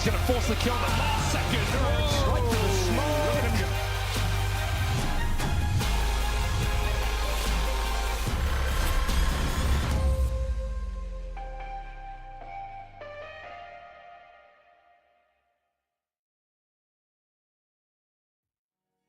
He's going to force the kill in the last second. Oh, right to the small. Look at him go.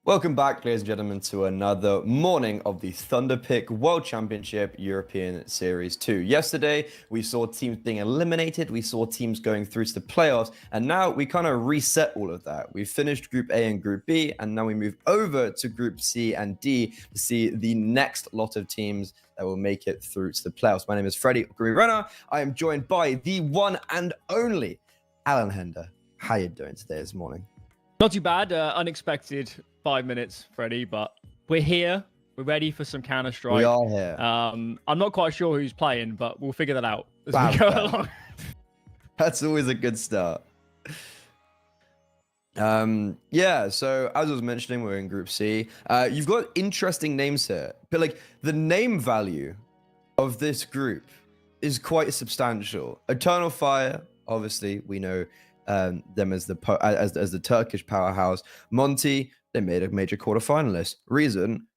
Welcome back, ladies and gentlemen, to another morning of the Thunderpick World Championship European Series 2. Yesterday, we saw teams being eliminated, we saw teams going through to the playoffs, and now we kind of reset all of that. We've finished Group A and Group B, and now we move over to Group C and D to see the next lot of teams that will make it through to the playoffs. My name is Freddie Renner. I am joined by the one and only Alan Hender. How are you doing today this morning? Not too bad. Unexpected 5 minutes, Freddie, but we're here. We're ready for some Counter-Strike. We are here. I'm not quite sure who's playing, but we'll figure that out as we go along. That's always a good start. Yeah, so as I was mentioning, we're in Group C. You've got interesting names here, but like the name value of this group is quite substantial. Eternal Fire, obviously, we know them as the Turkish powerhouse. Monte, they made a major quarterfinalist. Reason,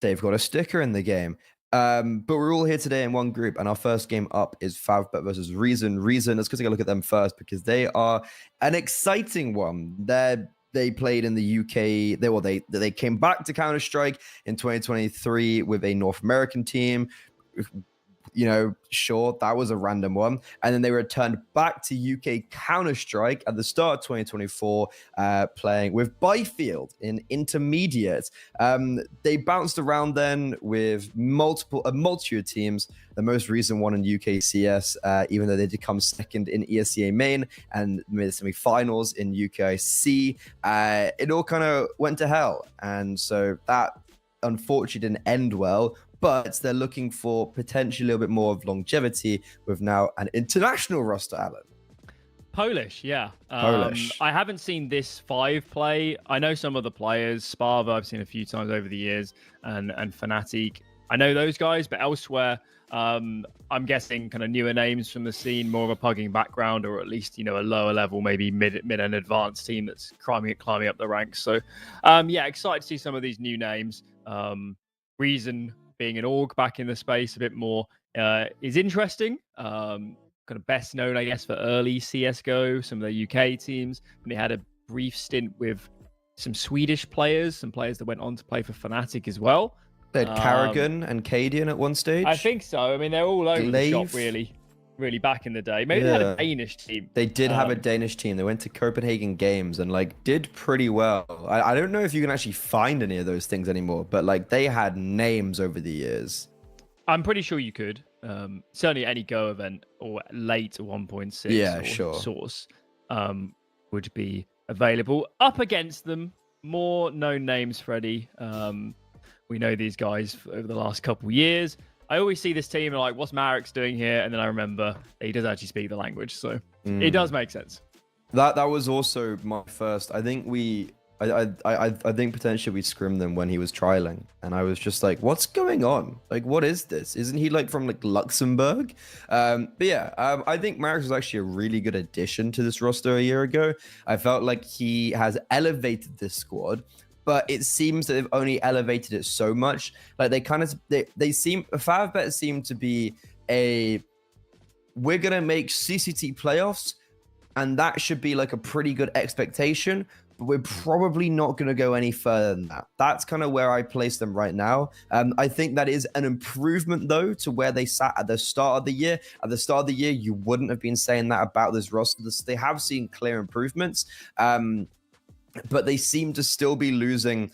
they've got a sticker in the game. But we're all here today in one group, and our first game up is FAVBET versus Reason. Let's go take a look at them first because they are an exciting one. They played in the UK. They came back to Counter-Strike in 2023 with a North American team. You know, sure, that was a random one. And then they returned back to UK Counter-Strike at the start of 2024, playing with Byfield in intermediate. They bounced around then with a multitude of teams. The most recent one in UK CS, even though they did come second in ESEA main and made the semi-finals in UKIC, it all kind of went to hell. And so that unfortunately didn't end well. But they're looking for potentially a little bit more of longevity with now an international roster, Alan. Polish, yeah. Polish. I haven't seen this 5 play. I know some of the players. SPARTA, I've seen a few times over the years, and Fnatic. I know those guys, but elsewhere, I'm guessing kind of newer names from the scene, more of a pugging background, or at least, you know, a lower level, maybe mid and advanced team that's climbing up the ranks. So, yeah, excited to see some of these new names. Reason being an org back in the space a bit more is interesting. Kind of best known, I guess, for early CSGO, some of the UK teams. And they had a brief stint with some Swedish players, some players that went on to play for Fnatic as well. They had Carrigan and Cadian at one stage. I think so. I mean, they're all over the shop, really back in the day. Maybe they had a Danish team. They did have a Danish team. They went to Copenhagen Games and like did pretty well. I don't know if you can actually find any of those things anymore, but like they had names over the years. I'm pretty sure you could. Certainly any Go event or late 1.6 yeah, sure. source would be available. Up against them, more known names, Freddie. We know these guys over the last couple of years. I always see this team and like, what's Marix doing here? And then I remember he does actually speak the language, so it does make sense. That was also my first. I think I think potentially we scrimmed them when he was trialing, and I was just like, what's going on? Like, what is this? Isn't he like from like Luxembourg? But yeah, I think Marix was actually a really good addition to this roster a year ago. I felt like he has elevated this squad. But it seems that they've only elevated it so much. Like FAVBET seem to be we're gonna make CCT playoffs, and that should be like a pretty good expectation. But we're probably not gonna go any further than that. That's kind of where I place them right now. I think that is an improvement though to where they sat at the start of the year. At the start of the year, you wouldn't have been saying that about this roster. They have seen clear improvements. But they seem to still be losing,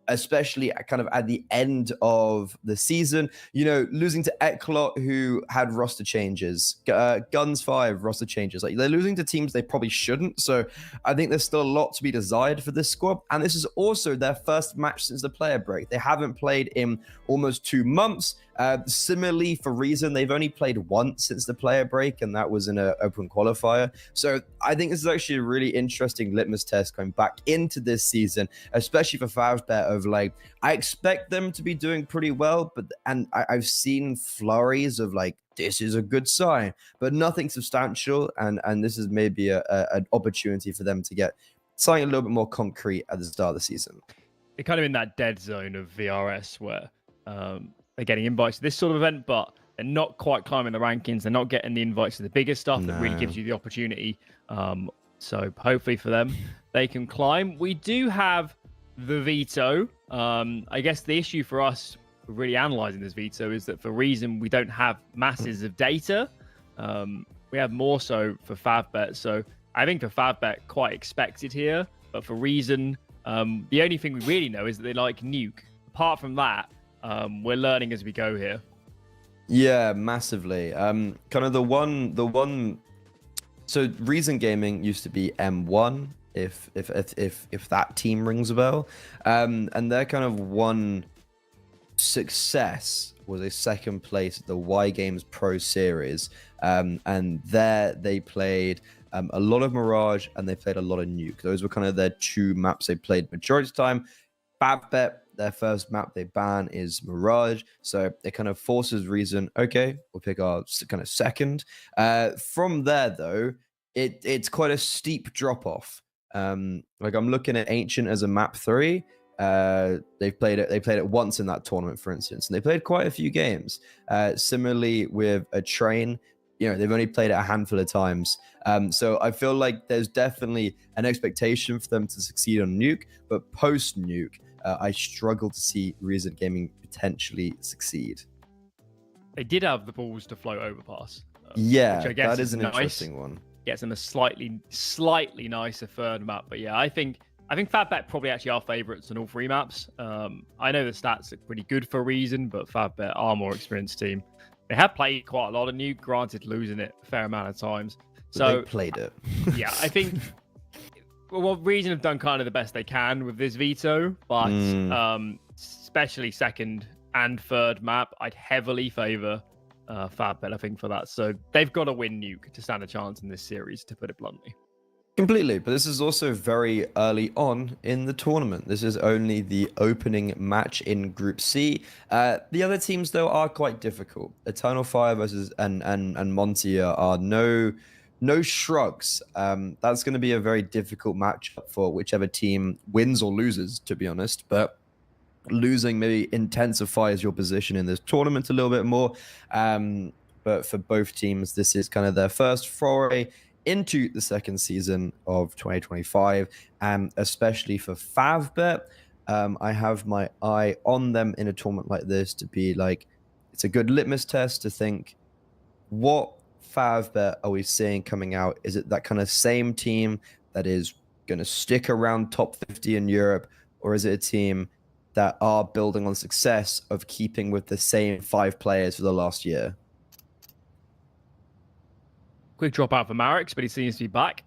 especially kind of at the end of the season. You know, losing to ECLOT, who had roster changes. Guns 5 roster changes. Like, they're losing to teams they probably shouldn't. So I think there's still a lot to be desired for this squad. And this is also their first match since the player break. They haven't played in almost 2 months. Similarly, for Reason, they've only played once since the player break, and that was in an open qualifier. So I think this is actually a really interesting litmus test going back into this season, especially for FAVBET of like, I expect them to be doing pretty well, but I've seen flurries of like, this is a good sign, but nothing substantial, and this is maybe an opportunity for them to get something a little bit more concrete at the start of the season. They're kind of in that dead zone of VRS where they're getting invites to this sort of event, but they're not quite climbing the rankings. They're not getting the invites to the bigger stuff that really gives you the opportunity. So hopefully for them, they can climb. We do have the veto. I guess the issue for us really analyzing this veto is that for reason we don't have masses of data. We have more so for FAVBET. So I think for FAVBET, quite expected here. But for reason, the only thing we really know is that they like Nuke. Apart from that, we're learning as we go here. Yeah, massively. Kind of the one. So Reason Gaming used to be M1, if that team rings a bell, and their kind of one success was a second place at the Y Games Pro Series, and there they played a lot of Mirage and they played a lot of Nuke. Those were kind of their two maps they played majority of the time. FAVBET, their first map they ban is Mirage, so it kind of forces Reason, okay, we'll pick our kind of second. From there though, it's quite a steep drop off. Like I'm looking at Ancient as a map 3. They played it once in that tournament, for instance, and they played quite a few games. Similarly with a Train, you know, they've only played it a handful of times. So I feel like there's definitely an expectation for them to succeed on Nuke, but post Nuke, I struggle to see Reason Gaming potentially succeed. They did have the balls to float overpass. Yeah, which I guess that is an nice. interesting one. Gets them a slightly nicer third map. But yeah, I think FAVBET probably actually are favourites on all three maps. I know the stats are pretty good for a reason, but FAVBET are a more experienced team. They have played quite a lot of Nuke, granted losing it a fair amount of times. So they played it. Yeah, I think Reason have done kind of the best they can with this veto, but especially second and third map, I'd heavily favour FAVBET, I think, for that. So they've got to win Nuke to stand a chance in this series, to put it bluntly. Completely, but this is also very early on in the tournament. This is only the opening match in Group C. The other teams, though, are quite difficult. Eternal Fire versus and Monte are no shrugs. That's going to be a very difficult matchup for whichever team wins or loses, to be honest. But losing maybe intensifies your position in this tournament a little bit more. But for both teams, this is kind of their first foray into the second season of 2025, and especially for FAVBET, I have my eye on them in a tournament like this to be like, it's a good litmus test to think, what FAVBET are we seeing coming out? Is it that kind of same team that is going to stick around top 50 in Europe, or is it a team that are building on success of keeping with the same 5 players for the last year? Quick drop out for Marix, but he seems to be back.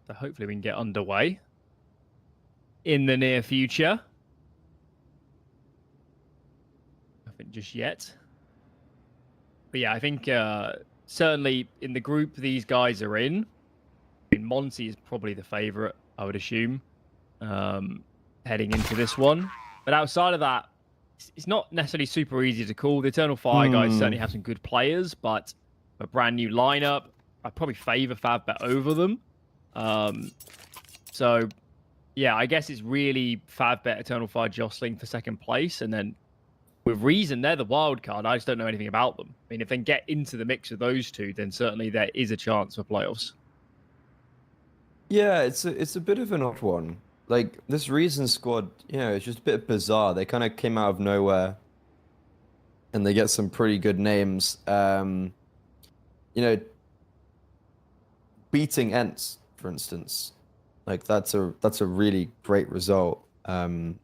So hopefully we can get underway in the near future. Nothing just yet. But yeah, I think certainly in the group these guys are in, Monte is probably the favourite, I would assume, heading into this one. But outside of that, it's not necessarily super easy to call. The Eternal Fire guys certainly have some good players, but a brand new lineup, I'd probably favour FAVBET over them. So, yeah, I guess it's really FAVBET, Eternal Fire jostling for second place. And then with Reason, they're the wild card. I just don't know anything about them. I mean, if they can get into the mix of those two, then certainly there is a chance for playoffs. Yeah, it's a bit of an odd one. Like, this Reason squad, you know, it's just a bit bizarre. They kind of came out of nowhere, and they get some pretty good names. You know, beating ENCE, for instance, like that's a really great result. You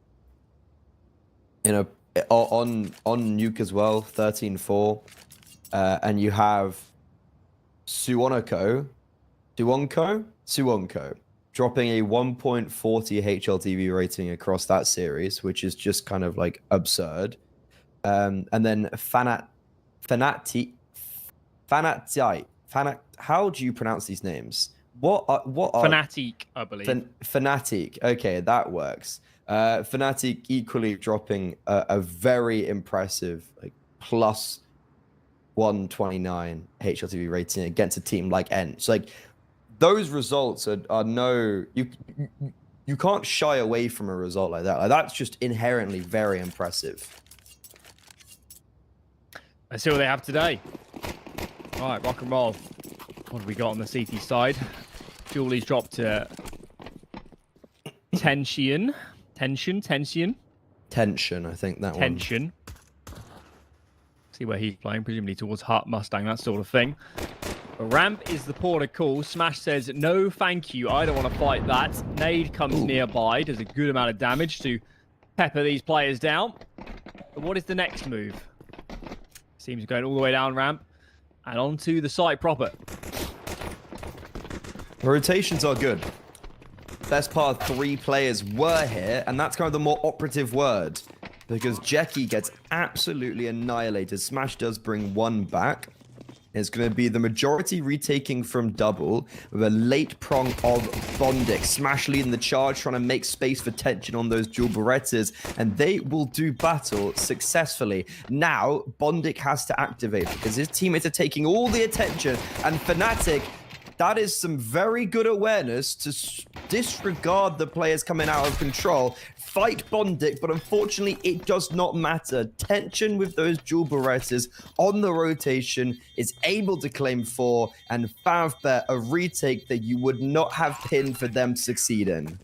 know, on Nuke as well, 13-4, and you have Suwonko dropping a 1.40 HLTV rating across that series, which is just kind of like absurd. And then how do you pronounce these names? What are Fnatic, I believe. Fnatic. Okay, that works. Fnatic equally dropping a very impressive like plus 129 HLTV rating against a team like ENCE. Like those results are no you can't shy away from a result like that. Like, that's just inherently very impressive. Let's see what they have today. All right, rock and roll. What have we got on the CT side? Julie's dropped to Tension, I think that one. Tension. See where he's playing, presumably towards Hut, Mustang, that sort of thing. But Ramp is the port of call. Smash says, no thank you, I don't want to fight that. Nade comes nearby, does a good amount of damage to pepper these players down. But what is the next move? Seems going all the way down Ramp and onto the site proper. The rotations are good. Best part, 3 players were here, and that's kind of the more operative word. Because Jackie gets absolutely annihilated. Smash does bring 1 back. It's going to be the majority retaking from double with a late prong of Bondic. Smash leading the charge, trying to make space for tension on those dual Berettas, and they will do battle successfully. Now, Bondic has to activate because his teammates are taking all the attention, and Fnatic, that is some very good awareness to disregard the players coming out of control. Fight Bondic, but unfortunately it does not matter. Tension with those dual Berettas on the rotation is able to claim 4, and FAVBET a retake that you would not have pinned for them to succeed in.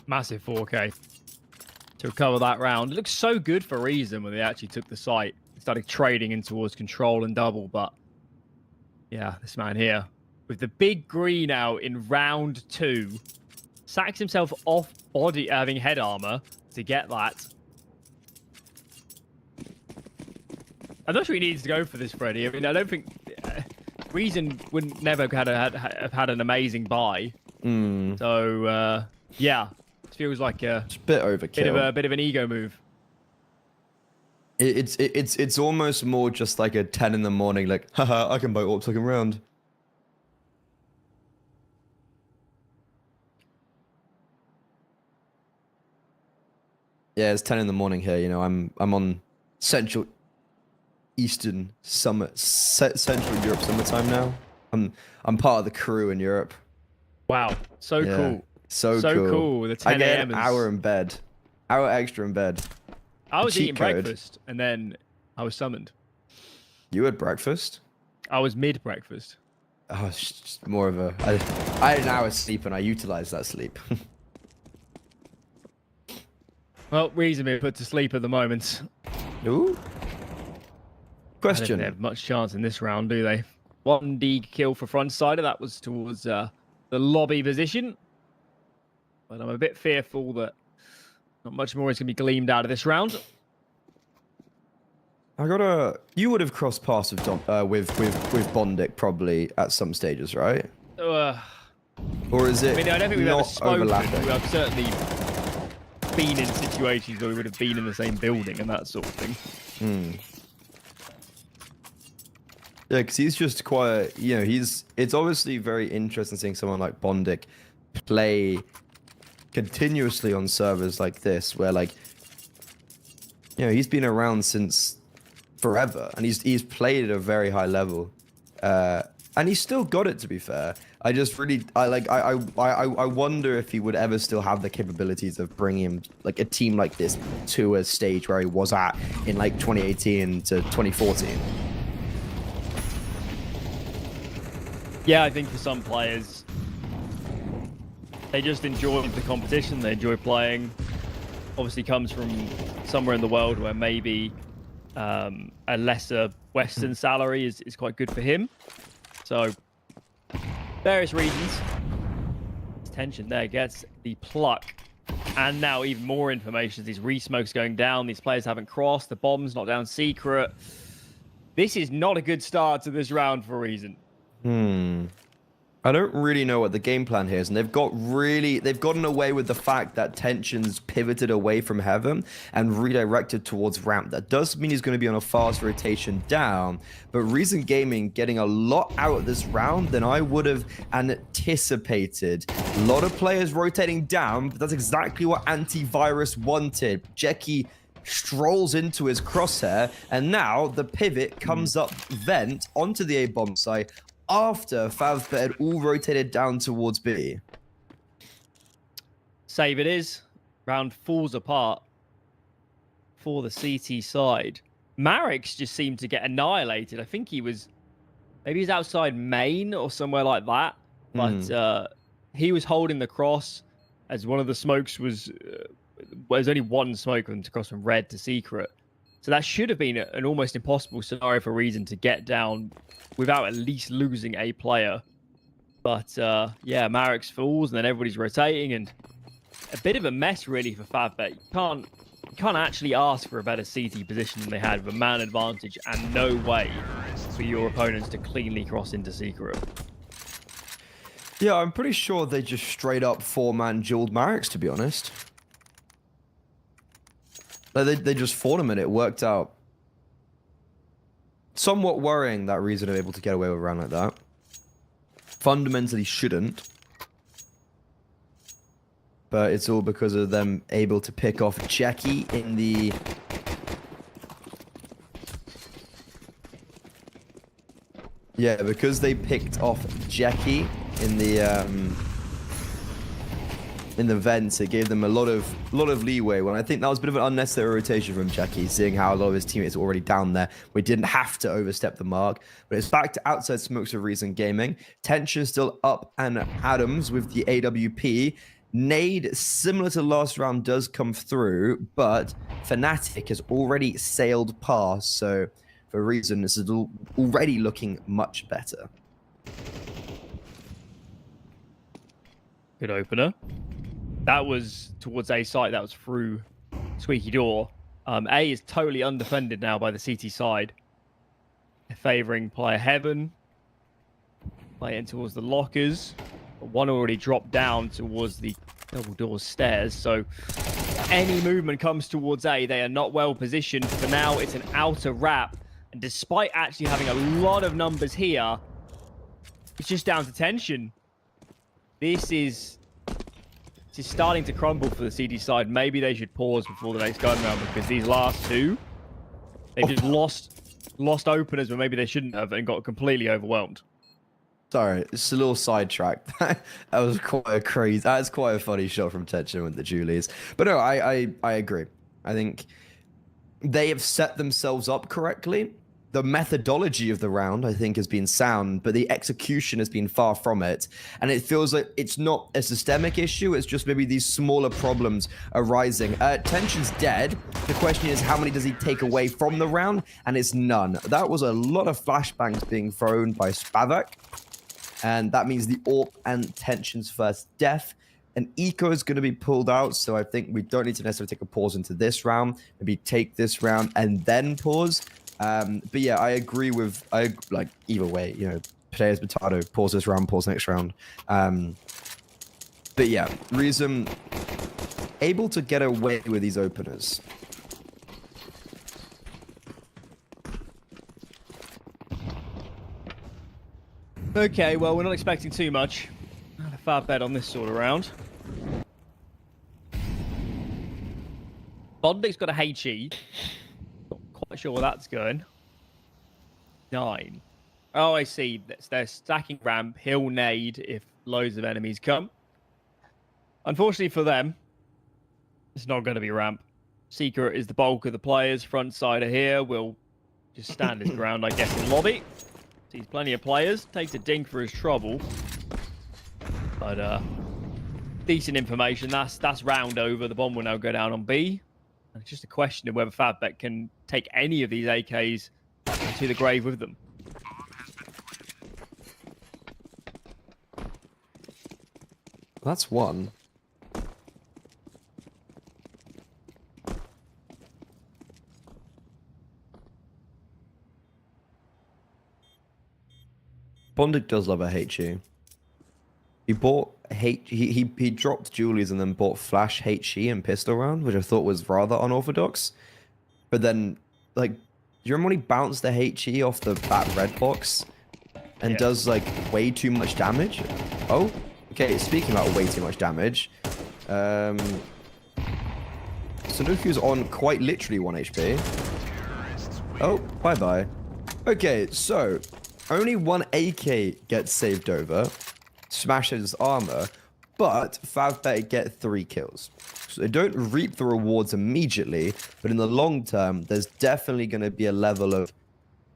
Massive 4K to recover that round. It looks so good for Reason when they actually took the site. Started trading in towards control and double, but yeah, this man here with the big green out in round 2 sacks himself off body having head armor to get that. I'm not sure he needs to go for this, Freddy. I mean, I don't think Reason wouldn't never have had an amazing buy. So yeah, it feels like a bit overkill, bit of an ego move. It's almost more just like a 10 in the morning, like, haha, I can buy AWP second round. Yeah, it's 10 in the morning here. You know, I'm on Central Eastern Central Europe summertime now. I'm part of the crew in Europe. Wow, so cool. So cool. The 10 I get a.m. an hour in bed, hour extra in bed. I was eating code. breakfast and then I was summoned. You had breakfast? I was mid-breakfast. Oh, it's just more of a... I had an hour's sleep and I utilized that sleep. Well, Reason being put to sleep at the moment. Ooh. Question. I don't think they have much chance in this round, do they? 1D kill for frontsider. That was towards the lobby position. But I'm a bit fearful that not much more is going to be gleamed out of this round. You would have crossed paths with Bondic probably at some stages, right? Or is it? I mean, I don't think we've ever spoken. Overlapping? We have certainly been in situations where we would have been in the same building and that sort of thing. Yeah, because he's just quite, you know, it's obviously very interesting seeing someone like Bondic play continuously on servers like this, where, like, you know, he's been around since forever and he's played at a very high level, and he's still got it, to be fair. I just really, I wonder if he would ever still have the capabilities of bringing like a team like this to a stage where he was at in like 2018 to 2014. Yeah, I think for some players, they just enjoy the competition. They enjoy playing. Obviously comes from somewhere in the world where maybe a lesser Western salary is quite good for him. So, various reasons. Tension there gets the pluck. And now even more information. These re-smokes going down. These players haven't crossed. The bomb's not down secret. This is not a good start to this round for Reason. I don't really know what the game plan here is, and they've gotten away with the fact that tensions pivoted away from heaven and redirected towards ramp. That does mean he's going to be on a fast rotation down, but Reason Gaming getting a lot out of this round than I would have anticipated. A lot of players rotating down, but that's exactly what Antivirus wanted. Jeki strolls into his crosshair, and now the pivot comes up vent onto the A-bomb site after FAVBET had all rotated down towards B. Save it is. Round falls apart for the CT side. Marix just seemed to get annihilated. I think maybe he's outside main or somewhere like that. But he was holding the cross as one of the smokes was... there's only one smoke to cross from red to secret. So that should have been an almost impossible scenario for Reason to get down without at least losing a player. But yeah, Marix falls and then everybody's rotating, and a bit of a mess really for FAVBET. You can't actually ask for a better CT position than they had with a man advantage and no way for your opponents to cleanly cross into secret. Yeah, I'm pretty sure they just straight up 4-man dueled Marix, to be honest. They just fought him and it worked out. Somewhat worrying that Reason are able to get away with a round like that. Fundamentally shouldn't. But it's all because of them able to pick off Jeki in the... Yeah, because they picked off Jeki in the vents, it gave them a lot of leeway. When I think that was a bit of an unnecessary rotation from Jeki, seeing how a lot of his teammates are already down there. We didn't have to overstep the mark, but it's back to outside smokes of Reason Gaming. Tension still up and Adams with the AWP. Nade, similar to last round, does come through, but Fnatic has already sailed past, so for Reason, this is already looking much better. Good opener. That was towards A site. That was through Squeaky Door. A is totally undefended now by the CT side. They're favoring player Heaven. Playing towards the lockers. But one already dropped down towards the double door stairs. So any movement comes towards A, they are not well positioned. For now, it's an outer wrap. And despite actually having a lot of numbers here, it's just down to tension. This is starting to crumble for the CD side. Maybe they should pause before the next gun round, because these last two, they've just lost openers, but maybe they shouldn't have, and got completely overwhelmed. Sorry, it's a little sidetrack. That was quite a crazy. That's quite a funny shot from Tension with the Julies. But no, I agree. I think they have set themselves up correctly. The methodology of the round, I think, has been sound, but the execution has been far from it. And it feels like it's not a systemic issue, it's just maybe these smaller problems arising. Tension's dead. The question is, how many does he take away from the round? And it's none. That was a lot of flashbangs being thrown by Spavak. And that means the AWP and Tension's first death. And Eco is going to be pulled out, so I think we don't need to necessarily take a pause into this round. Maybe take this round and then pause. But yeah, I agree with, like, either way, you know, potatoes, potato, pause this round, pause next round. But yeah, Reason able to get away with these openers. Okay, well, we're not expecting too much. Not a FAVBET on this sort of round. Bondic's got a HE. Not quite sure where that's going. 9. Oh, I see. They're stacking ramp. He'll nade if loads of enemies come. Unfortunately for them, it's not going to be ramp. Secret is the bulk of the players. Front side are here. Will just stand his ground, I guess, in lobby. Sees plenty of players. Takes a dink for his trouble. But decent information. That's round over. The bomb will now go down on B. And it's just a question of whether FAVBET can take any of these AKs to the grave with them. That's one. Bondic does love a HE. He bought he dropped Julie's and then bought Flash HE and pistol round, which I thought was rather unorthodox. But then, like, do you remember when he bounced the HE off the bat red box and does like way too much damage? Oh, okay. Speaking about way too much damage, Sanuku's on quite literally 1 HP. Oh, bye bye. Okay, so only 1 AK gets saved over. Smashes armor, but FAVBET get 3 kills. So they don't reap the rewards immediately, but in the long term, there's definitely going to be a level of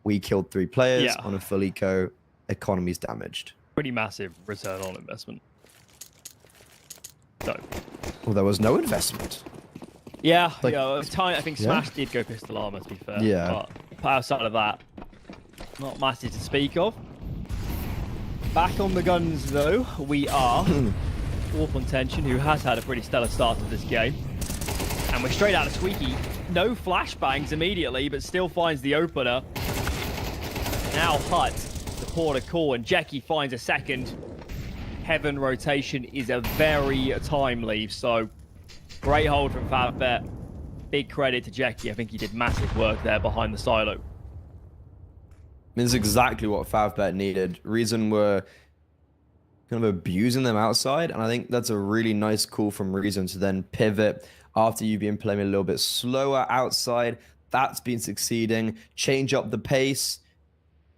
we killed 3 players on a full eco, economy's damaged. Pretty massive return on investment. So, well, there was no investment. Yeah, like, I think Smash did go pistol armor, to be fair. Yeah. But outside of that, not massive to speak of. Back on the guns, though, we are Warp on Tension, who has had a pretty stellar start to this game. And we're straight out of Squeaky. No flashbangs immediately, but still finds the opener. Now Hut, the port of call, and Jackie finds a second. Heaven rotation is a very timely, so great hold from FAVBET. Big credit to Jackie. I think he did massive work there behind the silo. This is exactly what FAVBET needed. Reason were kind of abusing them outside, and I think that's a really nice call from Reason to then pivot after you've been playing a little bit slower outside. That's been succeeding. Change up the pace.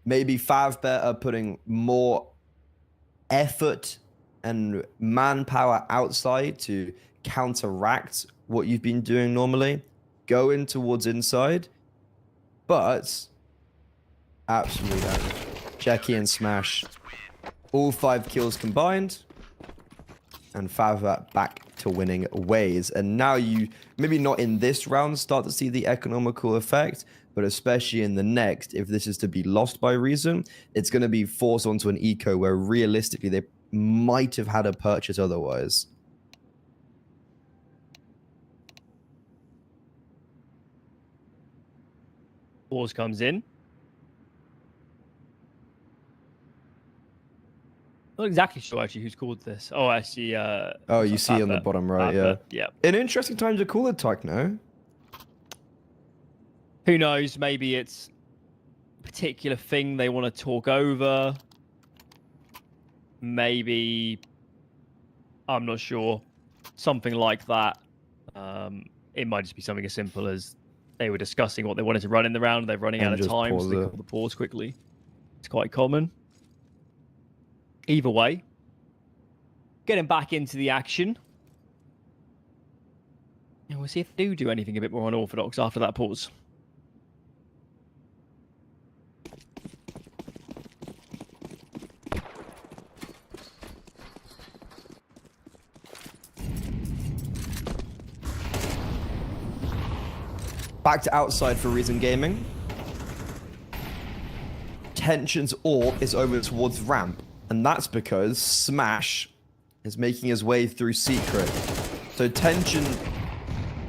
Maybe FAVBET are putting more effort and manpower outside to counteract what you've been doing normally. Go in towards inside, but absolutely damage. Jackie and Smash, all 5 kills combined, and FAVBET back to winning ways. And now you, maybe not in this round, start to see the economical effect, but especially in the next, if this is to be lost by Reason, it's going to be forced onto an eco where realistically they might have had a purchase otherwise. Pause comes in. Not exactly sure actually who's called this. Oh, actually, oh, you see on the bottom right, yeah. An interesting time to call it, Techno. Who knows? Maybe it's a particular thing they want to talk over. Maybe, I'm not sure. Something like that. It might just be something as simple as they were discussing what they wanted to run in the round. They're running out of time, so they call the pause quickly. It's quite common. Either way, getting back into the action. And we'll see if they do anything a bit more unorthodox after that pause. Back to outside for Reason Gaming. Tension's AWP is over towards ramp, and that's because Smash is making his way through secret. So Tension...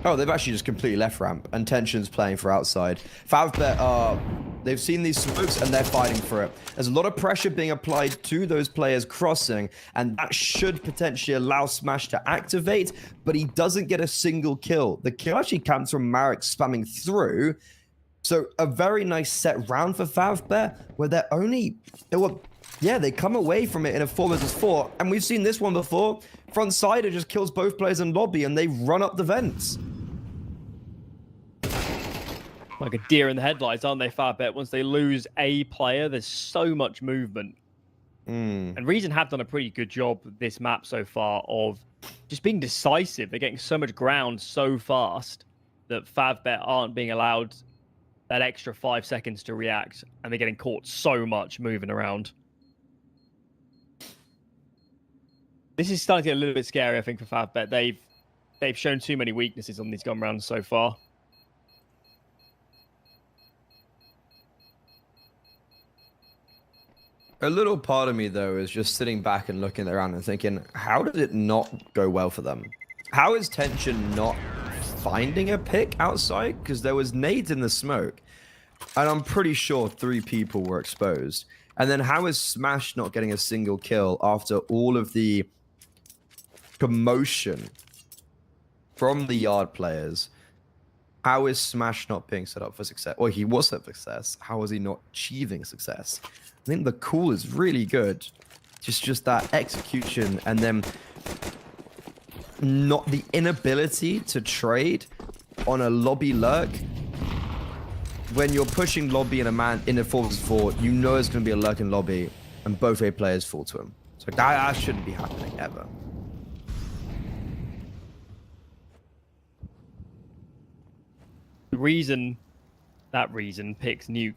Oh, they've actually just completely left ramp, and Tension's playing for outside. FAVBET are... They've seen these smokes, and they're fighting for it. There's a lot of pressure being applied to those players crossing, and that should potentially allow Smash to activate, but he doesn't get a single kill. The kill actually comes from Marek spamming through. So a very nice set round for FAVBET, where they come away from it in a 4 versus 4, and we've seen this one before. Frontsider just kills both players in lobby, and they run up the vents. Like a deer in the headlights, aren't they, FAVBET? Once they lose a player, there's so much movement. And Reason have done a pretty good job this map so far of just being decisive. They're getting so much ground so fast that FAVBET aren't being allowed that extra 5 seconds to react, and they're getting caught so much moving around. This is starting to get a little bit scary, I think, for FAVBET. They've shown too many weaknesses on these gun rounds so far. A little part of me, though, is just sitting back and looking around and thinking, how did it not go well for them? How is Tension not finding a pick outside? Because there was nades in the smoke, and I'm pretty sure 3 people were exposed. And then how is Smash not getting a single kill after all of the commotion from the Yard players? How is Smash not being set up for success? Or he was set for success. How is he not achieving success? I think the call is really good. Just that execution, and then not the inability to trade on a lobby lurk. When you're pushing lobby in a 4v4, you know it's going to be a lurk in lobby, and both A players fall to him. So that shouldn't be happening ever. The reason picks Nuke,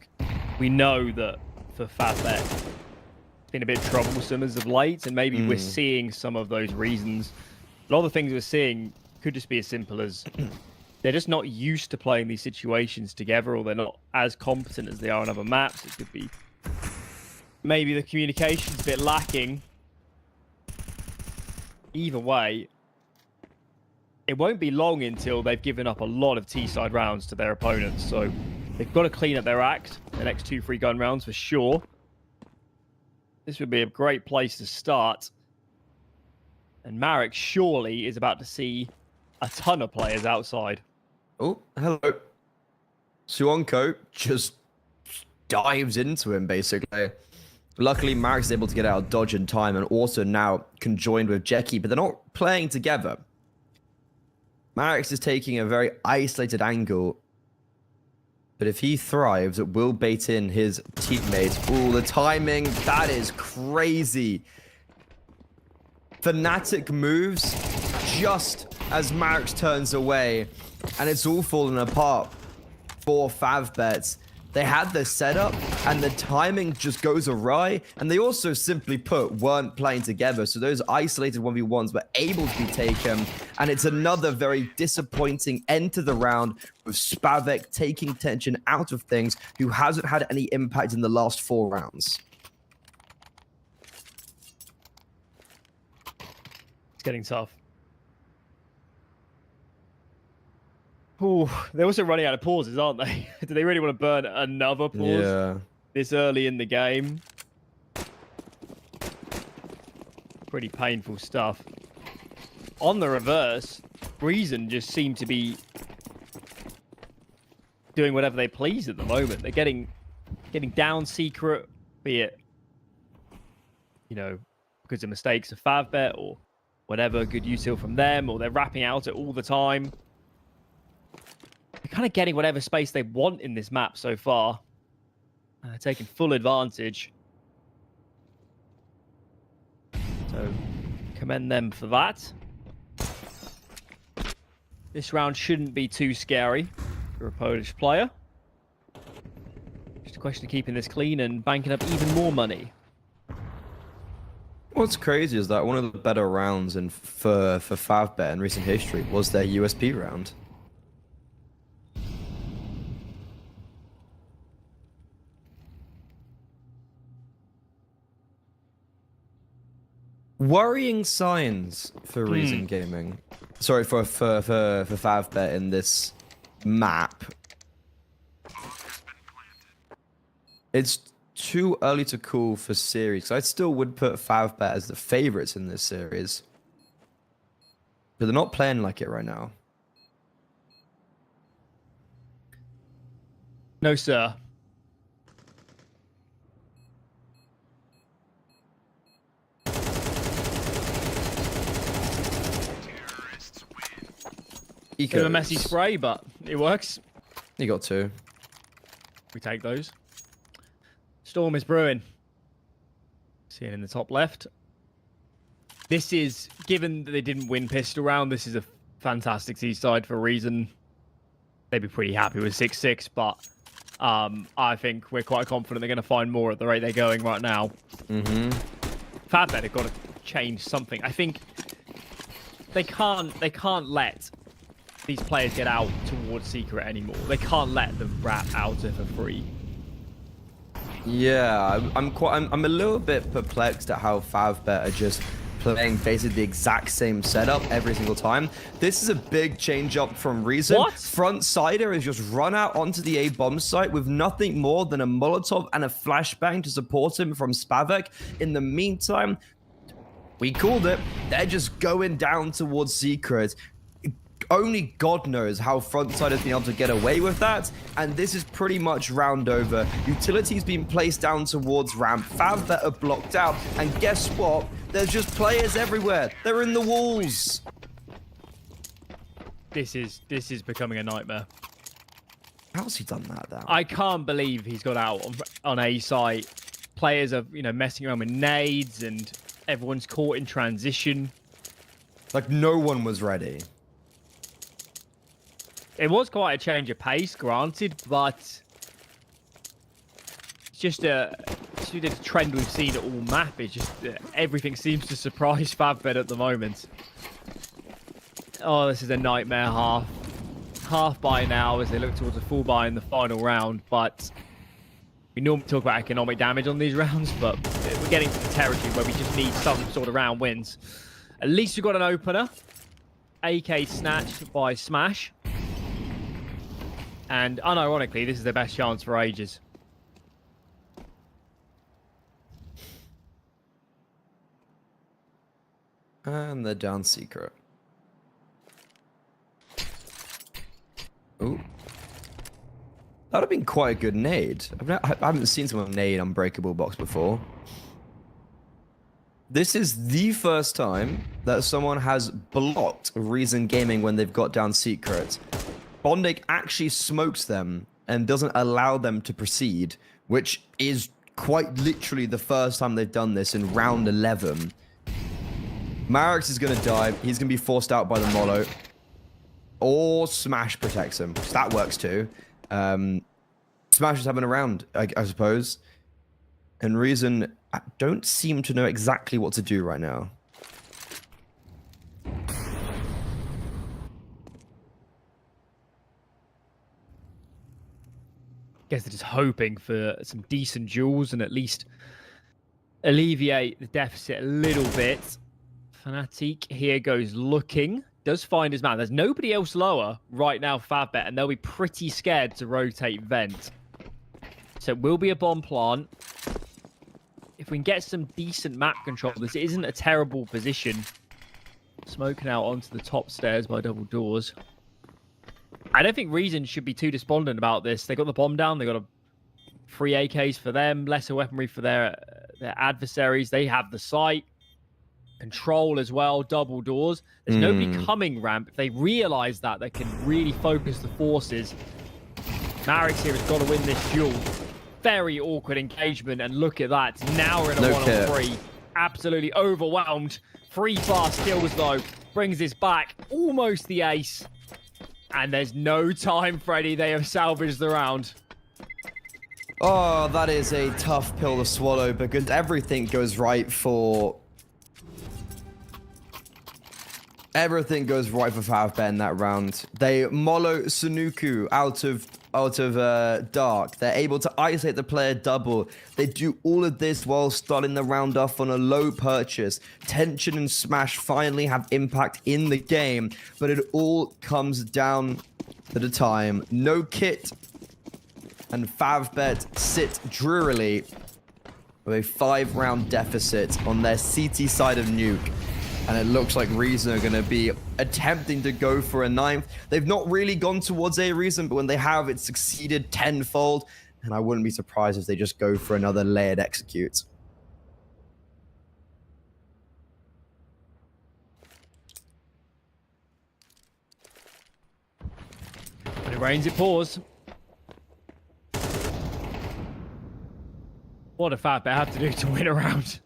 we know that for FAVBET, it's been a bit troublesome as of late, and maybe we're seeing some of those reasons. A lot of the things we're seeing could just be as simple as they're just not used to playing these situations together, or they're not as competent as they are on other maps. It could be maybe the communication's a bit lacking. Either way, it won't be long until they've given up a lot of T-side rounds to their opponents, so they've got to clean up their act the next 2-3 gun rounds for sure. This would be a great place to start. And Marek surely is about to see a ton of players outside. Oh, hello. Suonko just dives into him, basically. Luckily, Marek's able to get out of dodge in time, and also now conjoined with Jeki, but they're not playing together. Marek's is taking a very isolated angle, but if he thrives, it will bait in his teammates. Ooh, the timing, that is crazy. Fnatic moves just as Marek turns away, and it's all falling apart for FAVBET. They had this setup, and the timing just goes awry, and they also simply put weren't playing together, so those isolated 1v1s were able to be taken, and it's another very disappointing end to the round with Spavek taking tension out of things, who hasn't had any impact in the last 4 rounds. It's getting tough. Ooh, they're also running out of pauses, aren't they? Do they really want to burn another pause this early in the game? Pretty painful stuff. On the reverse, Reason just seem to be doing whatever they please at the moment. They're getting down secret, be it, you know, because of mistakes of FAVBET or whatever, good util from them, or they're wrapping out it all the time. They're kind of getting whatever space they want in this map so far. Taking full advantage. So, commend them for that. This round shouldn't be too scary for a Polish player. Just a question of keeping this clean and banking up even more money. What's crazy is that one of the better rounds for FAVBET in recent history was their USP round. Worrying signs for Reason Gaming. Sorry, for FAVBET in this map. It's too early to call for series. I still would put FAVBET as the favorites in this series. But they're not playing like it right now. No, sir. Bit of a messy spray, but it works. You got 2. We take those. Storm is brewing. See it in the top left. This is, given that they didn't win pistol round, this is a fantastic C-side for Reason. They'd be pretty happy with 6-6, but I think we're quite confident they're going to find more at the rate they're going right now. FAVBET have got to change something. I think they can't let these players get out towards Secret anymore. They can't let them wrap out it for free. Yeah, I'm a little bit perplexed at how FAVBET are just playing basically the exact same setup every single time. This is a big change up from Reason. What? Frontsider has just run out onto the A bomb site with nothing more than a Molotov and a flashbang to support him from Spavek. In the meantime, we called it. They're just going down towards Secret. Only God knows how Frontside has been able to get away with that, and this is pretty much round over. Utility's been placed down towards ramp, FAVBET are blocked out, and guess what? There's just players everywhere. They're in the walls. This is becoming a nightmare. How's he done that, though? I can't believe he's got out on A site. Players are, messing around with nades, and everyone's caught in transition. Like, no one was ready. It was quite a change of pace, granted, but it's just a trend we've seen at all map. It's just everything seems to surprise FAVBET at the moment. Oh, this is a nightmare half. Half buy now as they look towards a full buy in the final round, but we normally talk about economic damage on these rounds, but we're getting to the territory where we just need some sort of round wins. At least we've got an opener. AK snatched by Smash. And unironically, this is their best chance for ages. And they're down Secret. Ooh. That would have been quite a good nade. I haven't seen someone nade Unbreakable Box before. This is the first time that someone has blocked Reason Gaming when they've got down Secret. Bondic actually smokes them and doesn't allow them to proceed, which is quite literally the first time they've done this in round 11. Marix is going to die. He's going to be forced out by the Molo. Or Smash protects him. That works too. Smash is having a round, I suppose. And Reason don't seem to know exactly what to do right now. Guess they're just hoping for some decent duels and at least alleviate the deficit a little bit. Fnatic here goes looking. Does find his man. There's nobody else lower right now, FAVBET, and they'll be pretty scared to rotate vent. So it will be a bomb plant. If we can get some decent map control, this isn't a terrible position. Smoking out onto the top stairs by double doors. I don't think Reason should be too despondent about this. They got the bomb down. They got free AKs for them, lesser weaponry for their adversaries. They have the site. Control as well, double doors. There's nobody coming ramp. If they realize that, they can really focus the forces. Marix here has got to win this duel. Very awkward engagement, and look at that. Now we're in a one-on-three. Absolutely overwhelmed. 3-class kills, though. Brings this back. Almost the ace. And there's no time, Freddy. They have salvaged the round. Oh, that is a tough pill to swallow because everything goes right for... Everything goes right for FAVBET in that round. They mollo Sunuku out of Dark. They're able to isolate the player double. They do all of this while starting the round off on a low purchase. Tension and Smash finally have impact in the game, but it all comes down to the time. No kit, and FAVBET sit drearily with a 5-round deficit on their CT side of Nuke. And it looks like Reason are going to be attempting to go for a 9th. They've not really gone towards a Reason, but when they have, it's succeeded tenfold. And I wouldn't be surprised if they just go for another layered execute. When it rains, it pours. What a FAVBET have to do to win a round.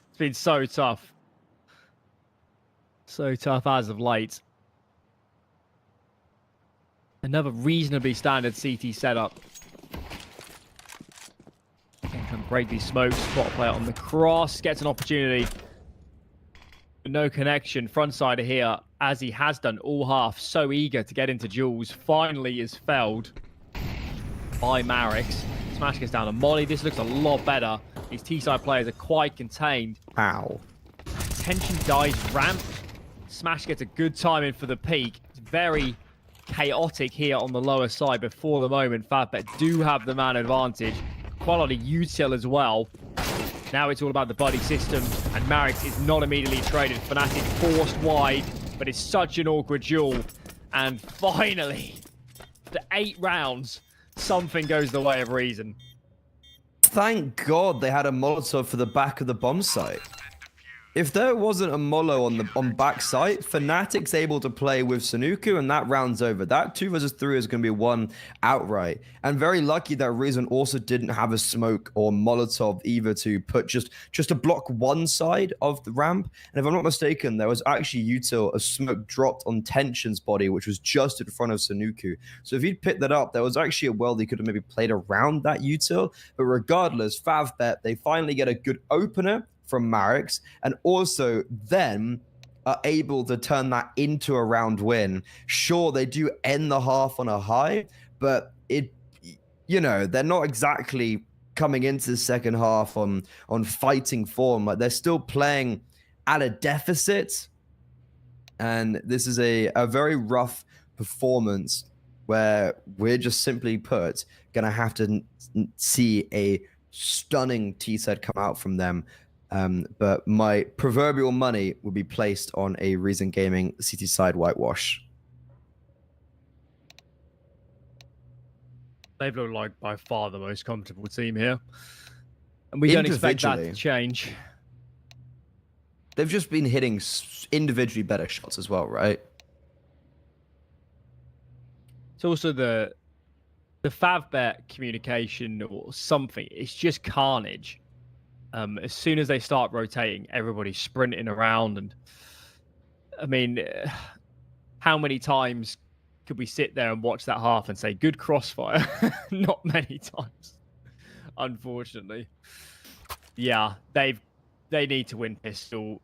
It's been so tough. So tough as of late. Another reasonably standard CT setup. Can break these smokes. Spot player on the cross. Gets an opportunity. No connection. Frontsider here, as he has done all half. So eager to get into duels. Finally is felled by Marix. Smash gets down to Molly. This looks a lot better. These T-side players are quite contained. Ow. Tension dies ramp. Smash gets a good time in for the peak. It's very chaotic here on the lower side, but for the moment, FAVBET do have the man advantage. Quality util as well. Now it's all about the buddy system, and Marix is not immediately traded. Fnatic forced wide, but it's such an awkward duel. And finally, after 8 rounds, something goes the way of reason. Thank God they had a Molotov for the back of the bomb site. If there wasn't a Molo on back site, Fnatic's able to play with Sunuku, and that round's over. That 2 versus 3 is going to be won outright. And very lucky that Reason also didn't have a smoke or Molotov either to put just to block one side of the ramp. And if I'm not mistaken, there was actually util a smoke dropped on Tension's body, which was just in front of Sunuku. So if he'd picked that up, there was actually a world he could have maybe played around that util. But regardless, FAVBET, they finally get a good opener from Marix, and also then are able to turn that into a round win. Sure, they do end the half on a high, but they're not exactly coming into the second half on fighting form. Like, they're still playing at a deficit, and this is a very rough performance where we're just simply put gonna have to see a stunning T-set come out from them. But my proverbial money will be placed on a Reason Gaming City side whitewash. They've looked like by far the most comfortable team here. And we don't expect that to change. They've just been hitting individually better shots as well, right? It's also the FAVBET communication or something. It's just carnage. As soon as they start rotating, everybody's sprinting around. And I mean, how many times could we sit there and watch that half and say, good crossfire? Not many times, unfortunately. Yeah, they need to win pistol.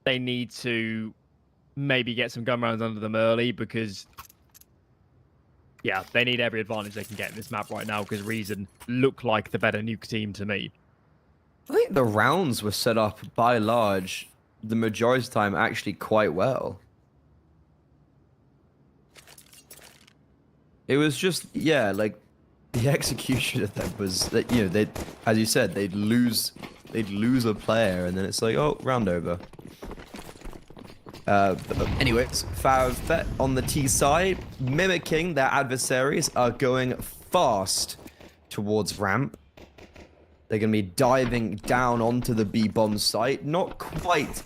They need to maybe get some gun rounds under them early, because yeah, they need every advantage they can get in this map right now, because Reason look like the better Nuke team to me. I think the rounds were set up by large, the majority of the time, actually quite well. It was just, yeah, like, the execution of them was that, they, as you said, they'd lose a player, and then it's like, oh, round over. But anyways, FAVBET on the T side, mimicking their adversaries, are going fast towards ramp. They're going to be diving down onto the B bomb site. Not quite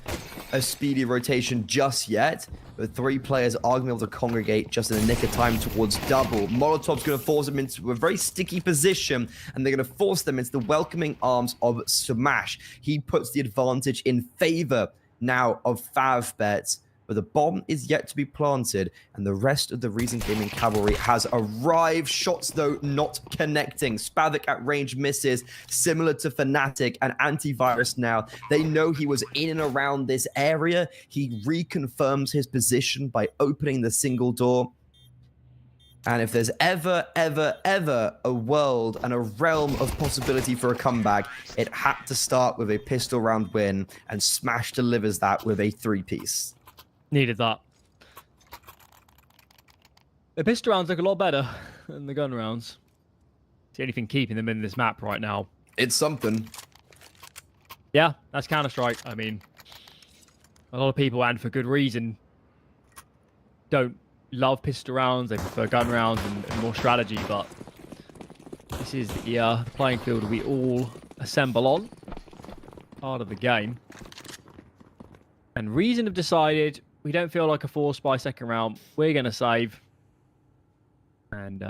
a speedy rotation just yet, but 3 players are going to be able to congregate just in the nick of time towards double. Molotov's going to force them into a very sticky position, and they're going to force them into the welcoming arms of Smash. He puts the advantage in favor now of FAVBET, but the bomb is yet to be planted, and the rest of the Reason Gaming cavalry has arrived. Shots, though, not connecting. Spavik at range misses, similar to Fnatic and Antivirus now. They know he was in and around this area. He reconfirms his position by opening the single door. And if there's ever a world and a realm of possibility for a comeback, it had to start with a pistol round win, and Smash delivers that with a 3-piece. Needed that. The pistol rounds look a lot better than the gun rounds. It's the only thing keeping them in this map right now. It's something. Yeah, that's Counter-Strike. I mean, a lot of people, and for good reason, don't love pistol rounds. They prefer gun rounds and more strategy, but this is the playing field we all assemble on. Part of the game. And Reason have decided we don't feel like a force by second round. We're going to save. And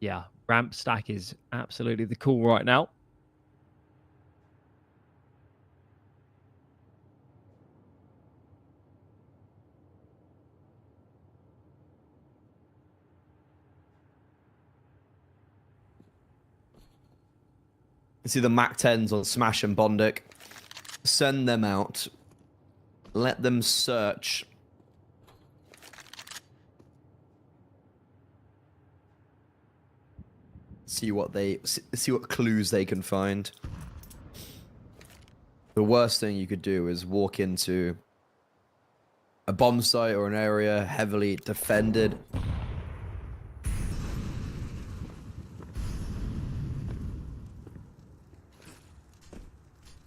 yeah, ramp stack is absolutely the call right now. You see the Mac 10s on Smash and Bondic. Send them out. Let them search. See what clues they can find. The worst thing you could do is walk into a bomb site or an area heavily defended.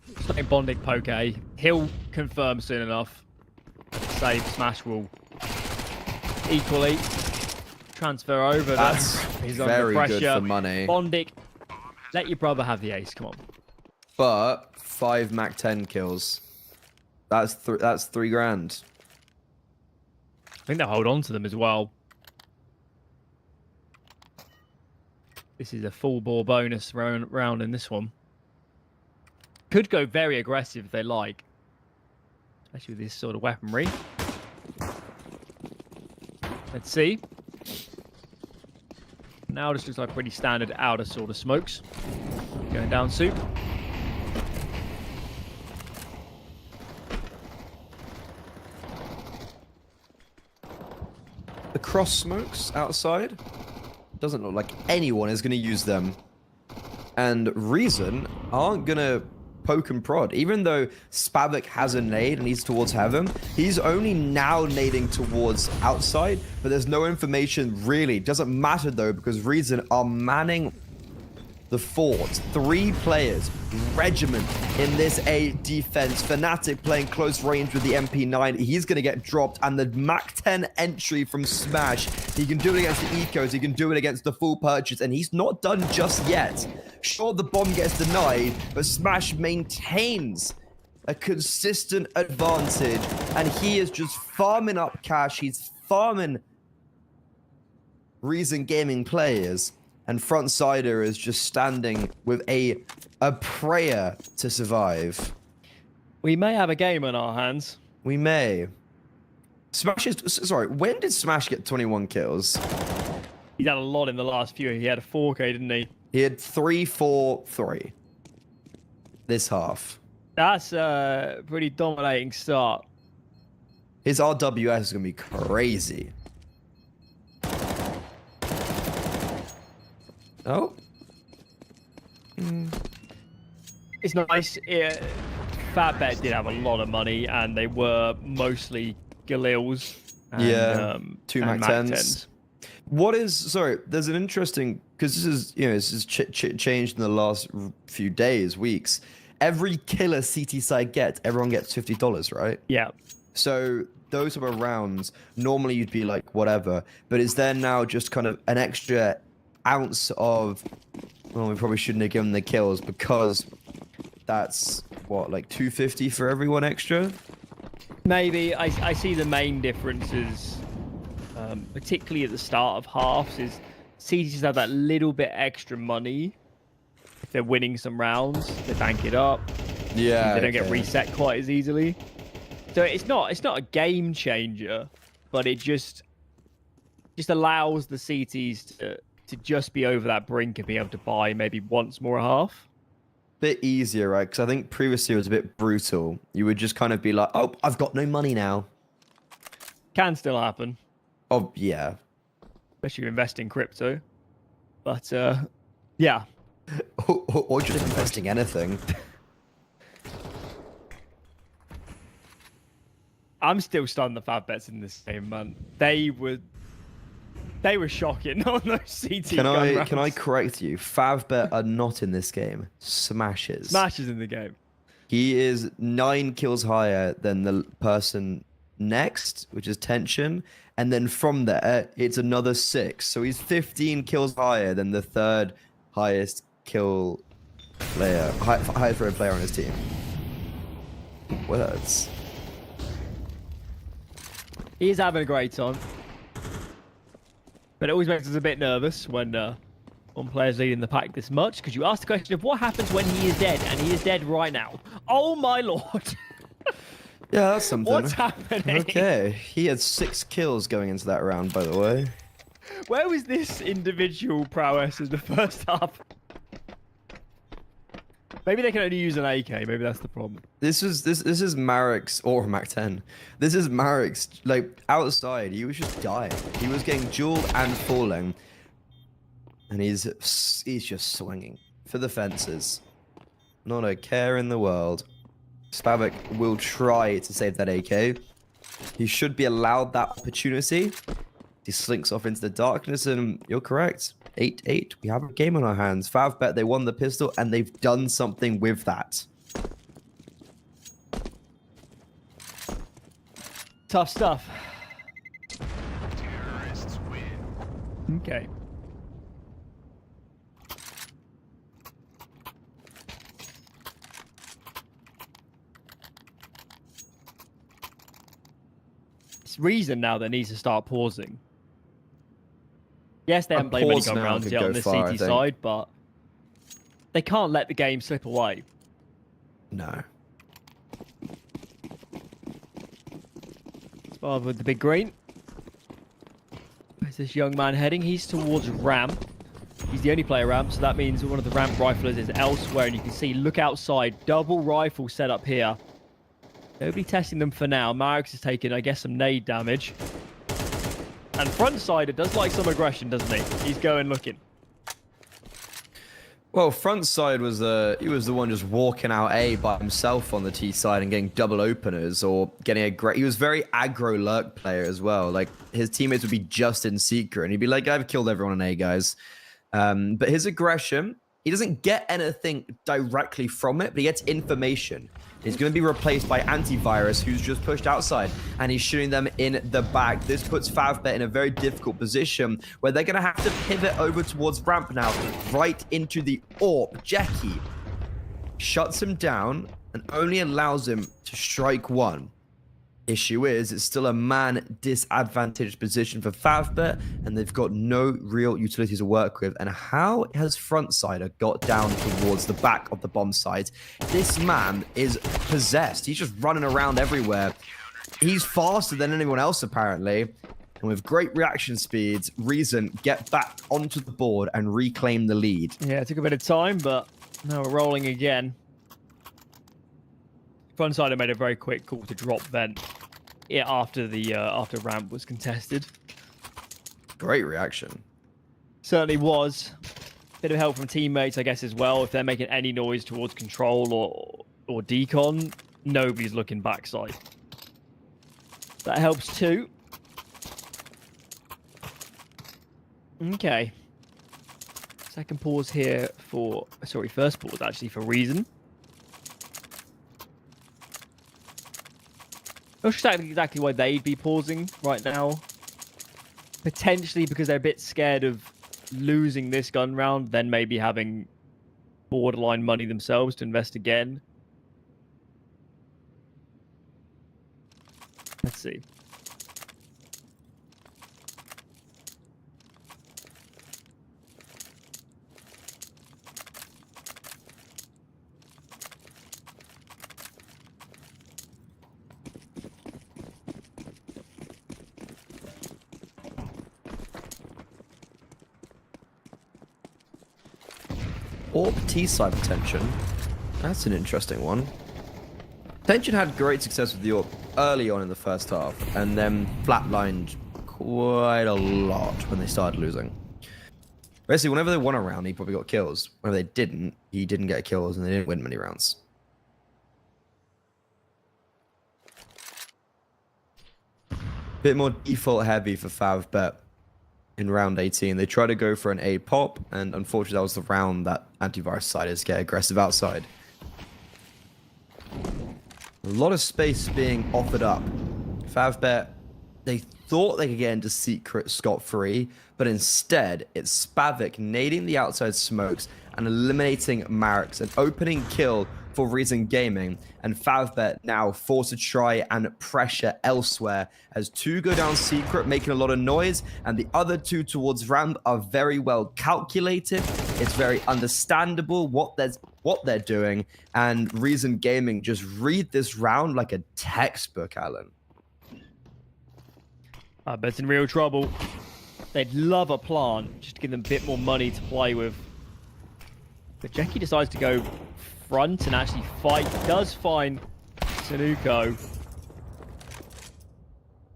It's like Bondic Poke. He'll confirm soon enough. Save Smash will equally transfer over. That's He's very under good pressure. for money. Bondic, let your brother have the ace. Come on. But 5 Mac 10 kills. That's 3 grand. I think they'll hold on to them as well. This is a full bore bonus round in this one. Could go very aggressive if they like. Especially with this sort of weaponry. Let's see. Now this looks like pretty standard outer sort of smokes. Going down soup. The cross smokes outside. Doesn't look like anyone is going to use them. And Reason aren't going to poke and prod. Even though SPAVBET has a nade and he's towards heaven, he's only now nading towards outside, but there's no information really. Doesn't matter though, because Reason are manning the fort. 3 players, regiment in this A defense. Fnatic playing close range with the MP9. He's going to get dropped. And the Mac 10 entry from Smash. He can do it against the Ecos. He can do it against the full purchase. And he's not done just yet. Sure, the bomb gets denied, but Smash maintains a consistent advantage. And he is just farming up cash. He's farming Reason Gaming players. And Frontsider is just standing with a prayer to survive. We may have a game on our hands. We may. Smash is... Sorry, when did Smash get 21 kills? He's had a lot in the last few. He had a 4K, didn't he? He had 3, 4, 3. This half. That's a pretty dominating start. His RWS is going to be crazy. Oh. It's nice. FAVBET did have a lot of money, and they were mostly Galils. And, yeah, 2 and Mac 10s. What is... Sorry, there's an interesting... Because this is, you know, this has changed in the last few days, weeks. Every killer CT side gets, everyone gets $50, right? Yeah. So those are rounds. Normally you'd be like, whatever. But is there now just kind of an extra ounce of... Well, we probably shouldn't have given the kills because that's, what, like 250 for everyone extra? Maybe. I see the main differences, particularly at the start of halves, is CTs have that little bit extra money. If they're winning some rounds, they bank it up. Yeah. They don't get reset quite as easily. So it's not a game changer, but it just allows the CTs to just be over that brink and be able to buy maybe once more a half. Bit easier, right? Because I think previously it was a bit brutal. You would just kind of be like, oh, I've got no money now. Can still happen. Oh, yeah. Especially if you invest in crypto. But, yeah. Or just investing anything. I'm still stunned the FAVBETs in this game, man. They were shocking on those CT Can rounds. I correct you? FAVBET are not in this game. Smashes. Smash is in the game. He is 9 kills higher than the person next, which is Tension. And then from there, it's another 6. So he's 15 kills higher than the 3rd highest kill player, highest rated player on his team. Words. He's having a great time. But it always makes us a bit nervous when one player's leading the pack this much, because you ask the question of what happens when he is dead, and he is dead right now. Oh my lord. Yeah, that's something. What's happening? Okay, he had 6 kills going into that round, by the way. Where was this individual prowess in the first half? Maybe they can only use an AK. Maybe that's the problem. This is Marek's, or Mac 10. This is Marek's, like, outside. He was just dying. He was getting dueled and falling. And he's just swinging for the fences. Not a care in the world. SPAVBET will try to save that AK. He should be allowed that opportunity. He slinks off into the darkness, and you're correct. 8-8. We have a game on our hands. FAVBET, they won the pistol, and they've done something with that. Tough stuff. Terrorists win. Okay. It's Reason now that needs to start pausing. Yes, they haven't played many gun rounds yet on the CT side, but they can't let the game slip away. No. SPARTA with the big green. Where's this young man heading? He's towards ramp. He's the only player ramp, so that means one of the ramp riflers is elsewhere, and you can see, look outside, double rifle set up here. Nobody testing them for now. Marix has taken, I guess, some nade damage. And Frontsider does like some aggression, doesn't he? He's going looking. Well, Frontside was he was the one just walking out A by himself on the T side and getting double openers or getting a great. He was very aggro lurk player as well. Like his teammates would be just in secret and he'd be like, "I've killed everyone on A, guys." But his aggression, he doesn't get anything directly from it, but he gets information. He's going to be replaced by Antivirus, who's just pushed outside, and he's shooting them in the back. This puts FAVBET in a very difficult position where they're going to have to pivot over towards ramp now, right into the AWP. Jackie shuts him down and only allows him to strike one. Issue is, it's still a man disadvantaged position for FAVBET, and they've got no real utility to work with. And how has Frontsider got down towards the back of the bomb site? This man is possessed. He's just running around everywhere. He's faster than anyone else, apparently. And with great reaction speeds, Reason get back onto the board and reclaim the lead. Yeah, it took a bit of time, but now we're rolling again. Frontsider made a very quick call to drop vent. Yeah, after ramp was contested. Great reaction. Certainly was. Bit of help from teammates, I guess, as well. If they're making any noise towards control or decon, nobody's looking backside. That helps too. Okay. Second pause here for... Sorry, first pause actually for Reason. Not sure exactly why they'd be pausing right now. Potentially because they're a bit scared of losing this gun round, then maybe having borderline money themselves to invest again. Let's see. AWP T-side Tension. That's an interesting one. Tension had great success with the AWP early on in the first half, and then flatlined quite a lot when they started losing. Basically, whenever they won a round, he probably got kills. Whenever they didn't, he didn't get kills, and they didn't win many rounds. Bit more default heavy for FAVBET. In round 18, they try to go for an A pop, and unfortunately that was the round that Antivirus decided to get aggressive outside. A lot of space being offered up. FAVBET, they thought they could get into secret scot-free, but instead it's SPAVBET nading the outside smokes and eliminating Marix, an opening kill for Reason Gaming, and FAVBET now forced to try and pressure elsewhere as two go down secret, making a lot of noise, and the other two towards ramp are very well calculated. It's very understandable what they're doing, and Reason Gaming just read this round like a textbook, Alan. I bet it's in real trouble. They'd love a plant just to give them a bit more money to play with. But Jackie decides to go front and actually fight. Does find Sanuko.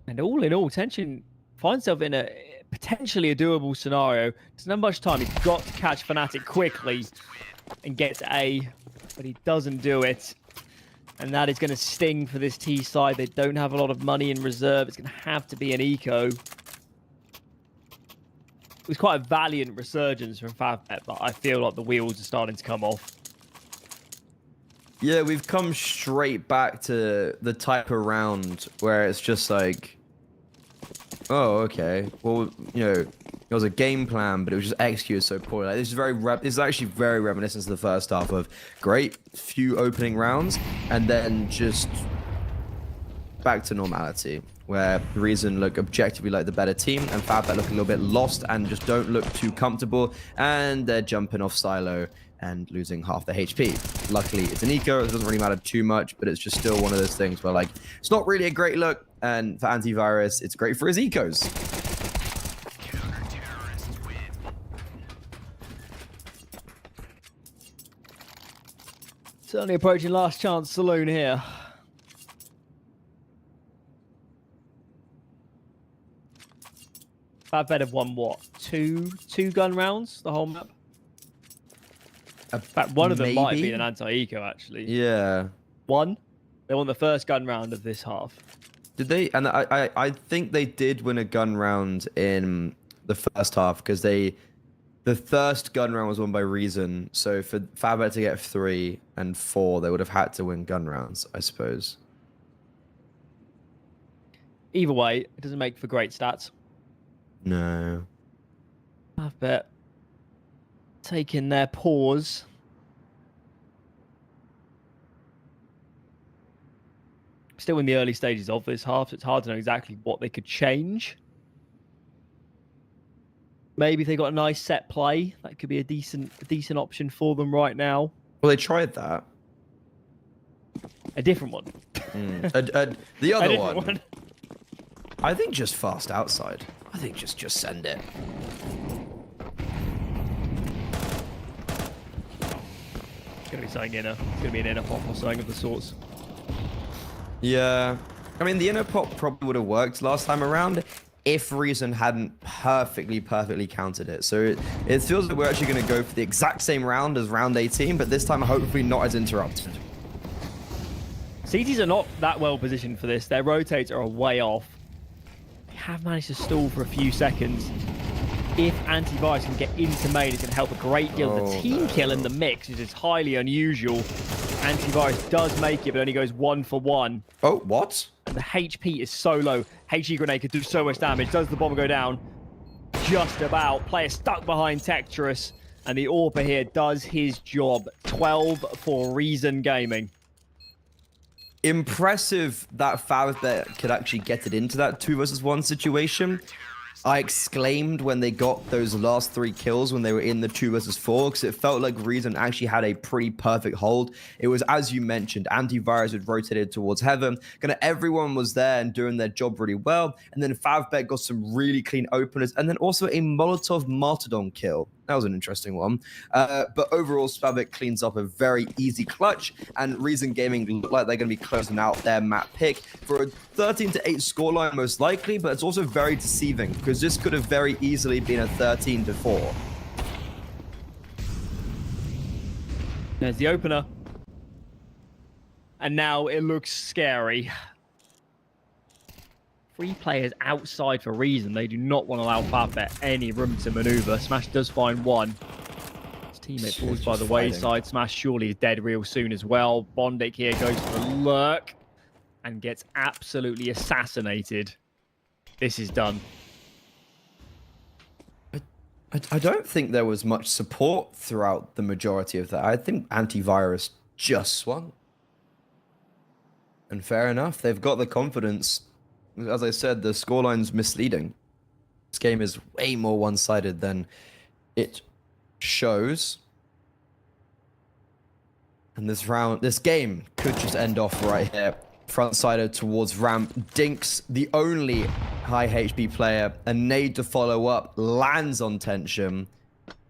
And all in all, Tension finds himself in a potentially a doable scenario. Doesn't have much time. He's got to catch Fnatic quickly and get to A, but he doesn't do it. And that is going to sting for this T side. They don't have a lot of money in reserve. It's going to have to be an eco. It was quite a valiant resurgence from FAVBET, but I feel like the wheels are starting to come off. Yeah, we've come straight back to the type of round where it's just like, oh, okay. Well, you know, it was a game plan, but it was just executed so poorly. Like, this is actually very reminiscent of the first half of great few opening rounds, and then just back to normality, where Reason look objectively like the better team, and FAVBET look a little bit lost and just don't look too comfortable, and they're jumping off silo and losing half their HP. Luckily, it's an eco. It doesn't really matter too much, but it's just still one of those things where, like, it's not really a great look, and for Antivirus, it's great for his ecos. Certainly approaching last chance saloon here. FAVBET have won, what, two gun rounds, the whole map? In fact, one of them might have been an anti-eco, actually. Yeah. One? They won the first gun round of this half. Did they? And I think they did win a gun round in the first half, because the first gun round was won by Reason. So for FAVBET to get 3 and 4, they would have had to win gun rounds, I suppose. Either way, it doesn't make for great stats. No. FAVBET taking their pause. Still in the early stages of this half, so it's hard to know exactly what they could change. Maybe if they got a nice set play, that could be a decent option for them right now. Well, they tried that. A different one. The other one. I think just fast outside. I think just send it. It's going to be something inner. It's going to be an inner pop or something of the sorts. Yeah. I mean, the inner pop probably would have worked last time around if Reason hadn't perfectly countered it. So it feels like we're actually going to go for the exact same round as round 18, but this time hopefully not as interrupted. CTs are not that well positioned for this. Their rotates are way off. They have managed to stall for a few seconds. If Antivirus can get into main, it's going to help a great deal. The team kill in the mix, which is highly unusual. Antivirus does make it, but only goes 1 for 1. Oh, what? And the HP is so low. HE grenade could do so much damage. Does the bomber go down? Just about. Player stuck behind Tecturus. And the AWPer here does his job. 12 for Reason Gaming. Impressive that FAVBET could actually get it into that 2 versus 1 situation. I exclaimed when they got those last 3 kills when they were in the 2 versus 4, because it felt like Reason actually had a pretty perfect hold. It was, as you mentioned, Antivirus had rotated towards Heaven. Kind of everyone was there and doing their job really well. And then FAVBET got some really clean openers, and then also a Molotov Martyrdom kill. That was an interesting one. But overall, FAVBET cleans up a very easy clutch, and Reason Gaming look like they're going to be closing out their map pick for a 13-8 scoreline most likely, but it's also very deceiving because this could have very easily been a 13-4. There's the opener. And now it looks scary. 3 players outside for Reason. They do not want to allow FAVBET any room to maneuver. Smash does find one. His teammate falls by the wayside. Smash surely is dead real soon as well. Bondic here goes for the lurk and gets absolutely assassinated. This is done. I don't think there was much support throughout the majority of that. I think Antivirus just swung. And fair enough, they've got the confidence. As I said, the scoreline's misleading. This game is way more one-sided than it shows. And this game could just end off right here. Front-sided towards ramp. Dinks, the only high HP player, a nade to follow up, lands on tension.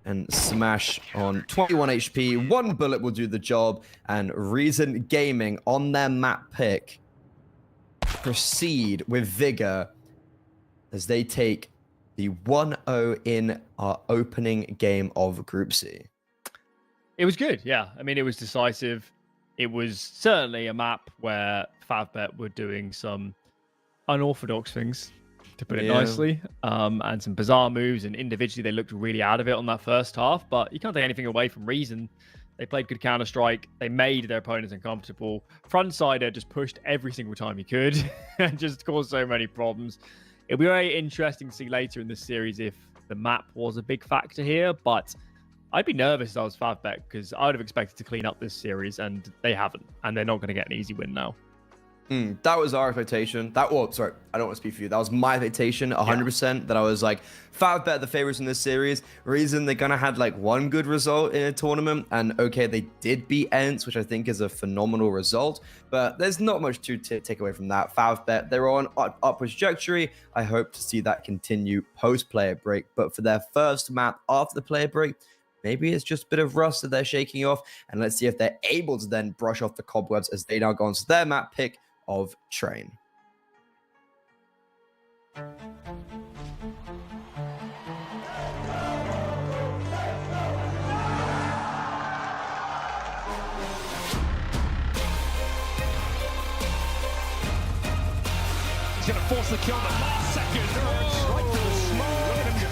And Smash on 21 HP. 1 bullet will do the job. And Reason Gaming on their map pick proceed with vigor as they take the 1-0 in our opening game of Group C. It was good, yeah. I mean, it was decisive. it was certainly a map where FAVBET were doing some unorthodox things, to put it nicely, and some bizarre moves, and individually they looked really out of it on that first half, but you can't take anything away from Reason. They played good Counter-Strike. They made their opponents uncomfortable. Frontsider just pushed every single time he could and just caused so many problems. It'll be very interesting to see later in this series if the map was a big factor here, but I'd be nervous if I was FAVBET because I would have expected to clean up this series, and they haven't, and they're not going to get an easy win now. That was our expectation. Sorry, I don't want to speak for you. That was my expectation, 100%. That I was like, FAVBET the favorites in this series. Reason they kind of had like one good result in a tournament, and okay, they did beat ENCE, which I think is a phenomenal result. But there's not much to take away from that. FAVBET, they're on upward trajectory. I hope to see that continue post player break. But for their first map after the player break, maybe it's just a bit of rust that they're shaking off, and let's see if they're able to then brush off the cobwebs as they now go on to their map pick of Train. He's going to force the kill in the last second. Right through the smoke. Look at him.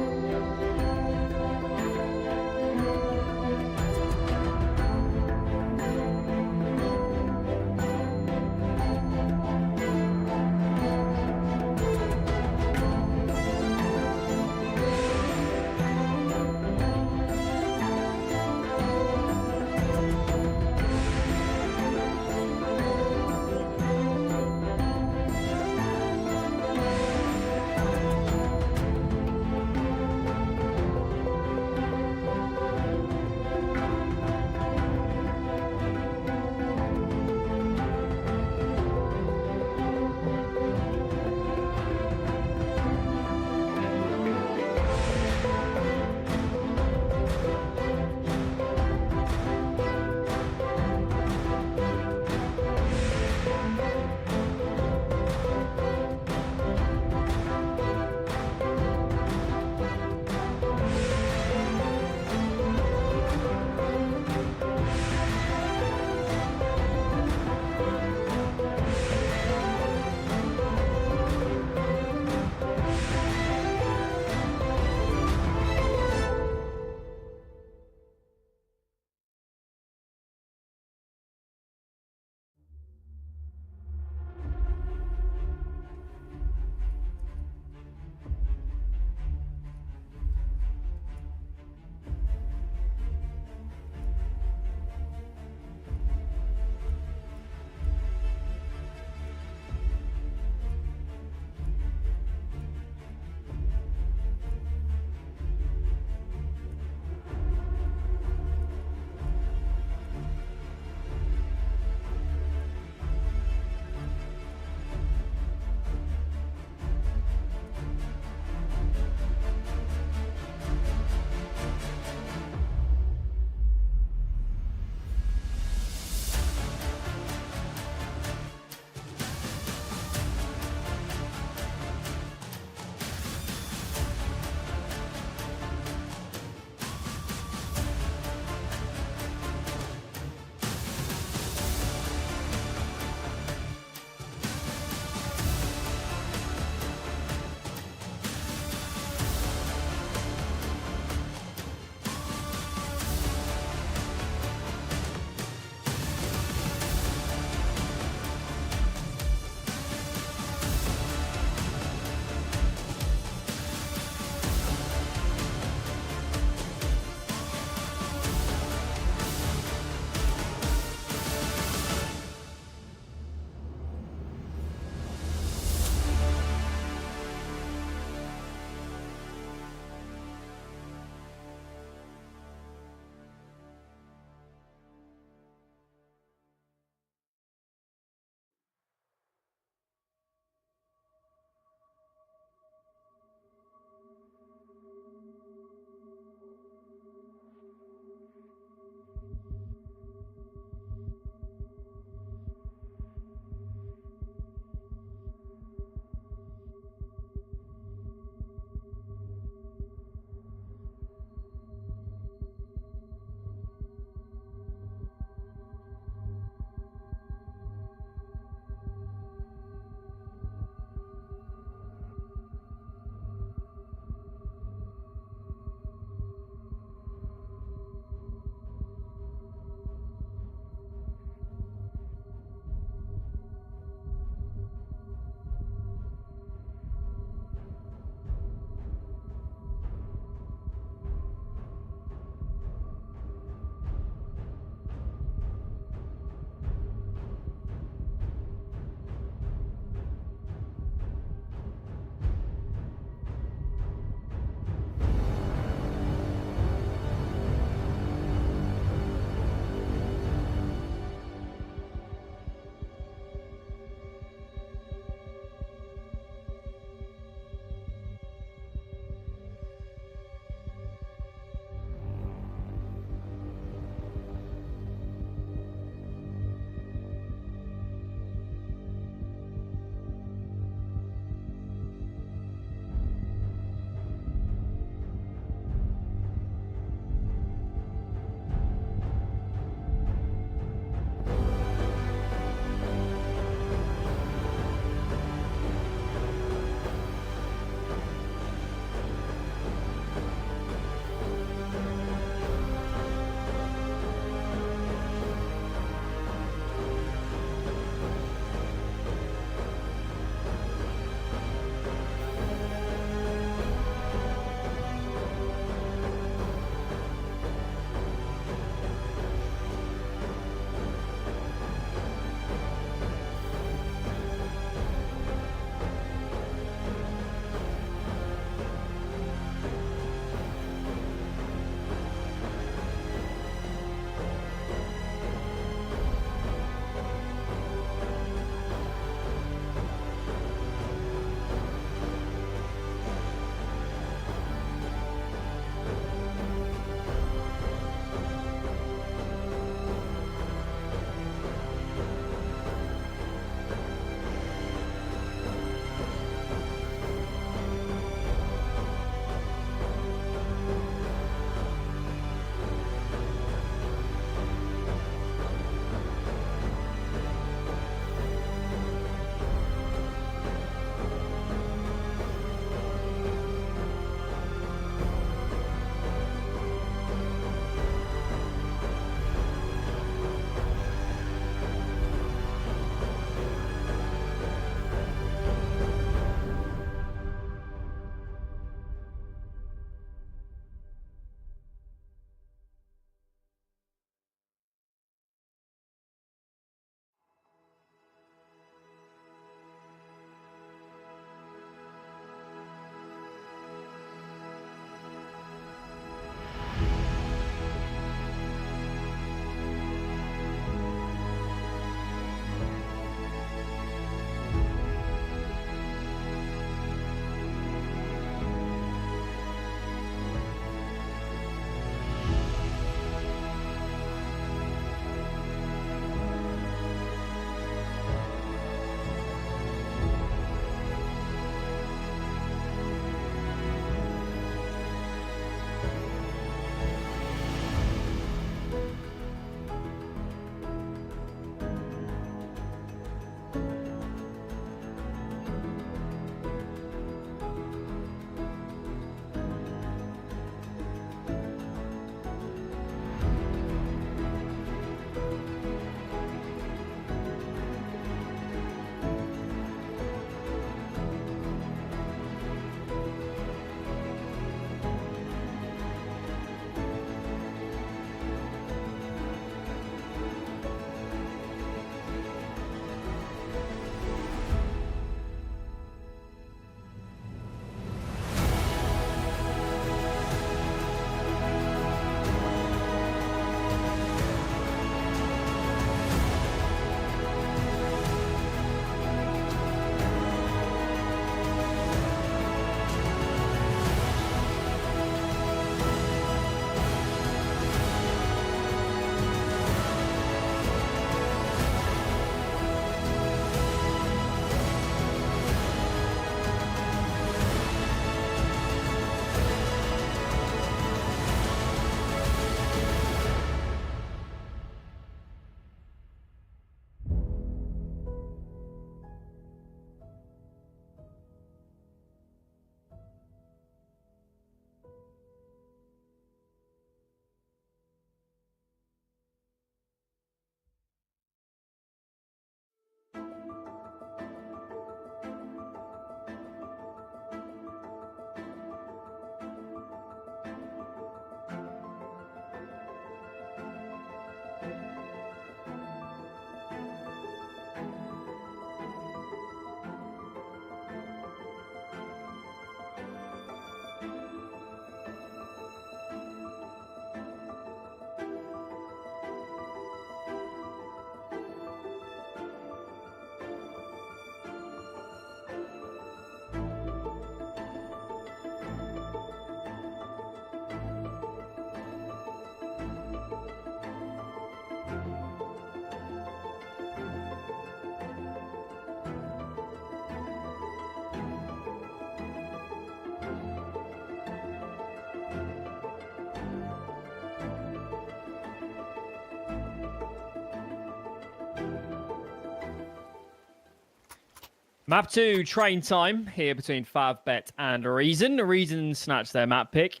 Map 2, train time here between FAVBET and Reason. Reason snatched their map pick.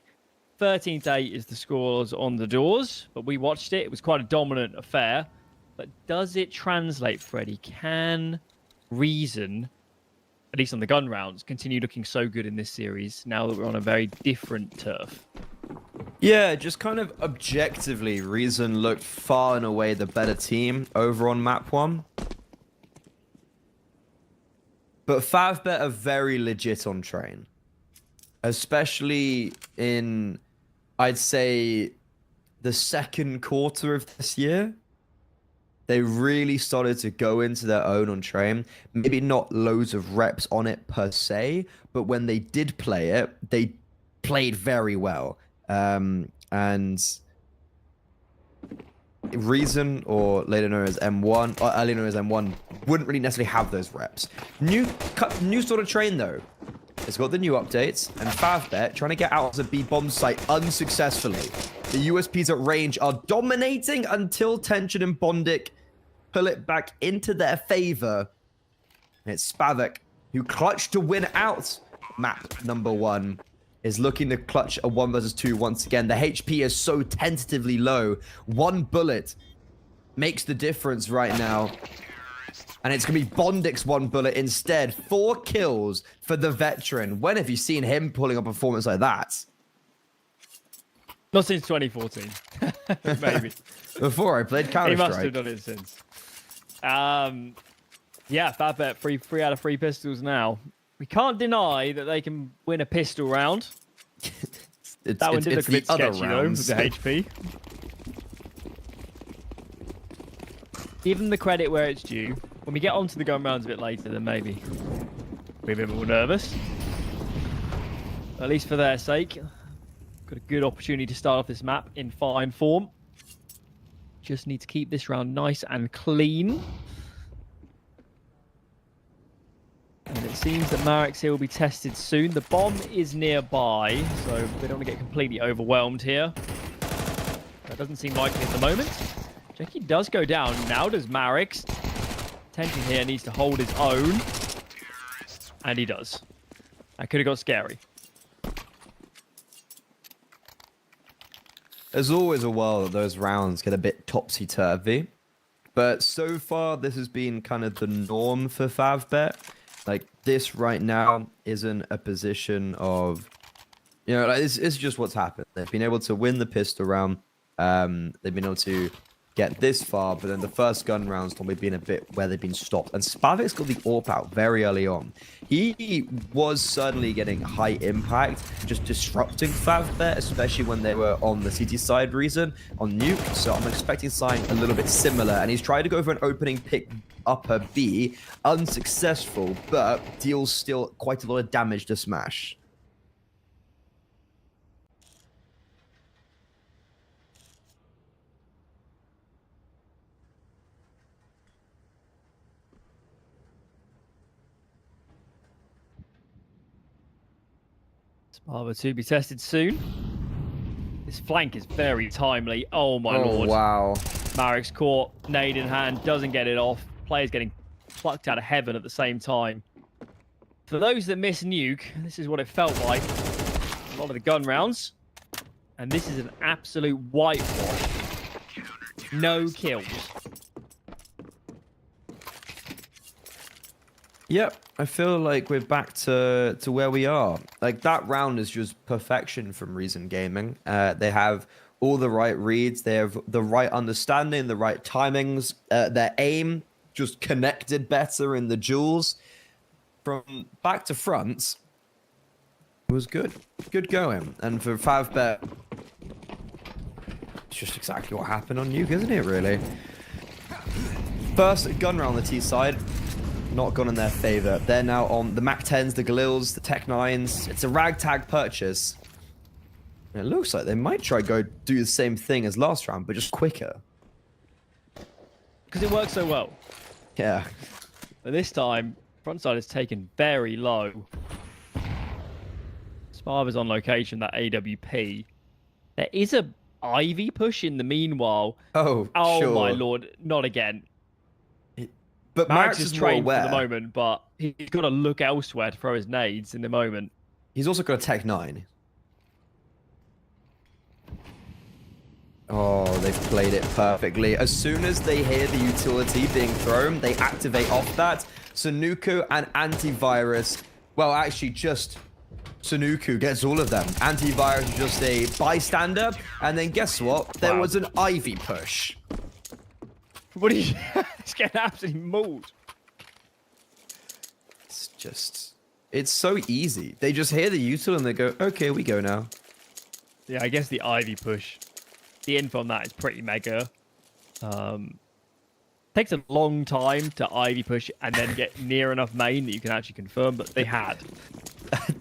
13-8 is the scores on the doors, but we watched it. It was quite a dominant affair. But does it translate, Freddie? Can Reason, at least on the gun rounds, continue looking so good in this series now that we're on a very different turf? Yeah, just kind of objectively, Reason looked far and away the better team over on map 1. But FAVBET are very legit on train. Especially in, I'd say, the second quarter of this year. They really started to go into their own on train. Maybe not loads of reps on it per se, but when they did play it, they played very well. And Reason, or later known as M1, or earlier known as M1, wouldn't really necessarily have those reps. New sort of train, though. It's got the new updates, and FAVBET trying to get out of the B bomb site unsuccessfully. The USPs at range are dominating until Tension and Bondic pull it back into their favor. And it's Spavek, who clutched to win out map number 1, is looking to clutch a 1 versus 2 once again. The HP is so tentatively low. 1 bullet makes the difference right now. And it's going to be Bondic's 1 bullet instead. 4 kills for the veteran. When have you seen him pulling a performance like that? Not since 2014. Maybe. Before I played Counter-Strike. He must have done it since. Yeah, FAVBET 3 out of 3 pistols now. We can't deny that they can win a pistol round. That one did look a bit sketchy though, with the HP. Give them the credit where it's due. When we get onto the gun rounds a bit later, then maybe we're a bit more nervous. At least for their sake. Got a good opportunity to start off this map in fine form. Just need to keep this round nice and clean. And it seems that Marex here will be tested soon. The bomb is nearby, so we don't want to get completely overwhelmed here. That doesn't seem likely at the moment. Jackie does go down. Now does Marex. Tension here needs to hold his own. And he does. That could have got scary. There's always a while that those rounds get a bit topsy-turvy. But so far, this has been kind of the norm for FAVBET. Like, this right now isn't a position of... You know, like, it's just what's happened. They've been able to win the pistol round. They've been able to get this far, but then the first gun round's probably been a bit where they've been stopped. And Spavek's got the AWP out very early on. He was certainly getting high impact, just disrupting FAVBET, especially when they were on the CT side Reason on Nuke. So I'm expecting something a little bit similar. And he's tried to go for an opening pick upper B, unsuccessful, but deals still quite a lot of damage to Smash. SPARTA to be tested soon. This flank is very timely. Oh my lord. Wow. Marex caught, nade in hand, doesn't get it off. Players getting plucked out of heaven at the same time. For those that miss Nuke, this is what it felt like. A lot of the gun rounds. And this is an absolute whitewash. No kills. Yep, I feel like we're back to where we are. Like, that round is just perfection from Reason Gaming. They have all the right reads. They have the right understanding, the right timings. Their aim just connected better in the duels. From back to front, it was good. Good going. And for FAVBET, it's just exactly what happened on Nuke, isn't it, really? First gun round on the T side. Not gone in their favor. They're now on the Mac 10s, the Galils, the Tech 9s. It's a ragtag purchase. And it looks like they might try go do the same thing as last round, but just quicker. Because it works so well. Yeah. But this time, frontside is taken very low. Sparva's on location, that AWP. There is a Ivy push in the meanwhile. Oh, oh sure. my lord, not again. But Max Max is is more trained for the aware. moment, but he's got to look elsewhere to throw his nades in the moment. He's also got a Tech 9. Oh, they've played it perfectly. As soon as they hear the utility being thrown, they activate off that. Sunuku and Antivirus, well, actually just Sunuku gets all of them. Antivirus is just a bystander. And then guess what? There was an Ivy push. What are you... He's getting absolutely mauled. It's just... It's so easy. They just hear the util and they go, okay, we go now. Yeah, I guess the Ivy push. The info on that is pretty mega. Takes a long time to Ivy push and then get near enough main that you can actually confirm, but they had.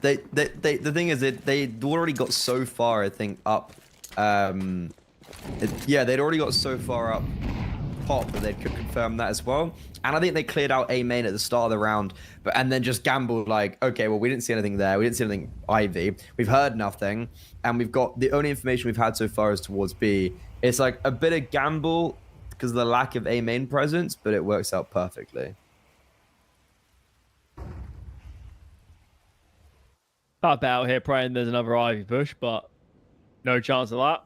The thing is, they'd already got so far, I think, up. Yeah, they'd already got so far up top that they could confirm that as well. And I think they cleared out A main at the start of the round, and then just gambled like, okay, well, we didn't see anything there. We didn't see anything Ivy. We've heard nothing. And we've got the only information we've had so far is towards B. It's like a bit of gamble because of the lack of A main presence, but it works out perfectly. FAVBET out here praying there's another Ivy push, but no chance of that.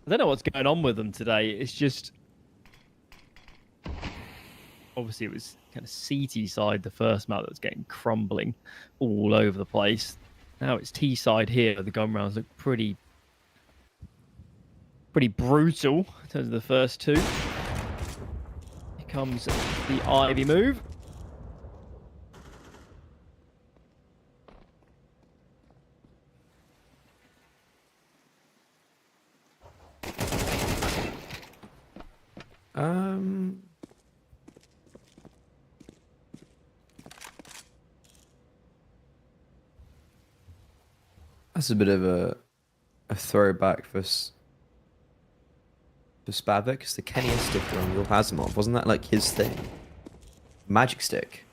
I don't know what's going on with them today. It's just... Obviously, it was kind of CT side, the first map that was getting crumbling all over the place. Now it's T side here. The gun rounds look pretty brutal in terms of the first two. Here comes the Ivy move. That's a bit of a throwback for SPAVBET, because the Kenya stick on your Asimov, wasn't that like his thing? Magic stick.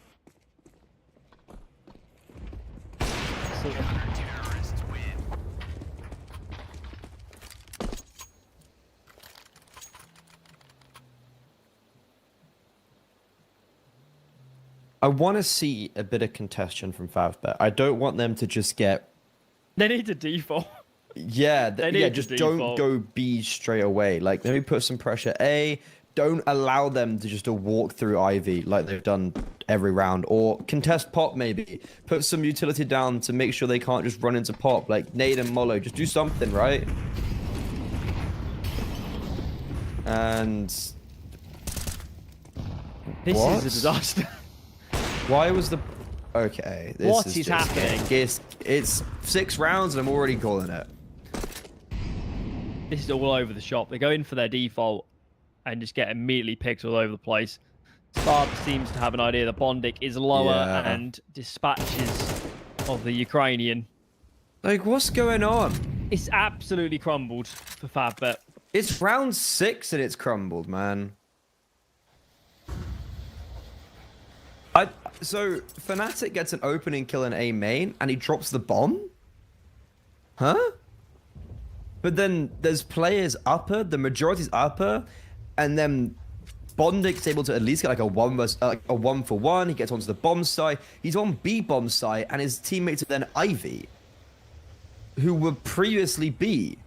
I want to see a bit of contention from FAVBET. I don't want them to just get... They need to default. Yeah, need just to don't default. go B straight away. Like, maybe put some pressure A. Don't allow them to just walk through Ivy like they've done every round. Or contest pop, maybe. Put some utility down to make sure they can't just run into pop. Like, nade and Molo. Just do something, right? And... This What? is a disaster. Why was the... Okay, this What is is just... happening? It's 6 rounds and I'm already calling it. This is all over the shop. They go in for their default and just get immediately picked all over the place. SPARTA seems to have an idea that Bondic is lower and dispatches of the Ukrainian. Like, what's going on? It's absolutely crumbled for FAVBET. It's round 6 and it's crumbled, man. So, Fnatic gets an opening kill in A main, and he drops the bomb? Huh? But then there's players upper, the majority's upper, and then Bondic's able to at least get like a 1-for-1. He gets onto the bomb site. He's on B bomb site, and his teammates are then Ivy, who were previously B.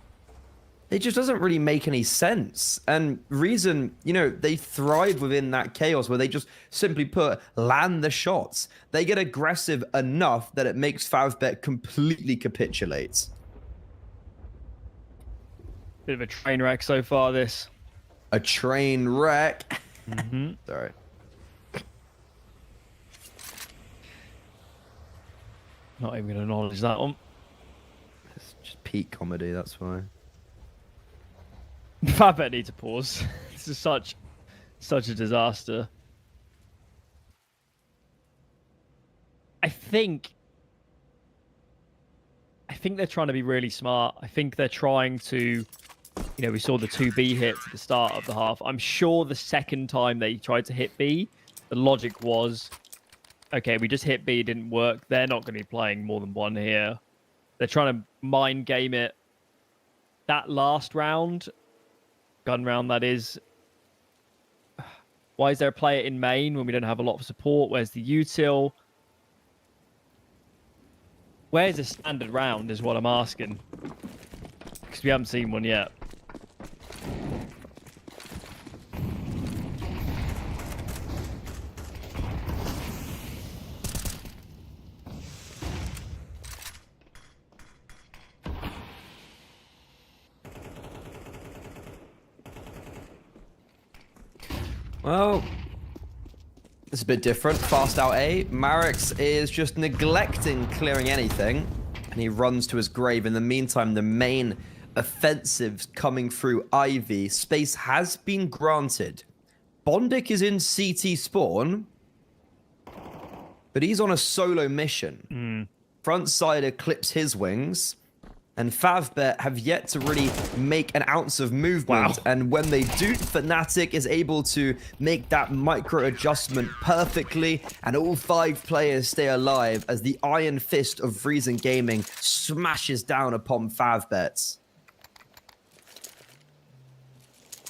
It just doesn't really make any sense. And reason, you know, they thrive within that chaos where they just simply land the shots. They get aggressive enough that it makes FAVBET completely capitulate. Bit of a train wreck so far, this. A train wreck. Sorry. Not even going to acknowledge that one. It's just peak comedy, that's why. FAVBET need to pause. This is such a disaster. I think they're trying to be really smart. I think they're trying to, you know, we saw the 2B hits at the start of the half. I'm sure the second time they tried to hit B, the logic was, okay, we just hit B, it didn't work. They're not going to be playing more than one here. They're trying to mind game it. That last round, gun round that is. Why is there a player in main when we don't have a lot of support? Where's the util? Where's a standard round is what I'm asking. Because we haven't seen one yet. Well, it's a bit different. Fast out A. Marix is just neglecting clearing anything, and he runs to his grave. In the meantime, the main offensive coming through Ivy. Space has been granted. Bondic is in CT spawn, but he's on a solo mission. Frontsider clips his wings, and FAVBET have yet to really make an ounce of movement. Wow. And when they do, Fnatic is able to make that micro adjustment perfectly, and all 5 players stay alive as the iron fist of Reason Gaming smashes down upon FAVBET.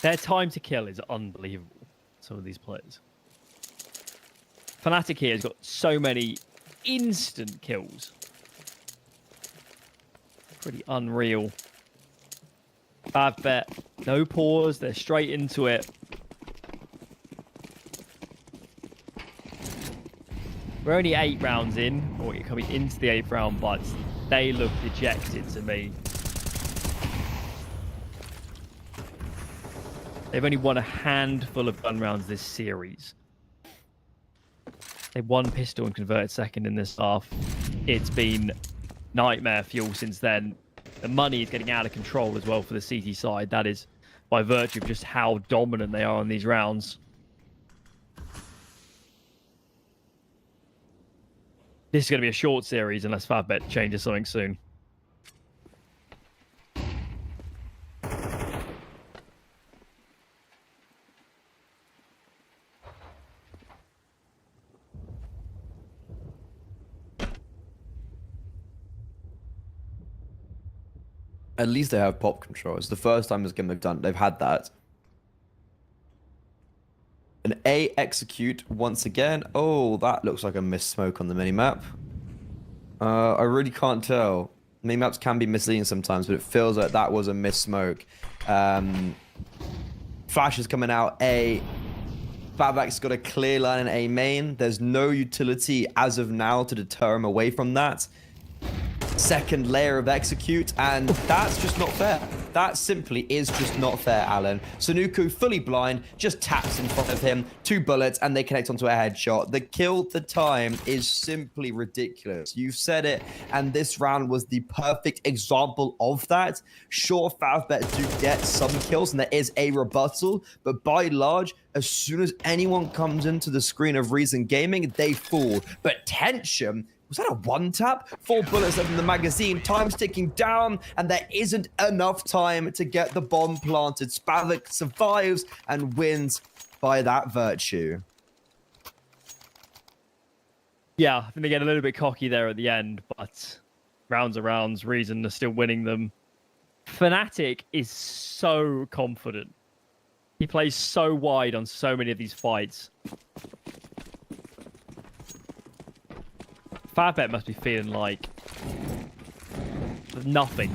Their time to kill is unbelievable, some of these players. Fnatic here has got so many instant kills. Pretty unreal. FAVBET, no pause, they're straight into it. We're only 8 rounds in, or you're coming into the 8th round, but they look dejected to me. They've only won a handful of gun rounds this series. They won pistol and converted second in this half. It's been nightmare fuel since then. The money is getting out of control as well for the CT side. That is by virtue of just how dominant they are on these rounds. This is going to be a short series unless FAVBET changes something soon. At least they have pop control. It's the first time this game they've had that. An A execute once again. Oh, that looks like a missed smoke on the minimap. I really can't tell. Minimaps can be misleading sometimes, but it feels like that was a missed smoke. Flash is coming out A. FAVBET's got a clear line in A main. There's no utility as of now to deter him away from that. Second layer of execute, and that's just not fair. That simply is just not fair, Alan. Sunuku, fully blind, just taps in front of him, 2 bullets, and they connect onto a headshot. The kill to time is simply ridiculous. You've said it, and this round was the perfect example of that. Sure, FAVBET do get some kills, and there is a rebuttal, but by and large, as soon as anyone comes into the screen of Reason Gaming, they fall. But Tension, was that a one tap? 4 bullets left in the magazine. Time's ticking down, and there isn't enough time to get the bomb planted. Spavik survives and wins by that virtue. Yeah, I think they get a little bit cocky there at the end, but rounds are rounds. Reason are still winning them. Fnatic is so confident. He plays so wide on so many of these fights. FAVBET must be feeling like nothing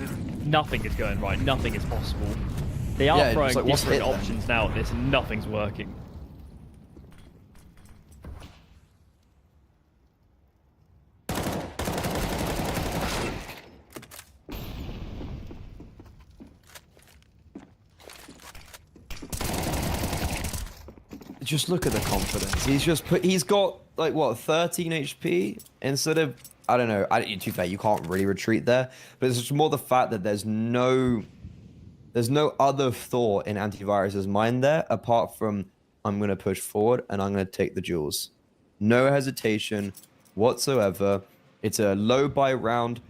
is going right. Nothing is possible. They are throwing like, different options now at this, and nothing's working. Just look at the confidence. He's got like what, 13 HP instead of, I don't know. To be fair, you can't really retreat there, but it's just more the fact that there's no other thought in Antivirus's mind there apart from I'm gonna push forward and I'm gonna take the jewels. No hesitation whatsoever. It's a low buy round.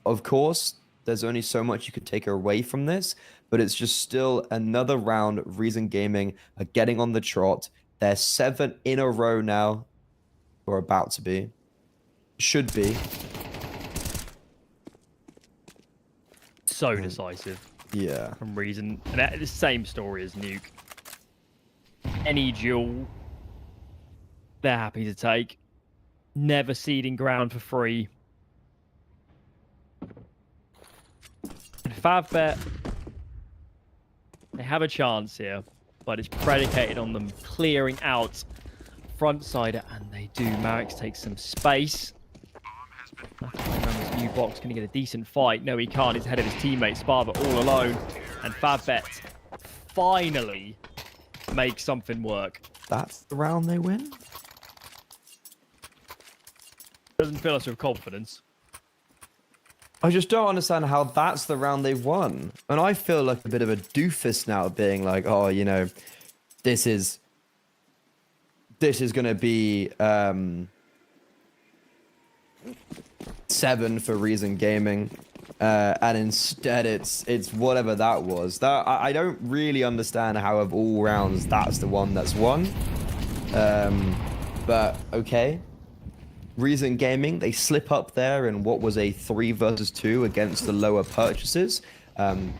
Of course, there's only so much you could take away from this, but it's just still another round. Reason Gaming are getting on the trot. They're 7 in a row now, or about to be. Should be. So decisive. Yeah. from Reason. And that, the same story as Nuke. Any duel, they're happy to take. Never ceding ground for free. And FAVBET, they have a chance here, but it's predicated on them clearing out front sider, and they do. Marix takes some space. Around this new box, going to get a decent fight. No, he can't. He's ahead of his teammate Sparva all alone, and FAVBET finally make something work. That's the round they win? Doesn't fill us with confidence. I just don't understand how that's the round they won. And I feel like a bit of a doofus now, being like, oh, you know, this is going to be 7 for Reason Gaming. And instead it's whatever that was. That I don't really understand how of all rounds that's the one that's won. But okay. Reason Gaming, they slip up there in what was a 3 versus 2 against the lower purchases. I'm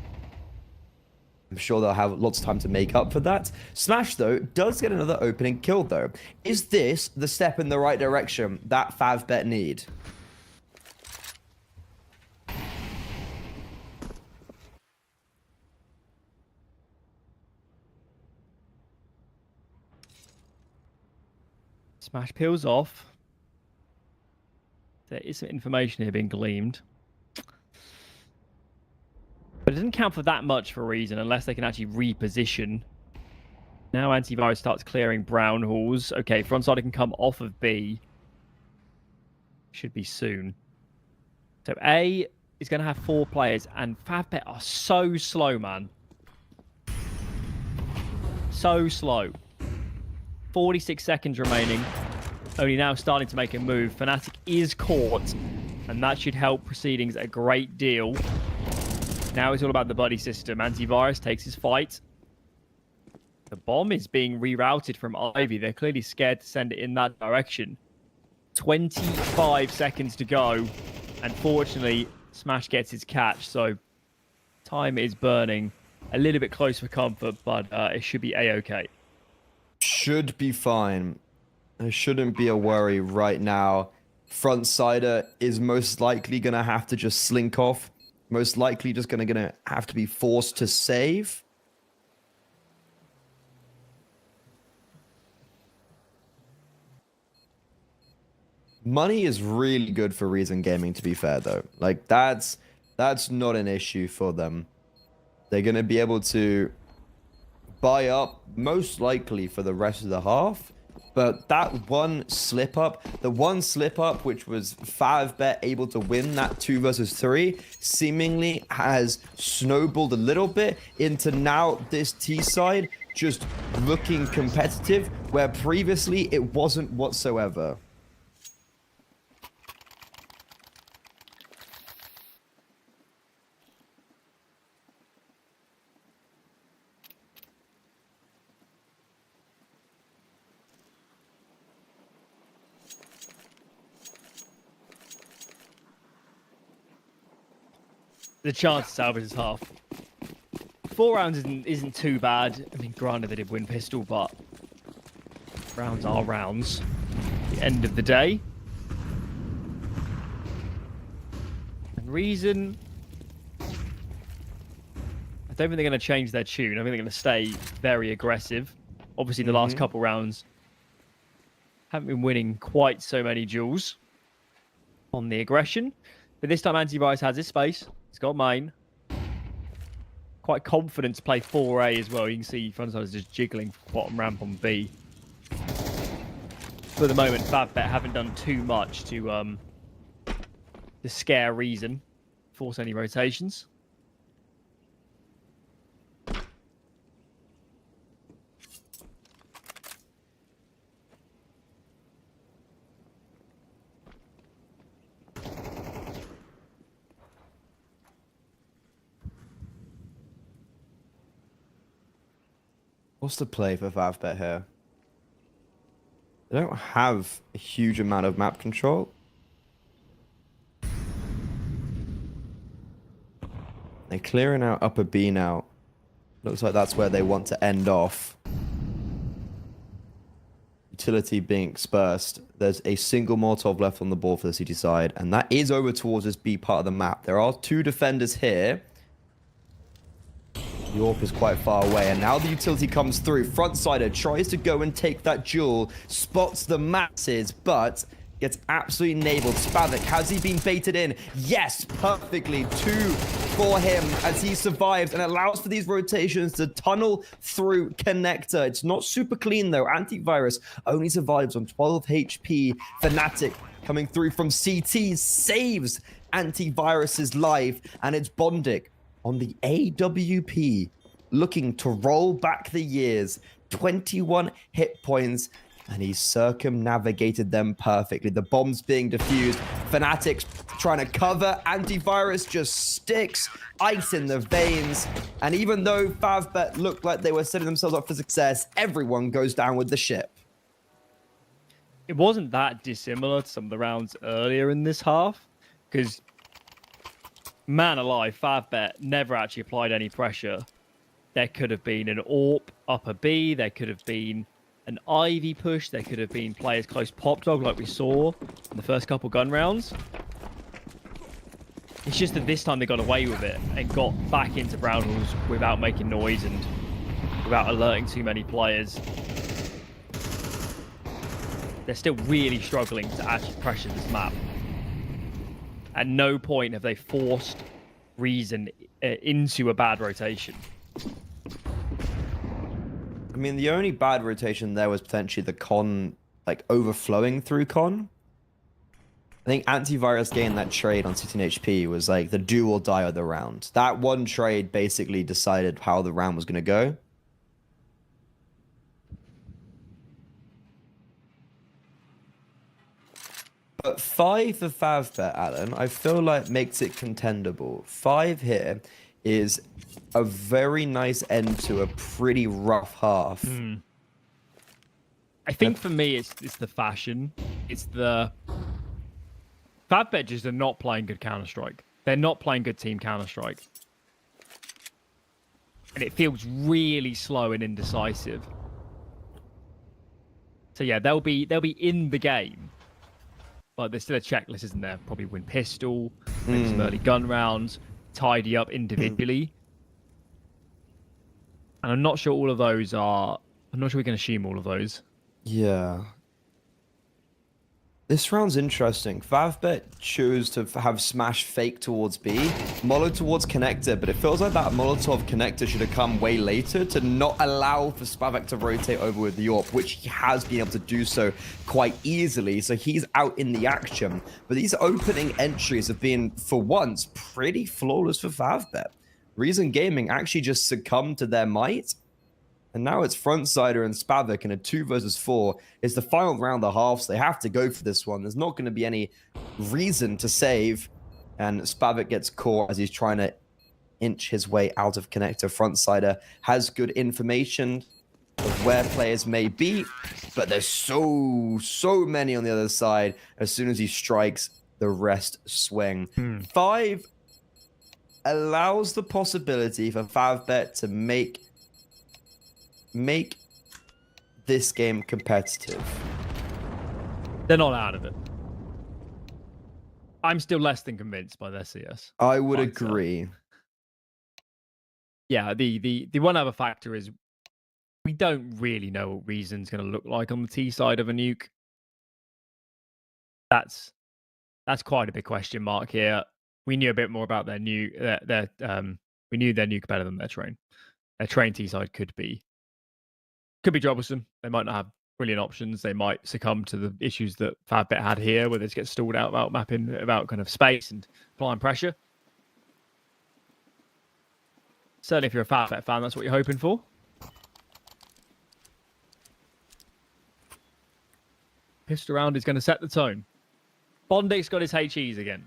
sure they'll have lots of time to make up for that. Smash, though, does get another opening kill, though. Is this the step in the right direction that FAVBET need? Smash peels off. There is some information here being gleaned. But it doesn't count for that much for a reason unless they can actually reposition. Now Antivirus starts clearing brown halls. Okay, frontsider can come off of B. Should be soon. So A is going to have 4 players, and FAVBET are so slow, man. So slow. 46 seconds remaining. Only now starting to make a move. Fnatic is caught, and that should help proceedings a great deal. Now it's all about the buddy system. Antivirus takes his fight. The bomb is being rerouted from Ivy. They're clearly scared to send it in that direction. 25 seconds to go, and fortunately, Smash gets his catch, so time is burning. A little bit close for comfort, but it should be A-okay. Should be fine. There shouldn't be a worry right now. Frontsider is most likely going to have to just slink off. Most likely just going to have to be forced to save. Money is really good for Reason Gaming, to be fair, though. Like, that's not an issue for them. They're going to be able to buy up, most likely, for the rest of the half. But that one slip up, the one slip up, which was FAVBET able to win that 2 versus 3, seemingly has snowballed a little bit into now this T side just looking competitive, where previously it wasn't whatsoever. The chance to salvage is half. 4 rounds isn't too bad. I mean, granted they did win pistol, but rounds are rounds. At the end of the day. And Reason, I don't think they're going to change their tune. I think they're going to stay very aggressive. Obviously, the last couple rounds haven't been winning quite so many duels on the aggression. But this time, Antivirus has his space. He's got main. Quite confident to play 4A as well. You can see frontside is just jiggling bottom ramp on B. For the moment, FAVBET haven't done too much to scare Reason, force any rotations. What's the play for FAVBET here? They don't have a huge amount of map control. They're clearing out upper B now. Looks like that's where they want to end off. Utility being dispersed. There's a single Molotov left on the board for the CT side, and that is over towards this B part of the map. There are 2 defenders here. The AWP is quite far away, and now the utility comes through. Frontsider tries to go and take that jewel, spots the masses, but gets absolutely nailed. SPAVBET, has he been baited in? Yes, perfectly. 2 for him as he survives and allows for these rotations to tunnel through connector. It's not super clean though. Antivirus only survives on 12 HP. Fnatic coming through from CT saves Antivirus's life, and it's Bondic on the AWP looking to roll back the years. 21 hit points, and he circumnavigated them perfectly. The bombs being defused. Fnatic's trying to cover. Antivirus just sticks ice in the veins. And even though FAVBET looked like they were setting themselves up for success, everyone goes down with the ship. It wasn't that dissimilar to some of the rounds earlier in this half, because, man alive, FAVBET never actually applied any pressure. There could have been an AWP upper B. There could have been an Ivy push. There could have been players close pop dog like we saw in the first couple gun rounds. It's just that this time they got away with it and got back into brown halls without making noise and without alerting too many players. They're still really struggling to actually pressure this map. At no point have they forced Reason into a bad rotation. I mean, the only bad rotation there was potentially the con, like, overflowing through con. I think Antivirus getting that trade on 16 HP was like the do or die of the round. That one trade basically decided how the round was going to go. But 5 for FAVBET, Alan, I feel like makes it contendable. 5 here is a very nice end to a pretty rough half. I think for me, it's the fashion. It's the... FAVBET just are not playing good Counter-Strike. They're not playing good team Counter-Strike. And it feels really slow and indecisive. So yeah, they'll be in the game. But there's still a checklist, isn't there? Probably win pistol, maybe some early gun rounds, tidy up individually. And I'm not sure all of those are... I'm not sure we can assume all of those. Yeah. This round's interesting. FAVBET chose to have Smash fake towards B, Molo towards connector, but it feels like that Molotov connector should have come way later to not allow for SPAVBET to rotate over with the AWP, which he has been able to do so quite easily, so he's out in the action. But these opening entries have been, for once, pretty flawless for FAVBET. Reason Gaming actually just succumbed to their might. And now it's Frontsider and SPAVBET in a 2 versus 4. It's the final round of the halves. They have to go for this one. There's not going to be any reason to save. And SPAVBET gets caught as he's trying to inch his way out of connector. Frontsider has good information of where players may be. But there's so many on the other side. As soon as he strikes, the rest swing. 5 allows the possibility for FAVBET to make this game competitive. They're not out of it. I'm still less than convinced by their CS. I would agree. Yeah, the one other factor is we don't really know what Reason's going to look like on the T side of a nuke. That's quite a big question mark here. We knew a bit more about their nuke. We knew their nuke better than their train. Their train T side could be troublesome. They might not have brilliant options. They might succumb to the issues that FAVBET had here, where they just get stalled out about mapping, about kind of space and applying pressure. Certainly, if you're a FAVBET fan, that's what you're hoping for. Pissed around is going to set the tone. Bondic's got his HEs again.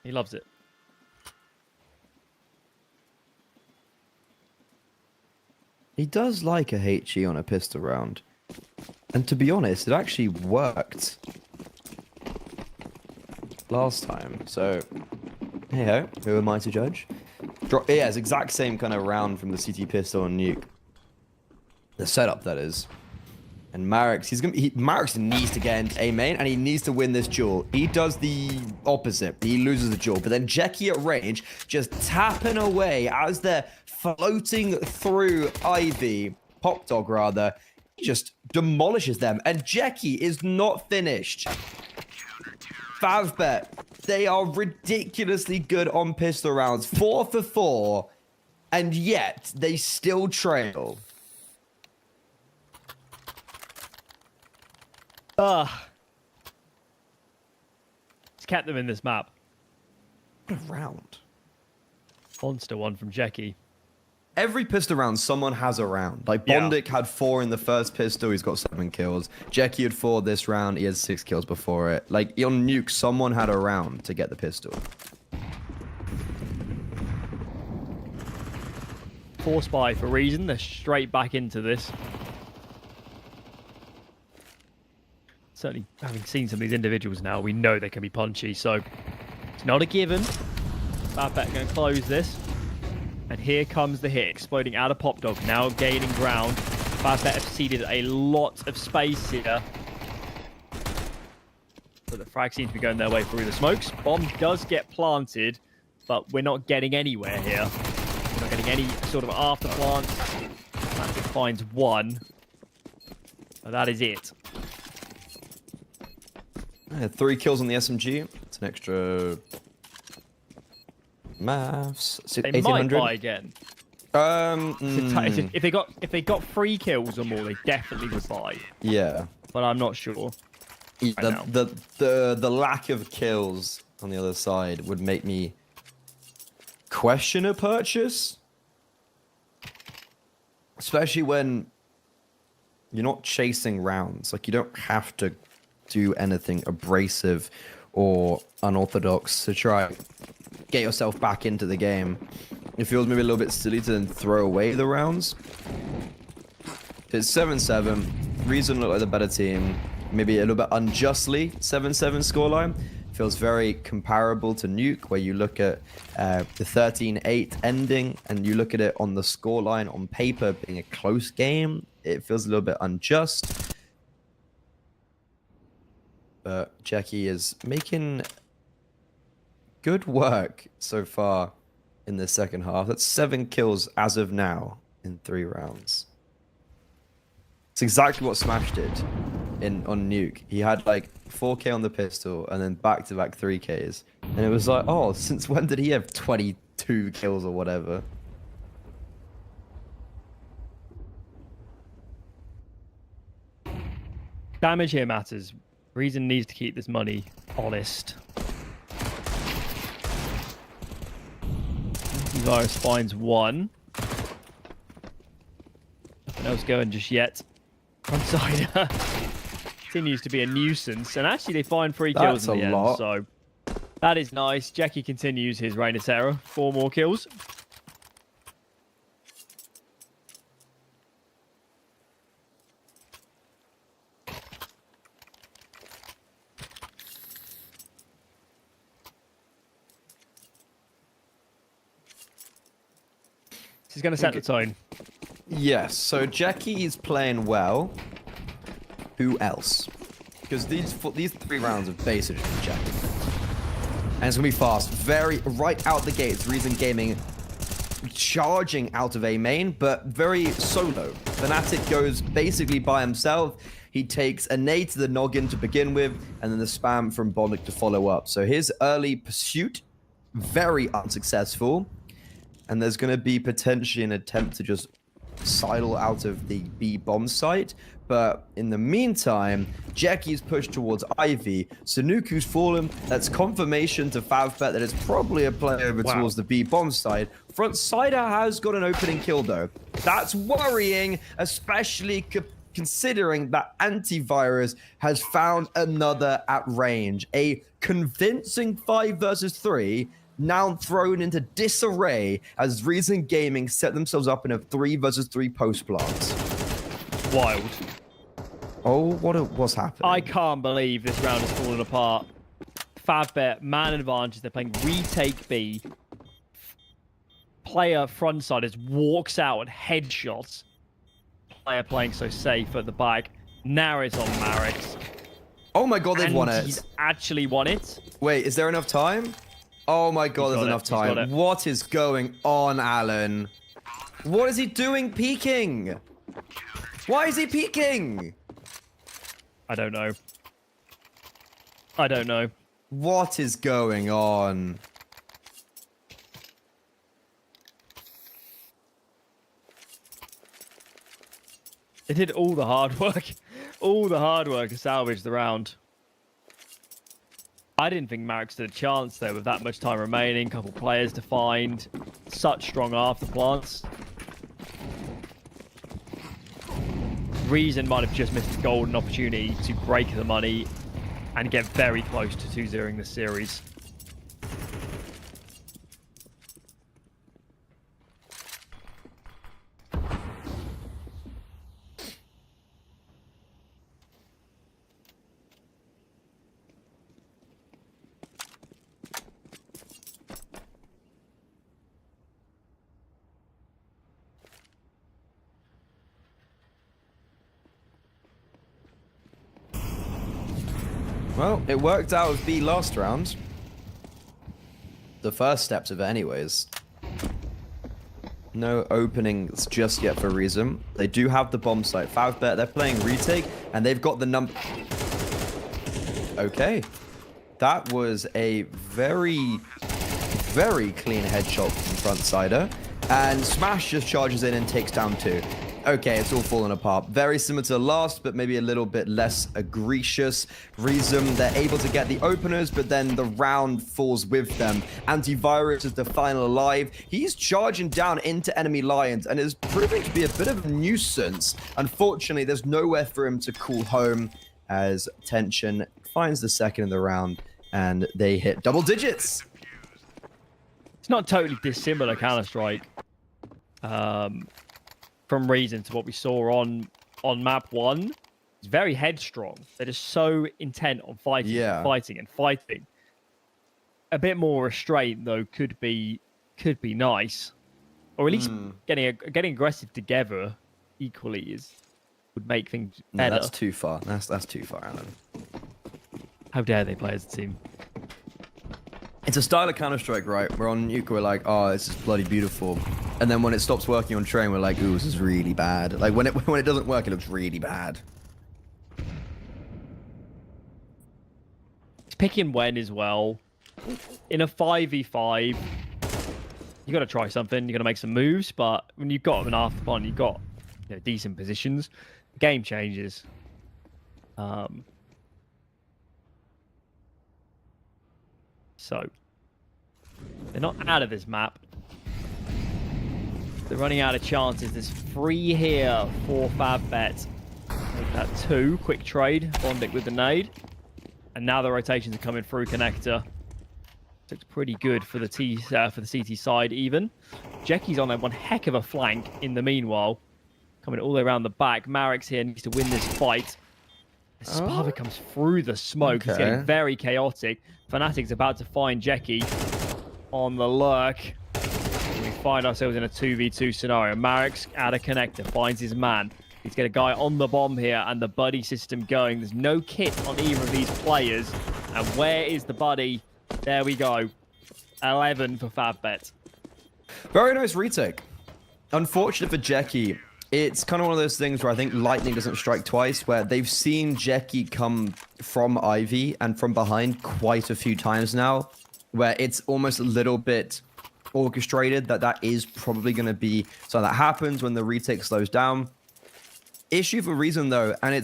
He loves it. He does like a HE on a pistol round. And to be honest, it actually worked last time. So, hey ho, who am I to judge? Yeah, it's exact same kind of round from the CT pistol and Nuke. The setup, that is. And Marix, Marix needs to get into A main, and he needs to win this duel. He does the opposite. He loses the duel. But then Jackie at range, just tapping away as they're floating through Ivy, Pop Dog rather, he just demolishes them. And Jackie is not finished. FAVBET, they are ridiculously good on pistol rounds. 4 for 4, and yet they still trail. It's kept them in this map. What a round. Monster one from Jackie. Every pistol round, someone has a round. Like, Bondic had 4 in the first pistol, he's got 7 kills. Jackie had 4 this round, he had 6 kills before it. Like, on Nuke, someone had a round to get the pistol. Force buy for reason. They're straight back into this. Certainly, having seen some of these individuals now, we know they can be punchy, so it's not a given. FAVBET going to close this. And here comes the hit, exploding out of Pop Dog, now gaining ground. FAVBET have ceded a lot of space here. So the frag seems to be going their way through the smokes. Bomb does get planted, but we're not getting anywhere here. We're not getting any sort of after plant. Matic finds one. But that is it. 3 kills on the SMG. It's an extra... Maths. They might buy again. If they got 3 kills or more, they definitely would buy. Yeah. But I'm not sure. The lack of kills on the other side would make me question a purchase. Especially when you're not chasing rounds. Like, you don't have to do anything abrasive or unorthodox to try get yourself back into the game. It feels maybe a little bit silly to then throw away the rounds. It's 7-7. Reason look like the better team. Maybe a little bit unjustly 7-7 scoreline. Feels very comparable to Nuke, where you look at the 13-8 ending and you look at it on the scoreline on paper being a close game. It feels a little bit unjust. But Jackie is making good work so far in the second half. That's 7 kills as of now in 3 rounds. It's exactly what Smash did on Nuke. He had like 4K on the pistol and then back-to-back 3Ks. And it was like, oh, since when did he have 22 kills or whatever? Damage here matters. Reason needs to keep this money honest. Virus finds 1. Nothing else going just yet. Frontsider continues to be a nuisance, and actually they find 3 kills in the end, so that is nice. Jackie continues his reign of terror. 4 more kills. He's going to set the tone. Yes, so Jackie is playing well. Who else? Because these 3 rounds of basically Jackie. And it's going to be fast. Very right out the gates. Reason Gaming charging out of A main, but very solo. Fnatic goes basically by himself. He takes a nade to the noggin to begin with, and then the spam from Bondic to follow up. So his early pursuit, very unsuccessful. And there's going to be potentially an attempt to just sidle out of the B bomb site. But in the meantime, Jackie's pushed towards Ivy. Sanuku's fallen. That's confirmation to FAVBET that it's probably a play over towards the B bomb side. Frontsider has got an opening kill though. That's worrying, especially considering that Antivirus has found another at range. A convincing 5 versus 3. Now thrown into disarray as Reason Gaming set themselves up in a 3 versus 3 post plant. Wild. Oh, what's happening? I can't believe this round has fallen apart. FAVBET, man advantage. They're playing retake B. player frontside just walks out and headshots. Player playing so safe at the back. Now it's on Marix. Oh my god, they've won it. He's actually won it. Wait, is there enough time? Oh my god, there's enough time. What is going on, Alan? What is he doing peeking? Why is he peeking? I don't know. I don't know. What is going on? They did all the hard work. All the hard work to salvage the round. I didn't think Marix stood a chance though with that much time remaining. Couple players to find. Such strong afterplants. Reason might have just missed a golden opportunity to break the money and get very close to 2-0ing the series. Well, it worked out with B last round. The first steps of it anyways. No openings just yet for Reason. They do have the bomb site. FAVBET, they're playing retake, and they've got the number... Okay. That was a very, very clean headshot from Frontsider. And Smash just charges in and takes down 2. Okay, it's all falling apart. Very similar to the last, but maybe a little bit less egregious. Reason, they're able to get the openers, but then the round falls with them. Antivirus is the final alive. He's charging down into enemy Lions and is proving to be a bit of a nuisance. Unfortunately, there's nowhere for him to call home as Tension finds the second in the round and they hit double digits. It's not totally dissimilar Counter-Strike. From Reason to what we saw on map 1. It's very headstrong. They're just so intent on fighting, and fighting. A bit more restraint though could be nice, or at least getting aggressive together equally would make things better. No, that's too far. That's too far, Alan. How dare they play as a team? It's a style of Counter-Strike, right? We're on Nuke, we're like, oh, this is bloody beautiful. And then when it stops working on Train, we're like, ooh, this is really bad. Like, when it doesn't work, it looks really bad. It's picking when as well. In a 5v5, you got to try something. You got to make some moves. But when you've got an afterplan, you've got decent positions. The game changes. So they're not out of this map. They're running out of chances. There's 3 here for FAVBET. Make that 2. Quick trade. Bondic with the nade. And now the rotations are coming through connector. Looks pretty good for the CT side even. Jecky's on one heck of a flank in the meanwhile. Coming all the way around the back. Marix here needs to win this fight. SPARTA comes through the smoke. Okay. It's getting very chaotic. Fnatic's about to find Jecky on the lurk. We find ourselves in a 2v2 scenario. Marix out of connector, finds his man. He's got a guy on the bomb here and the buddy system going. There's no kit on either of these players. And where is the buddy? There we go. 11 for FAVBET. Very nice retake. Unfortunate for Jecky. It's kind of one of those things where I think lightning doesn't strike twice, where they've seen Jecky come from Ivy and from behind quite a few times now, where it's almost a little bit orchestrated that is probably going to be something that happens when the retake slows down. Issue for Reason though, and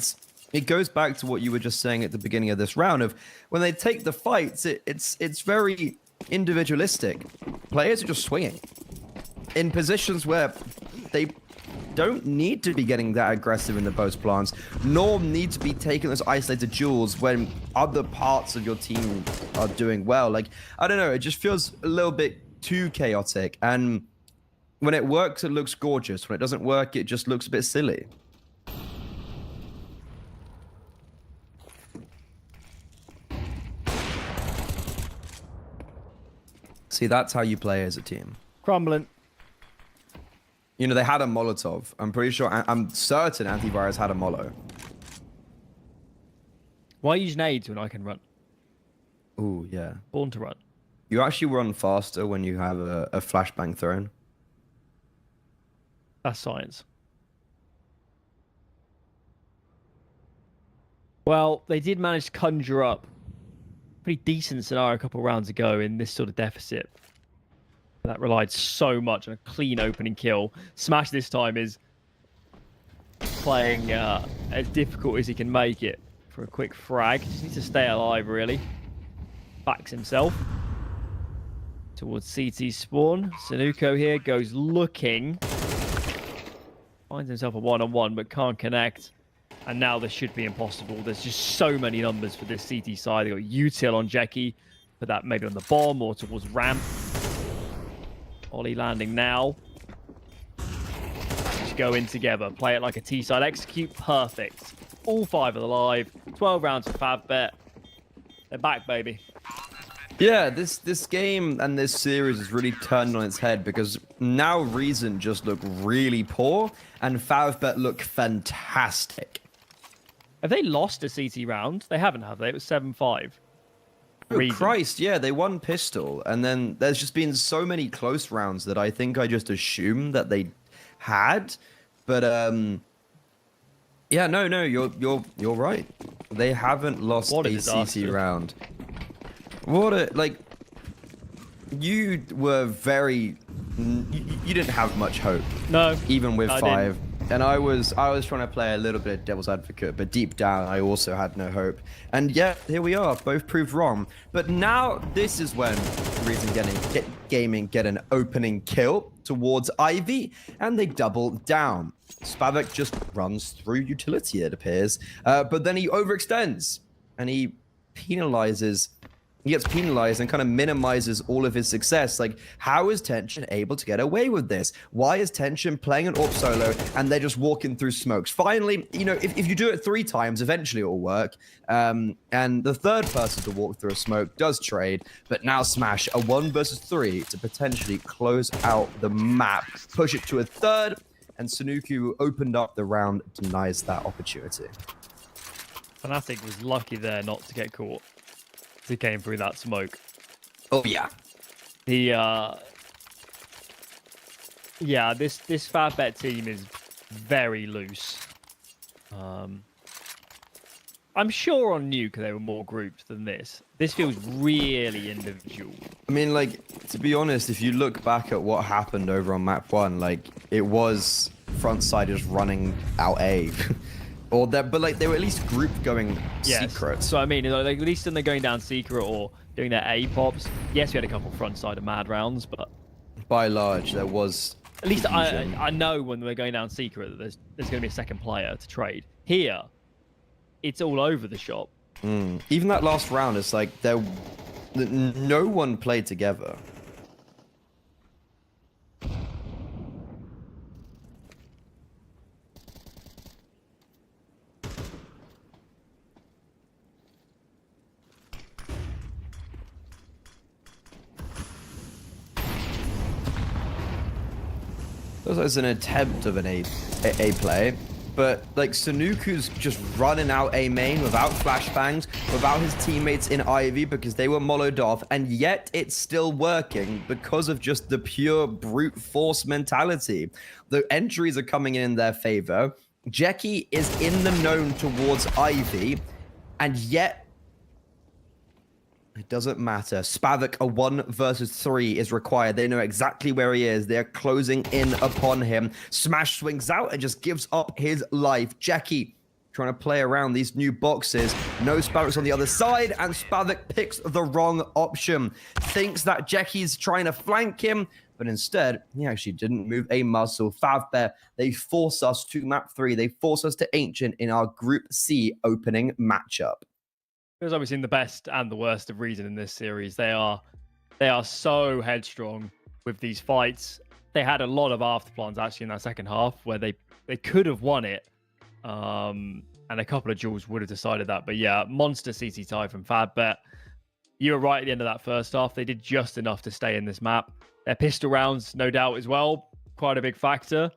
it goes back to what you were just saying at the beginning of this round of when they take the fights, it's very individualistic. Players are just swinging in positions where they don't need to be getting that aggressive in the post plants, nor need to be taking those isolated duels when other parts of your team are doing well. Like, I don't know, it just feels a little bit too chaotic. And when it works, it looks gorgeous. When it doesn't work, it just looks a bit silly. See, that's how you play as a team. Crumbling. You know, they had a Molotov. I'm pretty sure, I'm certain Antivirus had a Molo. Why use nades when I can run? Ooh, yeah. Born to run. You actually run faster when you have a flashbang thrown. That's science. Well, they did manage to conjure up a pretty decent scenario a couple of rounds ago in this sort of deficit. That relied so much on a clean opening kill. Smash this time is playing as difficult as he can make it for a quick frag. Just needs to stay alive, really. Backs himself towards CT spawn. Sanuko here goes looking. Finds himself a one-on-one, but can't connect. And now this should be impossible. There's just so many numbers for this CT side. They got util on Jackie. Put that maybe on the bomb or towards ramp. Ollie landing now. Just go in together. Play it like a T side. Execute perfect. All 5 are alive. 12 rounds for FAVBET. They're back, baby. Yeah, this game and this series is really turned on its head because now Reason just look really poor and FAVBET look fantastic. Have they lost a CT round? They haven't, have they? It was 7-5. Oh, Christ, yeah, they won pistol, and then there's just been so many close rounds that I think I just assumed that they had, but yeah, no, you're right. They haven't lost a CT round. What a like. You were very. You didn't have much hope. No, even with I 5. didn't. And I was trying to play a little bit of devil's advocate, but deep down I also had no hope. And yet here we are, both proved wrong. But now this is when Reason Gaming get an opening kill towards Ivy, and they double down. Spavek just runs through utility, it appears, but then he overextends and he penalizes. He gets penalized and kind of minimizes all of his success. Like, how is Tension able to get away with this? Why is Tension playing an AWP solo and they're just walking through smokes? Finally, you know, if you do it 3 times, eventually it will work. And the third person to walk through a smoke does trade, but now Smash a 1 versus 3 to potentially close out the map, push it to a third, and Sanuku, who opened up the round, denies that opportunity. Fnatic was lucky there not to get caught. He came through that smoke. Oh yeah. Yeah, this FAVBET team is very loose. I'm sure on Nuke they were more grouped than this. This feels really individual. I mean, like, to be honest, if you look back at what happened over on map 1, like, it was frontsiders running out A. Or that, but like they were at least grouped going secret. So I mean, like, at least when they're going down secret or doing their A pops. Yes, we had a couple frontside of mad rounds, but by and large, there was. At least I know when we're going down secret that there's going to be a second player to trade. Here, it's all over the shop. Even that last round, it's like no one played together. It was an attempt of an A play, but like Sanuku's just running out A main without flashbangs, without his teammates in Ivy because they were mollowed off, and yet it's still working because of just the pure brute force mentality. The entries are coming in their favor. Jackie is in the known towards Ivy, and yet it doesn't matter. Spavek, a 1 versus 3 is required. They know exactly where he is. They're closing in upon him. Smash swings out and just gives up his life. Jackie trying to play around these new boxes. No Spavek's on the other side, and Spavek picks the wrong option. Thinks that Jackie's trying to flank him, but instead, he actually didn't move a muscle. FAVBET, they force us to map 3. They force us to Ancient in our Group C opening matchup. Because I've seen the best and the worst of Reason in this series. They are so headstrong with these fights. They had a lot of after plans actually in that second half where they could have won it. And a couple of duels would have decided that. But yeah, monster CT tie from FAVBET. You were right at the end of that first half. They did just enough to stay in this map. Their pistol rounds, no doubt as well. quite a big factor.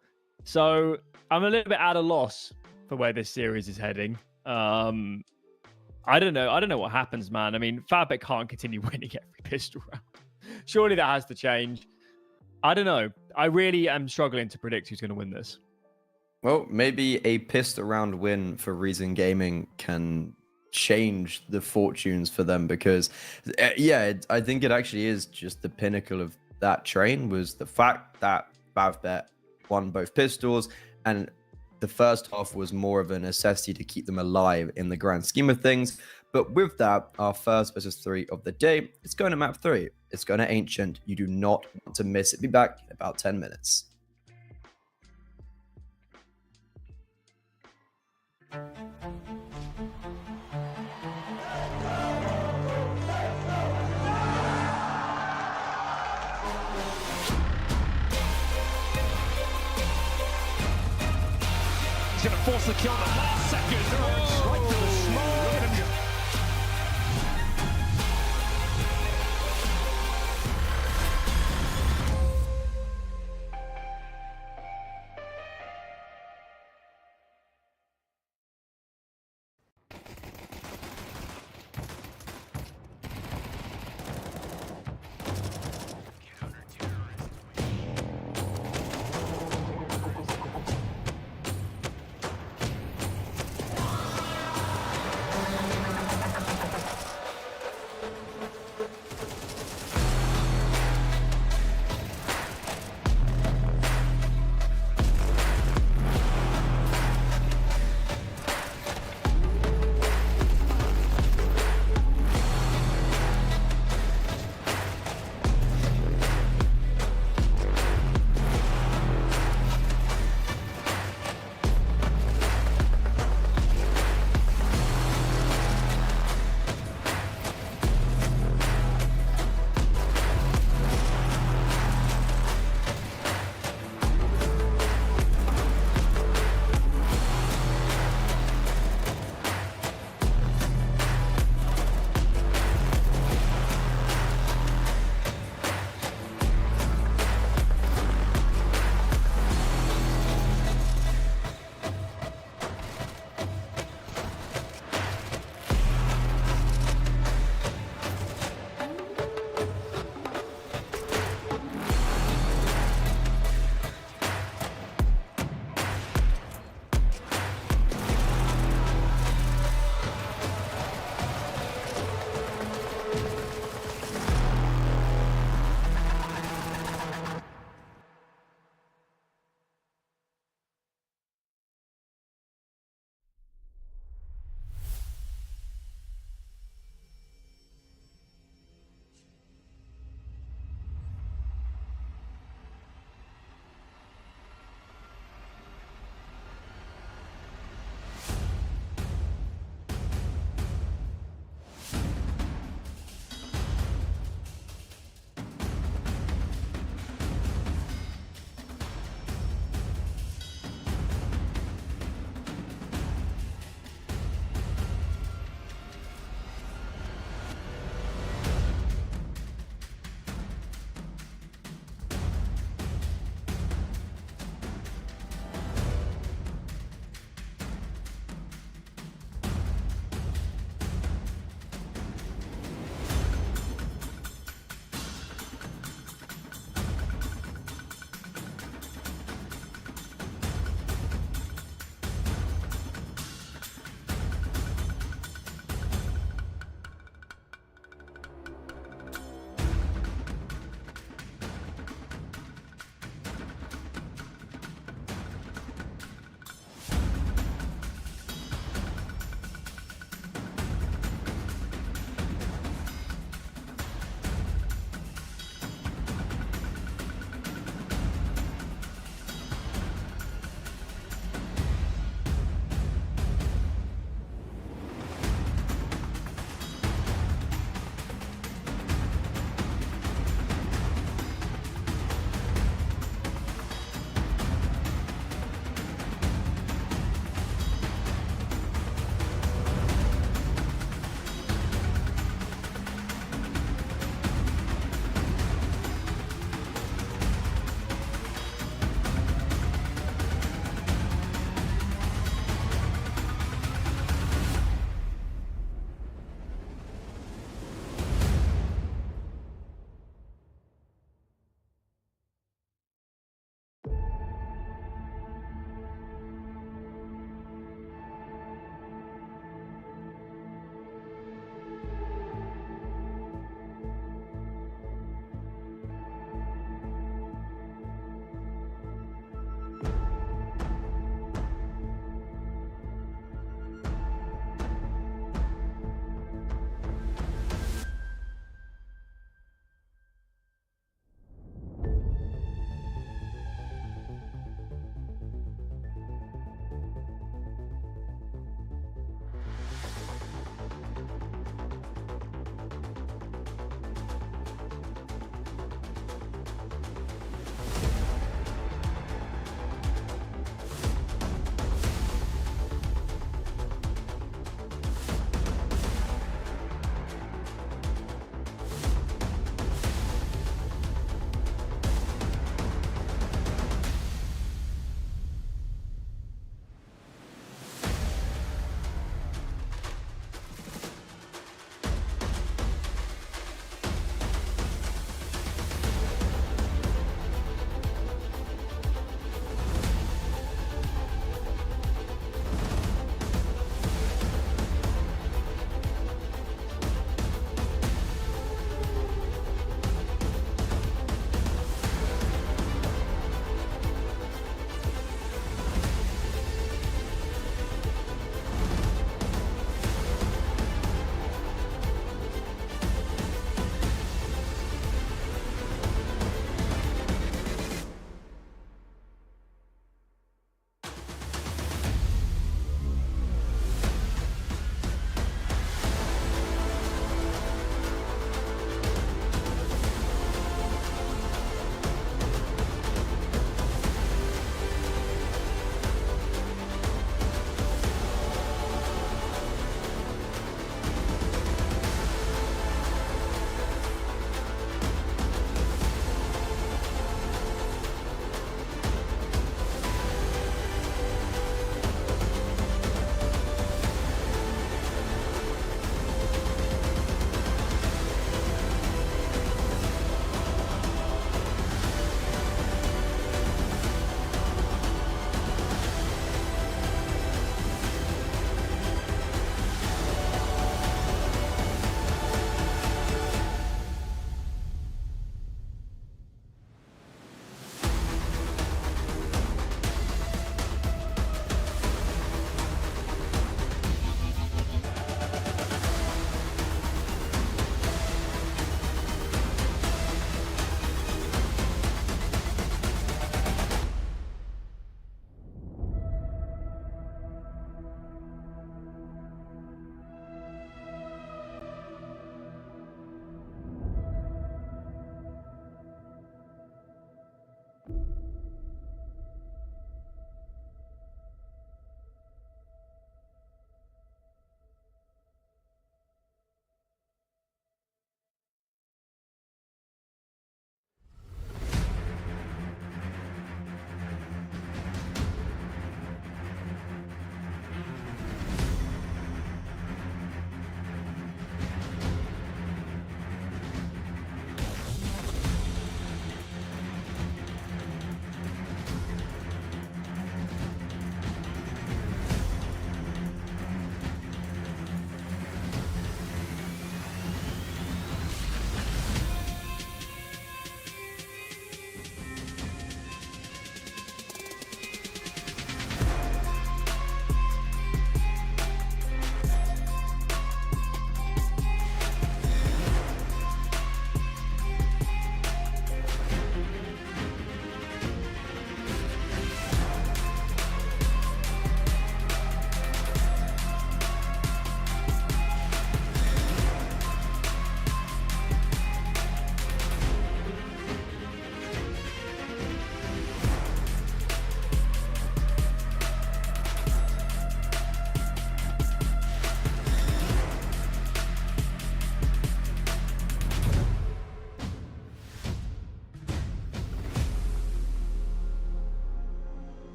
So I'm a little bit at a loss for where this series is heading. I don't know what happens, man. I mean, FAVBET can't continue winning every pistol round. Surely that has to change. I don't know. I really am struggling to predict who's going to win this. Well, maybe a pistol round win for Reason Gaming can change the fortunes for them, because I think it actually is just the pinnacle of that train was the fact that FAVBET won both pistols, and the first half was more of a necessity to keep them alive in the grand scheme of things. But with that, our first versus 3 of the day, it's going to map 3. It's going to Ancient. You do not want to miss it. Be back in about 10 minutes. He's going to force the kill in the last second. Right to the smoke. Look at him.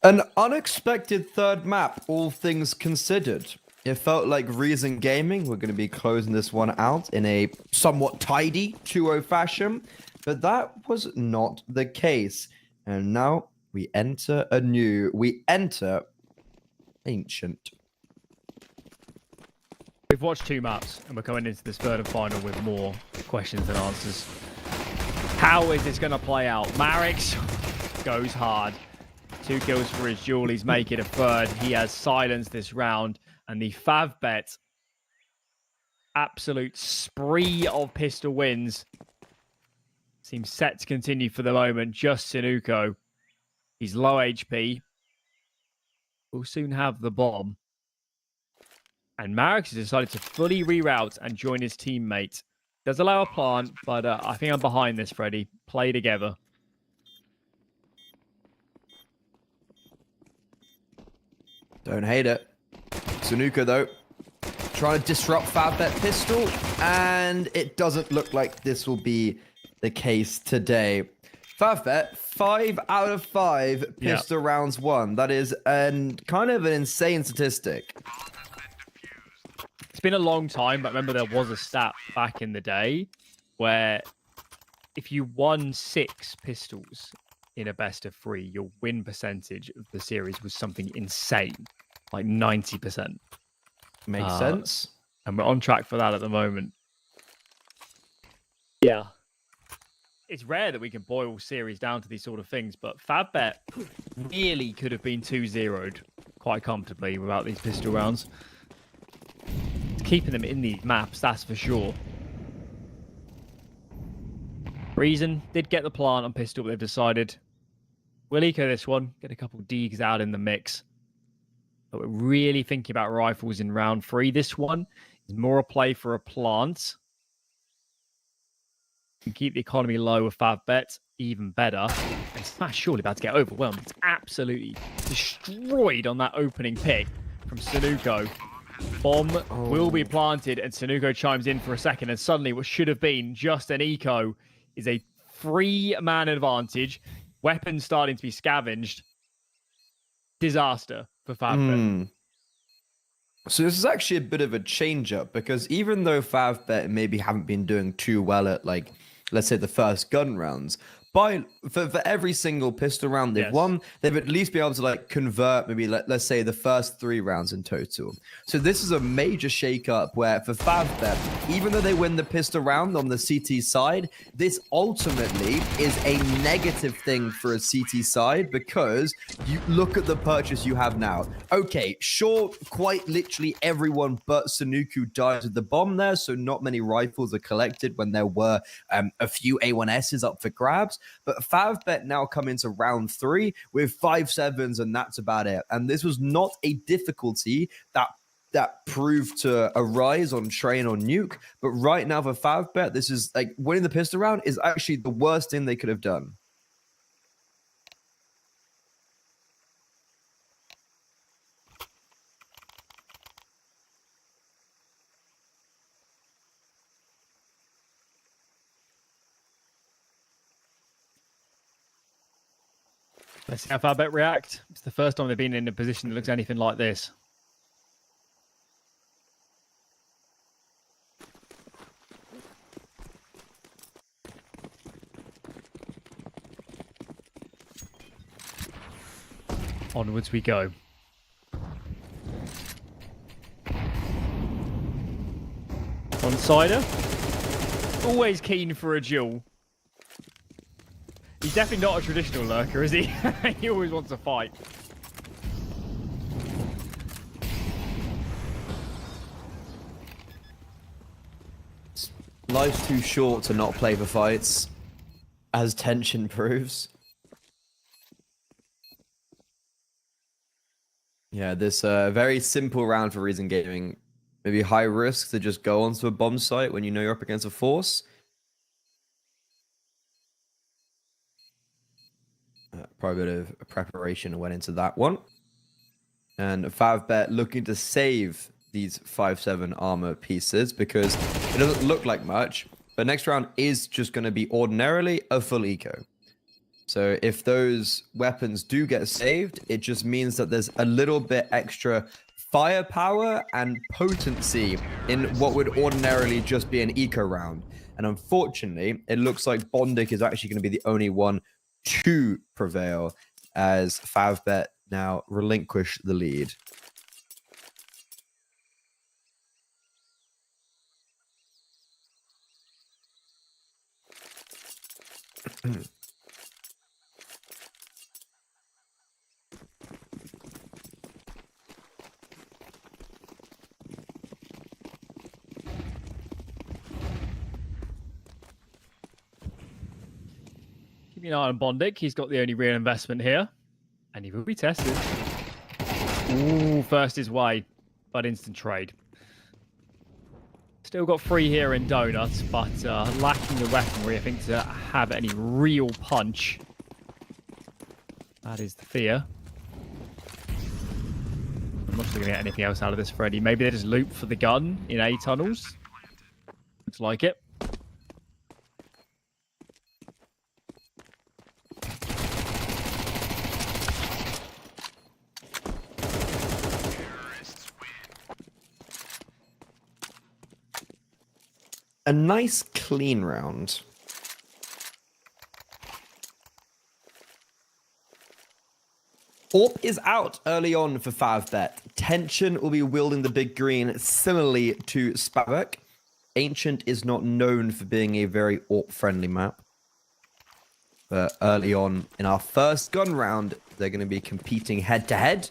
An unexpected third map, all things considered. It felt like Reason Gaming were going to be closing this one out in a somewhat tidy 2-0 fashion, but that was not the case. And now we enter Ancient. We've watched 2 maps, and we're coming into this third and final with more questions than answers. How is this going to play out? Marix goes hard. 2 kills for his duel. He's making a third. He has silenced this round. And the FAVBET absolute spree of pistol wins seems set to continue for the moment. Just Sinuko. He's low HP. Will soon have the bomb. And Marix has decided to fully reroute and join his teammate. Does allow a plant, but I think I'm behind this, Freddy. Play together. Don't hate it. Sinuko, though, trying to disrupt FAVBET pistol, and it doesn't look like this will be the case today. FAVBET, 5 out of 5 pistol rounds won. That is kind of an insane statistic. It's been a long time, but remember there was a stat back in the day where if you won 6 pistols in a best of 3, your win percentage of the series was something insane, like 90%. Makes sense. And we're on track for that at the moment. Yeah. It's rare that we can boil series down to these sort of things, but FAVBET really could have been 2-0'd quite comfortably without these pistol rounds. It's keeping them in these maps, that's for sure. Reason did get the plant on pistol, but they've decided we'll eco this one, get a couple Deegs out in the mix. But we're really thinking about rifles in round 3. This one is more a play for a plant. And keep the economy low with FAVBET, even better. And Smash surely about to get overwhelmed. It's absolutely destroyed on that opening pick from Sinuko. Bomb will be planted, and Sinuko chimes in for a second, and suddenly what should have been just an eco is a 3-man advantage. Weapons starting to be scavenged. Disaster for FAVBET. So this is actually a bit of a change-up, because even though FAVBET maybe haven't been doing too well at, like, let's say the first gun rounds, for every single pistol round they've won, they've at least been able to like convert maybe let's say the first 3 rounds in total. So this is a major shake-up where for FAVBET, even though they win the pistol round on the CT side, this ultimately is a negative thing for a CT side, because you look at the purchase you have now. Okay, sure, quite literally everyone but Sinuko died with the bomb there, so not many rifles are collected when there were a few A1Ss up for grabs. But FAVBET now come into round 3 with 5.7s, and that's about it. And this was not a difficulty that proved to arise on Train or Nuke. But right now for FAVBET, this is like winning the pistol round is actually the worst thing they could have done. Let's see how FAVBET react. It's the first time they've been in a position that looks anything like this. Onwards we go. One-sider. Always keen for a duel. He's definitely not a traditional lurker, is he? He always wants to fight. Life's too short to not play for fights, as tension proves. Yeah, this very simple round for Reason Gaming. Maybe high risk to just go onto a bomb site when you know you're up against a force. Probably a bit of preparation went into that one. And FAVBET looking to save these 5.7 armor pieces because it doesn't look like much. But next round is just going to be ordinarily a full eco. So if those weapons do get saved, it just means that there's a little bit extra firepower and potency in what would ordinarily just be an eco round. And unfortunately, it looks like Bondic is actually going to be the only one to prevail as FAVBET now relinquish the lead. Keep an eye on Bondic. He's got the only real investment here. And he will be tested. Ooh, first his way, but instant trade. Still got 3 here in Donuts, but lacking the weaponry, I think, to have any real punch. That is the fear. I'm not sure going to get anything else out of this, Freddy. Maybe they just loop for the gun in A tunnels. Looks like it. A nice clean round. ARP is out early on for FAVBET. Tension will be wielding the big green, similarly to SPAVBET. Ancient is not known for being a very ARP-friendly map. But early on in our first gun round, they're going to be competing head-to-head.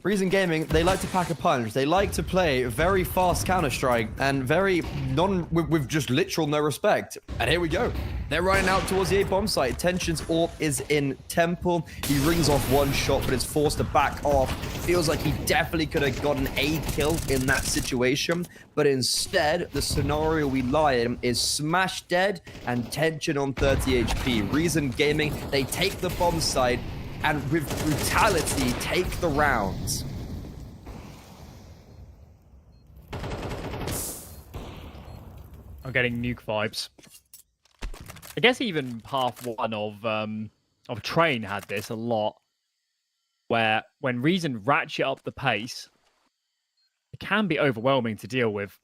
Reason Gaming, they like to pack a punch. They like to play very fast Counter-Strike and very with just literal no respect. And here we go. They're running out towards the A bomb site. Tension's ARP is in Temple. He rings off one shot, but is forced to back off. Feels like he definitely could have gotten a kill in that situation. But instead, the scenario we lie in is Smash dead and Tension on 30 HP. Reason Gaming, they take the bomb site and with brutality take the rounds. I'm getting Nuke vibes. I guess even half one of Train had this a lot, where when Reason ratchet up the pace, it can be overwhelming to deal with.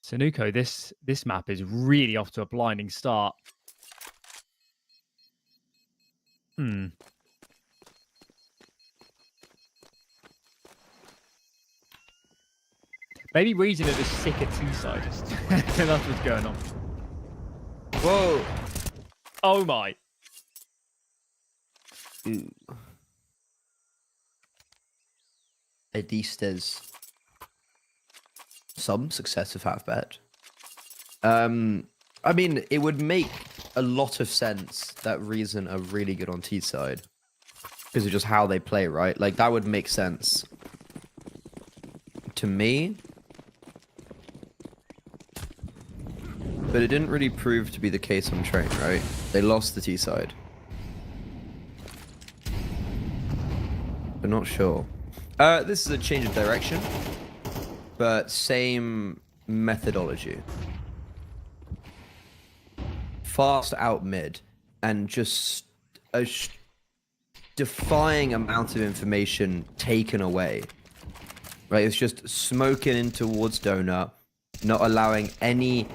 Sanuko, this map is really off to a blinding start. Maybe Reason are just sick at T-side. That's what's going on. Whoa. Oh my. Ooh. At least there's some success of FAVBET. I mean, it would make a lot of sense that Reason are really good on T-side. Because of just how they play, right? Like, that would make sense. To me. But it didn't really prove to be the case on Train, right? They lost the T-side. But not sure. This is a change of direction. But same methodology. Fast out mid. And just a defying amount of information taken away. Right, it's just smoking in towards Donut. Not allowing any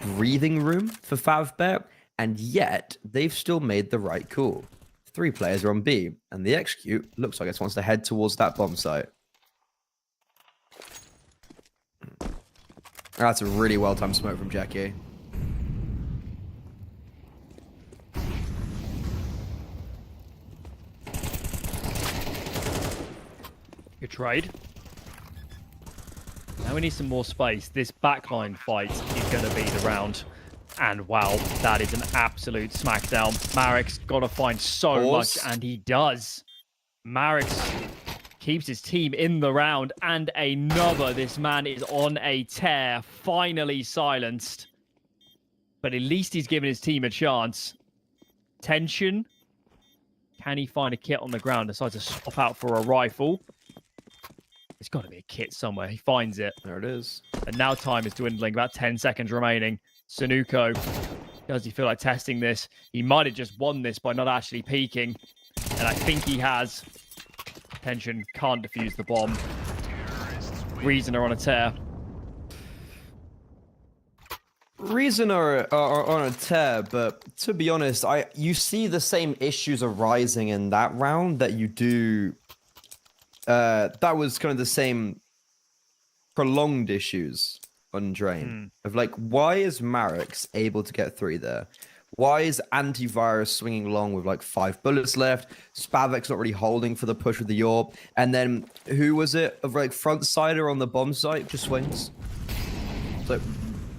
breathing room for FAVBET, and yet they've still made the right call. 3 players are on B, and the execute looks like it wants to head towards that bomb site. That's a really well-timed smoke from Jackie. Good trade. Now we need some more space. This backline fight is going to be the round. And wow, that is an absolute smackdown. Marek's got to find so much, and he does. Marek keeps his team in the round, and another. This man is on a tear, finally silenced. But at least he's given his team a chance. Tension. Can he find a kit on the ground? Decides to swap out for a rifle. There's got to be a kit somewhere. He finds it. There it is. And now time is dwindling. About 10 seconds remaining. Sanuko Does he feel like testing this? He might have just won this by not actually peeking. And I think he has. Tension can't defuse the bomb. Reason are on a tear. Reason are on a tear, but to be honest, you see the same issues arising in that round that you do. That was kind of the same prolonged issues on Drain. Of like, why is Marix able to get 3 there? Why is Antivirus swinging long with like 5 bullets left? Spavek's not really holding for the push with the Orb. And then, who was it? Of like front sider on the bomb site just swings. So,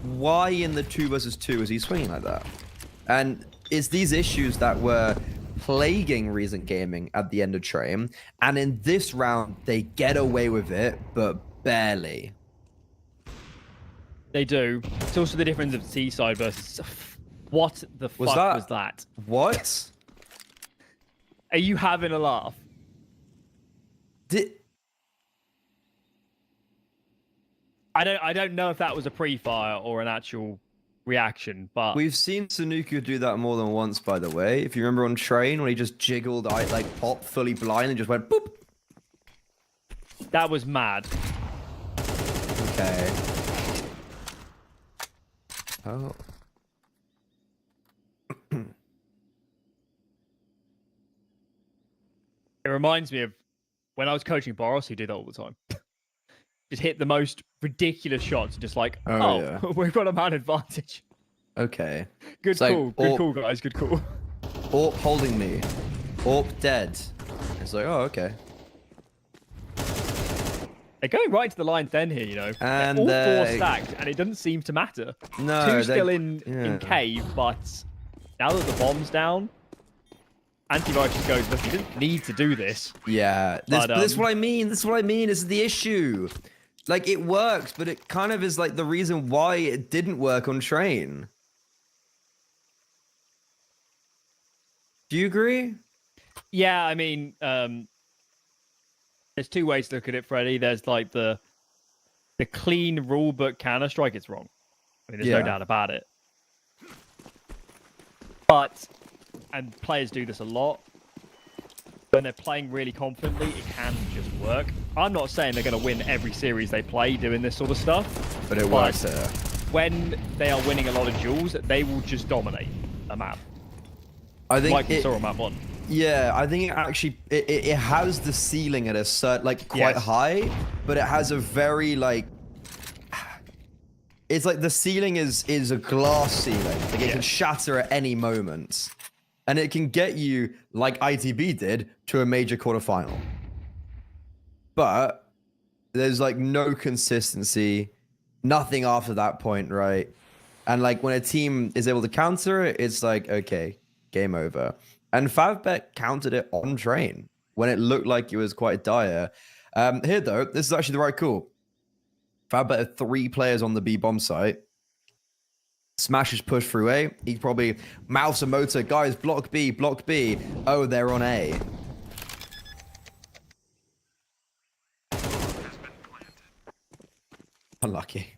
why in the 2 versus 2 is he swinging like that? And it's these issues that were plaguing recent gaming at the end of Train. And in this round, they get away with it, but barely. They do. It's also the difference of T-side versus... What the fuck was that? What? Are you having a laugh? I don't know if that was a pre-fire or an actual reaction, but... We've seen Sanuku do that more than once, by the way. If you remember on Train, when he just jiggled, like, pop fully blind and just went boop. That was mad. Okay. Oh. It reminds me of when I was coaching Boros, he did that all the time. Just hit the most ridiculous shots, just like, yeah. We've got a man advantage. Okay. Good call. Good call, guys. Good call. Orp holding me. Orp dead. It's like, oh, okay. They're going right to the lines then here, you know. And all 4 stacked, and it doesn't seem to matter. No, 2 still in cave, but now that the bomb's down, Antivirus just goes, look, he didn't need to do this. Yeah, this is what I mean. This is what I mean. This is the issue. Like, it works, but it kind of is like the reason why it didn't work on Train. Do you agree? Yeah, I mean, there's 2 ways to look at it, Freddie. There's like the clean rule book Counter-Strike. It's wrong. I mean, there's no doubt about it. But, and players do this a lot, when they're playing really confidently, it can just work. I'm not saying they're going to win every series they play doing this sort of stuff. But it works there. When they are winning a lot of duels, they will just dominate a map. I think like we saw on map 1. Yeah, I think it actually it has the ceiling at a certain, like, quite high, but it has a very, like, it's like the ceiling is a glass ceiling. Like, it can shatter at any moment. And it can get you, like ITB did, to a major quarterfinal. But there's, like, no consistency, nothing after that point, right? And, like, when a team is able to counter it, it's like, okay, game over. And FAVBET countered it on Train when it looked like it was quite dire. Here, though, this is actually the right call. FAVBET had 3 players on the B bomb site. Smash is pushed through A. He probably mouths a motor. Guys, block B, block B. Oh, they're on A. Unlucky.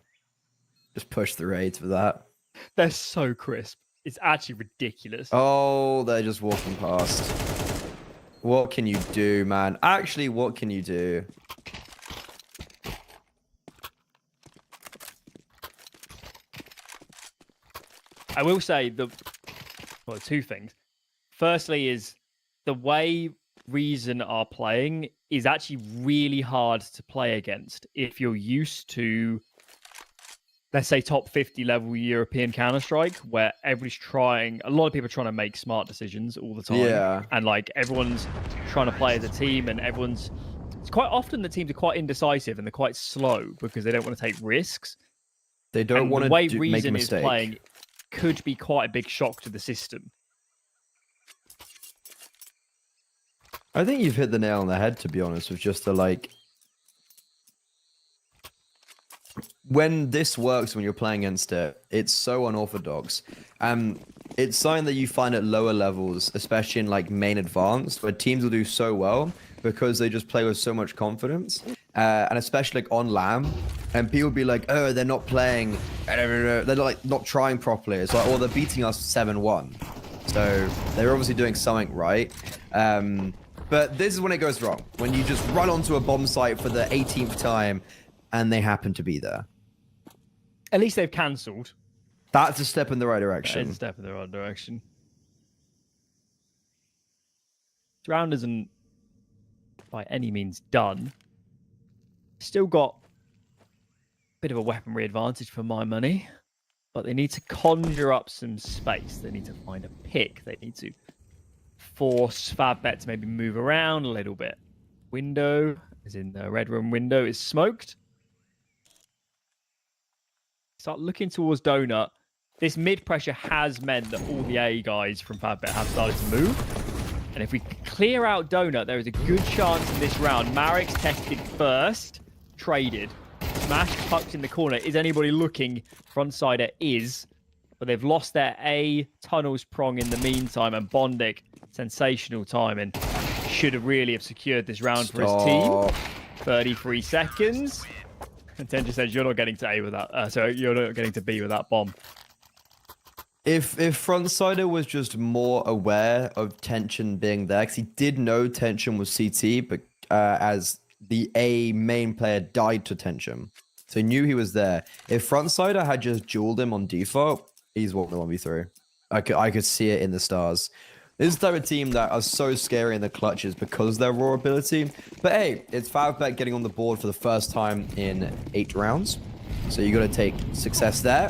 Just push through A for that. They're so crisp. It's actually ridiculous. Oh, they're just walking past. What can you do, man? Actually, what can you do? I will say well, 2 things. Firstly is the way Reason are playing is actually really hard to play against if you're used to, let's say, top 50 level European Counter-Strike, where everybody's trying, a lot of people are trying to make smart decisions all the time. Yeah. And like everyone's trying to play as a team, and it's quite often the teams are quite indecisive and they're quite slow because they don't want to take risks. They don't want to make a mistake. The way Reason is playing could be quite a big shock to the system. I think you've hit the nail on the head, to be honest, with just the, like, when this works, when you're playing against it, it's so unorthodox. It's something that you find at lower levels, especially in, like, main advanced, where teams will do so well because they just play with so much confidence. And especially, like, on LAM, and people be like, oh, they're not playing They're like not trying properly. It's like, oh, they're beating us 7-1. So they're obviously doing something right. But this is when it goes wrong. When you just run onto a bomb site for the 18th time and they happen to be there. At least they've cancelled. That's a step in the right That direction. is a step in the right direction. This round isn't by any means done. Still got a bit of a weaponry advantage for my money, but they need to conjure up some space. They need to find a pick. They need to force FAVBET to maybe move around a little bit. Window, as in the red room window, is smoked. Start looking towards Donut. This mid pressure has meant that all the A guys from FAVBET have started to move. And if we clear out Donut, there is a good chance in this round. Marek's tested first, traded. Smash tucked in the corner. Is anybody looking? Frontsider is, but they've lost their A tunnels prong in the meantime. And Bondic, sensational timing, should have really have secured this round for his team. 33 seconds. And Tenja says you're not getting to A with that. So you're not getting to B with that bomb. If Frontsider was just more aware of Tension being there, because he did know Tension was CT, but as the A main player died to Tension, so he knew he was there. If Frontsider had just dueled him on default, he's walking the 1v3. I could see it in the stars. This is the type of team that are so scary in the clutches because of their raw ability. But hey, it's FAVBET getting on the board for the first time in 8 rounds. So you got to take success there.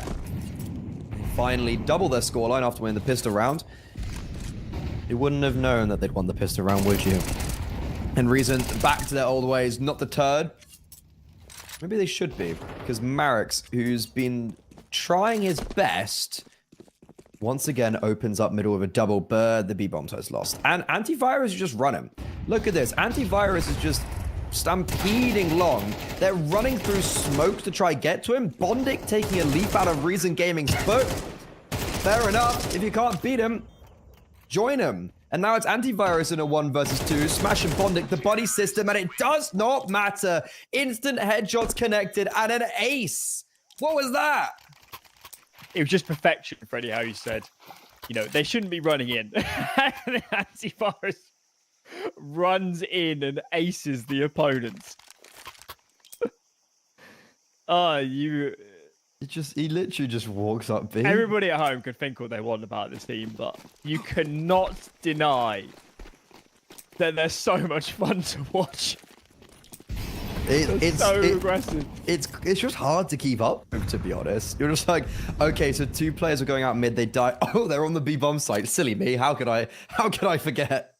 Finally double their scoreline after winning the pistol round. You wouldn't have known that they'd won the pistol round, would you? And reason, back to their old ways, not the turd. Maybe they should be, because Marek's, who's been trying his best, once again opens up middle with a double bird. The B-bomb has lost. And Antivirus is just running. Look at this. Antivirus is just stampeding long. They're running through smoke to try get to him. Bondic taking a leap out of Reason Gaming's foot. Fair enough. If you can't beat him, join him. And now it's Antivirus in a 1 versus 2. Smash and Bondic, the buddy system, and it does not matter. Instant headshots connected and an ace. What was that? It was just perfection, Freddie, how you said. You know, they shouldn't be running in. Antivirus runs in and aces the opponents. He literally just walks up B. Everybody at home could think what they want about this team, but you cannot deny that they're so much fun to watch. It's so aggressive. It's just hard to keep up, to be honest. You're just like, okay, so 2 players are going out mid, they die. Oh, they're on the B bomb site. Silly me. How could I forget?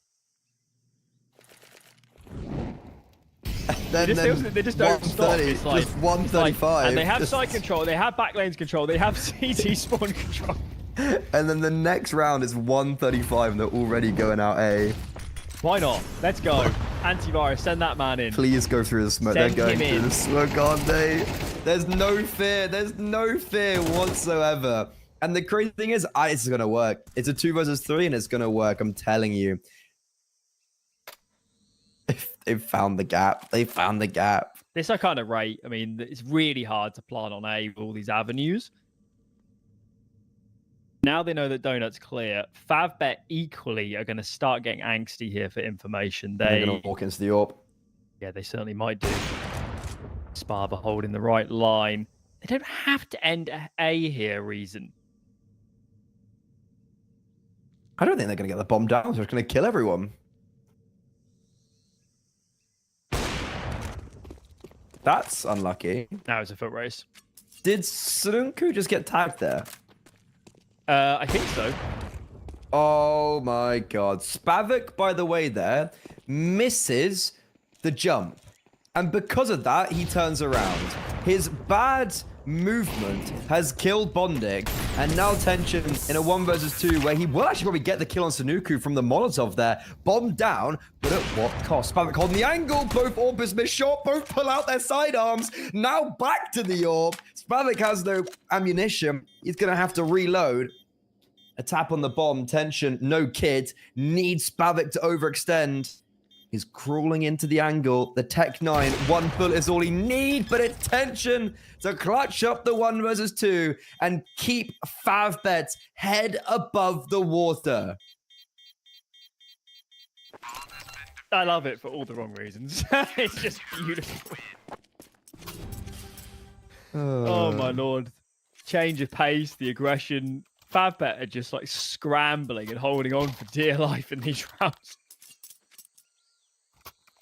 They just don't stop. It's like, just 135. and they have side control, they have back lanes control, they have CT spawn control. And then the next round is 135 and they're already going out A. Why not? Let's go. Antivirus, send that man in. Please go through the smoke. Send They're going him through in. the smoke, aren't they? There's no fear. There's no fear whatsoever. And the crazy thing is, this is going to work. It's a 2 versus 3 and it's going to work. I'm telling you. They found the gap. They found the gap. This I kind of rate. I mean, it's really hard to plant on A with all these avenues. Now they know that Donut's clear. FAVBET equally are going to start getting angsty here for information. They're going to walk into the AWP. Yeah, they certainly might do. SPARTA holding the right line. They don't have to end A here, Reason. I don't think they're going to get the bomb down. They're just going to kill everyone. That's unlucky. Now it's a foot race. Did Surunku just get tagged there? I think so. Oh my god. Spavik, by the way, there misses the jump. And because of that, he turns around. His bad movement has killed Bondic. And now Tension in a 1 versus 2 where he will actually probably get the kill on Sunuku from the Molotov there. Bomb down, but at what cost? Spavik holding the angle. Both Orbis miss shot. Both pull out their sidearms. Now back to the Orb. Spavik has no ammunition. He's going to have to reload. A tap on the bomb. Tension, no kid. Needs Spavik to overextend. He's crawling into the angle. The Tech 9, 1 bullet is all he needs, but attention to clutch up the 1 versus 2 and keep FAVBET's head above the water. I love it for all the wrong reasons. It's just beautiful. Oh my lord. Change of pace, the aggression. FAVBET are just like scrambling and holding on for dear life in these rounds.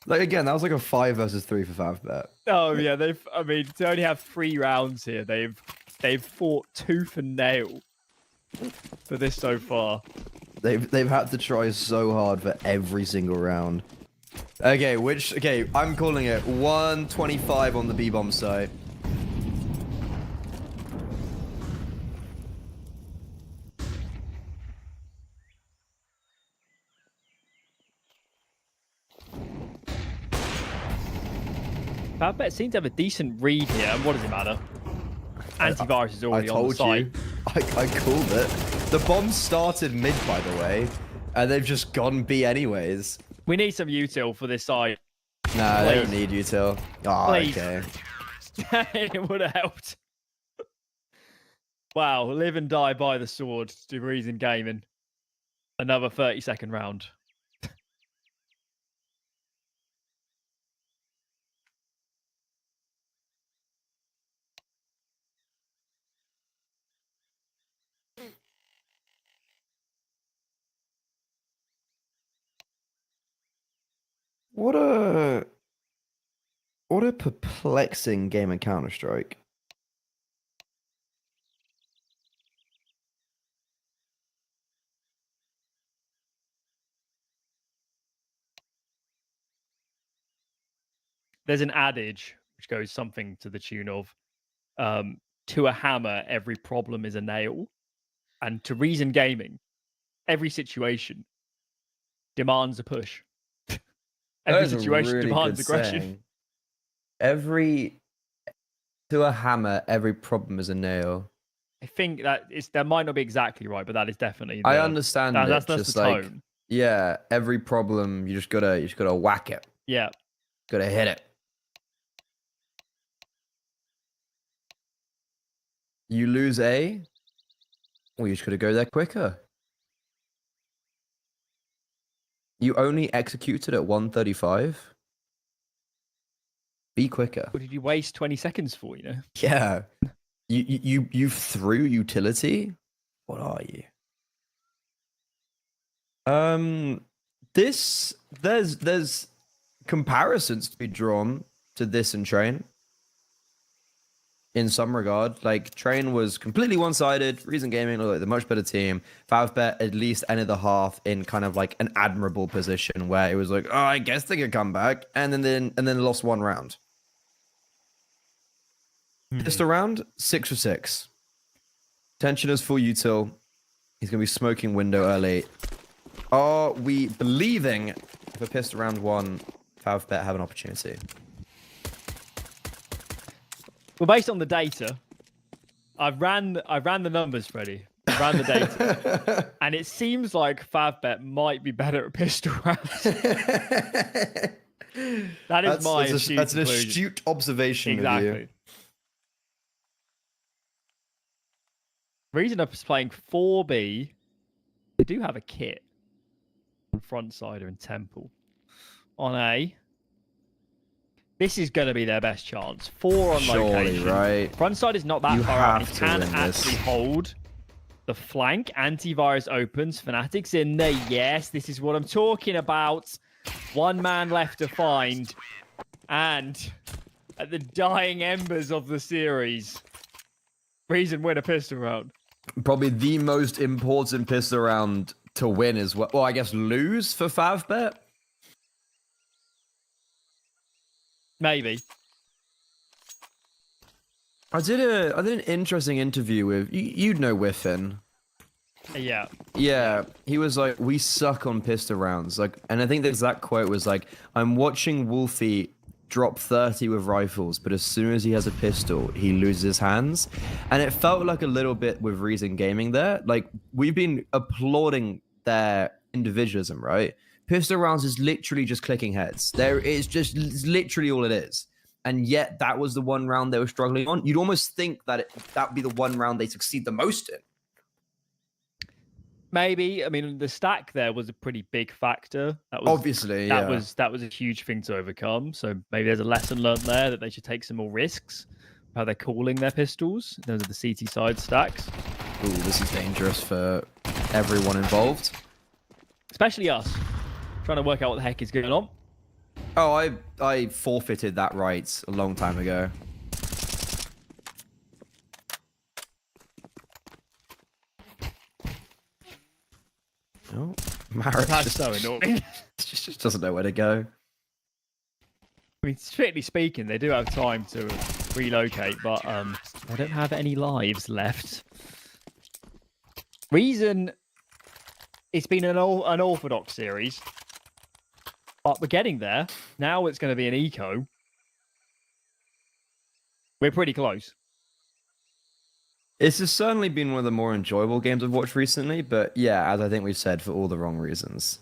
Like, again, that was like a 5 versus 3 for FAVBET. Oh yeah, I mean, to only have 3 rounds here, they've fought tooth and nail for this so far. They've had to try so hard for every single round. Okay, I'm calling it 125 on the B-bomb site. FAVBET seems to have a decent read here, and what does it matter? Antivirus is already on the site. I called it. The bomb started mid, by the way, and they've just gone B anyways. We need some util for this side. Nah, they don't need util. Oh, Please. okay. It would have helped. Wow, live and die by the sword to Reason Gaming. Another 30-second round. What a perplexing game of Counter-Strike. There's an adage which goes something to the tune of, to a hammer, every problem is a nail. And to Reason Gaming, every situation demands a push. Every situation demands aggression. To a hammer, every problem is a nail. I think that might not be exactly right, but that is definitely. I understand that's just the like, tone. yeah, every problem you just gotta whack it. Yeah. Gotta hit it. You lose A, well, you just gotta go there quicker. You only executed at 135. Be quicker. What did you waste 20 seconds for, you know? Yeah. You threw utility? What are you? There's comparisons to be drawn to this and Train. In some regard, like Train was completely one-sided. Reason Gaming looked like the much better team. FAVBET at least ended the half in kind of like an admirable position where it was like, oh, I guess they could come back, and then lost 1 round. Just around 6 for 6. Tension is full util. He's gonna be smoking window early. Are we believing if a pissed around 1, FAVBET have an opportunity? Well, based on the data, I ran the numbers, Freddie. I ran the data, and it seems like FAVBET might be better at pistol rounds. That's an astute observation. Exactly. Of you. Reason is playing 4B. They do have a kit on Frontsider and Temple. On A, this is going to be their best chance. 4 on location. Right? Frontside is not that far out. He can win actually hold the flank. Antivirus opens. Fnatic's in there. Yes, this is what I'm talking about. 1 man left to find. And at the dying embers of the series, Reason win a pistol round. Probably the most important pistol round to win as well. Well, I guess lose for FAVBET. Maybe. I did an interesting interview with you'd know Whiffin. Yeah. Yeah, he was like, we suck on pistol rounds. Like, and I think the exact quote was like, I'm watching Wolfie drop 30 with rifles, but as soon as he has a pistol, he loses his hands. And it felt like a little bit with Reason Gaming there. Like, we've been applauding their individualism, right? Pistol rounds is literally just clicking heads. There is just it's literally all it is. And yet that was the one round they were struggling on. You'd almost think that that would be the one round they succeed the most in. Maybe. I mean, the stack there was a pretty big factor. That was, Obviously, that was a huge thing to overcome. So maybe there's a lesson learned there that they should take some more risks. How they're calling their pistols in terms of the CT side stacks. Ooh, this is dangerous for everyone involved. Especially us. Trying to work out what the heck is going on. Oh, I forfeited that right a long time ago. Oh, Marek That's so annoying. just doesn't know where to go. I mean, strictly speaking, they do have time to relocate, but they don't have any lives left. Reason, it's been an orthodox series, but we're getting there. Now it's going to be an eco. We're pretty close. This has certainly been one of the more enjoyable games I've watched recently, but yeah, as I think we've said, for all the wrong reasons.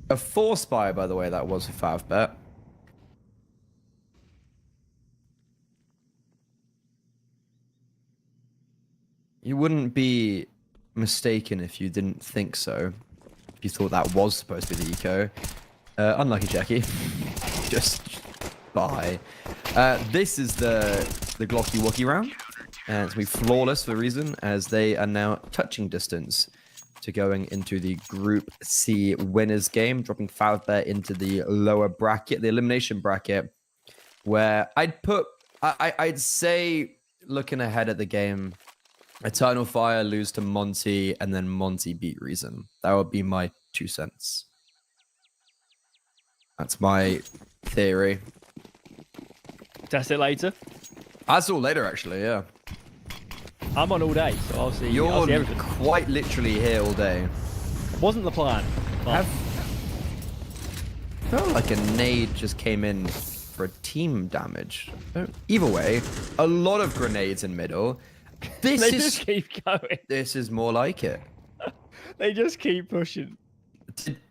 A 4 spy, by the way, that was for FAVBET. You wouldn't be mistaken if you didn't think so. If you thought that was supposed to be the eco. Unlucky, Jackie. Just bye. This is the Glocky Wocky round. And it's going to be flawless for a reason, as they are now touching distance to going into the Group C winners game, dropping FAVBET into the lower bracket, the elimination bracket, where I'd say, looking ahead at the game, Eternal Fire lose to Monte, and then Monte beat Reason. That would be my 2 cents. That's my theory. Test it later. That's all later, actually, yeah. I'm on all day, so I'll see. You're I'll see everything. quite literally here all day. Wasn't the plan. But Felt like a nade just came in for team damage. Either way, a lot of grenades in middle. they just keep going. This is more like it. They just keep pushing.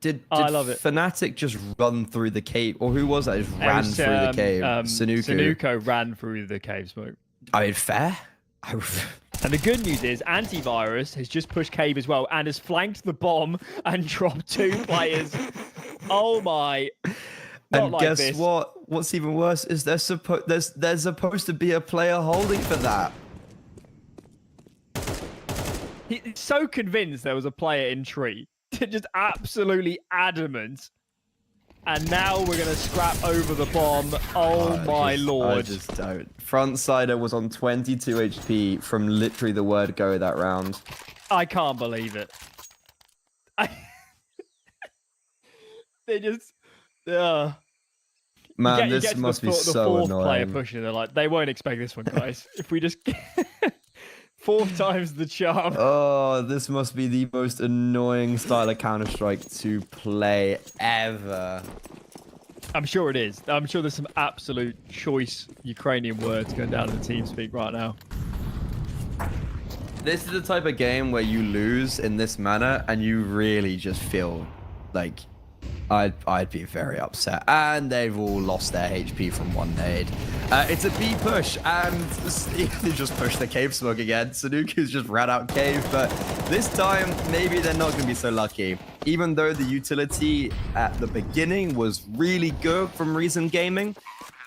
Did I love it. Fnatic just run through the cave? Or who was that? Just ran through the cave. Sanuko ran through the cave smoke. I mean, fair. And the good news is Antivirus has just pushed cave as well and has flanked the bomb and dropped 2 players. Oh my. Not And like guess this. what? What's even worse is there's supposed to be a player holding for that. He's so convinced there was a player in tree. Just absolutely adamant. And now we're going to scrap over the bomb. Oh my lord. I just don't. Frontsider was on 22 HP from literally the word go that round. I can't believe it. They just... Man, you this get to must be the so fourth player annoying. pushing. They're like, they won't expect this one, guys. If we just... 4 times the charm. Oh, this must be the most annoying style of Counter-Strike to play ever. I'm sure it is. I'm sure there's some absolute choice Ukrainian words going down in the TeamSpeak right now. This is the type of game where you lose in this manner and you really just feel like I'd be very upset. And they've all lost their HP from one nade. It's a B push, and they just pushed the cave smoke again. Sanuku's just ran out cave, but this time, maybe they're not going to be so lucky. Even though the utility at the beginning was really good from Reason Gaming,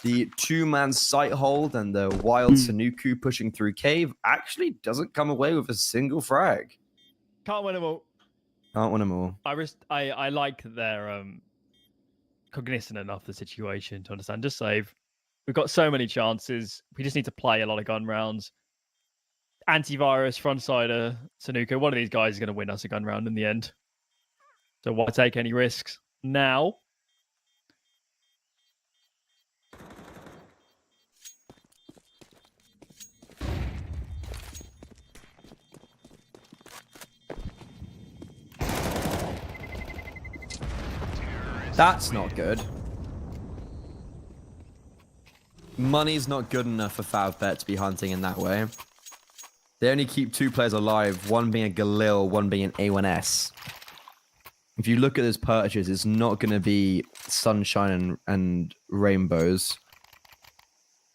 the 2-man sight hold and the wild Sanuku pushing through cave actually doesn't come away with a single frag. Can't win them all. Can't win them all. I like that they're cognizant enough of the situation to understand. Just save. We've got so many chances. We just need to play a lot of gun rounds. Antivirus, Frontsider, Sanuko. One of these guys is going to win us a gun round in the end. So why take any risks now? That's not good. money's not good enough for FAVBET to be hunting in that way. They only keep 2 players alive, one being a Galil, one being an A1S. If you look at those purchases, it's not going to be sunshine and rainbows.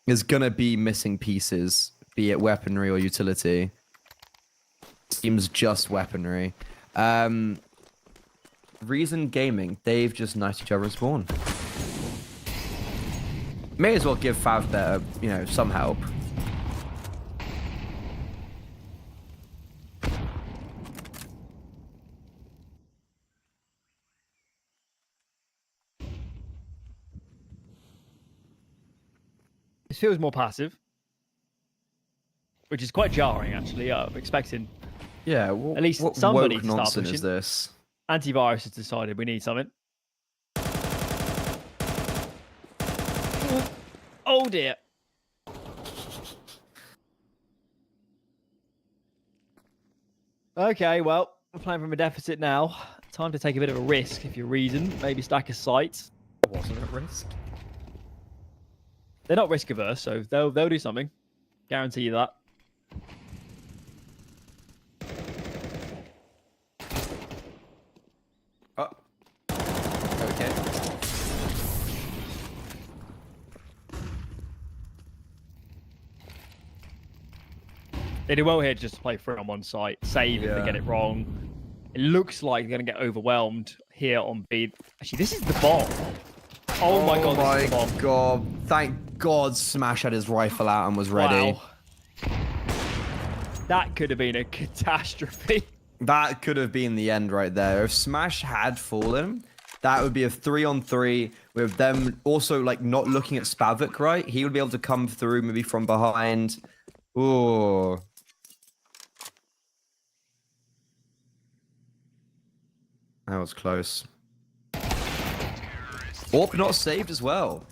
There's going to be missing pieces, be it weaponry or utility. Seems just weaponry. Reason Gaming, they've just knifed each other in spawn. May as well give FAVBET, some help. It feels more passive, which is quite jarring, actually. I'm expecting at least what somebody woke to start nonsense pushing. is this? Antivirus has decided we need something. Oh dear. Okay, well, we're playing from a deficit now. Time to take a bit of a risk if you reason. Maybe stack a site. It wasn't at risk. They're not risk averse, so they'll do something. Guarantee you that. Oh. Okay. They do well here just to play free on one site. Save if they get it wrong. It looks like they're going to get overwhelmed here on B. Actually, this is the bomb. Oh my god, this is the bomb. God. Thank God Smash had his rifle out and was ready. Wow. That could have been a catastrophe. That could have been the end right there. If Smash had fallen, that would be a 3-on-3 with them also like not looking at Spavik, right? He would be able to come through maybe from behind. Ooh. That was close. Orp not saved as well.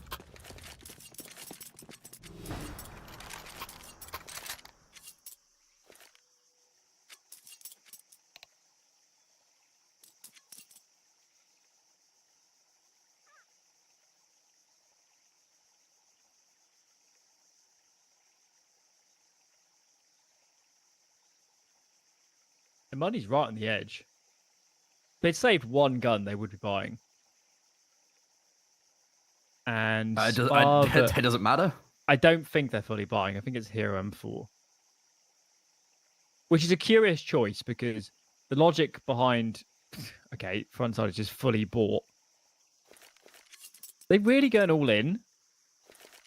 The money's right on the edge. If they'd saved one gun, they would be buying. And It doesn't matter. I don't think they're fully buying. I think it's Hero M4. Which is a curious choice because the logic behind, okay, frontside is just fully bought. They really going all in?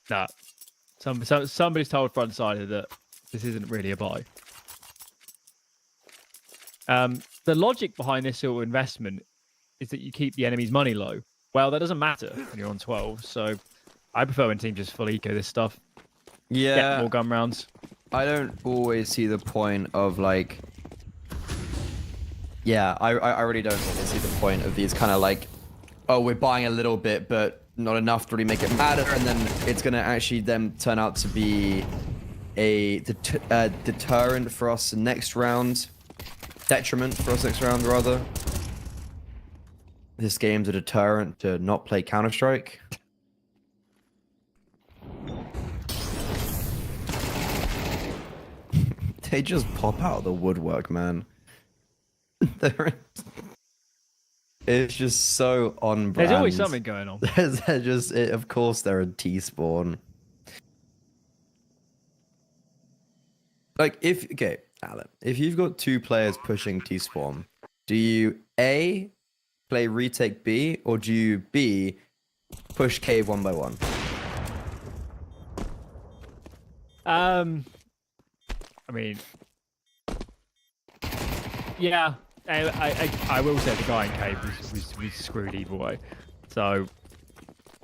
No. Somebody's told frontsider that this isn't really a buy. The logic behind this sort of investment is that you keep the enemy's money low. Well, that doesn't matter when you're on 12, so I prefer when teams just full eco this stuff. Yeah. Get more gun rounds. I don't always see the point of like... Yeah, I really don't always see the point of these kind of like, oh, we're buying a little bit, but not enough to really make it matter, and then it's going to actually then turn out to be a deterrent for us next round. Detriment for us next round, rather. This game's a deterrent to not play Counter-Strike. They just pop out of the woodwork, man. It's just so on brand. There's always something going on. They're just, of course, they're a T-spawn. Like, okay, Alan, if you've got 2 players pushing T-spawn, do you A, play retake B, or do you B, push cave 1 by 1? I mean, yeah, I will say the guy in cave was screwed either way. So,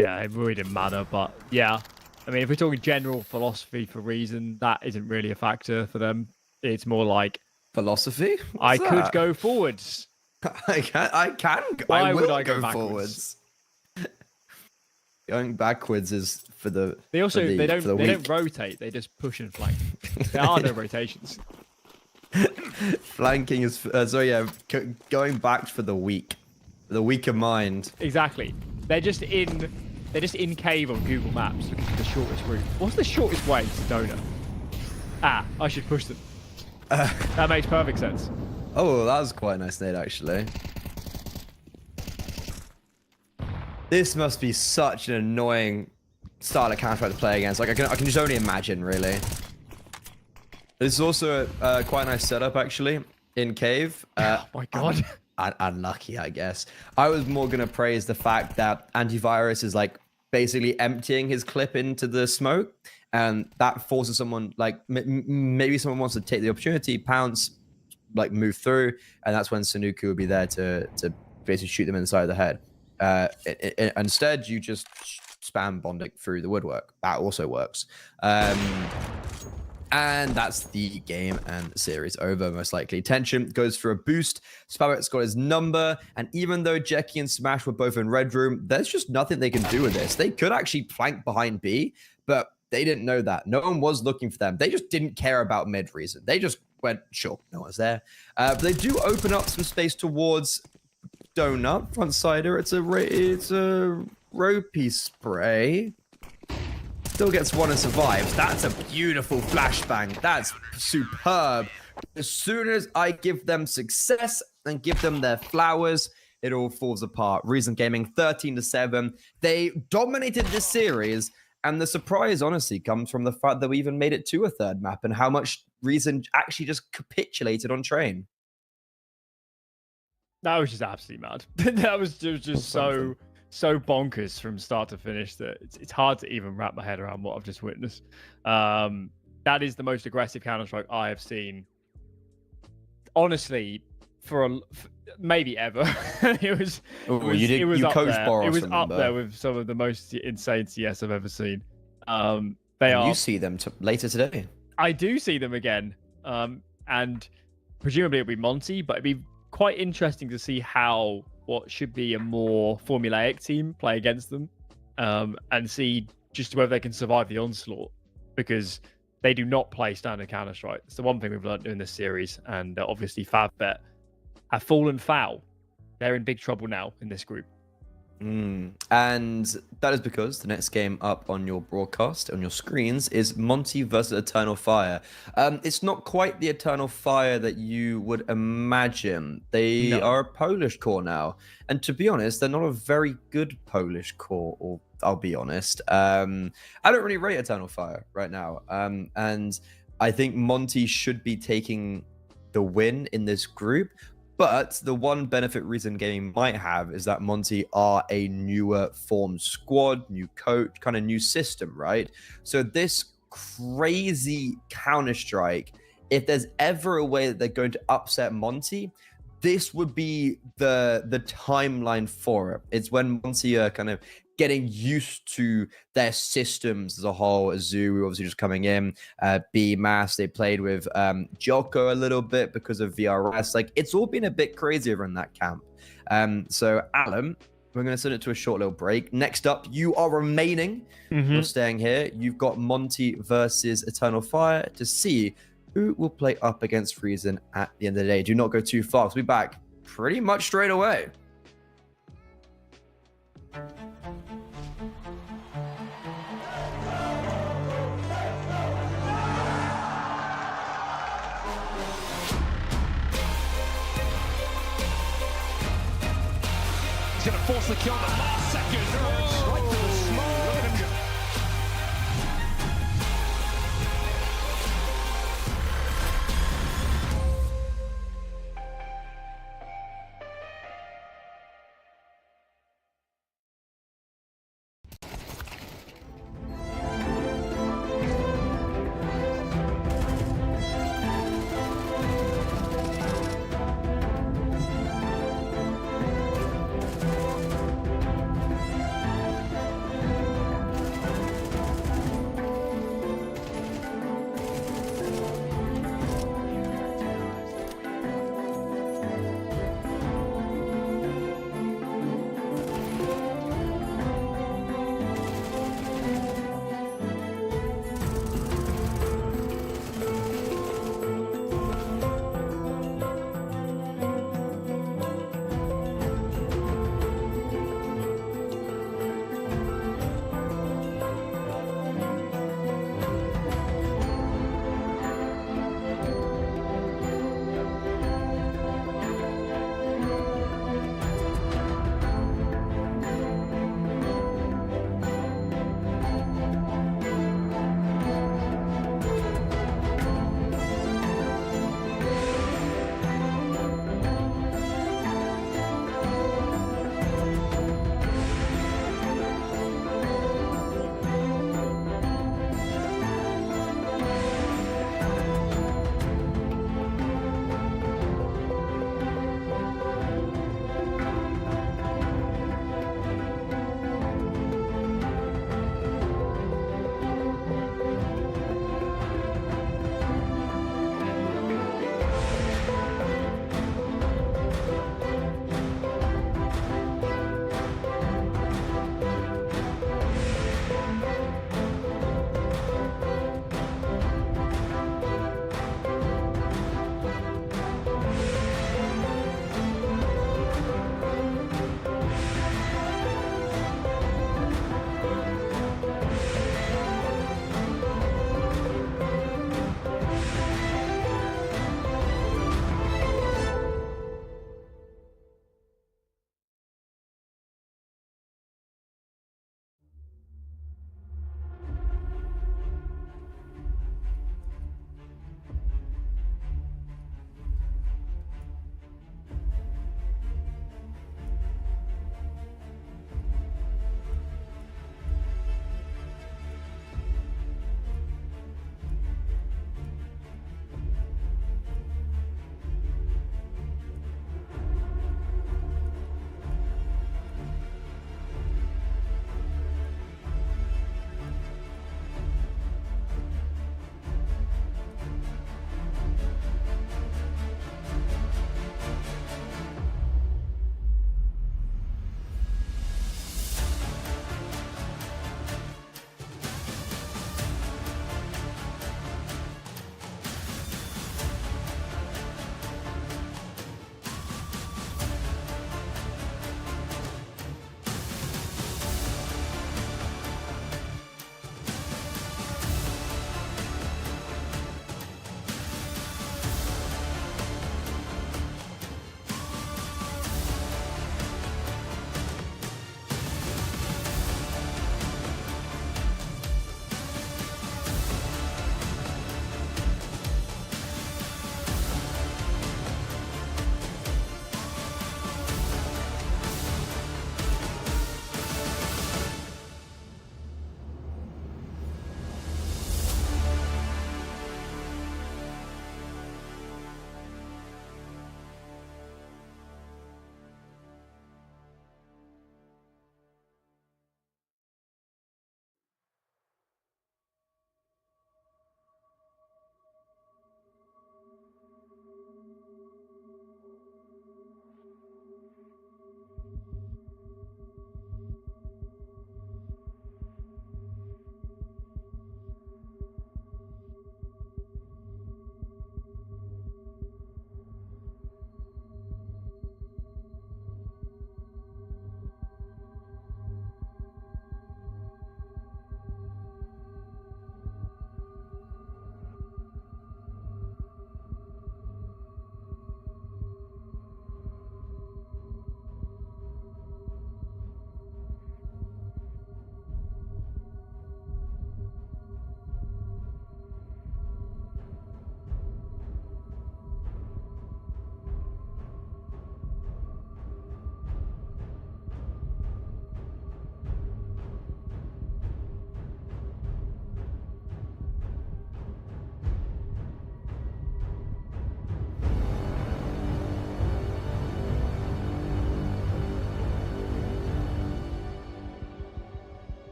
yeah, it really didn't matter. But yeah, I mean, if we're talking general philosophy for reason, that isn't really a factor for them. It's more like Philosophy? I could go forwards. I can. Why I will would I go go forwards. Going backwards is for the. They also for the, they don't for the they weak. don't rotate. They just push and flank. There are no rotations. Flanking is so yeah. Going back for the weak, the weaker mind. Exactly. They're just in They're just in cave on Google Maps looking for the shortest route. What's the shortest way to Donut? Ah, I should push them. That makes perfect sense. Oh, that was quite a nice nade, actually. This must be such an annoying style of Counter-Strike to play against. Like, I can just only imagine, really. This is also quite a nice setup, actually, in cave. Oh my god. Unlucky, I guess. I was more going to praise the fact that Antivirus is, like, basically emptying his clip into the smoke. And that forces someone, like, maybe someone wants to take the opportunity, pounce, like, move through. And that's when Sanuku would be there to basically shoot them inside the head. Instead, you just spam Bondic through the woodwork. That also works. And that's the game and the series over, most likely. Tension goes for a boost. SPARTA's got his number. And even though Jackie and Smash were both in Red Room, there's just nothing they can do with this. They could actually flank behind B, but they didn't know that. No one was looking for them. They just didn't care about mid reason. They just went, sure, no one's there. But they do open up some space towards Donut, front sider. It's a ropey spray. Still gets one and survives. That's a beautiful flashbang. That's superb. As soon as I give them success and give them their flowers, it all falls apart. Reason Gaming 13-7. They dominated this series, and the surprise honestly comes from the fact that we even made it to a third map and how much Reason actually just capitulated on train. That was just absolutely mad. That was just so bonkers from start to finish that it's hard to even wrap my head around what I've just witnessed. That is the most aggressive Counter-Strike I have seen, honestly, for maybe ever. It was up there with some of the most insane CS I've ever seen. You see them later today. I do see them again, and presumably it'll be Monte, but it'd be quite interesting to see how what should be a more formulaic team play against them, and see just whether they can survive the onslaught, because they do not play standard Counter-Strike. It's the one thing we've learned in this series, and obviously FAVBET have fallen foul. They're in big trouble now in this group. And that is because the next game up on your broadcast, on your screens, is Monte versus Eternal Fire. It's not quite the Eternal Fire that you would imagine. They are a Polish core now. And to be honest, they're not a very good Polish core, or I'll be honest. I don't really rate Eternal Fire right now. And I think Monte should be taking the win in this group. But the one benefit Reason Gaming might have is that Monte are a newer formed squad, new coach, kind of new system, right? So this crazy Counter-Strike, if there's ever a way that they're going to upset Monte, this would be the timeline for it. It's when Monte are kind of getting used to their systems as a whole. Azu obviously just coming in, B-Mass, they played with Joko a little bit because of VRS. Like, it's all been a bit crazy over in that camp. So Alan, we're going to send it to a short little break. Next up, you are remaining. You're staying here. You've got Monte versus Eternal Fire to see who will play up against Reason at the end of the day. Do not go too far. We'll be back pretty much straight away. He's going to force the kill in the last second. Right to the smoke. Look at him go.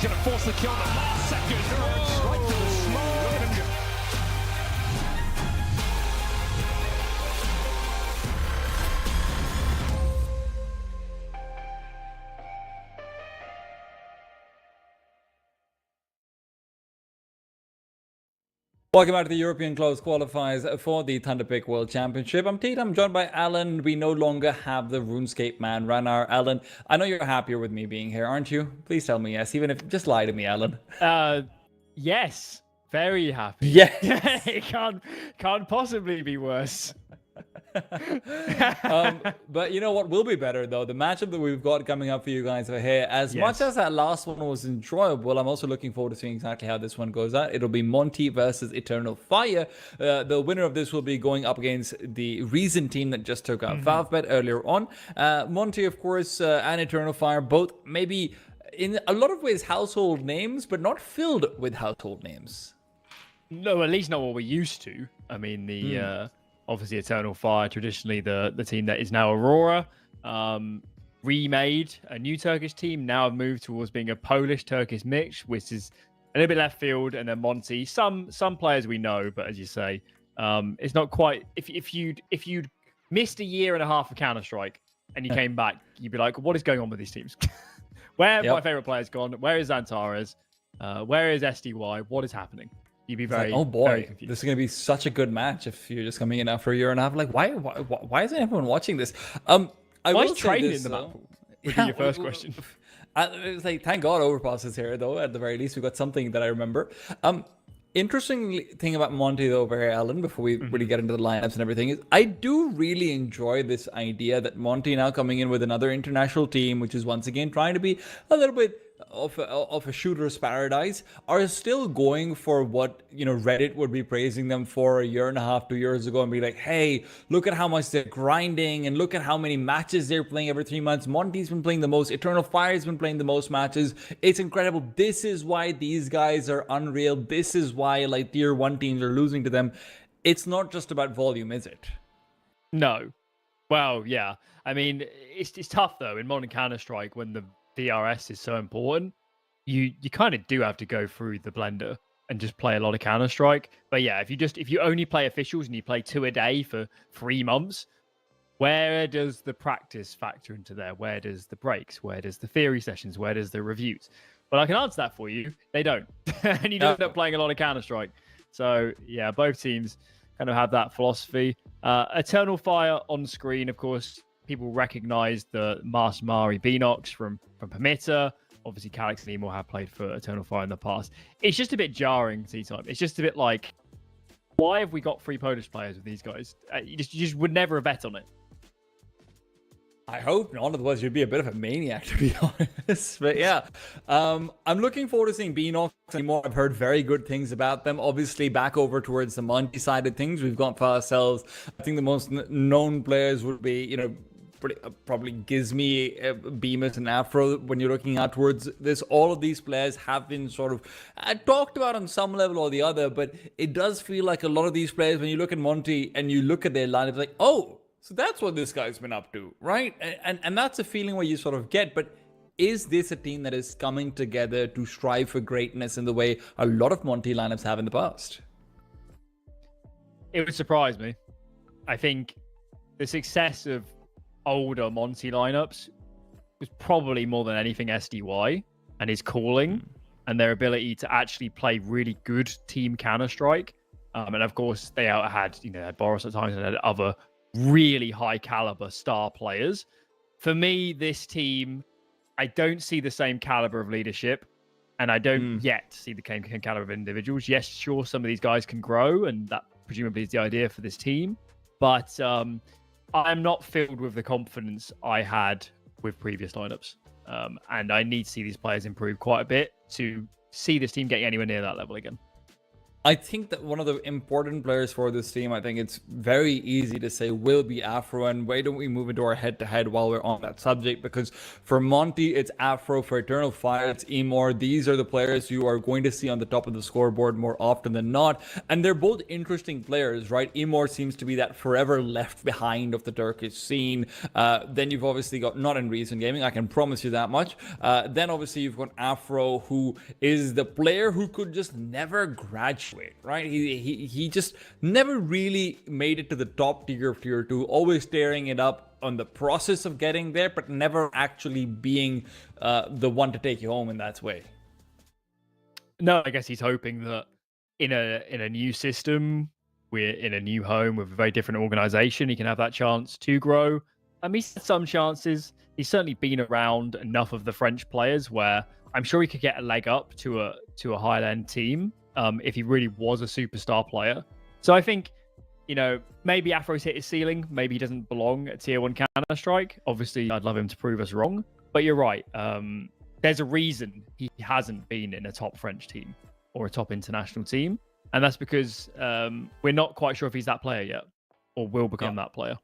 He's going to force the kill in the last second. Oh, right to the smoke. Look at him go. Welcome back to the European Close Qualifiers for the Thunderpick World Championship. I'm Tate, I'm joined by Alan. We no longer have the RuneScape man, Ranar. Alan, I know you're happier with me being here, aren't you? Please tell me yes, even if, just lie to me, Alan. Yes, very happy. Yes. It can't possibly be worse. But you know what will be better though? The matchup that we've got coming up for you guys over here. As much as that last one was enjoyable, I'm also looking forward to seeing exactly how this one goes out. It'll be Monte versus Eternal Fire. The winner of this will be going up against the Reason team that just took out FAVBET earlier on. Monte, of course, and Eternal Fire, both maybe in a lot of ways household names, but not filled with household names. No, at least not what we're used to. I mean, the obviously Eternal Fire, traditionally the team that is now Aurora, remade a new Turkish team, now have moved towards being a Polish-Turkish mix, which is a little bit left field. And then Monte, some players we know, but as you say, it's not quite. If you'd missed a year and a half of Counter-Strike and you came back, you'd be like, what is going on with these teams? Where have my favorite players gone? Where is Xantares? Where is SDY? What is happening? You'd be very, oh boy, very confused. This is going to be such a good match if you're just coming in after a year and a half. Like, why isn't everyone watching this? Why is training in the map? Would be your first question. It's like, thank God Overpass is here, though. At the very least, we got something that I remember. Interesting thing about Monte, though, over here, Alan, before we really get into the lineups and everything, is I do really enjoy this idea that Monte now coming in with another international team, which is once again trying to be a little bit of a shooter's paradise, are still going for what, you know, Reddit would be praising them for a year and a half, 2 years ago, and be like, hey, look at how much they're grinding and look at how many matches they're playing every 3 months. Monte's been playing the most. Eternal Fire's been playing the most matches. It's incredible. This is why these guys are unreal. This is why, like, tier 1 teams are losing to them. It's not just about volume, is it? No. Well, yeah. I mean, it's tough, though, in modern Counter-Strike when the DRS is so important. You kind of do have to go through the blender and just play a lot of Counter-Strike. But yeah, if you only play officials and you play 2 a day for 3 months, where does the practice factor into there? Where does the breaks? Where does the theory sessions? Where does the reviews? But I can answer that for you. They don't. And you don't end up playing a lot of Counter-Strike. So yeah, both teams kind of have that philosophy. Eternal Fire on screen, of course, people recognize the Mars Mari Beanox from Permitter. Obviously, Calix and Emo have played for Eternal Fire in the past. It's just a bit jarring, T-Type. It's just a bit like, why have we got 3 Polish players with these guys? You just would never have bet on it. I hope not, otherwise you'd be a bit of a maniac, to be honest. But yeah, I'm looking forward to seeing Beanox anymore. I've heard very good things about them. Obviously, back over towards the Monte side of things, we've got for ourselves, I think the most known players would be, you know, probably Gizmy, Bemis, and Afro. When you're looking out towards this, all of these players have been sort of talked about on some level or the other, but it does feel like a lot of these players, when you look at Monte and you look at their lineup, like, oh, so that's what this guy's been up to, right? And that's a feeling where you sort of get, but is this a team that is coming together to strive for greatness in the way a lot of Monte lineups have in the past? It would surprise me. I think the success of older Monte lineups was probably more than anything SDY and his calling and their ability to actually play really good team Counter-Strike. And of course, they had, you know, had Boris at times and had other really high caliber star players. For me, this team, I don't see the same caliber of leadership, and I don't yet see the same caliber of individuals. Yes, sure, some of these guys can grow, and that presumably is the idea for this team. But I'm not filled with the confidence I had with previous lineups. And I need to see these players improve quite a bit to see this team getting anywhere near that level again. I think that one of the important players for this team, I think it's very easy to say will be Afro, and why don't we move into our head-to-head while we're on that subject? Because for Monte, it's Afro. For Eternal Fire, it's Emor. These are the players you are going to see on the top of the scoreboard more often than not, and they're both interesting players, right? Emor seems to be that forever left behind of the Turkish scene. Then you've obviously got, not in recent gaming, I can promise you that much. Then obviously you've got Afro, who is the player who could just never graduate. Right, he just never really made it to the top tier of tier 2, always tearing it up on the process of getting there, but never actually being the one to take you home in that way. No, I guess he's hoping that in a new system, we're in a new home with a very different organization, he can have that chance to grow. He's had some chances. He's certainly been around enough of the French players where I'm sure he could get a leg up to a higher end team. If he really was a superstar player. So I think, maybe Afro's hit his ceiling. Maybe he doesn't belong at Tier 1 Counter-Strike. Obviously, I'd love him to prove us wrong. But you're right. There's a reason he hasn't been in a top French team or a top international team. And that's because we're not quite sure if he's that player yet or will become that player.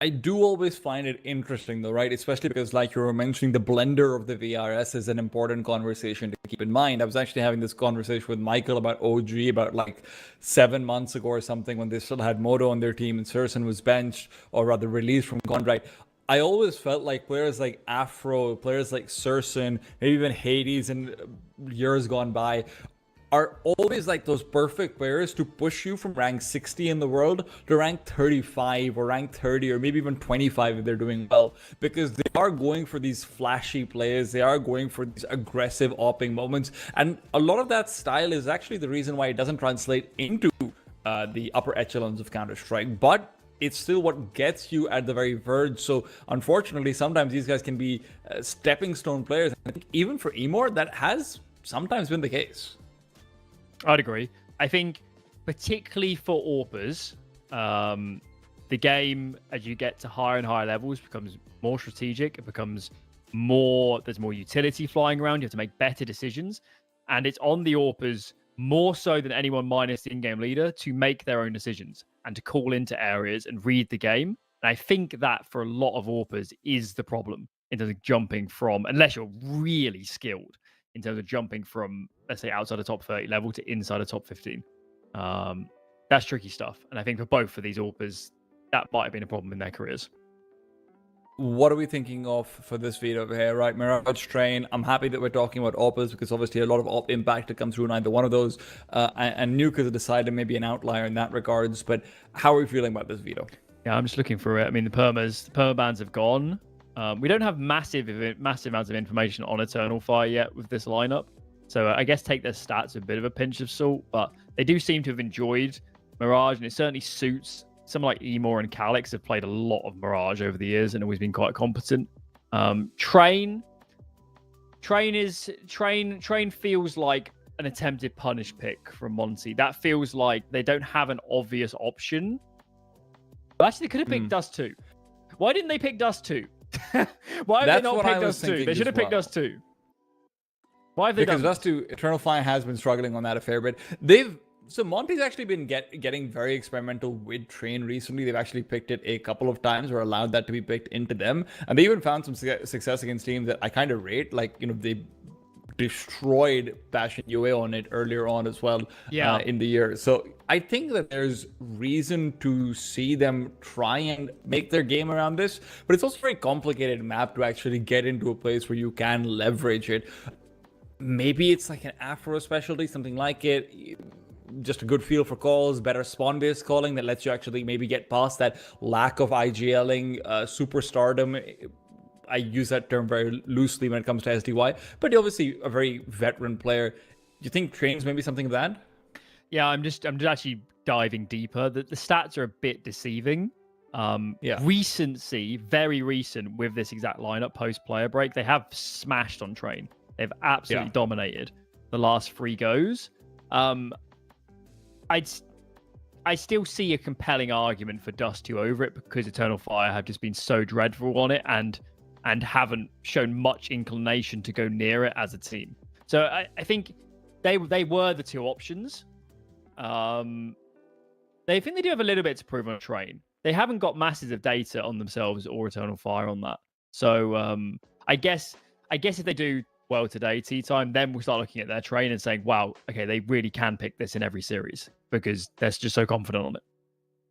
I do always find it interesting though, right? Especially because, like you were mentioning, the blender of the VRS is an important conversation to keep in mind. I was actually having this conversation with Michael about OG about like 7 months ago or something, when they still had Moto on their team and Sursen was benched, or rather released from contract. I always felt like players like Afro, players like Sursen, maybe even Hades in years gone by, are always like those perfect players to push you from rank 60 in the world to rank 35 or rank 30 or maybe even 25 if they're doing well, because they are going for these flashy plays, they are going for these aggressive opping moments, and a lot of that style is actually the reason why it doesn't translate into the upper echelons of Counter-Strike, but it's still what gets you at the very verge. So unfortunately, sometimes these guys can be stepping stone players. I think even for Emor, that has sometimes been the case. I'd agree. I think particularly for AWPers, the game, as you get to higher and higher levels, becomes more strategic. It becomes more, there's more utility flying around. You have to make better decisions. And it's on the AWPers more so than anyone minus the in-game leader to make their own decisions and to call into areas and read the game. And I think that for a lot of AWPers is the problem in terms of jumping from, unless you're really skilled, in terms of jumping from, let's say, outside the top 30 level to inside the top 15. That's tricky stuff. And I think for both of these AWPers, that might have been a problem in their careers. What are we thinking of for this video over here, right? Mirage Train. I'm happy that we're talking about AWPers because obviously a lot of AWP impact to come through in either one of those. And Nuke has decided maybe an outlier in that regards. But how are we feeling about this veto? Yeah, I'm just looking for it. I mean, the perma bans have gone. We don't have massive amounts of information on Eternal Fire yet with this lineup. So I guess take their stats with a bit of a pinch of salt, but they do seem to have enjoyed Mirage, and it certainly suits. Someone like Emor and Calix have played a lot of Mirage over the years and always been quite competent. Train feels like an attempted punish pick from Monte. That feels like they don't have an obvious option. But actually, they could have picked Dust 2. Why didn't they pick Dust 2? Why have they not picked Dust 2? They should have picked Dust 2. Why have they done Dust 2, Eternal Fire has been struggling on that a fair bit. So Monte's actually been getting very experimental with Train recently. They've actually picked it a couple of times or allowed that to be picked into them. And they even found some success against teams that I kind of rate. Like, they destroyed Passion UA on it earlier on as well in the year. So I think that there's reason to see them try and make their game around this. But it's also a very complicated map to actually get into a place where you can leverage it. Maybe it's like an Afro specialty, something like it. Just a good feel for calls, better spawn-based calling that lets you actually maybe get past that lack of IGLing, superstardom. I use that term very loosely when it comes to SDY, but obviously a very veteran player. Do you think Train's maybe something of that? Yeah, I'm just actually diving deeper. The stats are a bit deceiving. Recency, very recent with this exact lineup post player break, they have smashed on Train. They've absolutely dominated the last 3 goes. I still see a compelling argument for Dust 2 over it because Eternal Fire have just been so dreadful on it and haven't shown much inclination to go near it as a team. So I think they were the 2 options. they think they do have a little bit to prove on Train. They haven't got masses of data on themselves or Eternal Fire on that. So I guess if they do well today, tea time, then we'll start looking at their Train and saying, wow, okay, they really can pick this in every series because they're just so confident on it.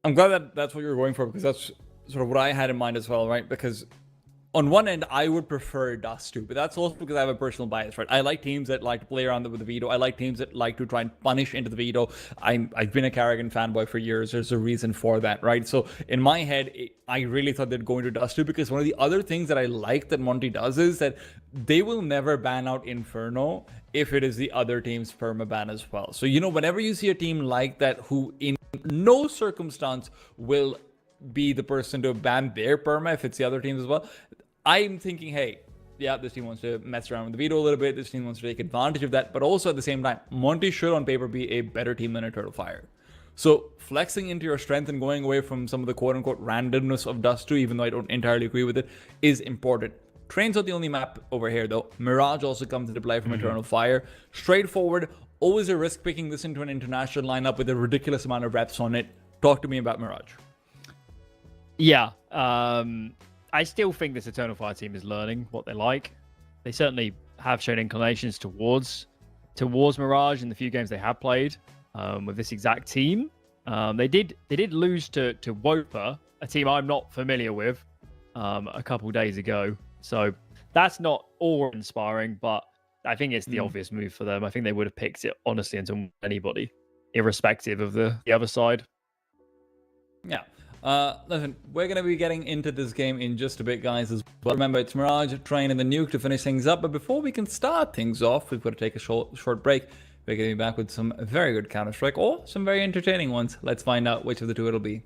I'm glad that that's what you're going for, because that's sort of what I had in mind as well, right? Because on one end, I would prefer Dust 2, but that's also because I have a personal bias, right? I like teams that like to play around with the veto. I like teams that like to try and punish into the veto. I've been a Karrigan fanboy for years. There's a reason for that, right? So in my head, I really thought they'd go into Dust 2, because one of the other things that I like that Monte does is that they will never ban out Inferno if it is the other team's permaban as well. So, you know, whenever you see a team like that who in no circumstance will be the person to ban their perma if it's the other teams as well, I'm thinking, hey, yeah, this team wants to mess around with the veto a little bit. This team wants to take advantage of that. But also at the same time, Monte should on paper be a better team than Eternal Fire. So flexing into your strength and going away from some of the quote-unquote randomness of Dust 2, even though I don't entirely agree with it, is important. Train's not the only map over here, though. Mirage also comes into play from Eternal Fire. Straightforward, always a risk picking this into an international lineup with a ridiculous amount of reps on it. Talk to me about Mirage. Yeah, I still think this Eternal Fire team is learning what they like. They certainly have shown inclinations towards Mirage in the few games they have played with this exact team. They did lose to Wopa, a team I'm not familiar with, a couple days ago. So that's not awe-inspiring, but I think it's the obvious move for them. I think they would have picked it, honestly, into anybody, irrespective of the other side. Yeah. Listen, we're going to be getting into this game in just a bit, guys, as well. Remember, it's Mirage, Train, and the Nuke to finish things up. But before we can start things off, we've got to take a short break. We're going to be back with some very good Counter-Strike or some very entertaining ones. Let's find out which of the two it'll be.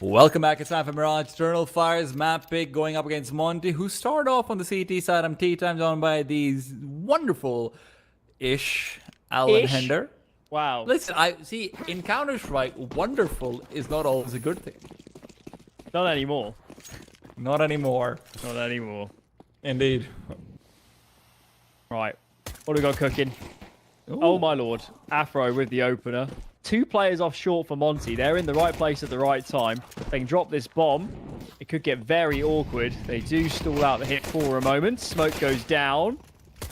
Welcome back. It's time for Mirage Eternal Fire's map pick going up against Monte, who start off on the CT side. I'm T-times on by these wonderful-ish Alan Hender. Wow. Listen, I see in Counter-Strike, wonderful is not always a good thing. Not anymore. Not anymore. Not anymore. Indeed. Right. What do we got cooking? Ooh. Oh my lord. Afro with the opener. 2 players off short for Monte. They're in the right place at the right time. They can drop this bomb. It could get very awkward. They do stall out the hit for a moment. Smoke goes down.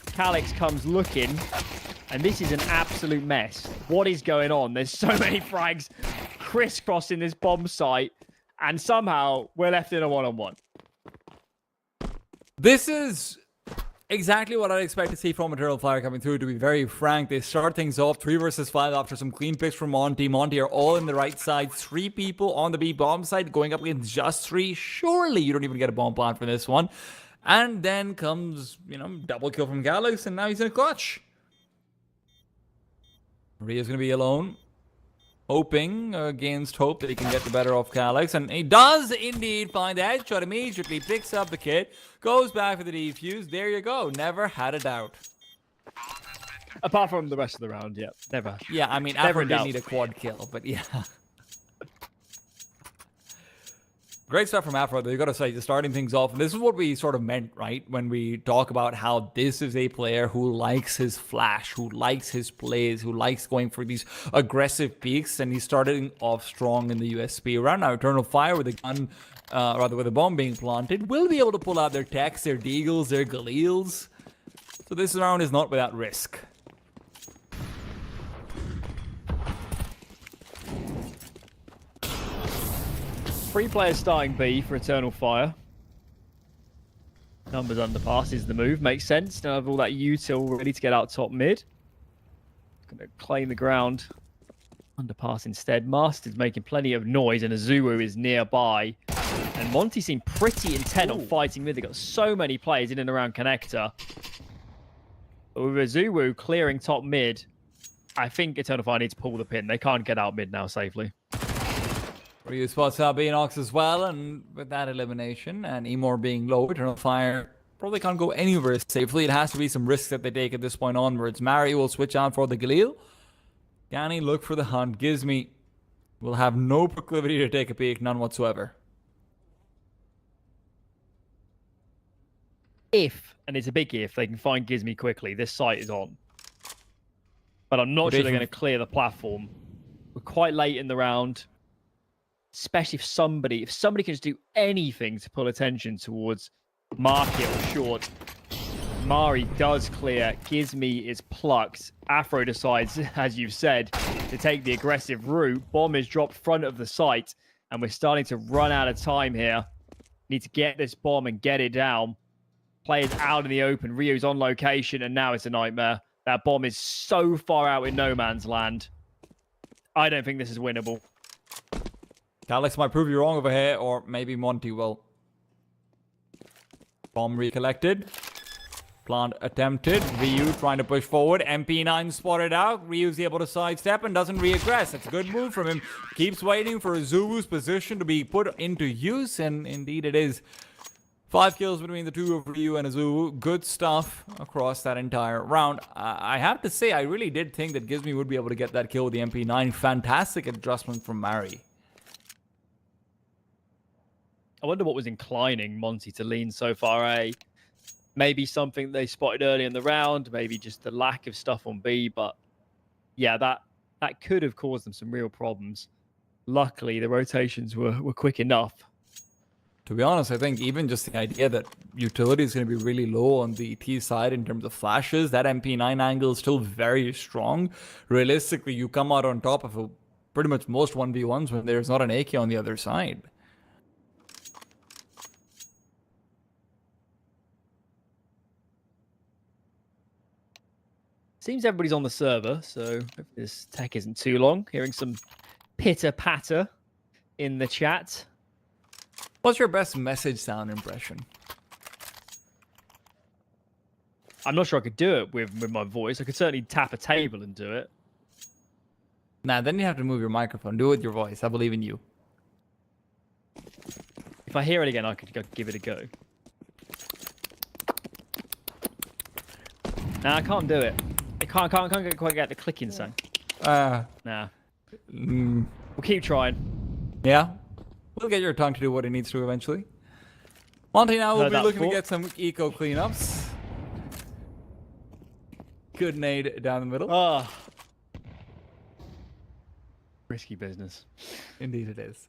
Calyx comes looking. And this is an absolute mess. What is going on? There's so many frags crisscrossing this bomb site. And somehow we're left in a one-on-one. This is exactly what I'd expect to see from Eternal Fire coming through, to be very frank. They start things off 3 versus 5 after some clean picks from Monte. Monte are all in the right side. 3 people on the B bomb side going up against just 3. Surely you don't even get a bomb plant for this one. And then comes, double kill from Calyx, and now he's in a clutch. Ria's going to be alone. Hoping against hope that he can get the better of Calyx. And he does indeed find the headshot. Immediately picks up the kit. Goes back for the defuse. There you go. Never had a doubt. Apart from the rest of the round, yeah. Never. Yeah, I mean, Never Afro in did doubt. need a quad kill, but yeah. Great stuff from Afro, though. You gotta say, starting things off. And this is what we sort of meant, right? When we talk about how this is a player who likes his flash, who likes his plays, who likes going for these aggressive peaks. And he's starting off strong in the USP round. Now, Eternal Fire with a gun, with a bomb being planted, will be able to pull out their techs, their deagles, their Galeels. So this round is not without risk. Three players starting B for Eternal Fire. Numbers underpass is the move. Makes sense. Now have all that util ready to get out top mid. Gonna claim the ground. Underpass instead. Master's making plenty of noise and Azuwu is nearby. And Monte seemed pretty intent on fighting mid. They got so many players in and around connector. But with Azuwu clearing top mid, I think Eternal Fire needs to pull the pin. They can't get out mid now safely. Ryu spots out Beanox as well, and with that elimination and Emor being low, Eternal Fire probably can't go anywhere safely. It has to be some risks that they take at this point onwards. Mari will switch out for the Galil. Gani look for the hunt. Gizmi will have no proclivity to take a peek, none whatsoever. If, and it's a big if, they can find Gizmi quickly, this site is on. But I'm not sure they're going to clear the platform. We're quite late in the round. Especially if somebody can just do anything to pull attention towards market or short. Mari does clear. Gizmi is plucked. Afro decides, as you've said, to take the aggressive route. Bomb is dropped front of the site, and we're starting to run out of time here. Need to get this bomb and get it down. Players out in the open. Ryu's on location, and now it's a nightmare. That bomb is so far out in no man's land. I don't think this is winnable. Calyx might prove you wrong over here, or maybe Monte will. Bomb recollected. Plant attempted. Ryu trying to push forward. MP9 spotted out. Ryu's able to sidestep and doesn't reaggress. That's a good move from him. Keeps waiting for Azuwu's position to be put into use, and indeed it is. 5 kills between the two of Ryu and Azuwu. Good stuff across that entire round. I have to say, I really did think that Gizmi would be able to get that kill with the MP9. Fantastic adjustment from Mari. I wonder what was inclining Monte to lean so far A. Maybe something they spotted early in the round, maybe just the lack of stuff on B, but yeah, that could have caused them some real problems. Luckily, the rotations were quick enough. To be honest, I think even just the idea that utility is going to be really low on the T side in terms of flashes, that MP9 angle is still very strong. Realistically, you come out on top of pretty much most 1v1s when there's not an AK on the other side. Seems everybody's on the server, so this tech isn't too long. Hearing some pitter-patter in the chat. What's your best message sound impression? I'm not sure I could do it with my voice. I could certainly tap a table and do it. Nah, then you have to move your microphone. Do it with your voice. I believe in you. If I hear it again, I could go give it a go. Nah, I can't do it. I can't quite get the clicking sound. Nah. We'll keep trying. Yeah. We'll get your tongue to do what it needs to eventually. Monte now will Heard be that looking to before. get some eco cleanups. Good nade down the middle. Ah. Risky business. Indeed it is.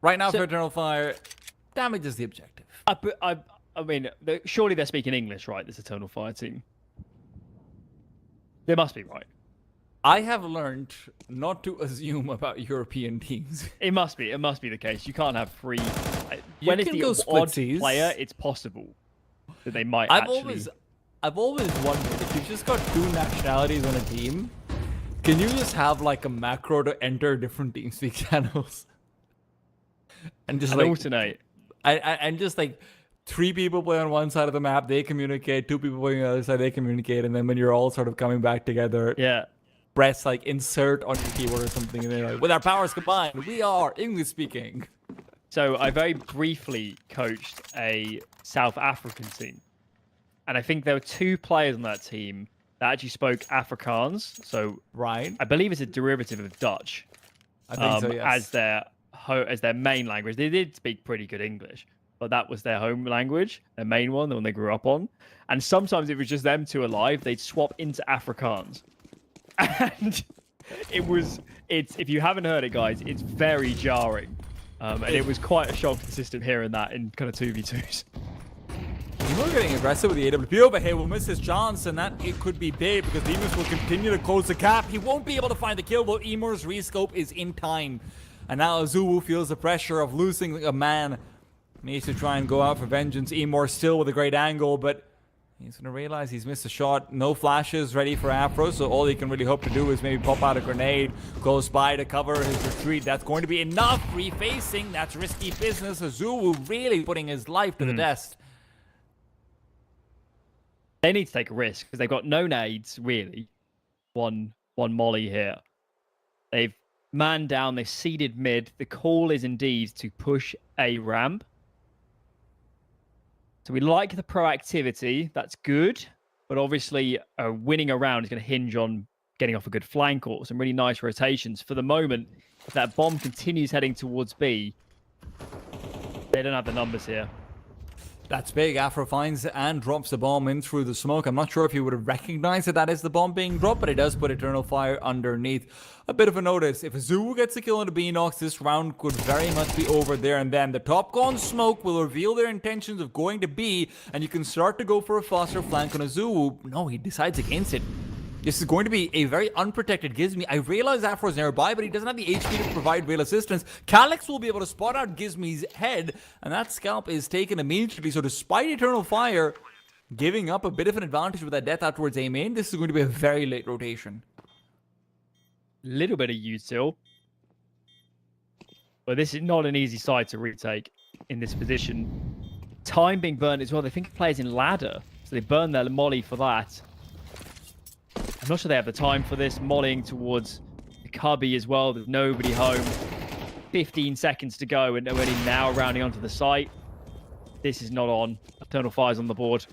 Right now, for Eternal Fire, damages the objective. I mean, surely they're speaking English, right? This Eternal Fire team. They must be right. I have learned not to assume about European teams. It must be. It must be the case. You can't have three. You When it's can the go odd splitsies. player, it's possible that they might I've actually. always wondered if you've just got two nationalities on a team, can you just have like a macro to enter different TeamSpeak channels? And just And like alternate. and just like 3 people play on one side of the map, they communicate, 2 people play on the other side, they communicate, and then when you're all sort of coming back together, Yeah. press like insert on your keyboard or something, and they're like, with our powers combined, we are English speaking. So I very briefly coached a South African team. And I think there were 2 players on that team that actually spoke Afrikaans. So Right. I believe it's a derivative of Dutch. I think so, yes. As their main language. They did speak pretty good English, but that was their home language, their main one, the one they grew up on. And sometimes if it was just them 2 alive, they'd swap into Afrikaans. And it's if you haven't heard it, guys, it's very jarring. And it was quite a shock to the system hearing that in kind of 2v2s. We're getting aggressive with the AWPO, but hey, we'll miss his chance, and that it could be big because Demus will continue to close the gap. He won't be able to find the kill, though Emor's rescope is in time. And now Azuwu feels the pressure of losing a man. Needs to try and go out for vengeance. Emor still with a great angle, but he's going to realize he's missed a shot. No flashes ready for Afro, so all he can really hope to do is maybe pop out a grenade, close by to cover his retreat. That's going to be enough. Refacing, that's risky business. Azuwu really putting his life to the test. They need to take a risk because they've got no nades, really. One molly here. They've manned down, they've seeded mid. The call is indeed to push a ramp. So we like the proactivity. That's good. But obviously, winning a round is going to hinge on getting off a good flank or some really nice rotations. For the moment, if that bomb continues heading towards B, they don't have the numbers here. That's big. Afro finds and drops the bomb in through the smoke. I'm not sure if he would have recognized that is the bomb being dropped, but it does put Eternal Fire underneath. A bit of a notice. If Azuwu gets a kill on the Beanox, this round could very much be over there and then. The top gun smoke will reveal their intentions of going to B, and you can start to go for a faster flank on Azuwu. No, he decides against it. This is going to be a very unprotected Gizmi. I realize Afro's nearby, but he doesn't have the HP to provide real assistance. Calyx will be able to spot out Gizmi's head, and that scalp is taken immediately. So despite Eternal Fire giving up a bit of an advantage with that death out towards A main, this is going to be a very late rotation. Little bit of util. But this is not an easy side to retake in this position. Time being burned as well. They think of players in ladder, so they burn their molly for that. I'm not sure they have the time for this. Mollying towards the cubby as well. There's nobody home. 15 seconds to go, and already now rounding onto the site. This is not on. Eternal Fire's on the board.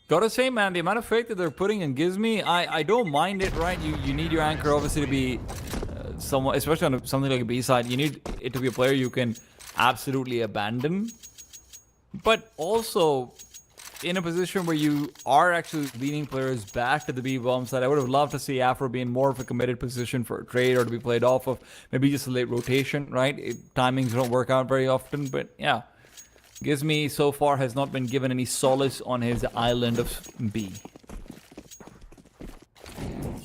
Gotta say, man, the amount of fake that they're putting in Gizmi, I don't mind it, right? You need your anchor, obviously, to be somewhat, especially on something like a B side, you need it to be a player you can absolutely abandon. But also, in a position where you are actually leading players back to the B bomb side, I would have loved to see Afro be in more of a committed position for a trade or to be played off of maybe just a late rotation, right? Timings don't work out very often, but yeah. Gizmi so far has not been given any solace on his island of B.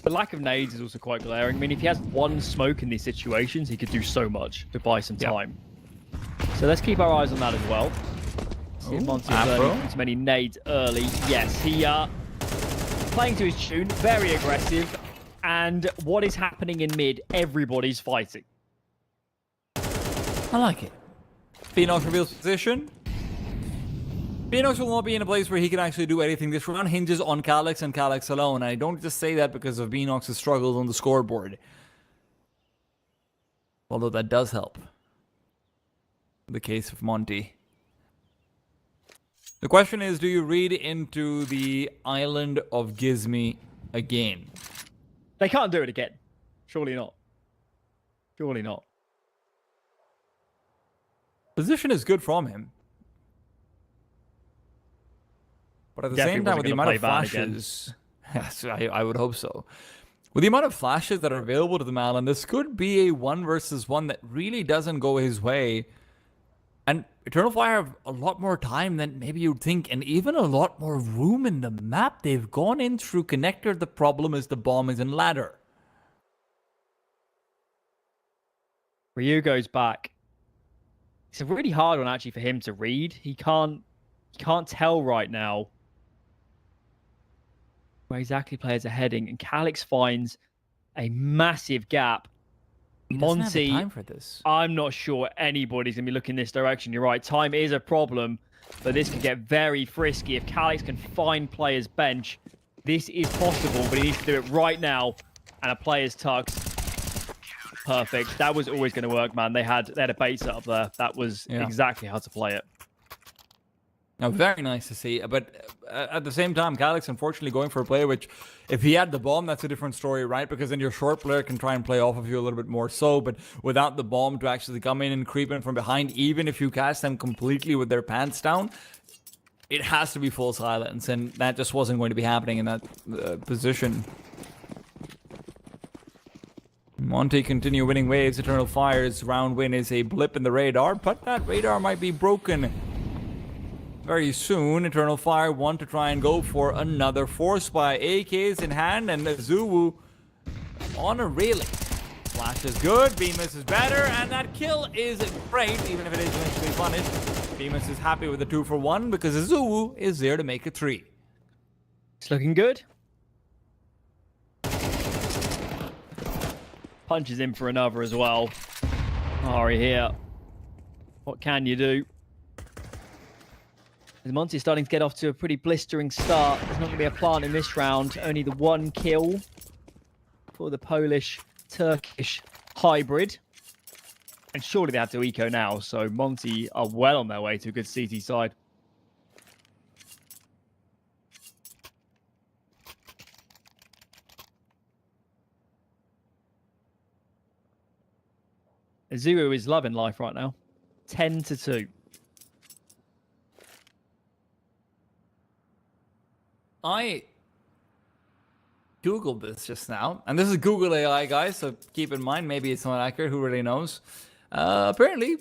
The lack of nades is also quite glaring. I mean, if he has one smoke in these situations, he could do so much to buy some time. So let's keep our eyes on that as well. See if Monte is learning as many nades early. Yes, he playing to his tune, very aggressive. And what is happening in mid? Everybody's fighting. I like it. Beanox reveals position. Beanox will not be in a place where he can actually do anything. This round hinges on Calyx and Calyx alone. I don't just say that because of Beanox's struggles on the scoreboard. Although that does help. In the case of Monte. The question is, do you read into the island of Gizmi again? They can't do it again. Surely not. Surely not. Position is good from him. But at the Definitely same time, with the wasn't amount of gonna play Van again. flashes... Yes, I would hope so. With the amount of flashes that are available to the Malin, this could be a 1 versus 1 that really doesn't go his way. And Eternal Fire have a lot more time than maybe you'd think, and even a lot more room in the map. They've gone in through connector. The problem is the bomb is in ladder. Ryu goes back. It's a really hard one actually for him to read. He can't tell right now where exactly players are heading, and Calyx finds a massive gap. He doesn't have the Monte, time for this. I'm not sure anybody's going to be looking this direction. You're right. Time is a problem, but this can get very frisky. If Calyx can find players' bench, this is possible, but he needs to do it right now. And a player's tucks. Perfect. That was always going to work, man. They had a bait set up there. That was exactly how to play it. Now, very nice to see, but at the same time, Calyx unfortunately going for a play which, if he had the bomb, that's a different story, right? Because then your short player can try and play off of you a little bit more so, but without the bomb to actually come in and creep in from behind, even if you cast them completely with their pants down, it has to be full silence, and that just wasn't going to be happening in that position. Monte continue winning waves. Eternal Fire's round win is a blip in the radar, but that radar might be broken very soon. Eternal Fire want to try and go for another force by AKs in hand, and Zuwu on a railing. Flash is good, Bemis is better, and that kill is great, even if it is eventually punished. Bemis is happy with the 2 for 1 because Zuwu is there to make a 3. It's looking good. Punches in for another as well. Ari here. What can you do? As Monte is starting to get off to a pretty blistering start. There's not going to be a plant in this round. Only the 1 kill for the Polish-Turkish hybrid. And surely they have to eco now, so Monte are well on their way to a good CT side. Zero is loving life right now. 10-2. I Googled this just now, and this is Google AI, guys, so keep in mind, maybe it's not accurate, who really knows. Apparently,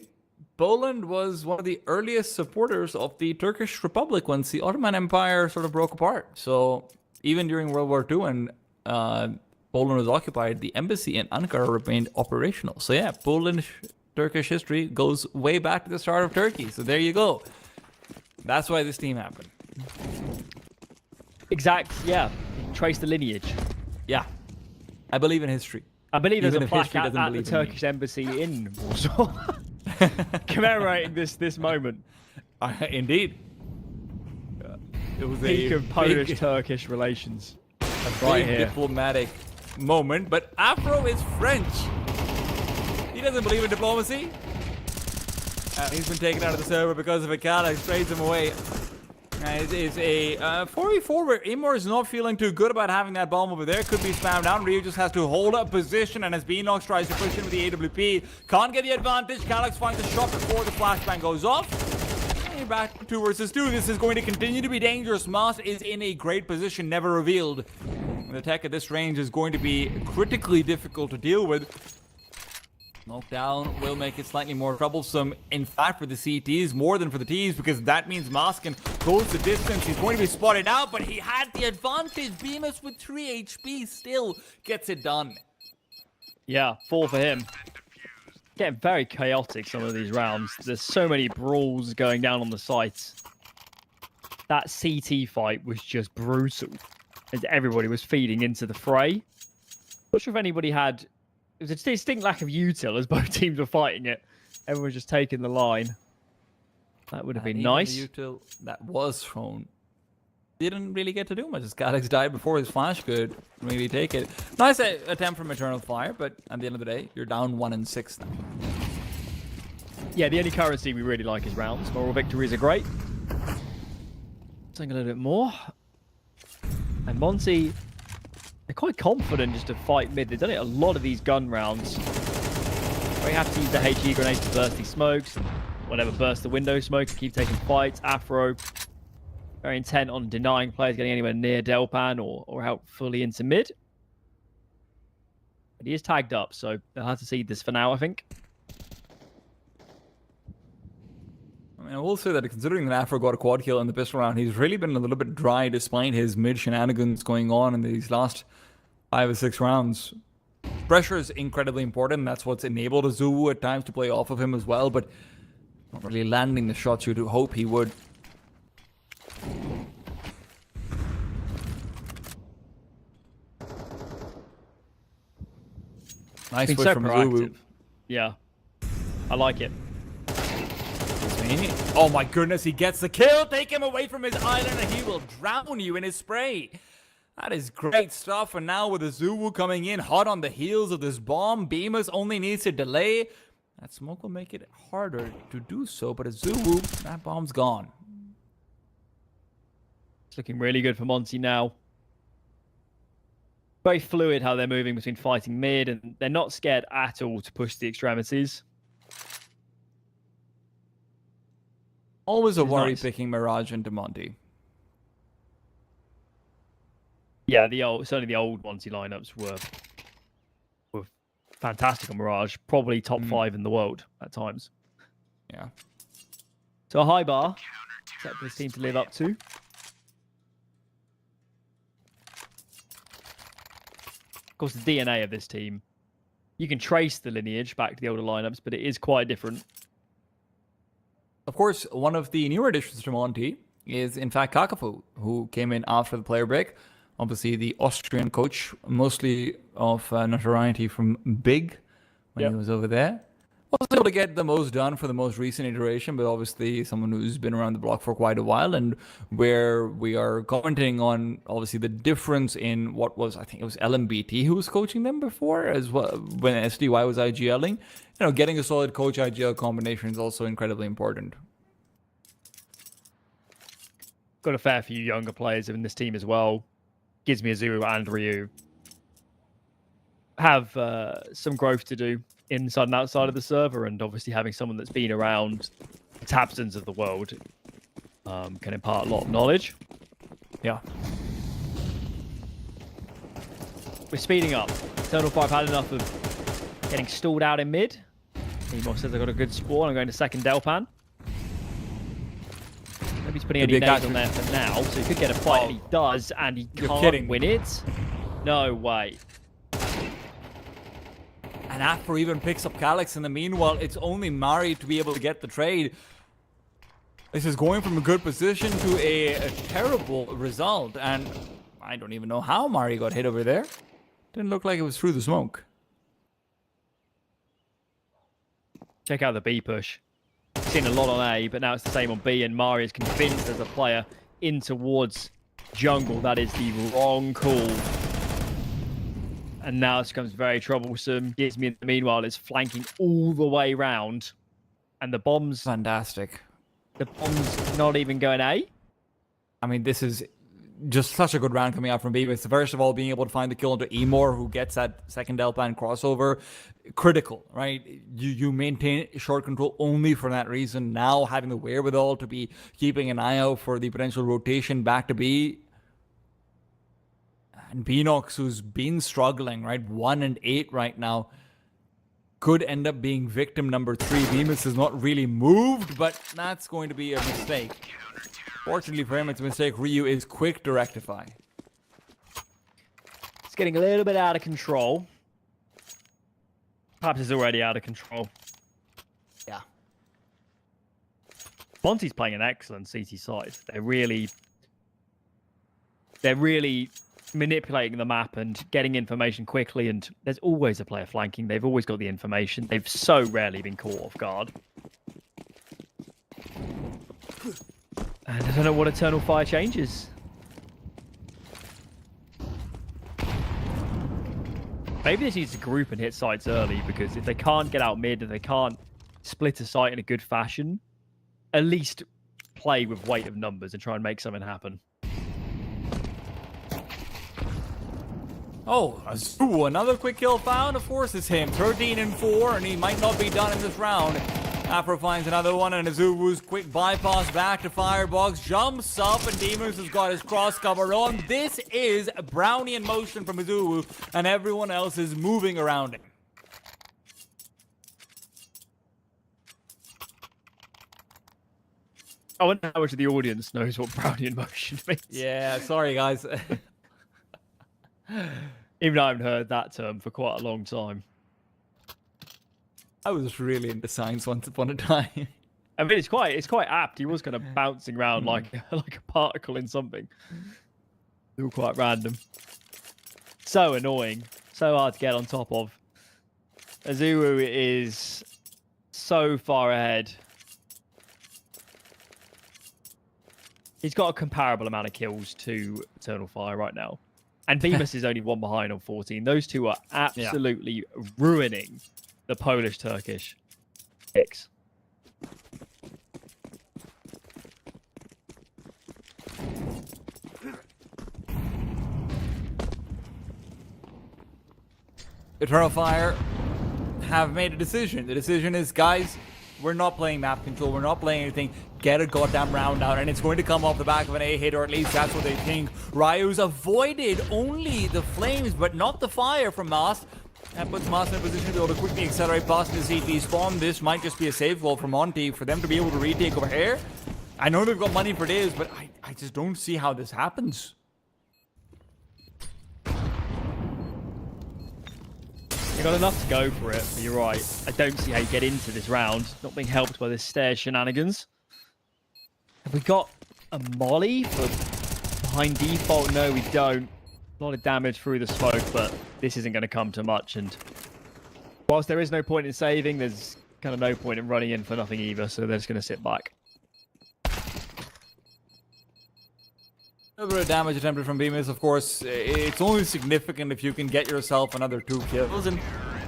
Poland was one of the earliest supporters of the Turkish Republic once the Ottoman Empire sort of broke apart. So even during World War II and Poland was occupied, the embassy in Ankara remained operational. So yeah, Polish-Turkish history goes way back to the start of Turkey. So there you go. That's why this team happened. Exact, yeah. Trace the lineage. Yeah. I believe in history. I believe there's Even a if plaque history at doesn't the believe in Turkish embassy in Warsaw commemorating this moment. Indeed. It was Peak a of Polish-Turkish relations. a right big here. diplomatic moment, but Afro is French. He doesn't believe in diplomacy. And he's been taken out of the server because of a Calyx trades him away. It is a 4v4 where Imor is not feeling too good about having that bomb over there. Could be spammed down. Ryu just has to hold up position, and as Beanox tries to push in with the AWP, can't get the advantage. Calyx finds a shot before the flashbang goes off. And back to 2 versus 2. This is going to continue to be dangerous. Moss is in a great position, never revealed. The tech at this range is going to be critically difficult to deal with. Knockdown will make it slightly more troublesome, in fact, for the CTs, more than for the Ts, because that means Maskin goes the distance. He's going to be spotted out, but he had the advantage. Bemis with 3 HP still gets it done. Yeah, 4 for him. Getting very chaotic, some of these rounds. There's so many brawls going down on the sites. That CT fight was just brutal, as everybody was feeding into the fray. Not sure if anybody had... It was a distinct lack of util as both teams were fighting it. Everyone was just taking the line. That would have And been even nice. the util that was thrown didn't really get to do much. Calyx died before his flash could really take it. Nice attempt from Eternal Fire, but at the end of the day, you're down 1-6 now. Yeah, the only currency we really like is rounds. Moral victories are great. Saying a little bit more. And Monte, they're quite confident just to fight mid. They've done it a lot of these gun rounds. Very happy to use the HE grenades to burst these smokes. Whatever, burst the window smoke, keep taking fights. Afro, very intent on denying players getting anywhere near Delpan or out fully into mid. But he is tagged up, so they'll have to see this for now, I think. I mean, I will say that considering that Afro got a quad kill in the pistol round, he's really been a little bit dry despite his mid shenanigans going on in these last 5 or 6 rounds. Pressure is incredibly important. That's what's enabled Azuwu at times to play off of him as well, but not really landing the shots you'd hope he would. Nice Being switch so from proactive. Azuwu. Yeah, I like it. Oh my goodness, he gets the kill. Take him away from his island and he will drown you in his spray. That is great stuff. And now with Azuwu coming in hot on the heels of this bomb, Bemis only needs to delay. That smoke will make it harder to do so, but Azuwu, that bomb's gone. It's looking really good for Monte now. Very fluid how they're moving between fighting mid, and they're not scared at all to push the extremities. Always a worry Nice. picking Mirage into Monte. Yeah, certainly the old Monte lineups were fantastic on Mirage. Probably top 5 in the world at times. Yeah. So a high bar set for this team to live up to. Of course, the DNA of this team, you can trace the lineage back to the older lineups, but it is quite different. Of course, one of the newer additions to Monte is, in fact, Kakafu, who came in after the player break. Obviously, the Austrian coach, mostly of notoriety from Big when he was over there. Wasn't able to get the most done for the most recent iteration, but obviously someone who's been around the block for quite a while, and where we are commenting on, obviously, the difference in what was, I think it was LMBT who was coaching them before, as well, when SDY was IGLing. You know, getting a solid coach IGL combination is also incredibly important. Got a fair few younger players in this team as well. Gives me Azuwu and Ryu. Have some growth to do inside and outside of the server, and obviously having someone that's been around the Tabsons of the world can impart a lot of knowledge. Yeah. We're speeding up. Eternal 5 had enough of getting stalled out in mid. Emo says I got a good spawn. I'm going to second Delpan. Maybe he's putting any nades on there for now, so he could get a fight, and he does, and he can't win it. No way. And Afro even picks up Calyx in the meanwhile. It's only Mari to be able to get the trade. This is going from a good position to a terrible result. And I don't even know how Mari got hit over there. Didn't look like it was through the smoke. Check out the B push. Seen a lot on A, but now it's the same on B, and Mari is convinced as a player in towards jungle. That is the wrong call. And now it becomes very troublesome. Gizmi, in the meanwhile, is flanking all the way round. And the bomb's... Fantastic. The bomb's not even going A. I mean, this is just such a good round coming out from B. It's first of all being able to find the kill into Emor, who gets that second Delpan crossover. Critical, right? You maintain short control only for that reason. Now having the wherewithal to be keeping an eye out for the potential rotation back to B. And Beanox, who's been struggling, right? 1 and 8 right now, could end up being victim number 3. Bemis is not really moved, but that's going to be a mistake. Fortunately for him, it's a mistake Ryu is quick to rectify. It's getting a little bit out of control. Perhaps it's already out of control. Yeah. Monte's playing an excellent CT side. They're really manipulating the map and getting information quickly, and there's always a player flanking. They've always got the information. They've so rarely been caught off guard. And I don't know what Eternal Fire changes. Maybe this needs to group and hit sites early, because if they can't get out mid and they can't split a site in a good fashion, at least play with weight of numbers and try and make something happen. Oh, Azu, another quick kill found. Of course, it's him. 13 and 4, and he might not be done in this round. Afro finds another one, and Azubu's quick bypass back to Firebox, jumps up, and Demus has got his cross cover on. This is Brownian motion from Azubu, and everyone else is moving around him. I wonder how much of the audience knows what Brownian motion means. Yeah, sorry, guys. Even though I haven't heard that term for quite a long time. I was really into science once upon a time. I mean, it's quite apt. He was kind of bouncing around like a particle in something. They were quite random. So annoying. So hard to get on top of. Azuru is so far ahead. He's got a comparable amount of kills to Eternal Fire right now. And Bemis is only one behind on 14. Those two are absolutely ruining the Polish-Turkish picks. Eternal Fire have made a decision. The decision is, guys, we're not playing map control. We're not playing anything. Get a goddamn round out, and it's going to come off the back of an A hit, or at least that's what they think. Ryu's avoided only the flames, but not the fire from Mast. That puts Mast in a position to be able to quickly accelerate past the CT spawn. This might just be a save goal for Monte for them to be able to retake over here. I know they've got money for days, but I just don't see how this happens. They got enough to go for it, but you're right. I don't see how you get into this round. Not being helped by this stair shenanigans. Have we got a molly for behind default? No, we don't. A lot of damage through the smoke, but this isn't going to come to much. And whilst there is no point in saving, there's kind of no point in running in for nothing either. So they're just going to sit back. A bit of damage attempted from Bemis, of course. It's only significant if you can get yourself another 2 kills. And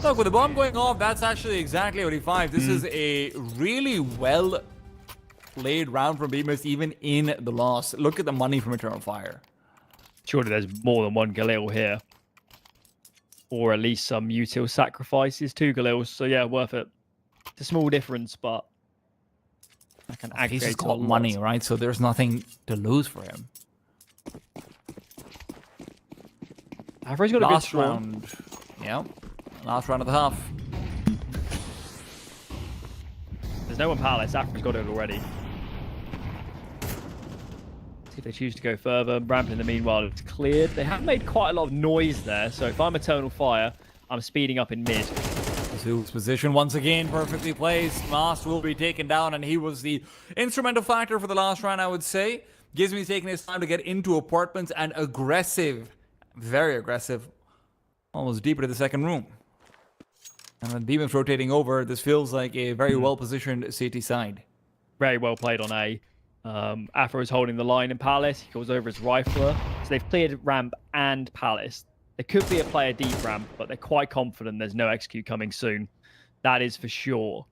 look, with the bomb going off, that's actually exactly what he finds. This is a really well played round from Bemis, even in the loss. Look at the money from Eternal Fire. Surely there's more than one Galil here. Or at least some util sacrifices, 2 Galils. So yeah, worth it. It's a small difference, but I can aggregate. He's got money, right? So there's nothing to lose for him. Afro's got Last a good round. Yeah. Last round of the half. There's no one Palace. Afro's got it already. See if they choose to go further. Ramp in the meanwhile it's cleared. They have made quite a lot of noise there. So if I'm Eternal Fire, I'm speeding up in mid. Zoo's position once again perfectly placed. Mast will be taken down, and he was the instrumental factor for the last round, I would say. Gizmi's taking his time to get into apartments and aggressive. Very aggressive. Almost deep into the second room. And when Demon's rotating over, this feels like a very well-positioned CT side. Very well played on A. Afro is holding the line in Palace. He goes over his rifler. So they've cleared ramp and Palace. There could be a player deep ramp, but they're quite confident there's no execute coming soon. That is for sure.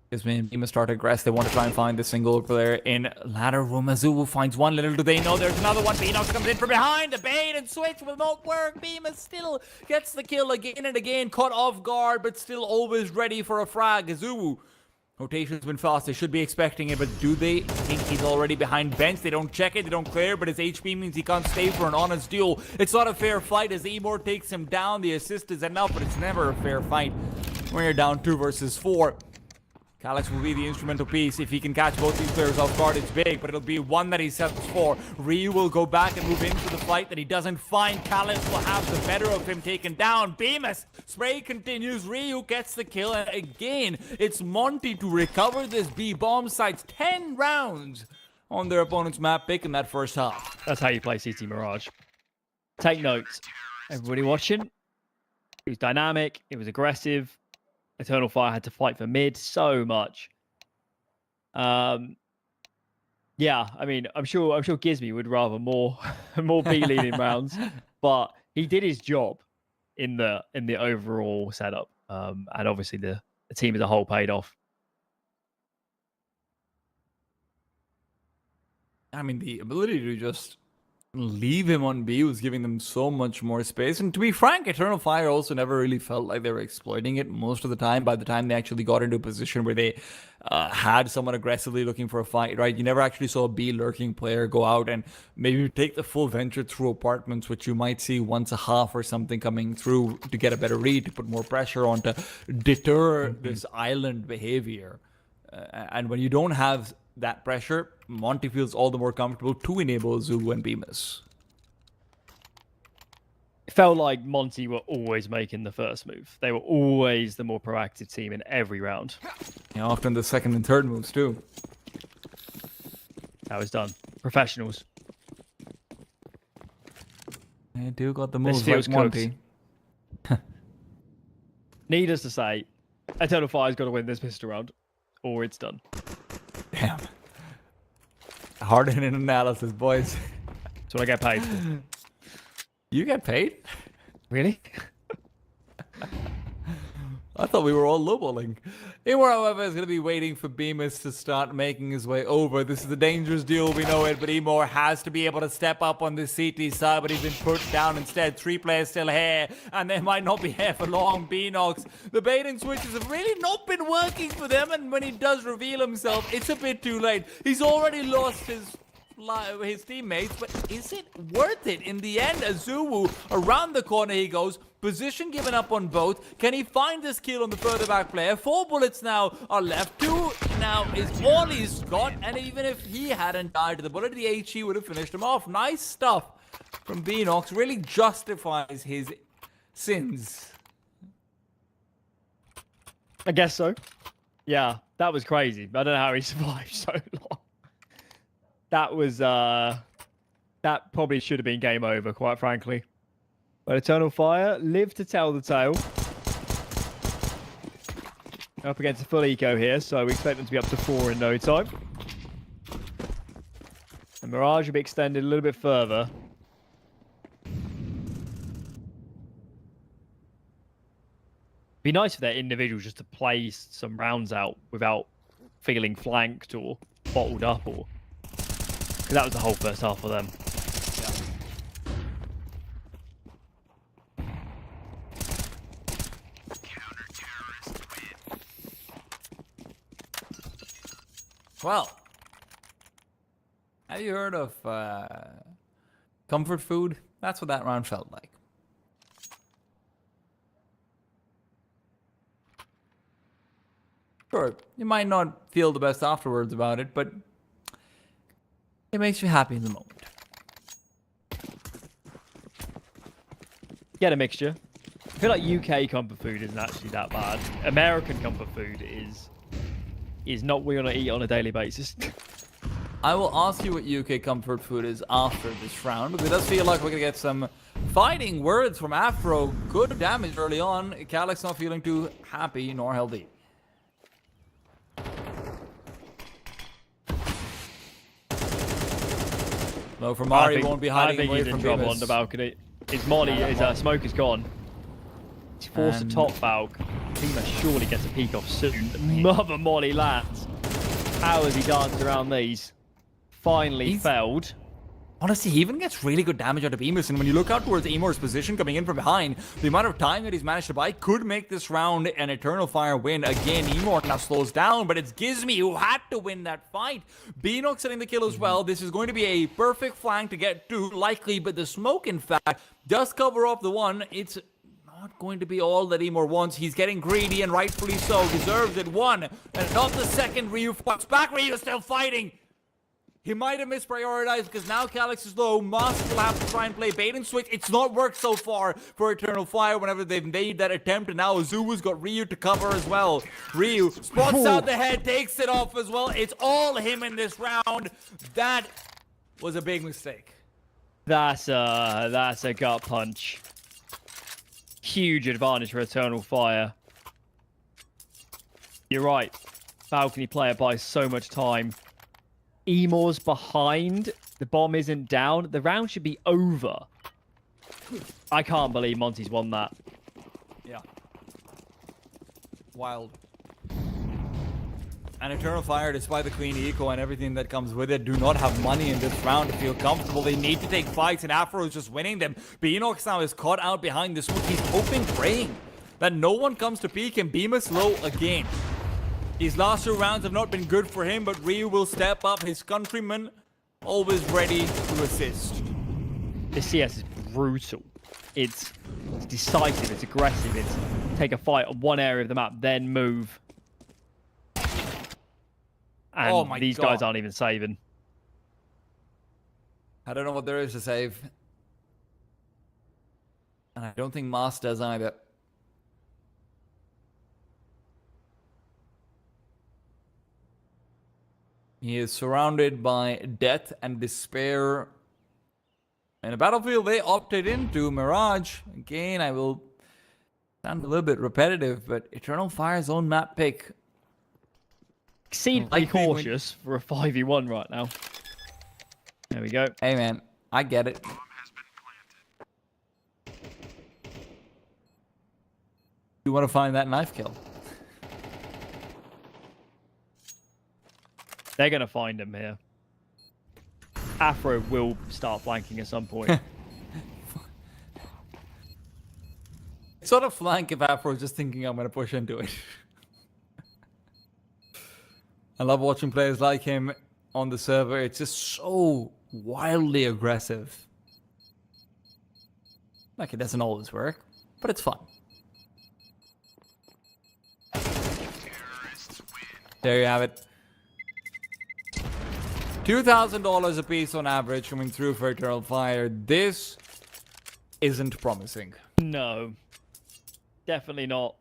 Because when Demon start aggressive, they want to try and find the single player in ladder room. Azubu finds one. Little do they know there's another one. Beanox comes in from behind. The bait and switch will not work. Bemis still gets the kill again and again. Caught off guard, but still always ready for a frag. Azubu. Rotation's been fast. They should be expecting it, but do they think he's already behind bench? They don't check it. They don't clear, but his HP means he can't stay for an honest duel. It's not a fair fight as Emor takes him down. The assist is enough, but it's never a fair fight when you're down 2 versus 4. Calyx will be the instrumental piece. If he can catch both these players off guard, it's big, but it'll be one that he settles for. Ryu will go back and move into the fight that he doesn't find. Calyx will have the better of him taken down. Bemis, spray continues. Ryu gets the kill, and again, it's Monte to recover this B bomb sites. 10 rounds on their opponent's map pick in that first half. That's how you play CT Mirage. Take notes. Everybody watching? It was dynamic. It was aggressive. Eternal Fire had to fight for mid so much. Yeah, I mean, I'm sure Gizmy would rather more more B leading rounds, but he did his job in the overall setup, and obviously the team as a whole paid off. I mean, the ability to just leave him on B was giving them so much more space. And to be frank, Eternal Fire also never really felt like they were exploiting it most of the time. By the time they actually got into a position where they had someone aggressively looking for a fight, right? You never actually saw a B lurking player go out and maybe take the full venture through apartments, which you might see once a half or something coming through to get a better read, to put more pressure on, to deter this island behavior. And when you don't have that pressure, Monte feels all the more comfortable to enable Zoo and Bemis. It felt like Monte were always making the first move. They were always the more proactive team in every round. Yeah, often the second and third moves too. That was done. Professionals. They do got the moves feels like Monte. Needless to say, Eternal Fire's got to win this pistol round, or it's done. Damn. Hard-hitting analysis, boys. That's what I get paid for. You get paid? Really? I thought we were all lowballing. Imor, however, is going to be waiting for Bemis to start making his way over. This is a dangerous duel, we know it, but Imor has to be able to step up on the CT side, but he's been put down instead. 3 players still here, and they might not be here for long. Beanox, the bait and switches have really not been working for them, and when he does reveal himself, it's a bit too late. He's already lost his teammates, but is it worth it in the end? Azuwu, around the corner he goes, position given up on both. Can he find this kill on the further back player? 4 bullets now are left. 2 now is all he's got, and even if he hadn't died to the bullet, the HE would have finished him off. Nice stuff from Beanox, really justifies his sins. I guess so. Yeah, that was crazy. I don't know how he survived so long. That was, that probably should have been game over, quite frankly. But Eternal Fire lived to tell the tale. Up against a full eco here, so we expect them to be up to 4 in no time. And Mirage will be extended a little bit further. Be nice for their individuals just to play some rounds out without feeling flanked or bottled up, or because that was the whole first half for them. Well, have you heard of comfort food? That's what that round felt like. Sure, you might not feel the best afterwards about it, but it makes you happy in the moment. Get a mixture. I feel like UK comfort food isn't actually that bad. American comfort food is not what we're gonna eat on a daily basis. I will ask you what UK comfort food is after this round, because it does feel like we're gonna get some fighting words from Afro. Good damage early on. Calyx not feeling too happy nor healthy. No, for Mari won't be hiding away he's from in trouble Bemis. on the balcony. His Molly, his smoke is gone. He's forced a top Valk. Bemis surely gets a peek off soon. Mother Molly lands. How has he danced around these? Finally failed. Honestly, he even gets really good damage out of Bemis, and when you look out towards Amor's position coming in from behind, the amount of time that he's managed to buy could make this round an Eternal Fire win. Again, Amor now slows down, but it's Gizmy who had to win that fight. Beanox getting the kill as well. This is going to be a perfect flank to get to, likely, but the smoke, in fact, does cover off the one. It's not going to be all that Amor wants. He's getting greedy, and rightfully so. Deserves it. 1, and not the second. Ryu fights back. Ryu is still fighting. He might have misprioritized because now Calyx is low. Mosk will have to try and play bait and switch. It's not worked so far for Eternal Fire whenever they've made that attempt, and now Azuwu's got Ryu to cover as well. Ryu spots out the head, takes it off as well. It's all him in this round. That was a big mistake. That's a gut punch. Huge advantage for Eternal Fire. You're right. Balcony player buys so much time. Emor's behind. The bomb isn't down. The round should be over. I can't believe Monte's won that. Yeah. Wild. And Eternal Fire, despite the clean eco and everything that comes with it, do not have money in this round to feel comfortable. They need to take fights, and Afro is just winning them. Beanox now is caught out behind this one. He's hoping, praying that no one comes to peek him. Bemis low again. These last 2 rounds have not been good for him, but Ryu will step up. His countryman always ready to assist. This CS is brutal. It's decisive, it's aggressive, it's take a fight on one area of the map, then move. And Oh my these God. guys aren't even saving. I don't know what there is to save. And I don't think Mas does either. He is surrounded by death and despair. In a battlefield they opted into, Mirage. Again, I will sound a little bit repetitive, but Eternal Fire's own map pick. Exceedingly cautious for a 5v1 right now. There we go. Hey man, I get it. You want to find that knife kill? They're going to find him here. Afro will start flanking at some point. Sort of flank if Afro is just thinking I'm going to push into it. I love watching players like him on the server. It's just so wildly aggressive. Like, it doesn't always work, but it's fun. There you have it. $2,000 a piece on average coming through for Eternal Fire. This isn't promising. No. Definitely not.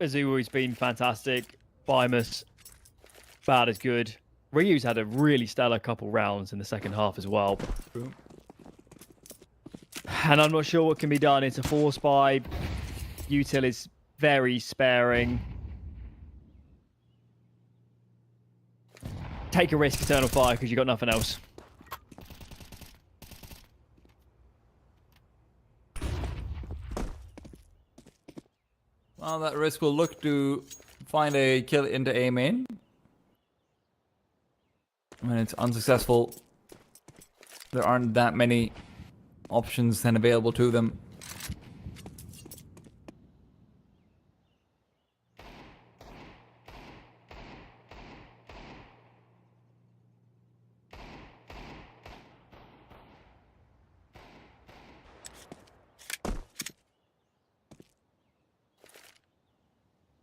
Azuru's been fantastic. Bimus, bad as good. Ryu's had a really stellar couple rounds in the second half as well. True. And I'm not sure what can be done. It's a force buy. Util is very sparing. Take a risk, Eternal Fire, because you've got nothing else. Well, that risk will look to find a kill into A main. When it's unsuccessful, there aren't that many options then available to them.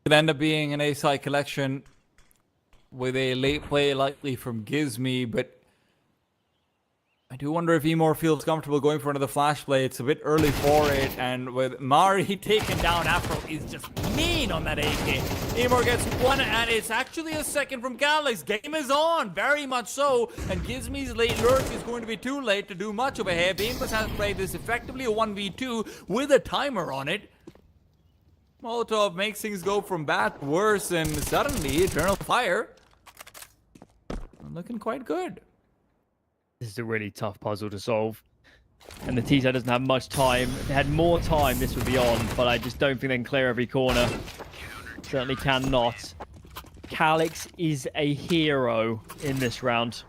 Could end up being an A-side collection with a late play likely from Gizme, but I do wonder if Emor feels comfortable going for another flash play. It's a bit early for it, and with Mari taken down, Afro is just mean on that AK. Emor gets one, and it's actually a second from Galax. Game is on, very much so, and Gizme's late lurk is going to be too late to do much over here. Beanbus has played this effectively a 1v2 with a timer on it. Molotov makes things go from bad to worse, and suddenly Eternal Fire looking quite good. This is a really tough puzzle to solve. And the T-side doesn't have much time. If they had more time, this would be on, but I just don't think they can clear every corner. Certainly cannot. Calix is a hero in this round.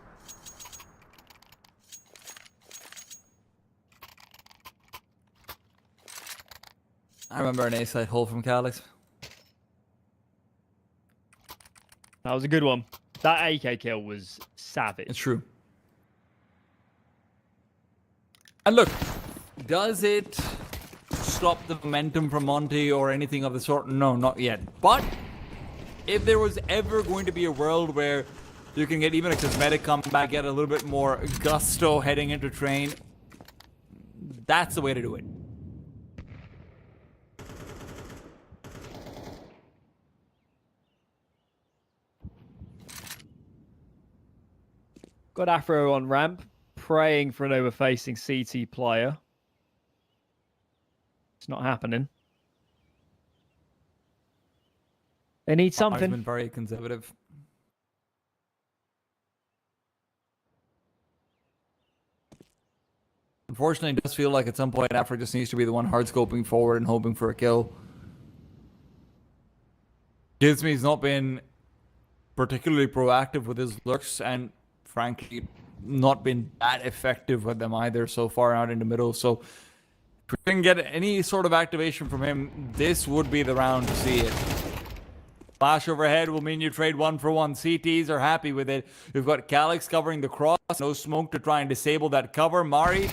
I remember an A-side hole from Calix. That was a good one. That AK kill was savage. It's true. And look, does it stop the momentum from Monte or anything of the sort? No, not yet. But if there was ever going to be a world where you can get even a cosmetic comeback, get a little bit more gusto heading into train, that's the way to do it. Got Afro on ramp, praying for an overfacing CT player. It's not happening. They need He's something. been very conservative. Unfortunately, it does feel like at some point ARCRED just needs to be the one hard scoping forward and hoping for a kill. Gizme's not been particularly proactive with his lurks and frankly not been that effective with them either so far out in the middle. So if we can get any sort of activation from him, this would be the round to see it. Flash overhead will mean you trade 1-for-1. CTs are happy with it. You've got Calyx covering the cross. No smoke to try and disable that cover. Mari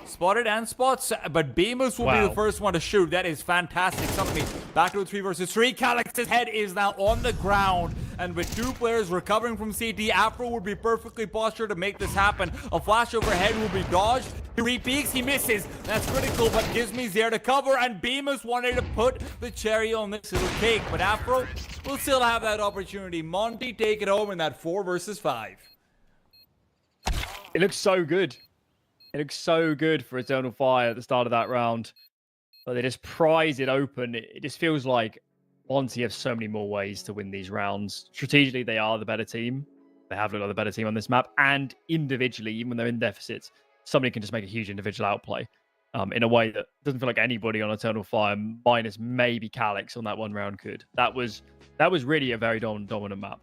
spotted and spots, but Beamus will be the first one to shoot. That is fantastic. Suddenly, back to a 3 versus 3. Calyx's head is now on the ground, and with 2 players recovering from CT, Afro would be perfectly postured to make this happen. A flash overhead will be dodged. He repeaks, he misses. That's critical, but Gizme's there to cover, and Beamus wanted to put the cherry on this little cake, but Afro will still have that opportunity. Monte take it home in that 4 versus 5. It looks so good. It looks so good for Eternal Fire at the start of that round. But they just prize it open. It just feels like Monte have so many more ways to win these rounds. Strategically, they are the better team. They have looked like the better team on this map. And individually, even when they're in deficits, somebody can just make a huge individual outplay in a way that doesn't feel like anybody on Eternal Fire, minus maybe Calyx on that one round could. That was really a very dominant map.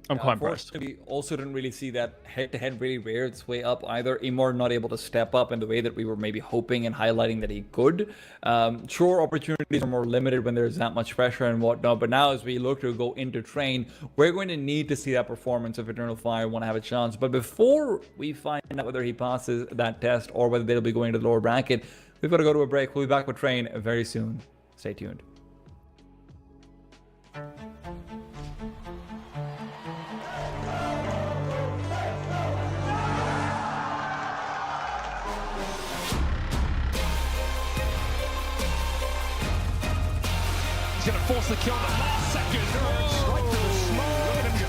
I'm quite impressed. We also didn't really see that head-to-head really rear its way up either. Imor not able to step up in the way that we were maybe hoping and highlighting that he could. Sure, opportunities are more limited when there's that much pressure and whatnot, but now as we look to go into train, we're going to need to see that performance if Eternal Fire want to have a chance. But before we find out whether he passes that test or whether they'll be going to the lower bracket, we've got to go to a break. We'll be back with train very soon. Stay tuned. He's going to force the kill in the last second. Right to the smoke. Look at him go.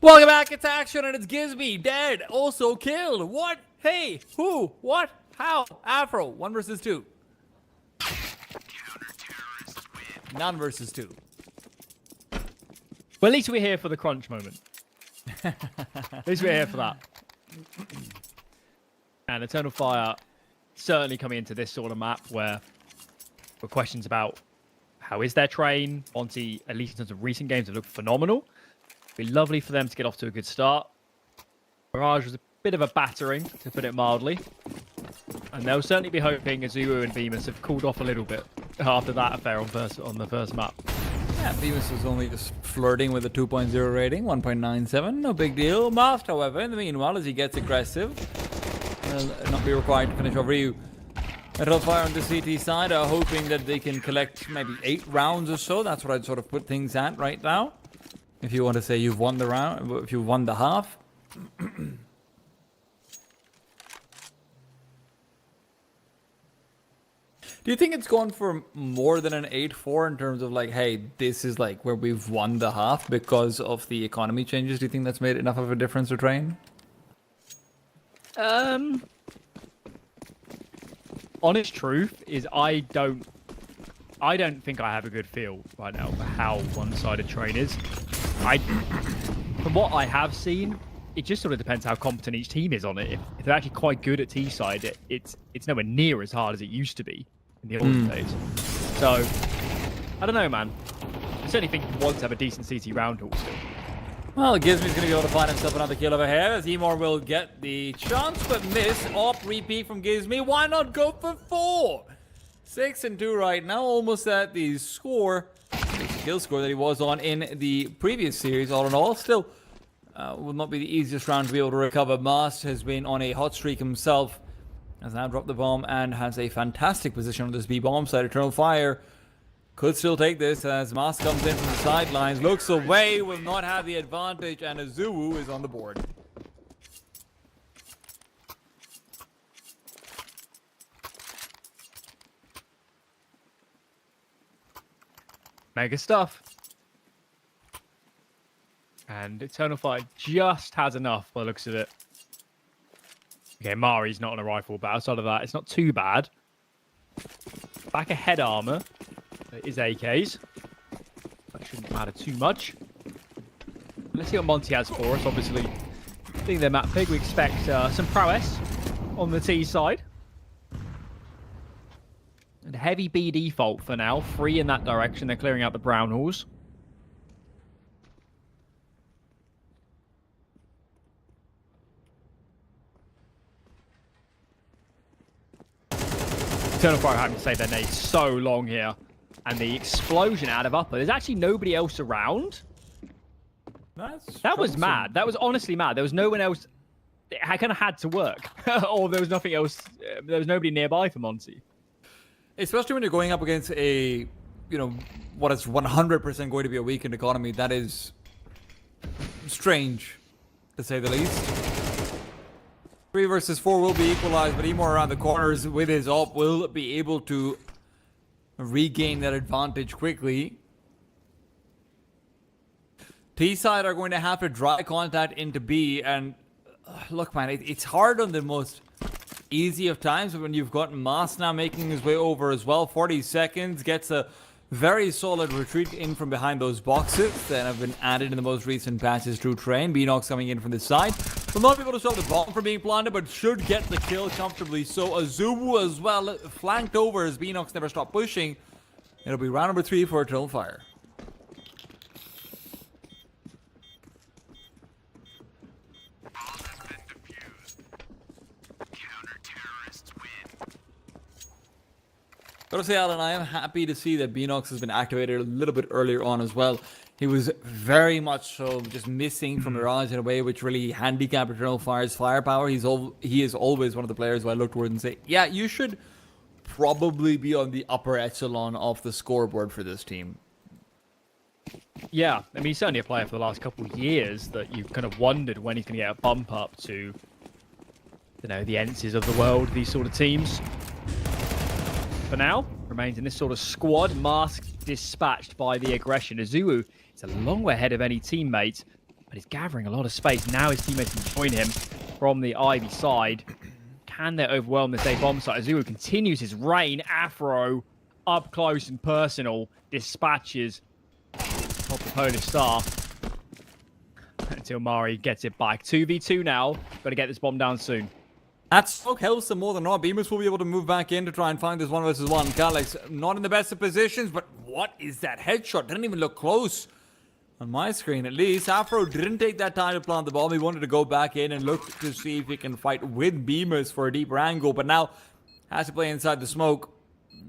Welcome back, it's Action, and it's Gizby, dead, also killed. What? Hey, who? What? How? Afro, 1 versus 2. None versus 2. Well, at least we're here for the crunch moment. At least we're here for that. And Eternal Fire certainly coming into this sort of map where there are questions about how is their train. Monte, at least in terms of recent games, have looked phenomenal. It'd be lovely for them to get off to a good start. Mirage was a bit of a battering, to put it mildly. And they'll certainly be hoping Azuo and Bemis have cooled off a little bit after that affair on the first map. Yeah, Bemis was only just flirting with a 2.0 rating, 1.97, no big deal. Mast, however, in the meanwhile, as he gets aggressive, will not be required to finish over you. Eternal Fire on the CT side are hoping that they can collect maybe 8 rounds or so. That's what I'd sort of put things at right now. If you want to say you've won the round, if you've won the half. Do you think it's gone for more than an 8-4 in terms of like, hey, this is like where we've won the half because of the economy changes? Do you think that's made enough of a difference to train? Honest truth is I don't think I have a good feel right now for how one-sided train is. From what I have seen, it just sort of depends how competent each team is on it. If they're actually quite good at T-side, it's nowhere near as hard as it used to be in the olden days. So, I don't know, man. I certainly think you want to have a decent CT round haul still. Well, Gizby's going to be able to find himself another kill over here as Emor will get the chance, but miss. Op repeat from Gizby. Why not go for 4? 6-2 right now, almost at the score, kill score that he was on in the previous series. All in all, still will not be the easiest round to be able to recover. Mast has been on a hot streak himself. Has now dropped the bomb and has a fantastic position on this B-bomb side. Eternal Fire could still take this as Mast comes in from the sidelines, looks away, will not have the advantage, and Azuo is on the board. Mega stuff. And Eternal Fire just has enough by the looks of it. Okay, Mari's not on a rifle, but outside of that, it's not too bad. Back of head armor is AKs. That shouldn't matter too much. Let's see what Monte has for us. Obviously, being their map pick, we expect some prowess on the T side. And heavy B default for now. 3 in that direction. They're clearing out the brown halls. Eternal Fire having to save their nades so long here. And the explosion out of upper. There's actually nobody else around. That was mad. That was honestly mad. There was no one else. It kind of had to work. Or there was nothing else. There was nobody nearby for Monte. Especially when you're going up against a, what is 100% going to be a weakened economy. That is strange, to say the least. 3 versus 4 will be equalized, but Emor around the corners with his op will be able to regain that advantage quickly. T-side are going to have to dry contact into B, and look, man, it's hard on the most easy of times when you've got Mas now making his way over as well. 40 seconds, gets a very solid retreat in from behind those boxes that have been added in the most recent patches through Train. Beanox coming in from this side. Will not be able to stop the bomb from being planted, but should get the kill comfortably. So Azuo as well, flanked over as Beanox never stopped pushing. It'll be round number 3 for Eternal Fire. Gotta say, Alan, I am happy to see that Beanox has been activated a little bit earlier on as well. He was very much so just missing from Mirage in a way which really handicapped Eternal Fire's firepower. He is always one of the players who I look towards and say, yeah, you should probably be on the upper echelon of the scoreboard for this team. Yeah, I mean, he's certainly a player for the last couple of years that you've kind of wondered when he's going to get a bump up to, the ENCEs of the world, these sort of teams. For now, remains in this sort of squad. Mask dispatched by the aggression. Azuo is a long way ahead of any teammate. but he's gathering a lot of space. Now his teammates can join him from the Ivy side. Can they overwhelm this A bomb site? Azubu continues his reign. Afro up close and personal dispatches of the Polish star until Mari gets it back. 2v2 now. Got to get this bomb down soon. That smoke helps them more than not. Beamers will be able to move back in to try and find this 1 versus 1. Galax not in the best of positions, but what is that headshot? Didn't even look close. On my screen, at least. Afro didn't take that time to plant the bomb. He wanted to go back in and look to see if he can fight with Beamers for a deeper angle, but now has to play inside the smoke.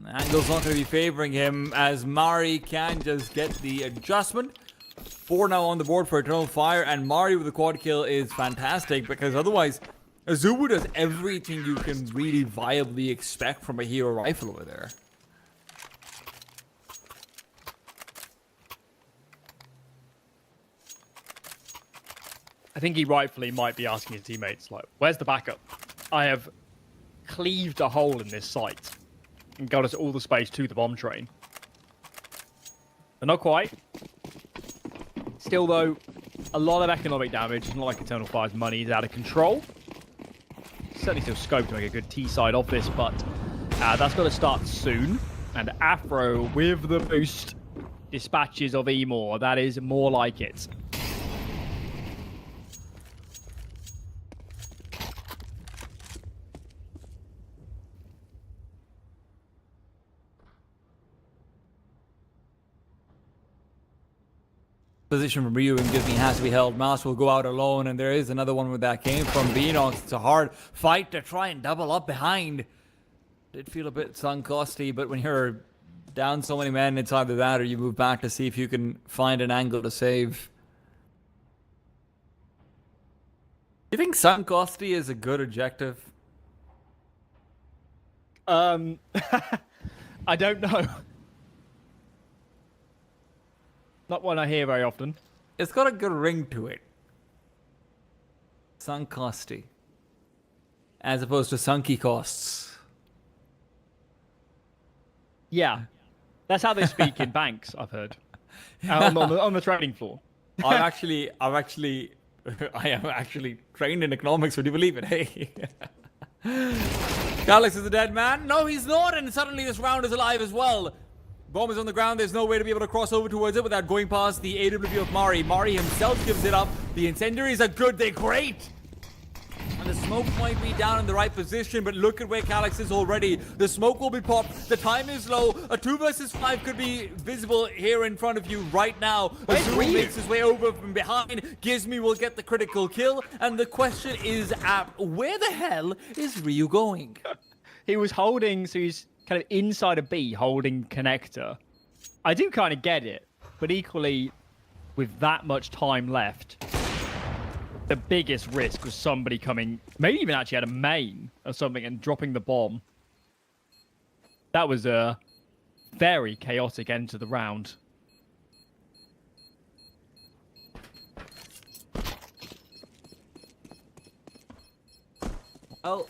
Angle's not going to be favoring him as Mari can just get the adjustment. 4 now on the board for Eternal Fire, and Mari with the quad kill is fantastic because otherwise, Azubu does everything you can really viably expect from a hero rifle over there. I think he rightfully might be asking his teammates, like, where's the backup? I have cleaved a hole in this site and got us all the space to the bomb train. But not quite. Still, though, a lot of economic damage. It's not like Eternal Fire's money is out of control. Certainly still scope to make a good T-side of this, but that's got to start soon. And Afro with the boost dispatches of Emor. That is more like it. Position from Ryu and Disney has to be held. Mouse will go out alone, and there is another one where that came from Beanox. It's a hard fight to try and double up behind. Did feel a bit sunk costly, but when you're down so many men, it's either that or you move back to see if you can find an angle to save. You think sunk costly is a good objective? I don't know. Not one I hear very often. It's got a good ring to it. Sunk costy. As opposed to sunky costs. Yeah. That's how they speak in banks, I've heard. On the trading floor. I am actually trained in economics. Would you believe it? Hey. Galax is a dead man. No, he's not. And suddenly this round is alive as well. Bomb is on the ground. There's no way to be able to cross over towards it without going past the AWP of Mari. Mari himself gives it up. The incendiaries are good. They're great. And the smoke might be down in the right position, but look at where Galax is already. The smoke will be popped. The time is low. A 2 versus 5 could be visible here in front of you right now. Azubu makes his way over from behind. Gizmi will get the critical kill. And the question is, where the hell is Ryu going? He was holding, so he's kind of inside a B holding connector. I do kind of get it, but equally, with that much time left, the biggest risk was somebody coming, maybe even actually had a main or something, and dropping the bomb. That was a very chaotic end to the round. Well,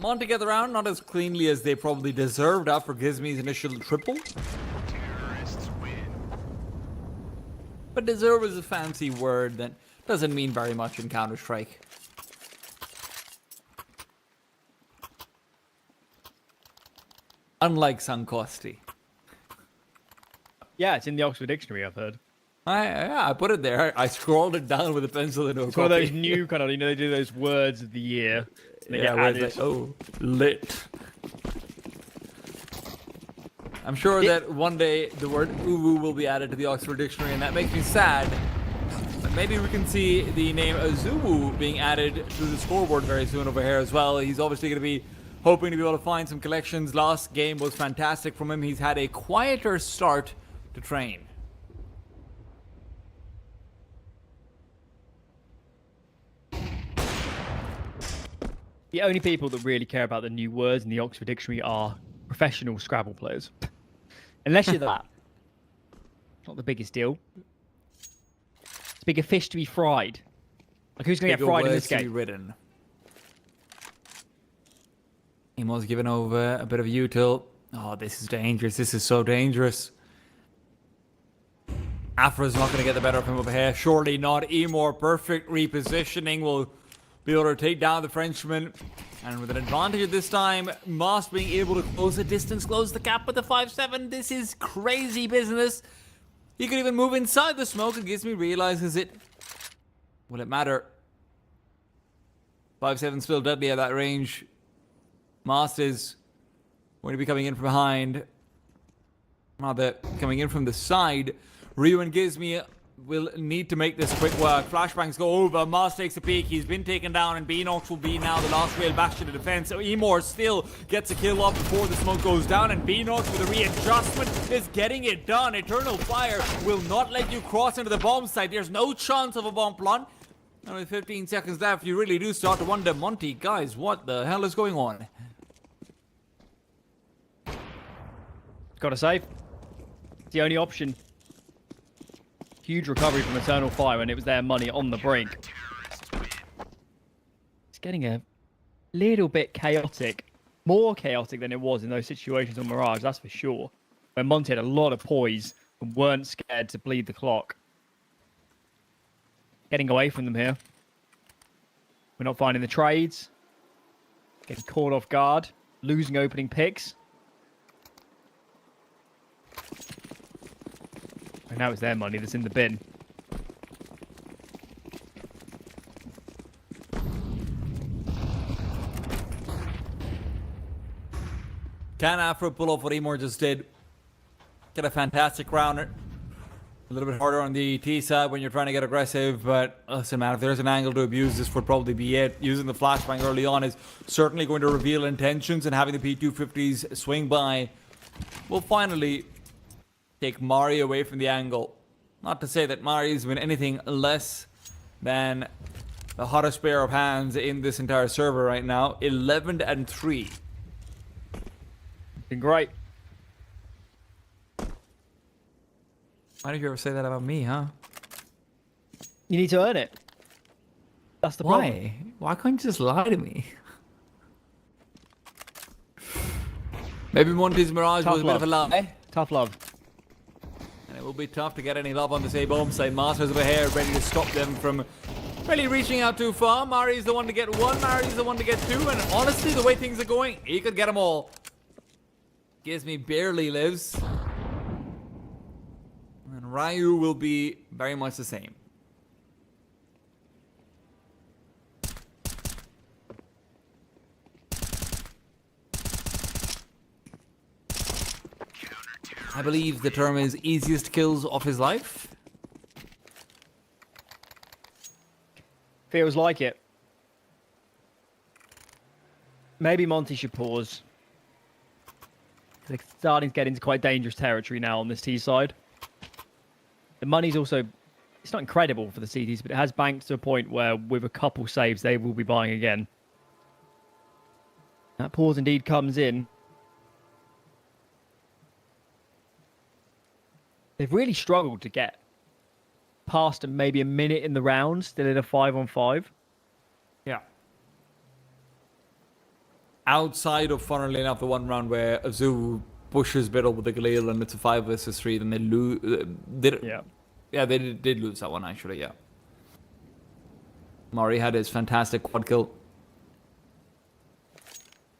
Monte get the round not as cleanly as they probably deserved after Gizmi's initial triple. Terrorists win. But deserve is a fancy word that doesn't mean very much in Counter-Strike. Unlike Sankosti. Yeah, it's in the Oxford Dictionary, I've heard. I put it there. I scrolled it down with a pencil into a It's one of copy. those new kind of, they do those words of the year. They Yeah, get where it's added. like, oh, lit. I'm sure that one day the word uwu will be added to the Oxford Dictionary, and that makes me sad. But maybe we can see the name Azubu being added to the scoreboard very soon over here as well. He's obviously going to be hoping to be able to find some collections. Last game was fantastic from him. He's had a quieter start to train. The only people that really care about the new words in the Oxford Dictionary are professional Scrabble players. Unless you're that. Not the biggest deal. It's bigger fish to be fried. Like, who's going to get fried in this game? Written. Emo's given over a bit of util. Oh, this is dangerous. This is so dangerous. Afra's not going to get the better of him over here. Surely not. Emor, perfect repositioning, will be able to take down the Frenchman. And with an advantage at this time, Moss being able to close the distance, close the gap with the 5-7. This is crazy business. He could even move inside the smoke. It gives me realize, will it matter? 5-7 still deadly at that range. Moss is going to be coming in from behind. Rather, coming in from the side. Ryu and Gizmi will need to make this quick work. Flashbangs go over. Moss takes a peek. He's been taken down, and Beanox will be now the last real bastion of defense. So Emor still gets a kill off before the smoke goes down, and Beanox with a readjustment is getting it done. Eternal Fire will not let you cross into the bomb site. There's no chance of a bomb plant. And with 15 seconds left, you really do start to wonder, Monte, guys, what the hell is going on? Gotta save. It's the only option. Huge recovery from Eternal Fire, and it was their money on the brink. It's getting a little bit chaotic. More chaotic than it was in those situations on Mirage, that's for sure. Where Monte had a lot of poise and weren't scared to bleed the clock. Getting away from them here. We're not finding the trades. Getting caught off guard. Losing opening picks. And now it's their money that's in the bin. Can Afro pull off what Emor just did? Get a fantastic rounder. A little bit harder on the T side when you're trying to get aggressive, but listen, man, if there's an angle to abuse, this would probably be it. Using the flashbang early on is certainly going to reveal intentions, and having the P250s swing by will finally take Mari away from the angle. Not to say that Mari's been anything less than the hottest pair of hands in this entire server right now. 11-3. Been great. Why did you ever say that about me, huh? You need to earn it. That's the problem. Why? Why can't you just lie to me? Maybe Monte's Mirage was a bit of a lie. Tough love. And it will be tough to get any love on the same bomb side. Masters over here ready to stop them from really reaching out too far. Mari's the one to get one. Mari's the one to get two. And honestly, the way things are going, he could get them all. Gizmi barely lives. And Ryu will be very much the same. I believe the term is easiest kills of his life. Feels like it. Maybe Monte should pause. They're starting to get into quite dangerous territory now on this T side. The money's also, it's not incredible for the CTs, but it has banked to a point where with a couple saves, they will be buying again. That pause indeed comes in. They've really struggled to get past maybe a minute in the round, still in a 5-on-5. Yeah. Outside of, funnily enough, the one round where Azu pushes Biddle with the Galil and it's a 5 versus 3, then they lose. Yeah, they did lose that one, actually, yeah. Mari had his fantastic quad kill.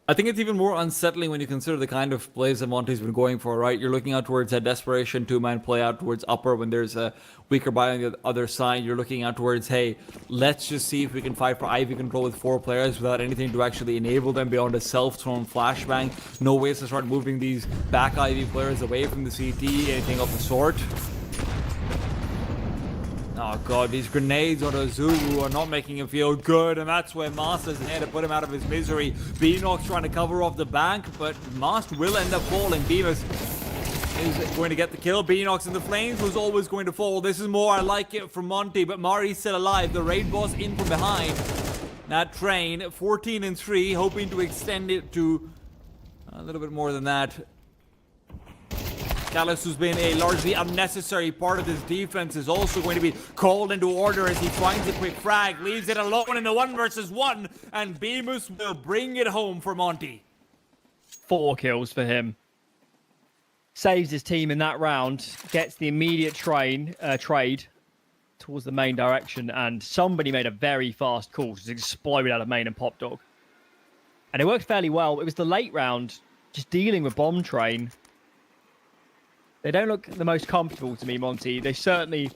I think it's even more unsettling when you consider the kind of plays that Monte's been going for, right? You're looking out towards a desperation two-man play out towards upper when there's a weaker buy on the other side. You're looking out towards, hey, let's just see if we can fight for IV control with 4 players without anything to actually enable them beyond a self-thrown flashbang. No ways to start moving these back IV players away from the CT, anything of the sort. Oh god, these grenades on Azu are not making him feel good, and that's where Master's here to put him out of his misery. Beanox trying to cover off the bank, but Master will end up falling. Beavis is going to get the kill. Beanox in the flames was always going to fall. This is more, I like it from Monte, but Mari's still alive. The raid boss in from behind. That train, 14-3, hoping to extend it to a little bit more than that. Callus, who's been a largely unnecessary part of this defense, is also going to be called into order as he finds a quick frag, leaves it alone in a 1 versus 1, and Beamus will bring it home for Monte. 4 kills for him. saves his team in that round, gets the immediate trade towards the main direction, and somebody made a very fast call, just exploded out of main and pop dog. And it worked fairly well. It was the late round, just dealing with bomb train. They don't look the most comfortable to me, Monte. They certainly,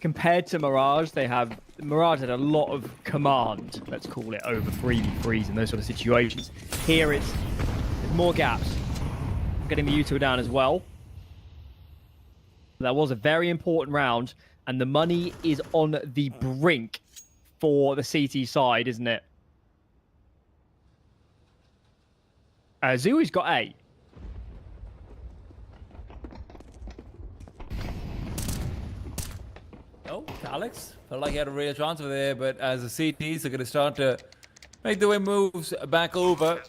compared to Mirage, Mirage had a lot of command, let's call it, over 3v3s and those sort of situations. Here it's more gaps. Getting the U2 down as well. That was a very important round, and the money is on the brink for the CT side, isn't it? Zui's got A. Oh, Alex felt like he had a real chance over there, but as the CTs are going to start to make their way moves back over,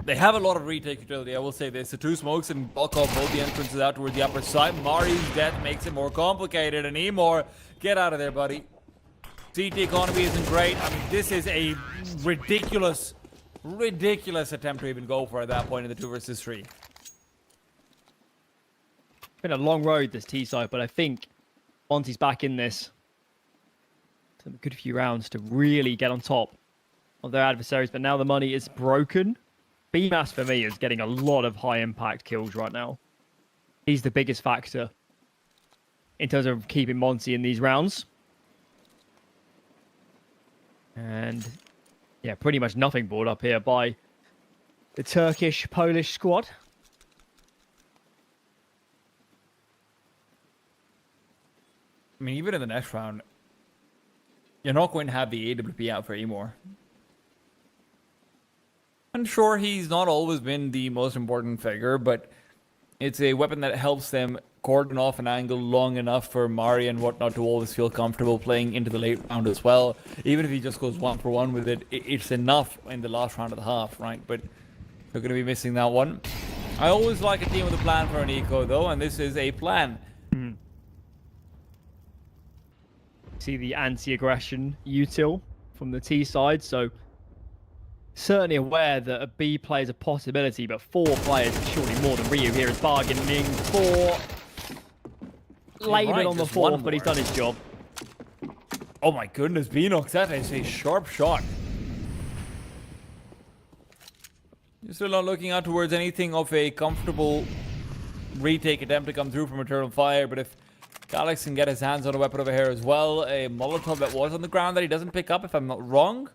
they have a lot of retake utility, I will say this. The two smokes and block off both the entrances out towards the upper side. Mari's death makes it more complicated, and Emor, get out of there, buddy. CT economy isn't great. I mean, this is a ridiculous attempt to even go for at that point in the 2 versus 3. It's been a long road, this T side, but I think Monte's back in this. Some good few rounds to really get on top of their adversaries, but now the money is broken. BMAS for me is getting a lot of high impact kills right now. He's the biggest factor in terms of keeping Monte in these rounds. And yeah, pretty much nothing brought up here by the Turkish-Polish squad. I mean, even in the next round, you're not going to have the AWP out for Emor. I'm sure he's not always been the most important figure, but it's a weapon that helps them cordon off an angle long enough for Mari and whatnot to always feel comfortable playing into the late round as well. Even if he just goes 1-for-1 with it, it's enough in the last round of the half, right? But they're going to be missing that one. I always like a team with a plan for an eco, though, and this is a plan. See the anti-aggression util from the T side, so certainly aware that a B play is a possibility, but 4 players is surely more than Ryu here is bargaining for Laban on the 4th, but he's done his job. Oh my goodness, Beanox, that is a sharp shot. You're still not looking out towards anything of a comfortable retake attempt to come through from Eternal Fire, but if Alex can get his hands on a weapon over here as well, a Molotov that was on the ground that he doesn't pick up, if I'm not wrong,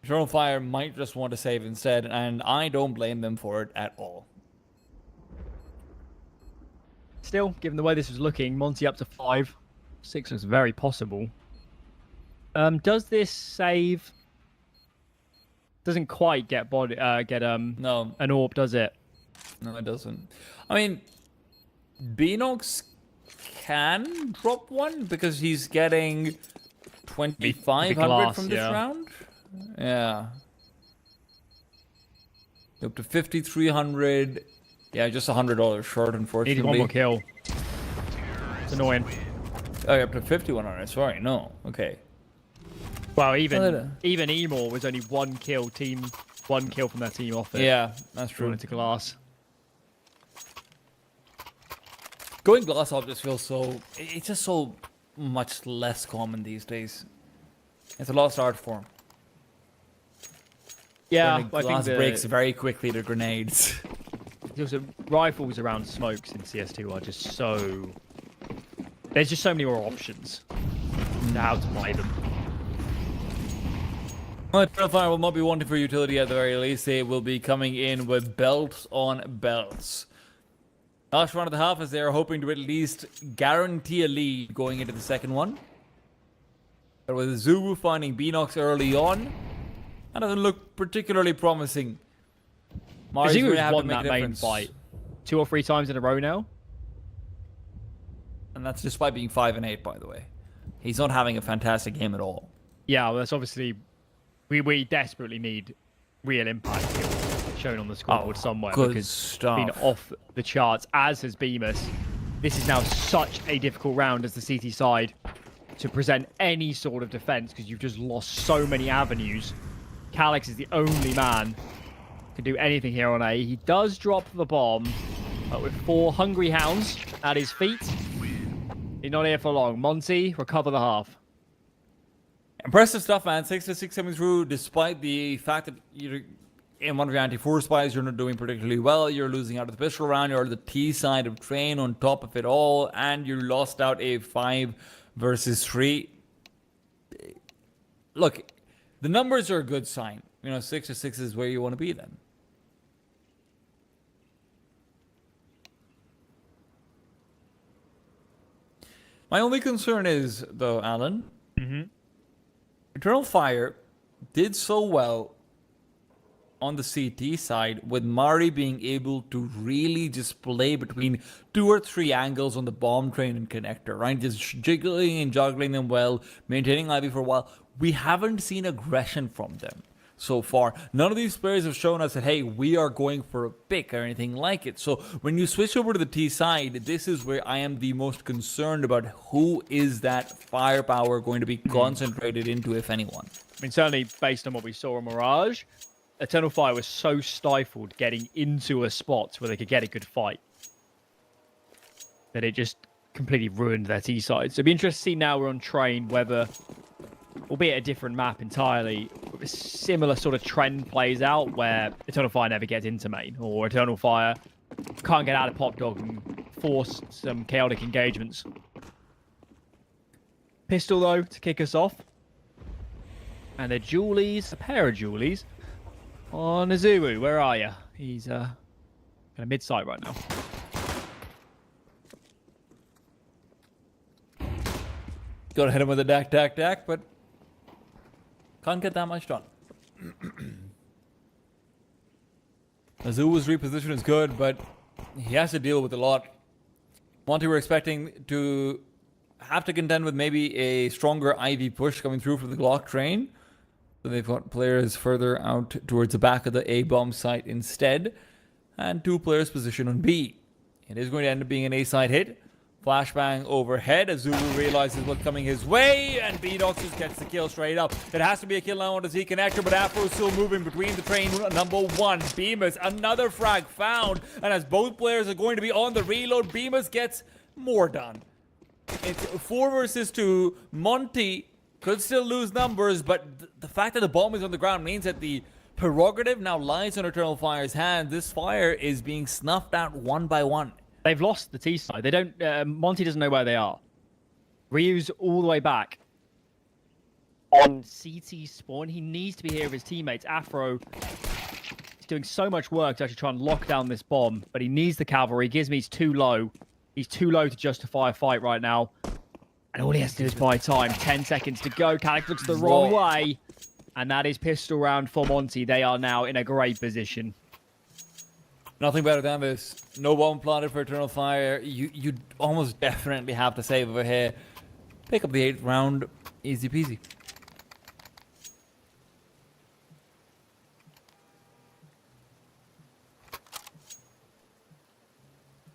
Eternal Fire might just want to save instead, and I don't blame them for it at all. Still, given the way this was looking, Monte up to 5. 6 looks very possible. Does this save? Doesn't quite get body no, an AWP, does it? No, it doesn't. I mean, Beanox can drop one because he's getting 2,500 from this round. Yeah. Up to 5,300. Yeah, just $100 short, unfortunately. Needed one more kill. It's annoying. Oh, up to 5,100. Sorry, no. Okay. Well, even Emor was only 1 kill from their team off it. Yeah, that's true. Into glass. Going glass off just feels so... It's just so much less common these days. It's a lost art form. Yeah, I think breaks very quickly to grenades. Also, rifles around smokes in CS2 are just so... There's just so many more options to how to play them. Well, Eternal Fire will not be wanting for utility at the very least. They will be coming in with belts on belts. Last round of the half as they are hoping to at least guarantee a lead going into the second one. But with Zulu finding Beanox early on, that doesn't look particularly promising. Zulu's won that main fight 2 or 3 times in a row now. And that's despite being 5 and 8, by the way. He's not having a fantastic game at all. Yeah, well, that's obviously... We desperately need real impact kills shown on the scoreboard somewhere. Because stuff. Been off the charts, as has Bemis. This is now such a difficult round as the CT side to present any sort of defense because you've just lost so many avenues. Calyx is the only man who can do anything here on A. He does drop the bomb. but with 4 hungry hounds at his feet, he's not here for long. Monte, recover the half. Impressive stuff, man. 6-6 coming through, despite the fact that you're in one of your anti-force buys, you're not doing particularly well. You're losing out of the pistol round. You're the T side of Train on top of it all, and you lost out a 5 versus 3. Look, the numbers are a good sign. You know, 6-6 is where you want to be then. My only concern is, though, Alan, Eternal Fire did so well on the CT side with Mari being able to really just play between 2 or 3 angles on the bomb train and connector, right? Just jiggling and juggling them well, maintaining IV for a while. We haven't seen aggression from them so far. None of these players have shown us that, hey, we are going for a pick or anything like it. So when you switch over to the T side, this is where I am the most concerned about who is that firepower going to be concentrated into, if anyone. I mean, certainly based on what we saw on Mirage, Eternal Fire was so stifled getting into a spot where they could get a good fight that it just completely ruined their T side. So it'd be interesting to see now we're on Train whether, albeit a different map entirely, a similar sort of trend plays out where Eternal Fire never gets into main, or Eternal Fire can't get out of Pop Dog and force some chaotic engagements. Pistol, though, to kick us off. And the Julies, a pair of Julies, on Azuru. Where are you? He's kind of mid-sight right now. Gotta hit him with a dak, but can't get that much done. Azuru's reposition is good, but he has to deal with a lot. Monte, we're expecting to have to contend with maybe a stronger IV push coming through from the Glock train. So they've got players further out towards the back of the A-bomb site instead. And 2 players positioned on B. It is going to end up being an A-side hit. Flashbang overhead. Azuru realizes what's coming his way, and B-Dox just gets the kill straight up. It has to be a kill now on the Z connector, but Afro is still moving between the train number 1. Bemis, another frag found, and as both players are going to be on the reload, Bemis gets more done. It's 4 versus 2. Monte could still lose numbers, but the fact that the bomb is on the ground means that the prerogative now lies on Eternal Fire's hands. This fire is being snuffed out one by one. They've lost the T side. They don't. Monte doesn't know where they are. Ryu's all the way back on CT spawn. He needs to be here with his teammates. Afro is doing so much work to actually try and lock down this bomb, but he needs the cavalry. Gizmy's too low. He's too low to justify a fight right now. And all he has to do is buy time. 10 seconds to go. Calyx looks the wrong way. And that is pistol round for Monte. They are now in a great position. Nothing better than this. No bomb planted for Eternal Fire. You almost definitely have to save over here. Pick up the 8th round. Easy peasy.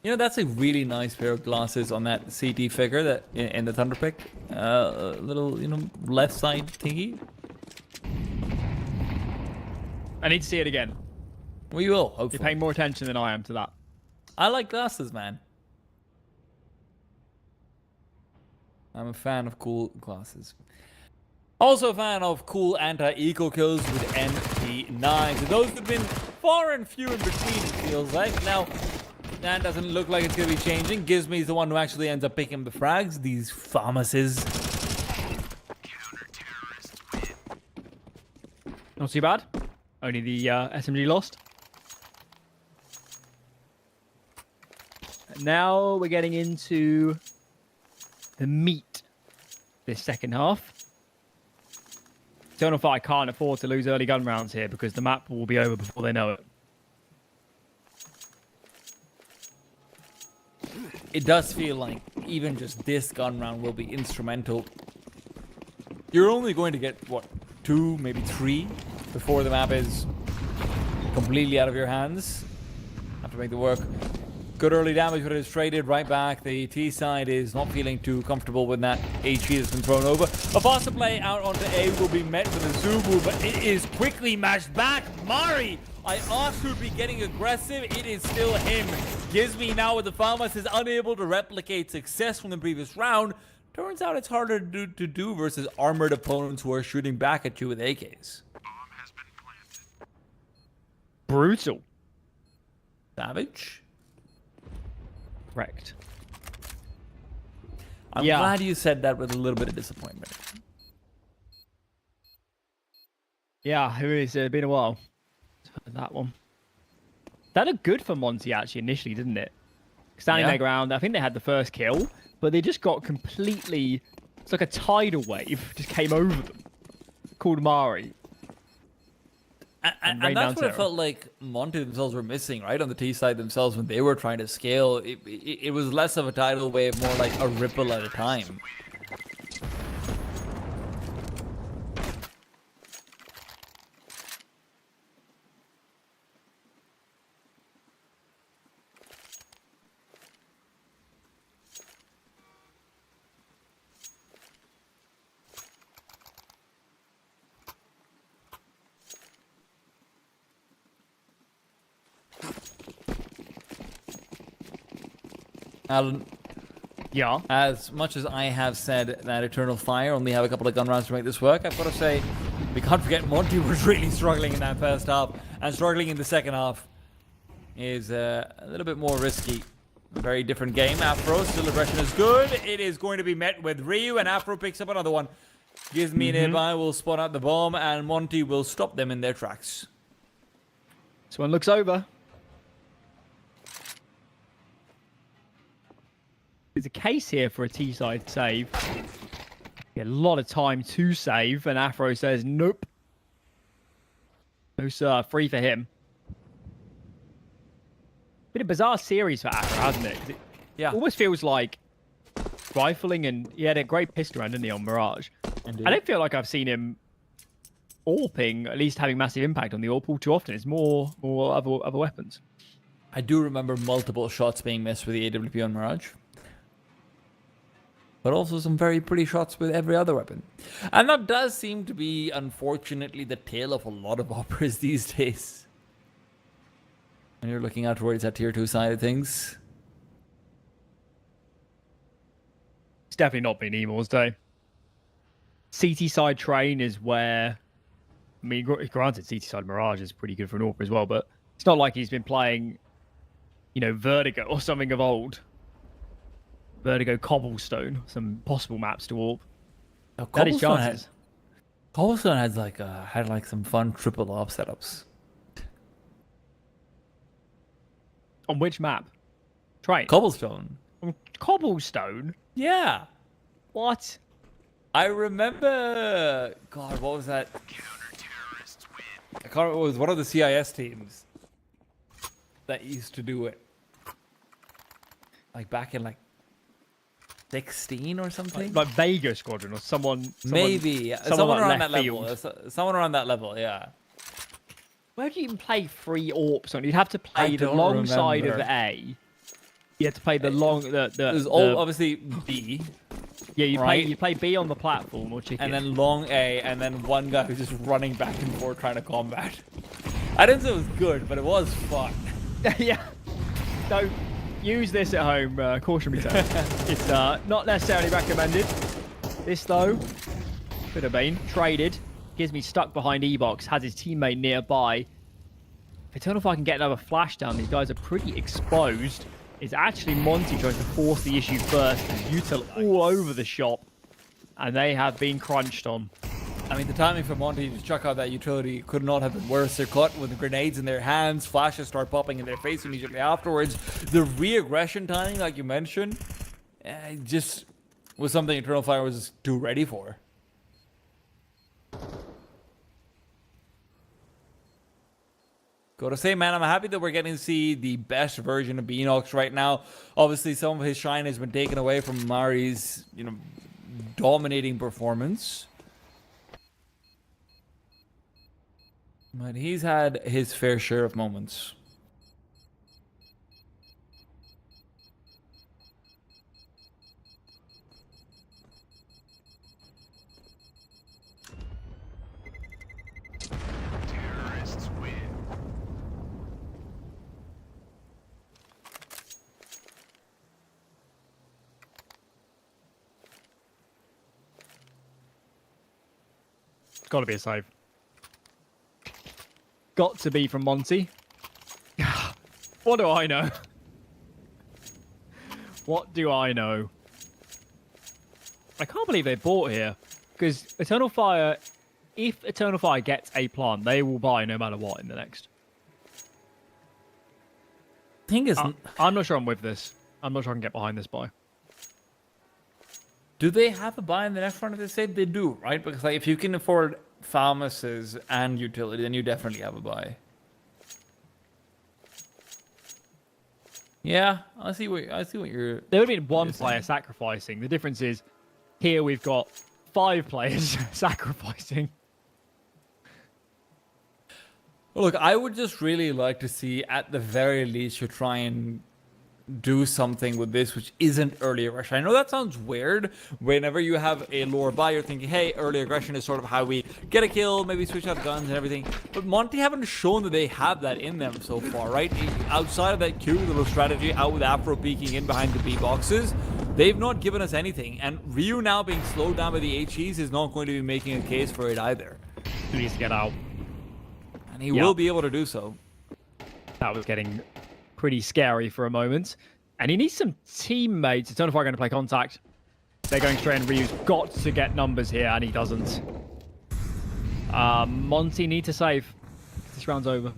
You know, that's a really nice pair of glasses on that CT figure that in the Thunderpick. Little, you know, left side thingy. I need to see it again. We will, hopefully. You're paying more attention than I am to that. I like glasses, man. I'm a fan of cool glasses. Also a fan of cool anti-eco kills with MP9. So those have been far and few in between, it feels like. Now, that doesn't look like it's going to be changing. Gizmy is the one who actually ends up picking the frags. These pharmacists. Not too bad. Only the SMG lost. Now we're getting into the meat this second half. Eternal Fire can't afford to lose early gun rounds here because the map will be over before they know it. It does feel like even just this gun round will be instrumental. You're only going to get, what, 2, maybe 3 before the map is completely out of your hands. Have to make the work. Good early damage, but it is traded right back. The T side is not feeling too comfortable with that HE that's been thrown over. A faster play out onto A will be met with a Zubu, but it is quickly matched back. Mari, I asked who'd be getting aggressive. It is still him. Gizmi now with the Farmers is unable to replicate success from the previous round. Turns out it's harder to do versus armored opponents who are shooting back at you with AKs. Brutal. Savage. Correct. I'm glad you said that with a little bit of disappointment. Yeah, it's been a while. That one. That looked good for Monte actually initially, didn't it? Standing their ground. I think they had the first kill, but they just got completely. It's like a tidal wave just came over them. Called Mari. And that's what it felt like Monte themselves were missing, right? On the T side themselves when they were trying to scale. It was less of a tidal wave, more like a ripple at a time. Alan, Yeah. as much as I have said that Eternal Fire only have a couple of gun rounds to make this work, I've got to say, we can't forget Monte was really struggling in that first half, and struggling in the second half is a little bit more risky. A very different game. Afro, still aggression is good. It is going to be met with Ryu, and Afro picks up another one. Gives me nearby, will spot out the bomb, and Monte will stop them in their tracks. This one looks over. There's a case here for a T-side save. A lot of time to save, and Afro says, nope. No, sir. Free for him. Been a bizarre series for Afro, hasn't it? 'Cause it almost feels like rifling, and he had a great pistol round, didn't he, on Mirage? Indeed. I don't feel like I've seen him AWPing, at least having massive impact on the AWP all too often. It's more other weapons. I do remember multiple shots being missed with the AWP on Mirage. But also some very pretty shots with every other weapon. And that does seem to be, unfortunately, the tale of a lot of operas these days. When you're looking out towards that tier 2 side of things. It's definitely not been Emor's day. CT side train is where, I mean, granted, CT side Mirage is pretty good for an AWP as well, but it's not like he's been playing, you know, Vertigo or something of old. Vertigo Cobblestone, some possible maps to AWP. That is chances. Cobblestone had like some fun triple AWP setups. On which map? Train. Cobblestone. On Cobblestone? Yeah. What? I remember. God, what was that? I can't remember. It was one of the CIS teams that used to do it. Like back in like 16 or something. Like Vega Squadron or someone Maybe someone like around that left level. field. Someone around that level. Yeah. Where do you even play free AWPs on? You'd have to play the don't long side of remember. A. You have to play the long There's obviously B. Yeah, you right? play B on the platform or chicken. And then long A, and then one guy who's just running back and forth trying to combat. I didn't say it was good, but it was fun. yeah. Don't use this at home. Caution me, it's not necessarily recommended. This though, could have been traded. Gives me stuck behind E-Box. Has his teammate nearby. If Eternal Fire can get another flash down, these guys are pretty exposed. It's actually Monte trying to force the issue first. Util all over the shop, and they have been crunched on. I mean, the timing for Monte to chuck out that utility could not have been worse. They're caught with the grenades in their hands. Flashes start popping in their face immediately afterwards. The re-aggression timing, like you mentioned, just was something Eternal Fire was too ready for. Gotta say, man, I'm happy that we're getting to see the best version of Beanox right now. Obviously, some of his shine has been taken away from Mari's, dominating performance. But he's had his fair share of moments. It's got to be a save. Got to be from Monte. What do I know? What do I know? I can't believe they bought here. Because Eternal Fire, if Eternal Fire gets a plant, they will buy no matter what in the next. Thing is, I'm not sure I'm with this. I'm not sure I can get behind this buy. do they have a buy in the next round? If they say they do, right? Because like, if you can afford pharmacies and utility, then you definitely have a buy. Yeah, I see what you're. There would have been one player sacrificing. The difference is, here we've got 5 players sacrificing. Look, I would just really like to see, at the very least, you try and do something with this which isn't early aggression. I know that sounds weird. Whenever you have a lower buy, you're thinking, hey, early aggression is sort of how we get a kill, maybe switch out guns and everything. But Monte haven't shown that they have that in them so far, right? Outside of that Q little strategy, out with Afro peeking in behind the B boxes, they've not given us anything. And Ryu now being slowed down by the HEs is not going to be making a case for it either. He needs to get out. And he will be able to do so. That was getting pretty scary for a moment. And he needs some teammates. Eternal Fire are going to play contact. They're going straight, and Ryu's got to get numbers here, and he doesn't. Monte need to save. This round's over.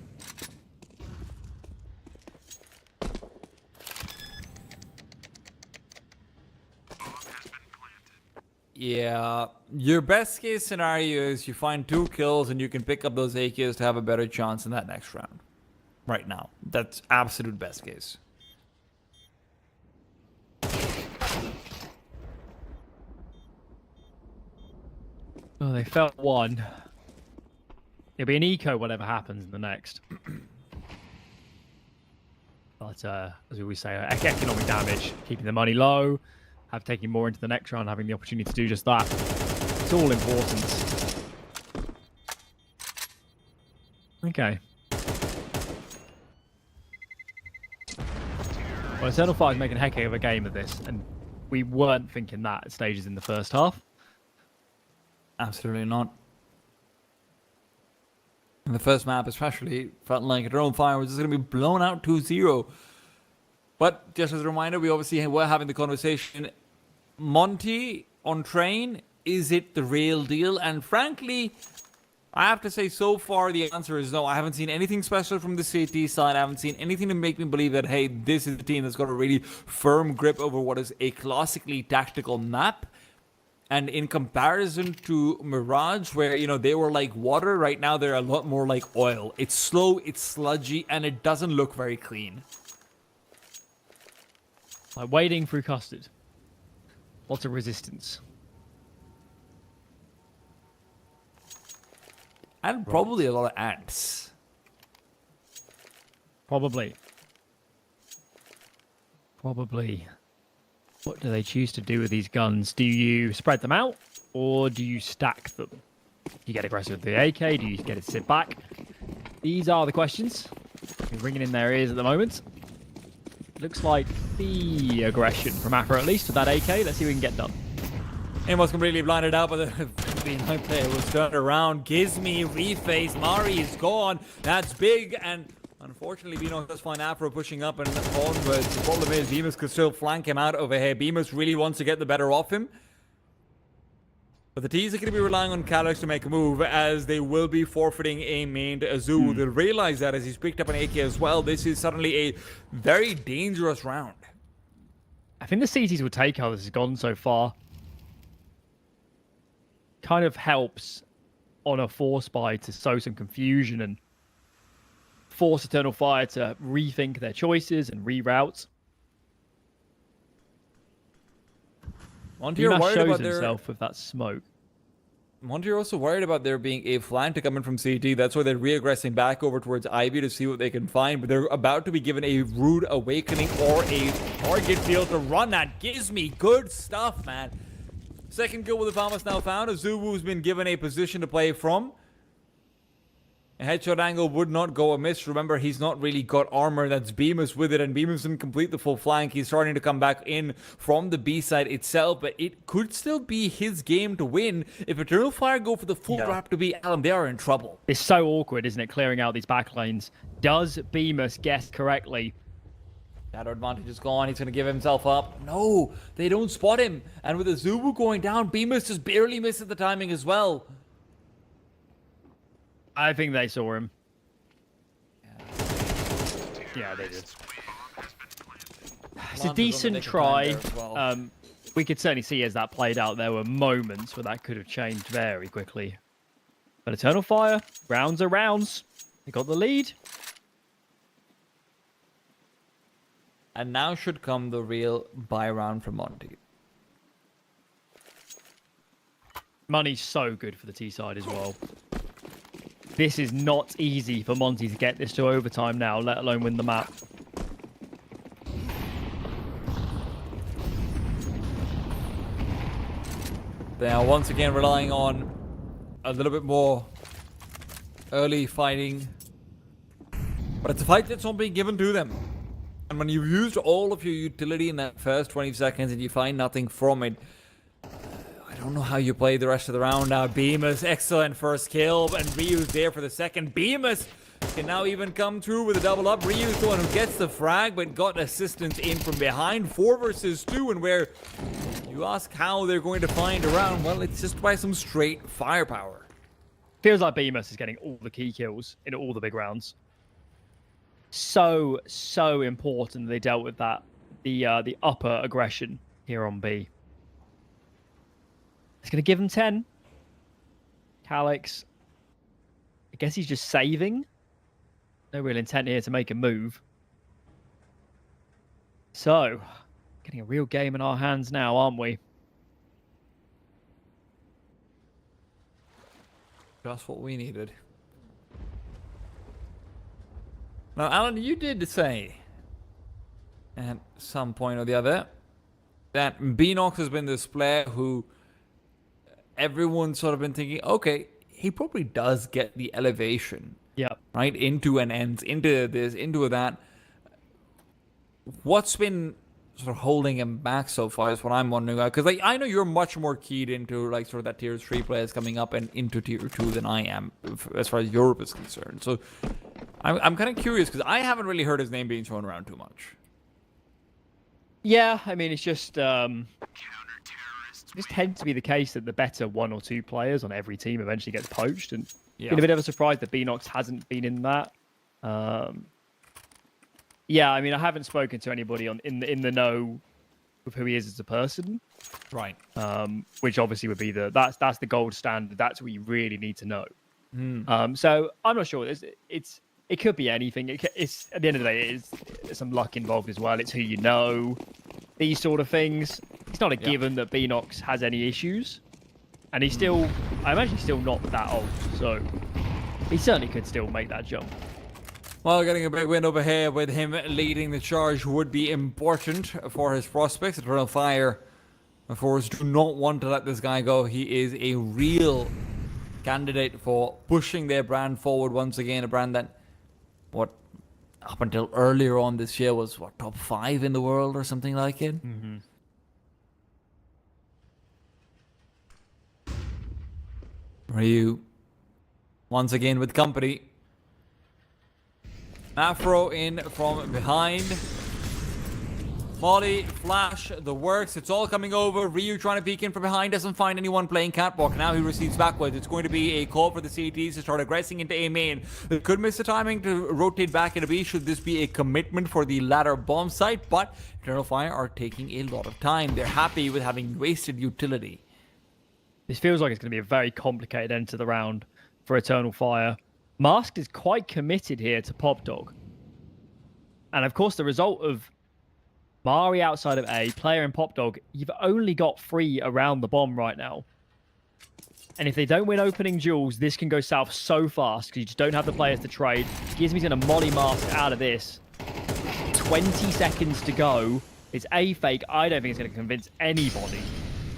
Yeah, your best case scenario is you find 2 kills and you can pick up those AKs to have a better chance in that next round. Right now, that's absolute best case. Oh, they felt one. It'll be an eco whatever happens in the next. But as we always say, economic damage, keeping the money low, taking more into the next round, having the opportunity to do just that. It's all important. Okay. Well, Eternal Fire is making a heck of a game of this, and we weren't thinking that at stages in the first half. Absolutely not. In the first map especially, felt like Eternal Fire was just going to be blown out 2-0. But just as a reminder, we obviously were having the conversation. Monte on train, is it the real deal? And frankly, I have to say so far the answer is no. I haven't seen anything special from the CT side. I haven't seen anything to make me believe that, hey, this is a team that's got a really firm grip over what is a classically tactical map. And in comparison to Mirage, where, you know, they were like water, right now they're a lot more like oil. It's slow, it's sludgy, and it doesn't look very clean. Like wading through custard. Lots of resistance. And probably a lot of ants. Probably. What do they choose to do with these guns? Do you spread them out, or do you stack them? Do you get aggressive with the AK? Do you get it to sit back? These are the questions. They're ringing in their ears at the moment. Looks like the aggression from Afro, at least, with that AK. Let's see what we can get done. He was completely blinded out, but the B9 player was turned around. Gizmi, reface, Mari is gone. That's big, and unfortunately, Bino does find Afro pushing up and onwards. The problem is, Bemis could still flank him out over here. Bemis really wants to get the better off him. But the T's are going to be relying on Calyx to make a move, as they will be forfeiting a main to Azu. They'll realize that as he's picked up an AK as well. This is suddenly a very dangerous round. I think the CTs will take how this has gone so far. Kind of helps on a force buy to sow some confusion and force Eternal Fire to rethink their choices and reroute. Monte, you're worried shows about himself with that smoke. Monte, you're also worried about there being a flank to come in from CT. That's why they're re-aggressing back over towards Ivy to see what they can find. But they're about to be given a rude awakening or a target field to run at. Gives me good stuff, man. Second kill with the Farmers now found. Azuwu's been given a position to play from. A headshot angle would not go amiss. Remember, he's not really got armor. That's Bemis with it, and Bemis didn't complete the full flank. He's starting to come back in from the B side itself, but it could still be his game to win. If Eternal Fire go for the full wrap to be Allen, they are in trouble. It's so awkward, isn't it, clearing out these back lanes? Does Bemis guess correctly? Shadow advantage is gone. He's going to give himself up. No, they don't spot him. And with the Zubu going down, Bemis just barely misses the timing as well. I think they saw him. Yeah, they did. It's a decent try. We could certainly see as that played out, there were moments where that could have changed very quickly. But Eternal Fire, rounds are rounds. They got the lead. And now should come the real buy round from Monte. Money's so good for the T side as well. This is not easy for Monte to get this to overtime now, let alone win the map. They are once again relying on a little bit more early fighting. But it's a fight that's not being given to them. And when you've used all of your utility in that first 20 seconds and you find nothing from it, I don't know how you play the rest of the round now. Bemis, excellent first kill, and Ryu's there for the second. Bemis can now even come through with a double up. Ryu's the one who gets the frag, but got assistance in from behind. 4 versus 2, and where you ask how they're going to find a round, well, it's just by some straight firepower. Feels like Bemis is getting all the key kills in all the big rounds. So important they dealt with that, the upper aggression here on B. It's going to give him 10. Calyx, I guess he's just saving. No real intent here to make a move. So, getting a real game in our hands now, aren't we? Just what we needed. Now, Alan, you did say at some point or the other that Beanox has been this player who everyone's sort of been thinking, okay, he probably does get the elevation. Yeah. Right? Into an ENCE, into this, into that. What's been sort of holding him back so far is what I'm wondering about. Because I know you're much more keyed into like sort of that tier 3 players coming up and into tier 2 than I am as far as Europe is concerned. So I'm kind of curious because I haven't really heard his name being thrown around too much. Yeah, I mean, it's just this tends to be the case that the better 1 or 2 players on every team eventually gets poached, and been a bit of a surprise that Beanox hasn't been in that. Yeah, I mean, I haven't spoken to anybody in the know of who he is as a person, right? Which obviously would be that's the gold standard. That's what you really need to know. So I'm not sure. It could be anything. It's at the end of the day, there's some luck involved as well. It's who you know, these sort of things. It's not a given that Beanox has any issues, and he's still, I imagine he's still not that old, so he certainly could still make that jump. Well, getting a big win over here with him leading the charge would be important for his prospects. Eternal Fire, of course, do not want to let this guy go. He is a real candidate for pushing their brand forward once again, a brand that, up until earlier on this year was, top 5 in the world or something like it? Mm-hmm. Ryu, once again with company. Afro in from behind. Molly, Flash, the works. It's all coming over. Ryu trying to peek in from behind. Doesn't find anyone playing catwalk. Now he receives backwards. It's going to be a call for the CTs to start aggressing into A main. They could miss the timing to rotate back into B should this be a commitment for the latter bomb site. But Eternal Fire are taking a lot of time. They're happy with having wasted utility. This feels like it's going to be a very complicated end to the round for Eternal Fire. Masked is quite committed here to Pop Dog. And of course, the result of Mari outside of A, player and Pop Dog, you've only got 3 around the bomb right now. And if they don't win opening duels, this can go south so fast because you just don't have the players to trade. Gizmi's going to molly Mask out of this. 20 seconds to go. It's A fake. I don't think it's going to convince anybody.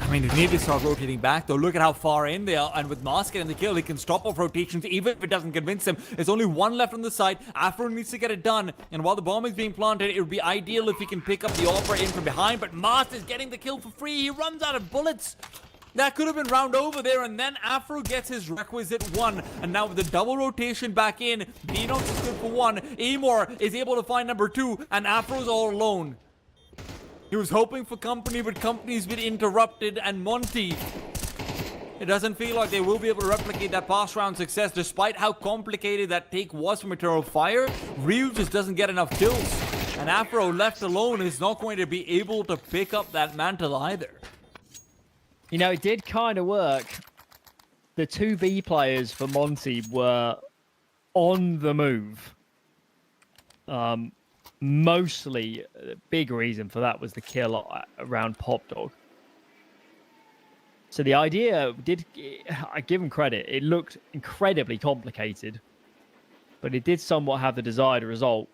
I mean, they need to start rotating back, though. Look at how far in they are. And with Mas getting the kill, he can stop off rotations, even if it doesn't convince him. There's only one left on the side. Afro needs to get it done. And while the bomb is being planted, it would be ideal if he can pick up the Opera in from behind. But Mas is getting the kill for free. He runs out of bullets. That could have been round over there, and then Afro gets his requisite one. And now with the double rotation back in, Beanox is good for one. Amor is able to find number two, and Afro's all alone. He was hoping for company, but company's been interrupted, and Monte, it doesn't feel like they will be able to replicate that past round success, despite how complicated that take was from Eternal Fire. Ryu just doesn't get enough kills, and Afro left alone is not going to be able to pick up that mantle either. You know, it did kind of work. The 2B players for Monte were on the move. Mostly, the big reason for that was the kill around Pop Dog. So the idea did, I give him credit, it looked incredibly complicated, but it did somewhat have the desired result.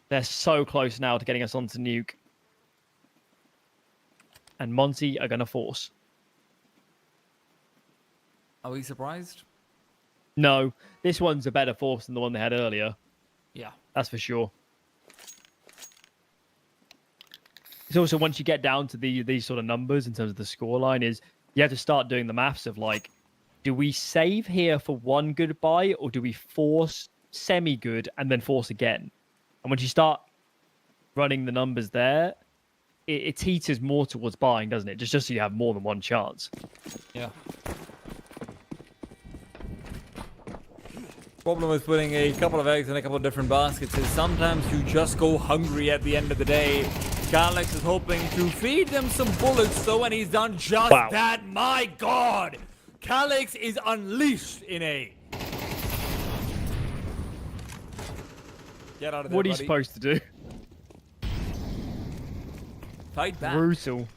They're so close now to getting us onto Nuke. And Monte are going to force. Are we surprised? No, this one's a better force than the one they had earlier. Yeah. That's for sure. It's also, once you get down to these sort of numbers in terms of the scoreline, is you have to start doing the maths of like, do we save here for one good buy, or do we force semi-good and then force again? And once you start running the numbers there, it teeters more towards buying, doesn't it? Just so you have more than one chance. Yeah. Problem with putting a couple of eggs in a couple of different baskets is sometimes you just go hungry at the end of the day. Calyx is hoping to feed them some bullets, though, and he's done just that. My God! Calyx is unleashed in A. Get out of there, What are you buddy. supposed to do? Fight back. Brutal.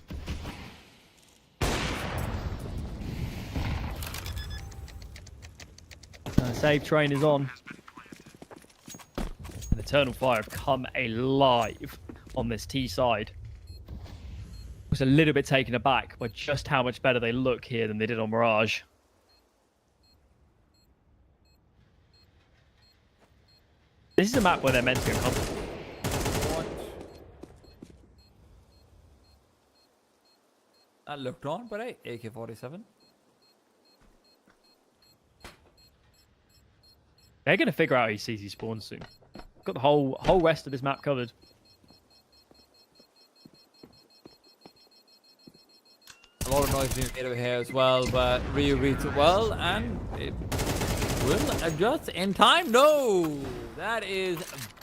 Save train is on. And Eternal Fire have come alive on this T side. I was a little bit taken aback by just how much better they look here than they did on Mirage. This is a map where they're meant to go comfortable. That looked on, but hey, AK-47. They're going to figure out ECC spawn soon. Got the whole rest of this map covered. A lot of noise being made over here as well, but Ryu reads it well, and it will adjust in time. No! That is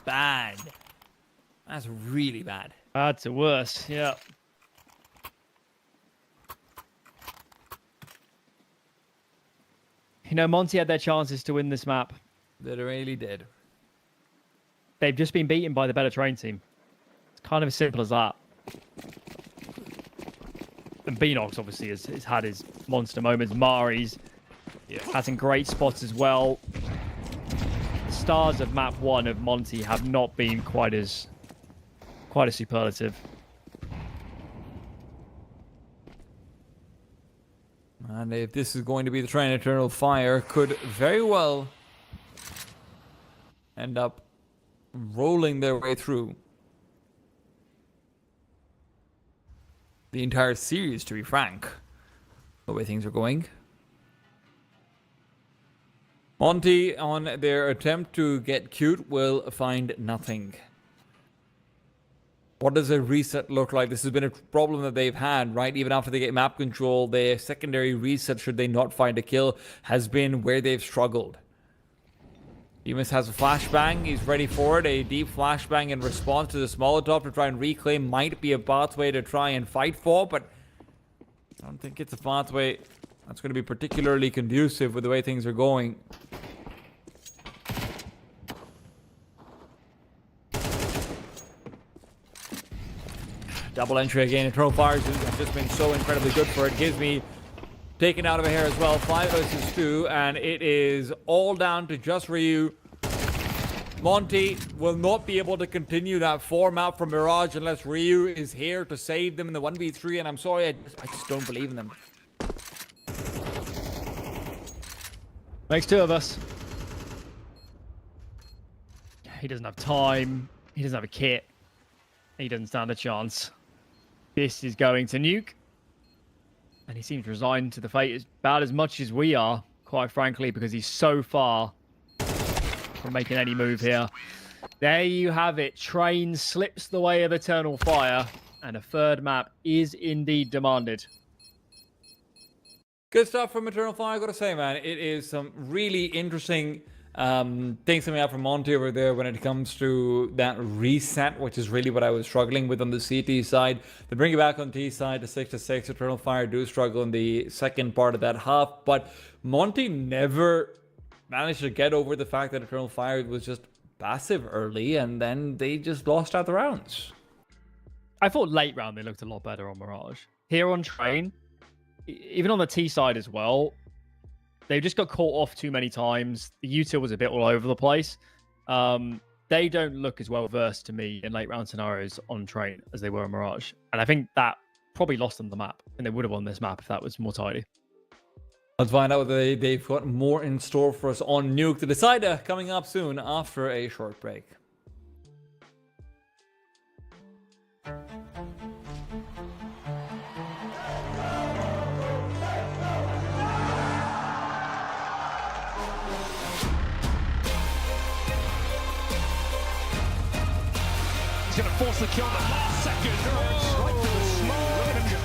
bad. That's really bad. Bad to worse, yeah. You know, Monte had their chances to win this map. They really did. They've just been beaten by the better train team. It's kind of as simple as that. And Beanox obviously has had his monster moments. Mari's has some great spots as well. The stars of map 1 of Monte have not been quite as superlative. And if this is going to be the train, Eternal Fire could very well end up rolling their way through the entire series, to be frank, the way things are going. Monte, on their attempt to get cute, will find nothing. What does a reset look like? This has been a problem that they've had, right? Even after they get map control, their secondary reset, should they not find a kill, has been where they've struggled. EMS has a flashbang. He's ready for it. A deep flashbang in response to this Molotov to try and reclaim might be a pathway to try and fight for, but I don't think it's a pathway that's going to be particularly conducive with the way things are going. Double entry again. Eternal Fires has just been so incredibly good for it. Gives me taken out of here as well. 5 versus 2, and it is all down to just Ryu. Monte will not be able to continue that format from Mirage unless Ryu is here to save them in the 1v3, and I'm sorry, I just don't believe in them. Makes two of us. He doesn't have time. He doesn't have a kit. He doesn't stand a chance. This is going to Nuke. And he seems resigned to the fate about as much as we are, quite frankly, because he's so far from making any move here. There you have it. Train slips the way of Eternal Fire, and a third map is indeed demanded. Good stuff from Eternal Fire, I gotta say, man. It is some really interesting things coming out from Monte over there when it comes to that reset, which is really what I was struggling with on the CT side. They bring it back on T side to 6-6. Eternal Fire do struggle in the second part of that half, but Monte never managed to get over the fact that Eternal Fire was just passive early, and then they just lost out the rounds. I thought late round they looked a lot better on Mirage. Here on Train, even on the T side as well, they just got caught off too many times. The util was a bit all over the place. They don't look as well versed to me in late round scenarios on Train as they were on Mirage. And I think that probably lost them the map. And they would have won this map if that was more tidy. Let's find out whether they've got more in store for us on Nuke. The Decider coming up soon after a short break. He's going to force the kill in the last second. Right to the smoke. Look at him go.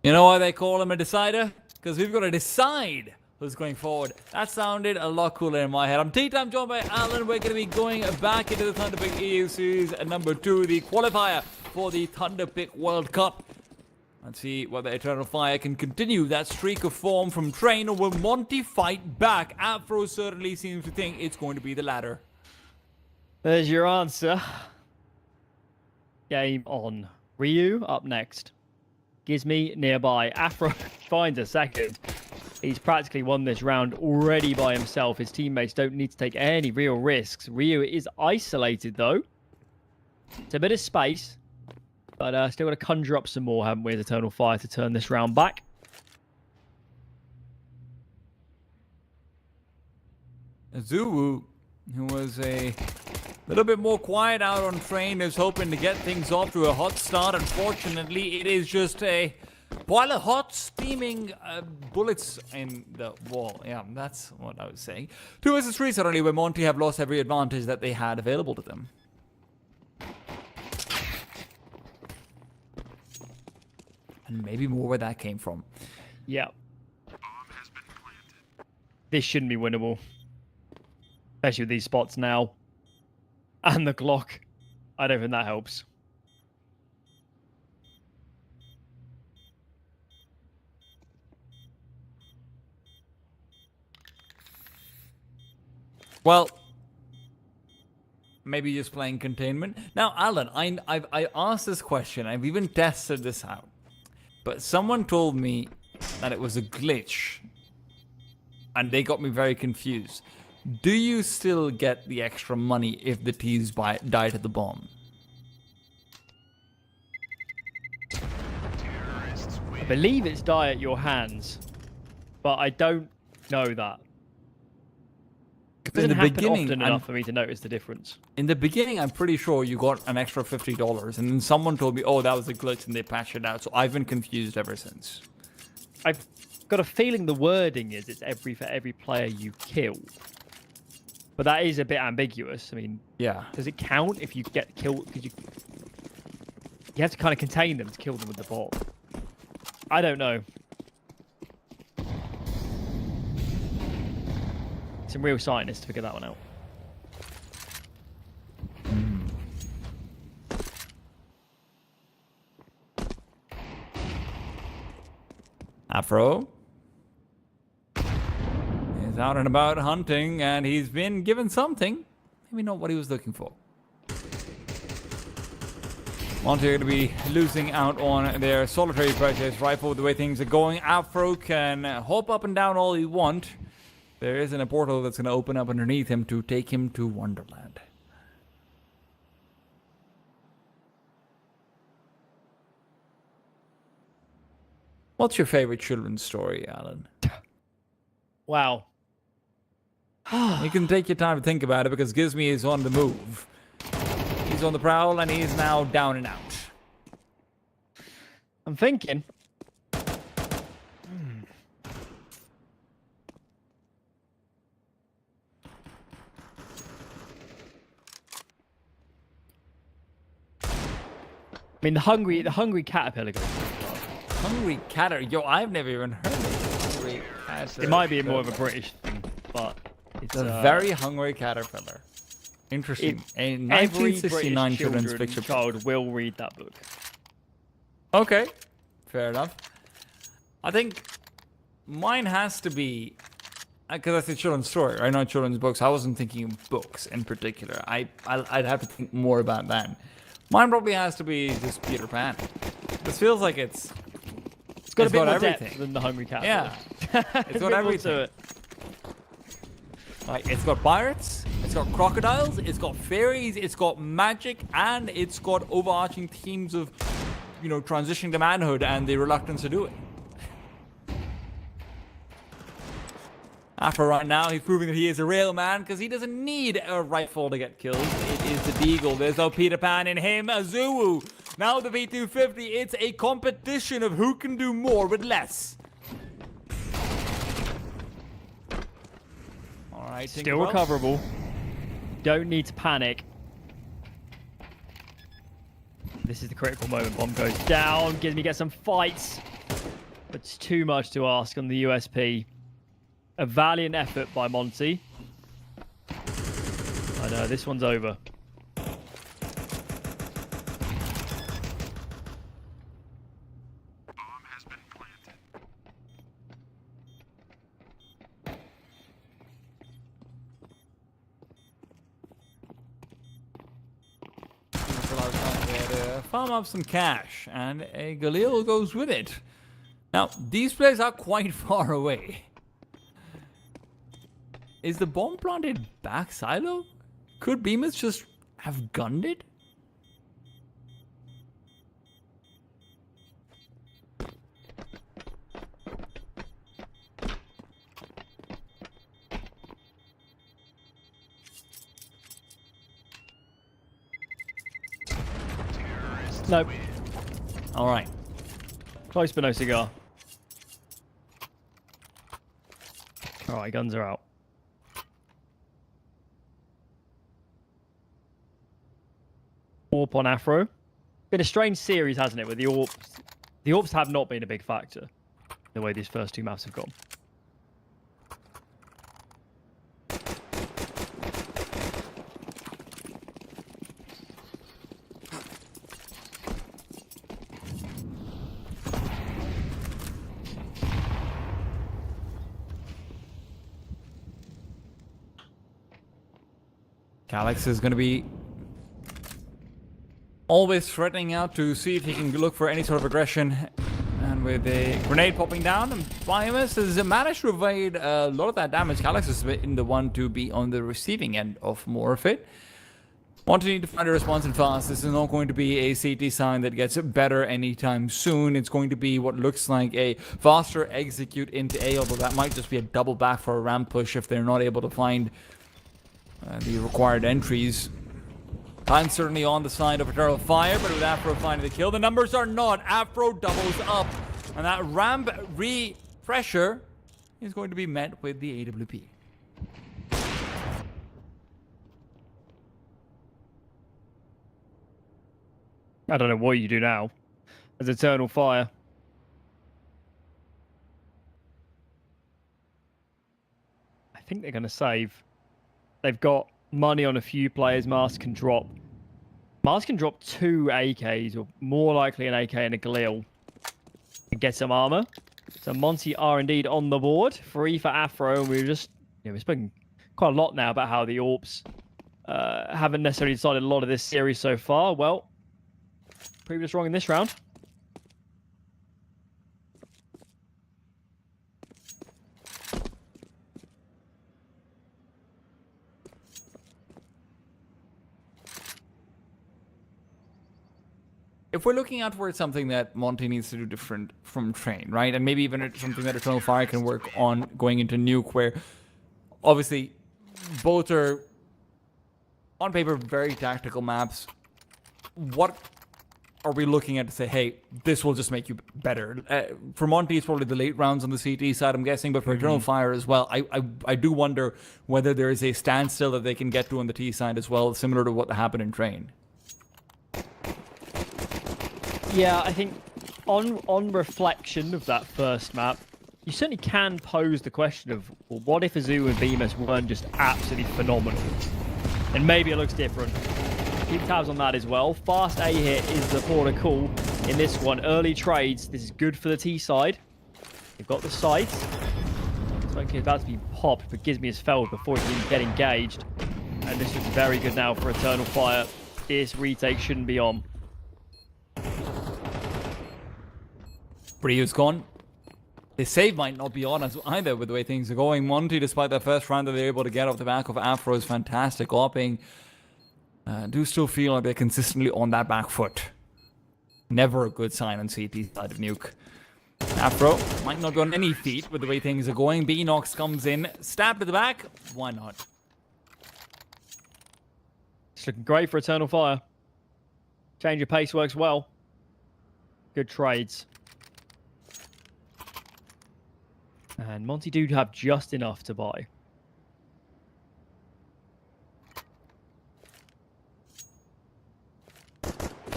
You know why they call him a decider? Because we've got to decide who's going forward. That sounded a lot cooler in my head. I'm T-Time, joined by Alan. We're going to be going back into the Thunderpick EU Series number 2, the qualifier for the Thunderpick World Cup. Let's see whether Eternal Fire can continue that streak of form from Train, or will Monte fight back? Afro certainly seems to think it's going to be the latter. There's your answer. Game on. Ryu up next. Gizmy nearby. Afro finds a second. He's practically won this round already by himself. His teammates don't need to take any real risks. Ryu is isolated though. It's a bit of space. But still got to conjure up some more, haven't we, as Eternal Fire to turn this round back. Zuu, who was a little bit more quiet out on Train, is hoping to get things off to a hot start. Unfortunately, it is just a pile of hot, steaming bullets in the wall. Yeah, that's what I was saying. 2 vs 3 suddenly, where Monte have lost every advantage that they had available to them. And maybe more where that came from. Yeah. This shouldn't be winnable. Especially with these spots now. And the Glock. I don't think that helps. Well, maybe just playing containment. Now, Alan, I asked this question. I've even tested this out. But someone told me that it was a glitch. And they got me very confused. Do you still get the extra money if the T's die to the bomb? I believe it's die at your hands. But I don't know that. It doesn't happen often enough for me to notice the difference. In the beginning, I'm pretty sure you got an extra $50, and then someone told me, oh, that was a glitch, and they patched it out. So I've been confused ever since. I've got a feeling the wording is it's for every player you kill. But that is a bit ambiguous. I mean, yeah. Does it count if you get killed? Because you have to kind of contain them to kill them with the bot. I don't know. Some real scientists to figure that one out. Afro is out and about hunting, and he's been given something. Maybe not what he was looking for. Monte are going to be losing out on their solitary purchase rifle the way things are going. Afro can hop up and down all he wants. There isn't a portal that's going to open up underneath him to take him to Wonderland. What's your favorite children's story, Alan? Wow. You can take your time to think about it, because Gizmy is on the move. He's on the prowl, and he's now down and out. I'm thinking. I mean, the hungry caterpillar goes. Hungry catter? Yo, I've never even heard of hungry caterpillar. It might be more of a British thing, but it's a very hungry caterpillar. Interesting. A every 1969 children's fiction child will read that book. Okay, fair enough. I think mine has to be, because that's a children's story, right? Not children's books. I wasn't thinking of books in particular. I'd have to think more about that. Mine probably has to be just Peter Pan. This feels like it's got a bit more everything. Depth than the Hungry Cat. Yeah, it's got everything. Like, it's got pirates, it's got crocodiles, it's got fairies, it's got magic, and it's got overarching themes of, you know, transitioning to manhood and the reluctance to do it. After right now, he's proving that he is a real man, because he doesn't need a rifle to get killed. It is the Deagle. There's no Peter Pan in him. Zuu. Now the V250. It's a competition of who can do more with less. All right. Still recoverable. Don't need to panic. This is the critical moment. Bomb goes down. Gizmy gets some fights. It's too much to ask on the USP. A valiant effort by Monte. I know, this one's over. Farm up some cash, and a Galil goes with it. Now, these players are quite far away. Is the bomb planted back silo? Could Bemis just have gunned it? Nope. All right. Close but no cigar. All right, guns are out. AWP on Afro. Been a strange series, hasn't it, with the AWPs? The AWPs have not been a big factor the way these first two maps have gone. Calyx is going to be always threatening out to see if he can look for any sort of aggression. And with a grenade popping down, and Biomus has managed to evade a lot of that damage. Calyx has been the one to be on the receiving end of more of it. Want to need to find a response and fast. This is not going to be a CT sign that gets better anytime soon. It's going to be what looks like a faster execute into A, although that might just be a double back for a ramp push if they're not able to find the required entries. Time certainly on the side of Eternal Fire, but with Afro finding the kill, the numbers are not. Afro doubles up, and that ramp re-pressure is going to be met with the AWP. I don't know what you do now. As Eternal Fire. I think they're going to save. They've got money on a few players. Mars can drop. Mars can drop 2 AKs, or more likely an AK and a Galil, and get some armor. So Monte are indeed on the board. 3 for Afro. And we've spoken quite a lot now about how the AWPs haven't necessarily decided a lot of this series so far. Well, proved us wrong in this round. If we're looking out towards something that Monte needs to do different from Train, right? And maybe even something that Eternal Fire can work on going into Nuke, where obviously both are on paper very tactical maps. What are we looking at to say, hey, this will just make you better? For Monte, it's probably the late rounds on the CT side, I'm guessing, but for Eternal Fire as well, I do wonder whether there is a standstill that they can get to on the T side as well, similar to what happened in Train. Yeah, I think on reflection of that first map, you certainly can pose the question of, well, what if Azu and Bemis weren't just absolutely phenomenal? And maybe it looks different. Keep tabs on that as well. Fast A hit is the protocol in this one. Early trades. This is good for the T side. They've got the sights. Smoky is about to be popped, but Gizmi has failed before he can even get engaged. And this looks very good now for Eternal Fire. This retake shouldn't be on. Briu's gone. The save might not be on us either with the way things are going. Monte, despite that first round that they're able to get off the back of Afro's fantastic opping, do still feel like they're consistently on that back foot. Never a good sign on CT side of Nuke. Afro might not be on any feet with the way things are going. Beanox comes in, stabbed at the back. Why not? It's looking great for Eternal Fire. Change of pace works well. Good trades. And Monte do have just enough to buy.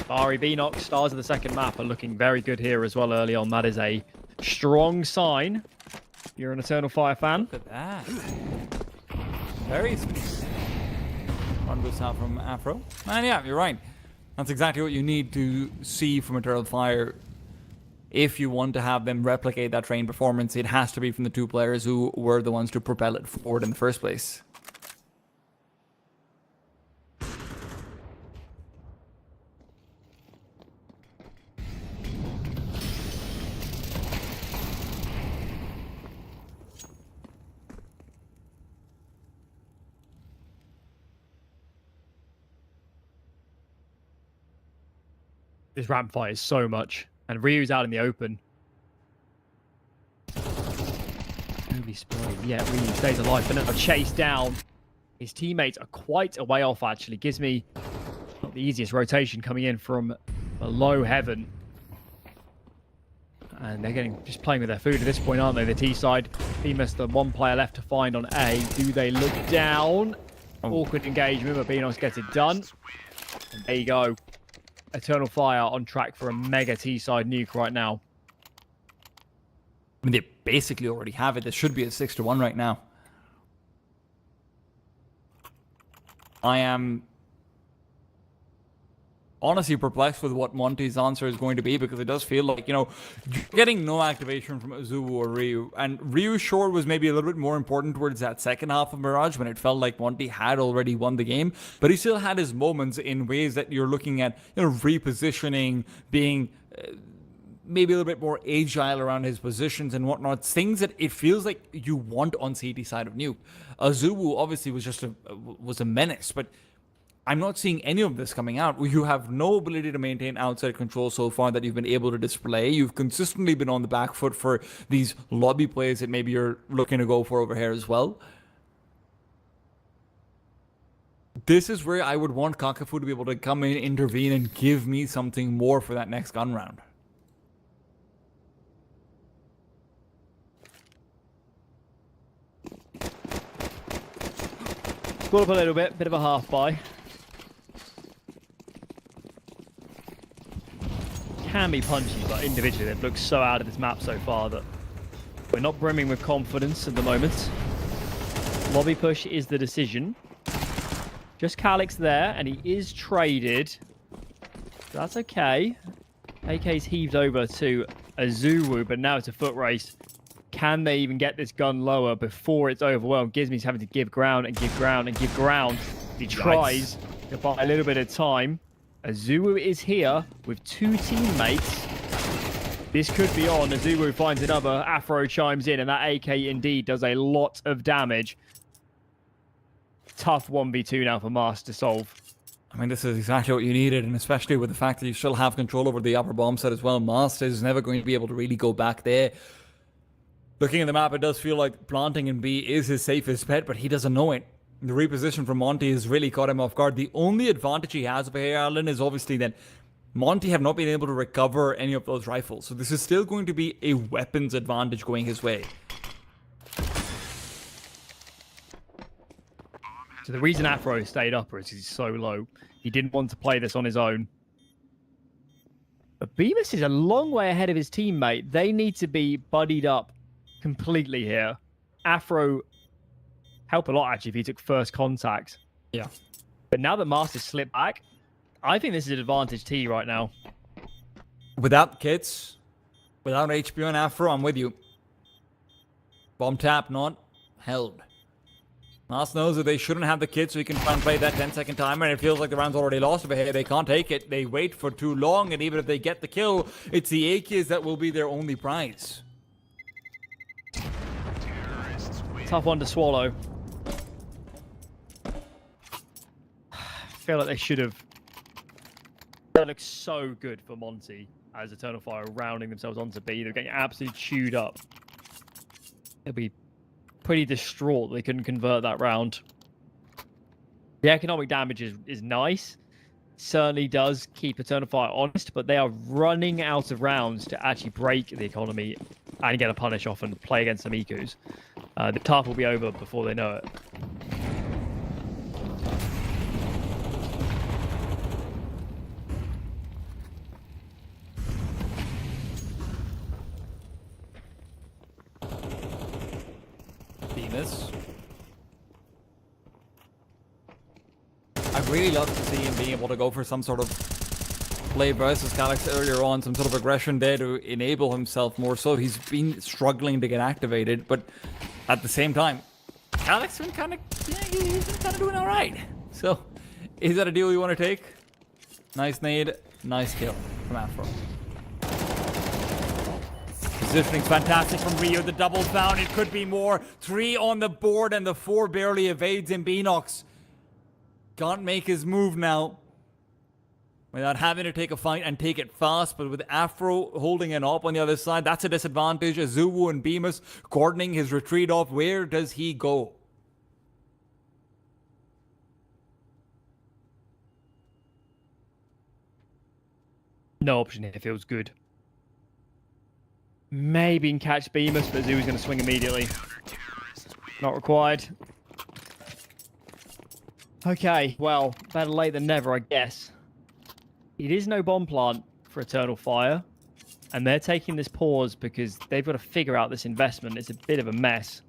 Ari Beanox, stars of the second map, are looking very good here as well early on. That is a Strong sign. You're an Eternal Fire fan. Look at that. Very sweet. One boost out from Afro. And yeah, you're right. That's exactly what you need to see from Eternal Fire. If you want to have them replicate that train performance, it has to be from the two players who were the ones to propel it forward in the first place. This ramp fight is so much. And Ryu's out in the open. Nobody spotted. Yeah, Ryu stays alive, but now chased down. His teammates are quite a way off, actually. Gives me not the easiest rotation coming in from below heaven. And they're just playing with their food at this point, aren't they? The T side. Bemis, the one player left to find on A. Do they look down? Awkward engagement, but Benos gets it done. And there you go. Eternal Fire on track for a mega T-side nuke right now. I mean, they basically already have it. This should be a 6-1 right now. I am honestly perplexed with what Monte's answer is going to be, because it does feel like, you know, you're getting no activation from Azubu or Ryu. And Ryu sure was maybe a little bit more important towards that second half of Mirage when it felt like Monte had already won the game, but he still had his moments in ways that you're looking at, you know, repositioning, being maybe a little bit more agile around his positions and whatnot, things that it feels like you want on CT side of Nuke. Azubu obviously was a menace, but I'm not seeing any of this coming out. You have no ability to maintain outside control so far that you've been able to display. You've consistently been on the back foot for these lobby plays that maybe you're looking to go for over here as well. This is where I would want Kakafu to be able to come in, intervene, and give me something more for that next gun round. Scroll up a little bit of a half buy. Can be punchy, but individually they've looked so out of this map so far that we're not brimming with confidence at the moment. Lobby push is the decision. Just Calyx there, and he is traded. That's okay. AK's heaved over to Azubu, but now it's a foot race. Can they even get this gun lower before it's overwhelmed? Gizmi's having to give ground and give ground and give ground. He tries to buy a little bit of time. Azubu is here with two teammates. This could be on. Azubu finds another. Afro chimes in, and that AK indeed does a lot of damage. Tough 1v2 now for Mast to solve. I mean, this is exactly what you needed, and especially with the fact that you still have control over the upper bomb set as well. Mast is never going to be able to really go back there. Looking at the map, it does feel like planting in B is his safest bet, but he doesn't know it. The reposition from Monte has really caught him off guard. The only advantage he has over here, Alan, is obviously that Monte have not been able to recover any of those rifles. So this is still going to be a weapons advantage going his way. So the reason Afro stayed up is he's so low. He didn't want to play this on his own. But Bemis is a long way ahead of his teammate. They need to be buddied up completely here. Afro help a lot, actually, if he took first contact. Yeah. But now that Master's slipped back, I think this is an advantage T right now. Without kits, without HP on Afro, I'm with you. Bomb tap not held. Mas knows that they shouldn't have the kit, so he can try and play that 10-second timer, and it feels like the round's already lost over here. They can't take it. They wait for too long, and even if they get the kill, it's the AKs that will be their only prize. Tough one to swallow. I feel like they should have. That looks so good for Monte as Eternal Fire rounding themselves onto B. They're getting absolutely chewed up. They'll be pretty distraught they couldn't convert that round. The economic damage is nice. Certainly does keep Eternal Fire honest, but they are running out of rounds to actually break the economy and get a punish off and play against some Ikus. The TARP will be over before they know it. Really love to see him being able to go for some sort of play versus Calyx earlier on, some sort of aggression there to enable himself more so. He's been struggling to get activated, but at the same time, Calyx been kind of, yeah, he's been kind of doing all right. So, is that a deal you want to take? Nice nade, nice kill from Afro. Positioning's fantastic from Rio. The double down, it could be more. 3 on the board, and the 4 barely evades him. Beanox can't make his move now without having to take a fight and take it fast. But with Afro holding it up on the other side, that's a disadvantage. Azuwu and Bemis cordoning his retreat off. Where does he go? No option here. Feels good. Maybe can catch Bemis, but Zuu's going to swing immediately. Not required. Okay, well, better late than never, I guess. It is no bomb plant for Eternal Fire, and they're taking this pause because they've got to figure out this investment. It's a bit of a mess.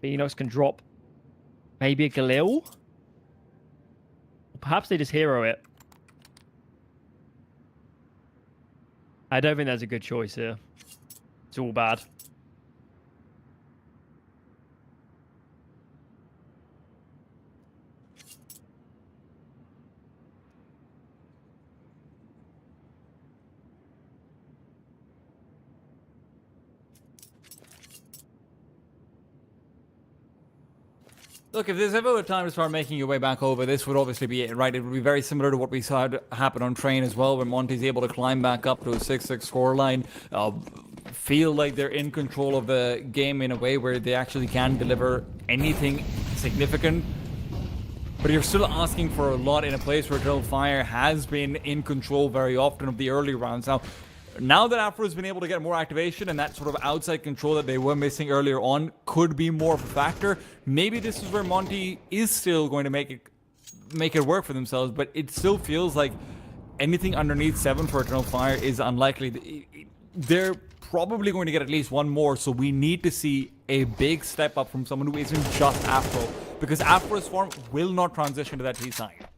Beanox can drop maybe a Galil. Perhaps they just hero it. I don't think that's a good choice here. It's all bad. Look, if there's ever a time to start making your way back over, this would obviously be it, right? It would be very similar to what we saw happen on Train as well, when Monte's able to climb back up to a 6-6 scoreline, feel like they're in control of the game in a way where they actually can deliver anything significant. But you're still asking for a lot in a place where Eternal Fire has been in control very often of the early rounds. Now that Afro's been able to get more activation, and that sort of outside control that they were missing earlier on could be more of a factor, maybe this is where Monte is still going to make it work for themselves, but it still feels like anything underneath 7 for Eternal Fire is unlikely. They're probably going to get at least one more, so we need to see a big step up from someone who isn't just Afro, because Afro's form will not transition to that T side.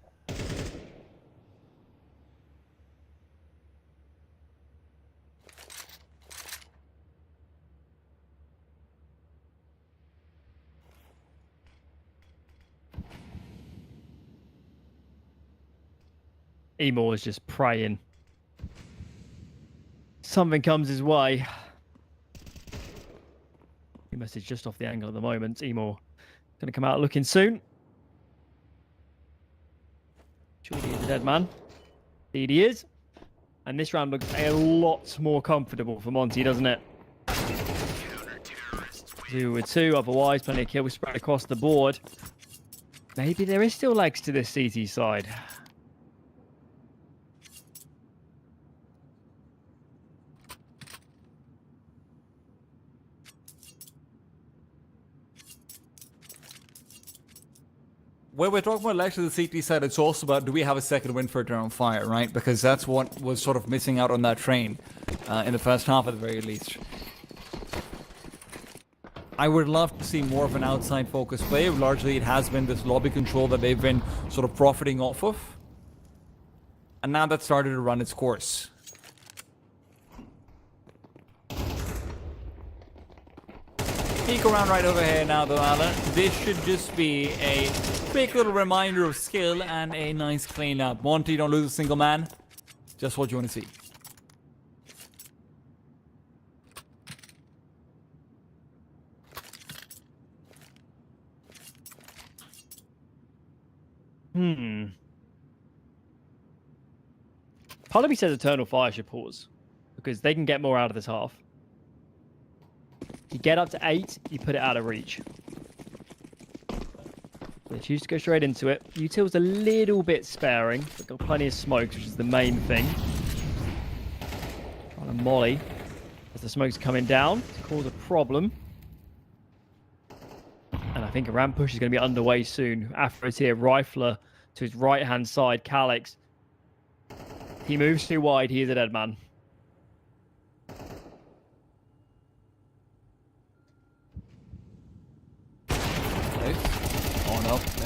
Emo is just praying something comes his way. New message just off the angle at the moment. Emo gonna come out looking soon. Surely he's a dead man. Indeed he is. And this round looks a lot more comfortable for Monte, doesn't it? 2 with 2, otherwise plenty of kills spread across the board. Maybe there is still legs to this CT side. When we're talking about legs to the CT side, it's also about, do we have a second win for Eternal Fire, right? Because that's what was sort of missing out on that train in the first half at the very least. I would love to see more of an outside focus play. Largely it has been this lobby control that they've been sort of profiting off of. And now that's started to run its course. Peek around right over here now though, Alan. This should just be a quick little reminder of skill and a nice cleanup. Monte, don't lose a single man. Just what you want to see. Part of me says Eternal Fire should pause, because they can get more out of this half. You get up to 8, you put it out of reach. They choose to go straight into it. Util's a little bit sparing, but got plenty of smokes, which is the main thing. Trying to molly as the smoke's coming down to cause a problem. And I think a ramp push is going to be underway soon. Afro's here, Rifler to his right-hand side, Calyx. He moves too wide, he is a dead man.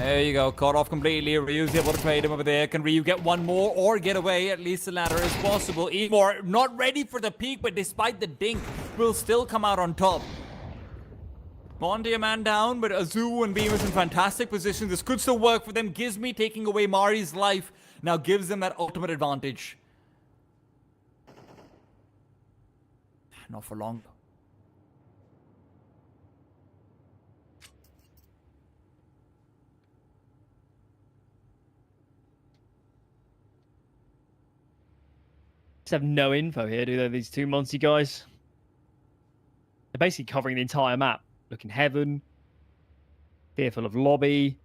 There you go, caught off completely. Ryu's able to trade him over there. Can Ryu get one more or get away? At least the latter is possible. Emor not ready for the peak, but despite the dink, will still come out on top. Monte a man down, but Azu and Beam is in fantastic position. This could still work for them. Gizmi taking away Mari's life now gives them that ultimate advantage. Not for long. Just have no info here, do they, these two Monty guys? They're basically covering the entire map. Looking heaven. Fearful of lobby.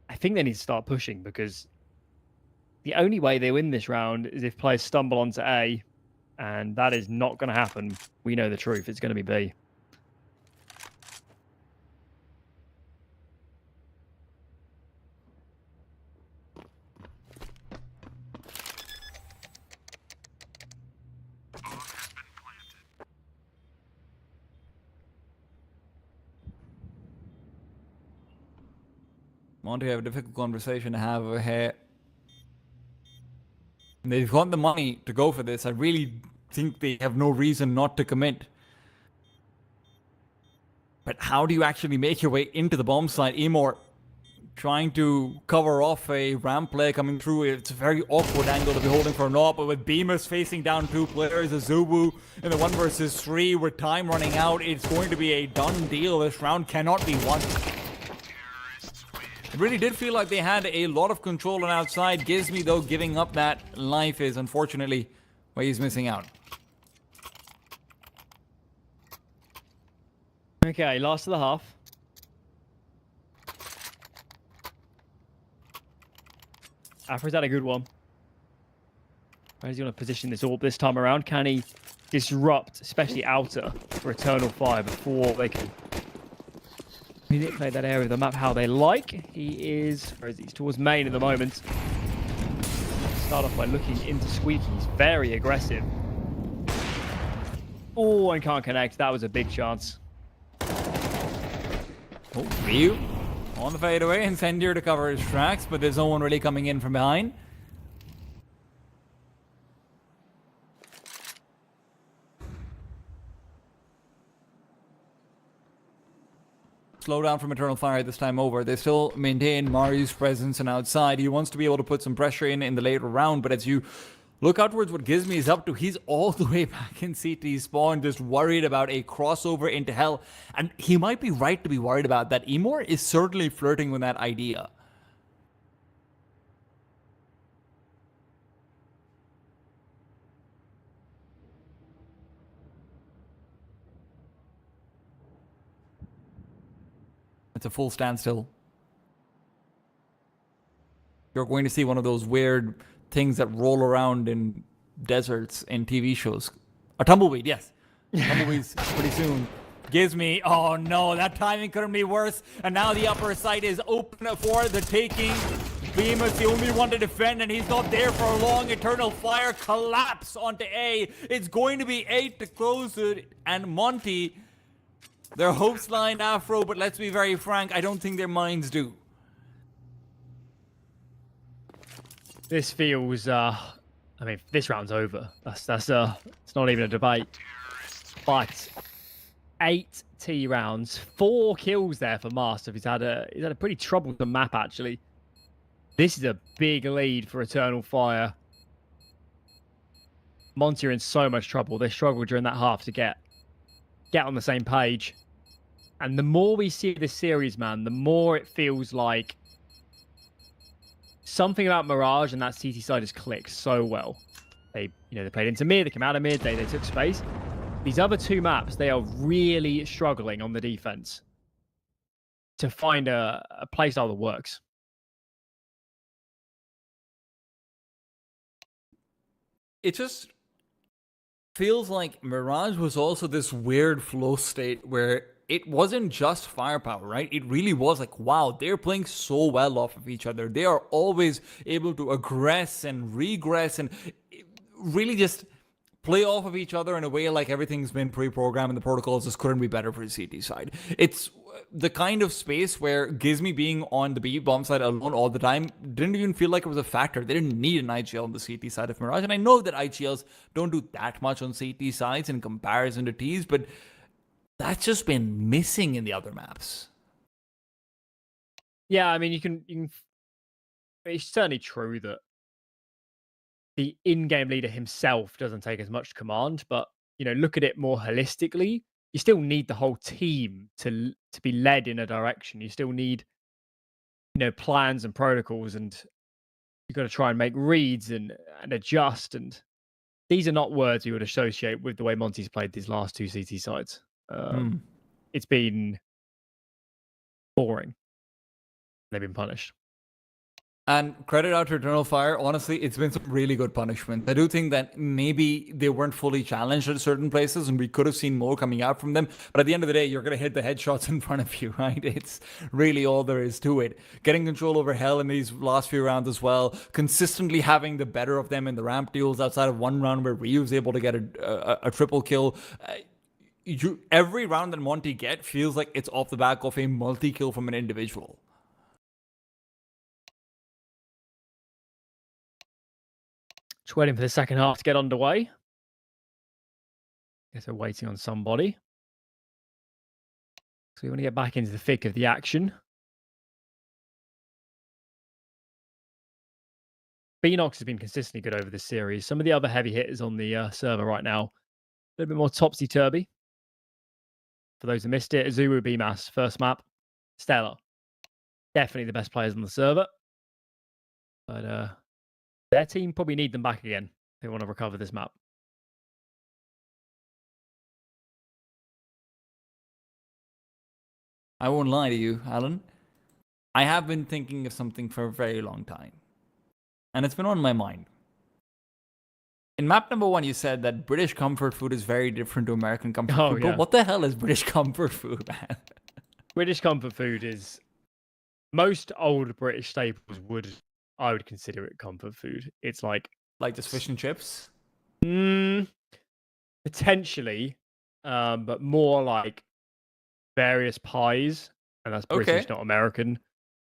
I think they need to start pushing because the only way they win this round is if players stumble onto A, and that is not going to happen. We know the truth. It's going to be B. Monte have a difficult conversation to have over here. They've got the money to go for this. I really think they have no reason not to commit. But how do you actually make your way into the bomb site? Emor trying to cover off a ramp play coming through. It's a very awkward angle to be holding for an AWP, but with Beamers facing down two players, Azubu in the 1 versus 3 with time running out, it's going to be a done deal. This round cannot be won. It really did feel like they had a lot of control on outside. Gizmi, though, giving up that life is unfortunately where he's missing out. Okay, last of the half. ARCRED's had a good one. Where is he going to position this AWP this time around? Can he disrupt, especially outer, for Eternal Fire before they can manipulate that area of the map how they like? He is, where is he? He's towards main at the moment. Start off by looking into Squeaky. He's very aggressive. Oh, and can't connect. That was a big chance. Oh, Ryu on the fadeaway. Incendiary to cover his tracks, but there's no one really coming in from behind. Slow down from Eternal Fire this time over. They still maintain Mari's presence and outside. He wants to be able to put some pressure in the later round, but as you look out towards what Gizmi is up to, he's all the way back in CT spawn, just worried about a crossover into hell. And he might be right to be worried about that. Emor is certainly flirting with that idea. It's a full standstill. You're going to see one of those weird things that roll around in deserts in TV shows. A tumbleweed, yes. Tumbleweeds pretty soon. Gizmi, oh no, that timing couldn't be worse. And now the upper side is open for the taking. Beam is the only one to defend, and he's not there for long. Eternal Fire collapse onto A. It's going to be 8 to close it, and Monte, their hopes lie in Afro, but let's be very frank, I don't think their minds do. This feels, I mean, this round's over. That's it's not even a debate. But 8 T rounds, 4 kills there for Master. He's had a pretty troublesome map actually. This is a big lead for Eternal Fire. Monte are in so much trouble. They struggled during that half to get on the same page. And the more we see this series, man, the more it feels like something about Mirage and that CT side has clicked so well. They played into mid, they came out of mid, they took space. These other 2 maps, they are really struggling on the defense to find a playstyle that works. It just feels like Mirage was also this weird flow state where it wasn't just firepower, right? It really was like, wow, they're playing so well off of each other. They are always able to aggress and regress and really just play off of each other in a way like everything's been pre-programmed and the protocols just couldn't be better for the CT side. It's the kind of space where Gizmy being on the B bomb side alone all the time didn't even feel like it was a factor. They didn't need an IGL on the CT side of Mirage. And I know that IGLs don't do that much on CT sides in comparison to Ts, but that's just been missing in the other maps. Yeah, I mean, you can. It's certainly true that the in-game leader himself doesn't take as much command, but look at it more holistically. You still need the whole team to be led in a direction. You still need, plans and protocols, and you've got to try and make reads and adjust. And these are not words you would associate with the way Monte's played these last two CT sides. It's been boring. They've been punished. And credit out to Eternal Fire. Honestly, it's been some really good punishment. I do think that maybe they weren't fully challenged at certain places and we could have seen more coming out from them. But at the end of the day, you're going to hit the headshots in front of you, right? It's really all there is to it. Getting control over Hell in these last few rounds as well. Consistently having the better of them in the ramp duels outside of one round where Ryu was able to get a triple kill. Every round that Monte get feels like it's off the back of a multi-kill from an individual. Just waiting for the second half to get underway. Guess they're waiting on somebody. So we want to get back into the thick of the action. Beanox has been consistently good over this series. Some of the other heavy hitters on the server right now, a little bit more topsy-turvy. For those who missed it, Azuru BMAS, first map. Stellar. Definitely the best players on the server. But their team probably need them back again if they want to recover this map. I won't lie to you, Alan. I have been thinking of something for a very long time. And it's been on my mind. In map number 1, you said that British comfort food is very different to American comfort food. Yeah. But what the hell is British comfort food, man? British comfort food is... Most old British staples I would consider it comfort food. It's like just fish and chips? Potentially, but more like various pies, and that's British, not American.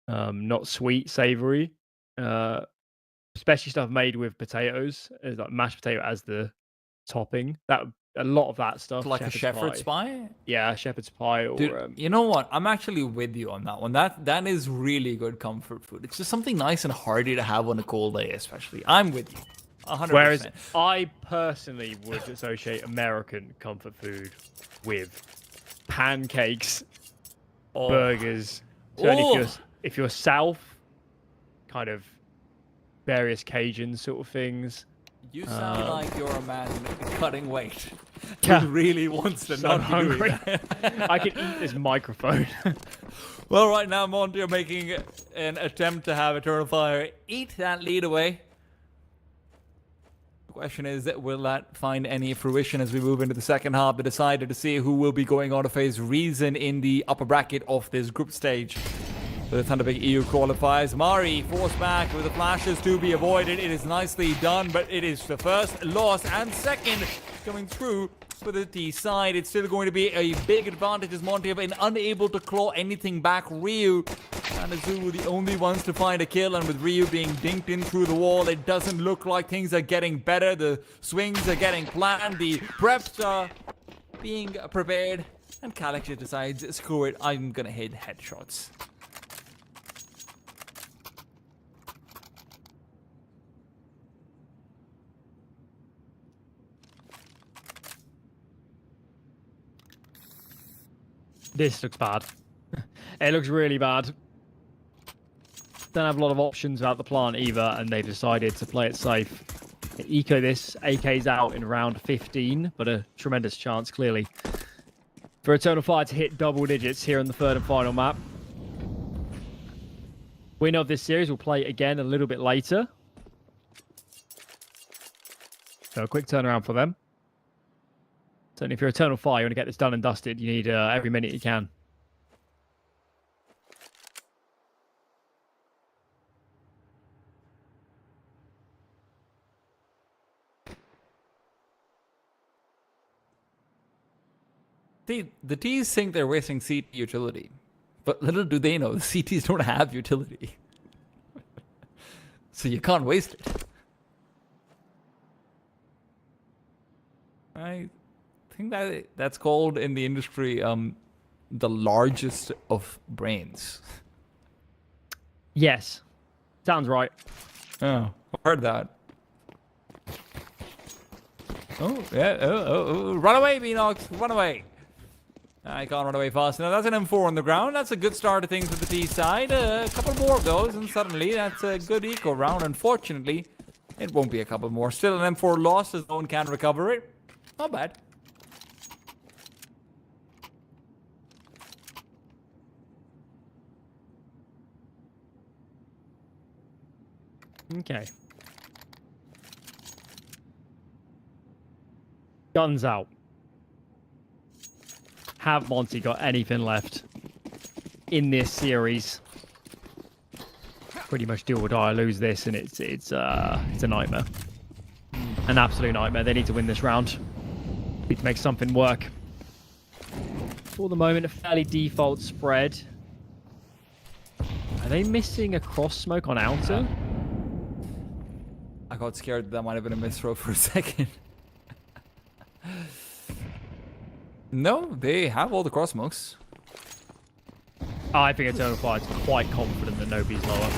Not sweet, savory. Especially stuff made with potatoes, like mashed potato as the topping. A lot of that stuff. Like a shepherd's pie? Yeah, shepherd's pie. Or dude, you know what? I'm actually with you on that one. That is really good comfort food. It's just something nice and hearty to have on a cold day, especially. I'm with you, 100%. Whereas I personally would associate American comfort food with pancakes, burgers. Certainly if you're South, kind of various Cajun sort of things. You sound like you're a man cutting weight. Yeah. Who really wants to not be doing that. I could eat this microphone. Well, right now, Monte are making an attempt to have Eternal Fire eat that lead away. The question is, will that find any fruition as we move into the second half? They decided to see who will be going on to face Reason in the upper bracket of this group stage. The Thunderpick EU qualifiers. Mari forced back with the flashes to be avoided. It is nicely done, but it is the first loss and second coming through for the T side. It's still going to be a big advantage as Monte have been unable to claw anything back. Ryu and Azul the only ones to find a kill, and with Ryu being dinked in through the wall, it doesn't look like things are getting better. The swings are getting planned, the preps are being prepared, and Kalix just decides, screw it, I'm gonna hit headshots. This looks bad. It looks really bad. Don't have a lot of options about the plant either, and they've decided to play it safe. They eco this. AK's out in round 15, but a tremendous chance, clearly, for Eternal Fire to hit double digits here in the third and final map. Winner of this series will play again a little bit later. So a quick turnaround for them. Certainly, if you're Eternal Fire, you want to get this done and dusted. You need every minute you can. The T's think they're wasting CT utility. But little do they know, the CTs don't have utility. So you can't waste it. I think that's called in the industry the largest of brains. Yes. Sounds right. Oh, I've heard that. Oh, yeah. Oh. Run away, Beanox. Run away. I can't run away fast enough. That's an M4 on the ground. That's a good start of things for the T side. A couple more of those, and suddenly that's a good eco round. Unfortunately, it won't be a couple more. Still an M4 loss as no one can recover it. Not bad. Okay. Guns out. Have Monte got anything left in this series? Pretty much do or die. Lose this, and it's a nightmare. An absolute nightmare. They need to win this round. Need to make something work. For the moment, a fairly default spread. Are they missing a cross smoke on outer? I got scared that might have been a misthrow for a second. No, they have all the cross smokes. I think Eternal Fire is quite confident that nobody's lower.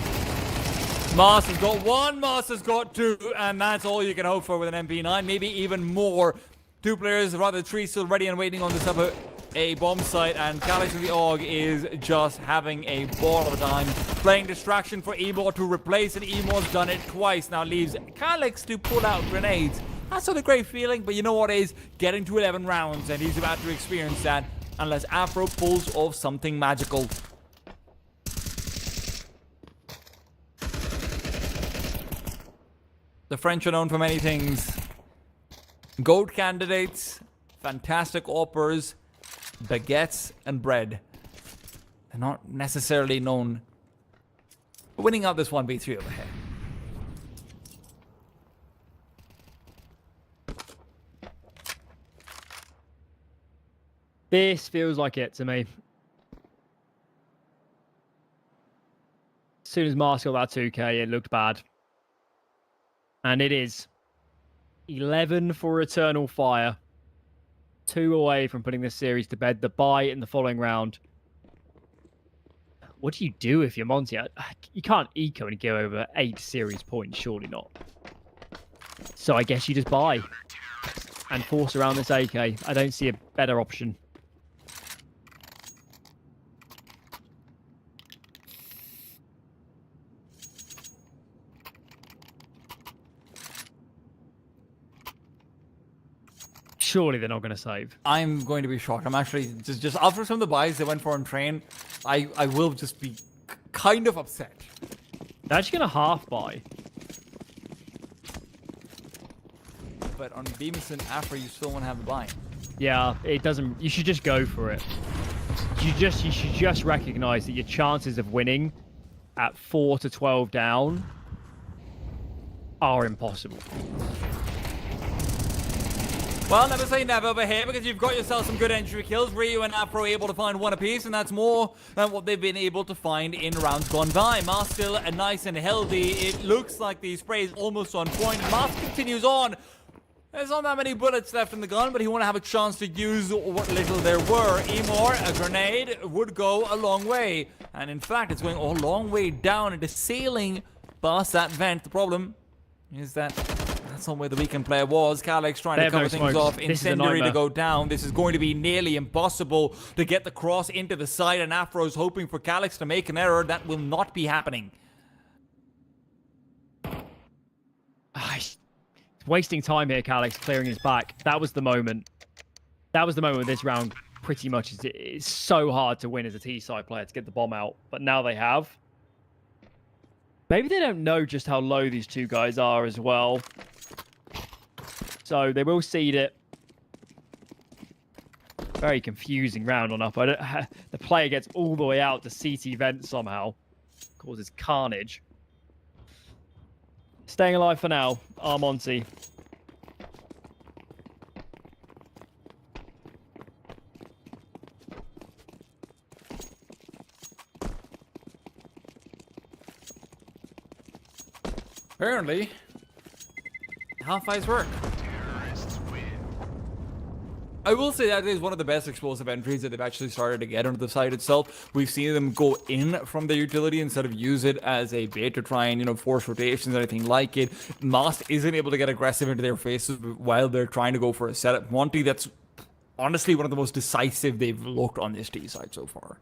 Mars has got one, Mars has got two, and that's all you can hope for with an MP9. Maybe even more. Two players, rather three, still ready and waiting on the sub a bomb site, and Calyx with the AUG is just having a ball of a time. Playing distraction for Emo to replace, and Emo's done it twice. Now leaves Calyx to pull out grenades. That's not a great feeling, but you know what is? Getting to 11 rounds, and he's about to experience that unless Afro pulls off something magical. The French are known for many things. Goat candidates, fantastic offers, baguettes, and bread. They're not necessarily known for winning out this 1v3 over here. This feels like it to me. As soon as Mars got that 2k, it looked bad. And it is. 11 for Eternal Fire. 2 away from putting this series to bed. The bye in the following round. What do you do if you're Monte? You can't eco and go over 8 series points, surely not. So I guess you just buy and force around this AK. I don't see a better option. Surely they're not going to save. I'm going to be shocked. I'm actually just after some of the buys they went for on train, I will just be kind of upset. They're actually going to half buy. But on Bemis and Afro, you still want to have the buy. Yeah, it doesn't. You should just go for it. You should just recognize that your chances of winning at 4 to 12 down are impossible. Well, never say never over here, because you've got yourself some good entry kills. Ryu and Afro able to find one apiece, and that's more than what they've been able to find in rounds gone by. Mars still nice and healthy. It looks like the spray is almost on point. Mars continues on. There's not that many bullets left in the gun, but he won't have a chance to use what little there were. Emor, a grenade, would go a long way. And in fact, it's going a long way down and it's sailing past that vent. The problem is that that's not where the weekend player was. Calyx trying to cover things off. Incendiary to go down. This is going to be nearly impossible to get the cross into the side, and Afro's hoping for Calyx to make an error. That will not be happening. Wasting time here, Calyx, clearing his back. That was the moment. That was the moment this round pretty much is. It's so hard to win as a T-side player to get the bomb out, but now they have. Maybe they don't know just how low these two guys are as well. So they will seed it. Very confusing round on up. The player gets all the way out to CT vent somehow. Causes carnage. Staying alive for now, Monte. apparently, how fights work. I will say that is one of the best explosive entries that they've actually started to get onto the site itself. We've seen them go in from their utility instead of use it as a bait to try and, you know, force rotations or anything like it. Mast isn't able to get aggressive into their faces while they're trying to go for a setup. Monte, that's honestly one of the most decisive they've looked on this T side so far.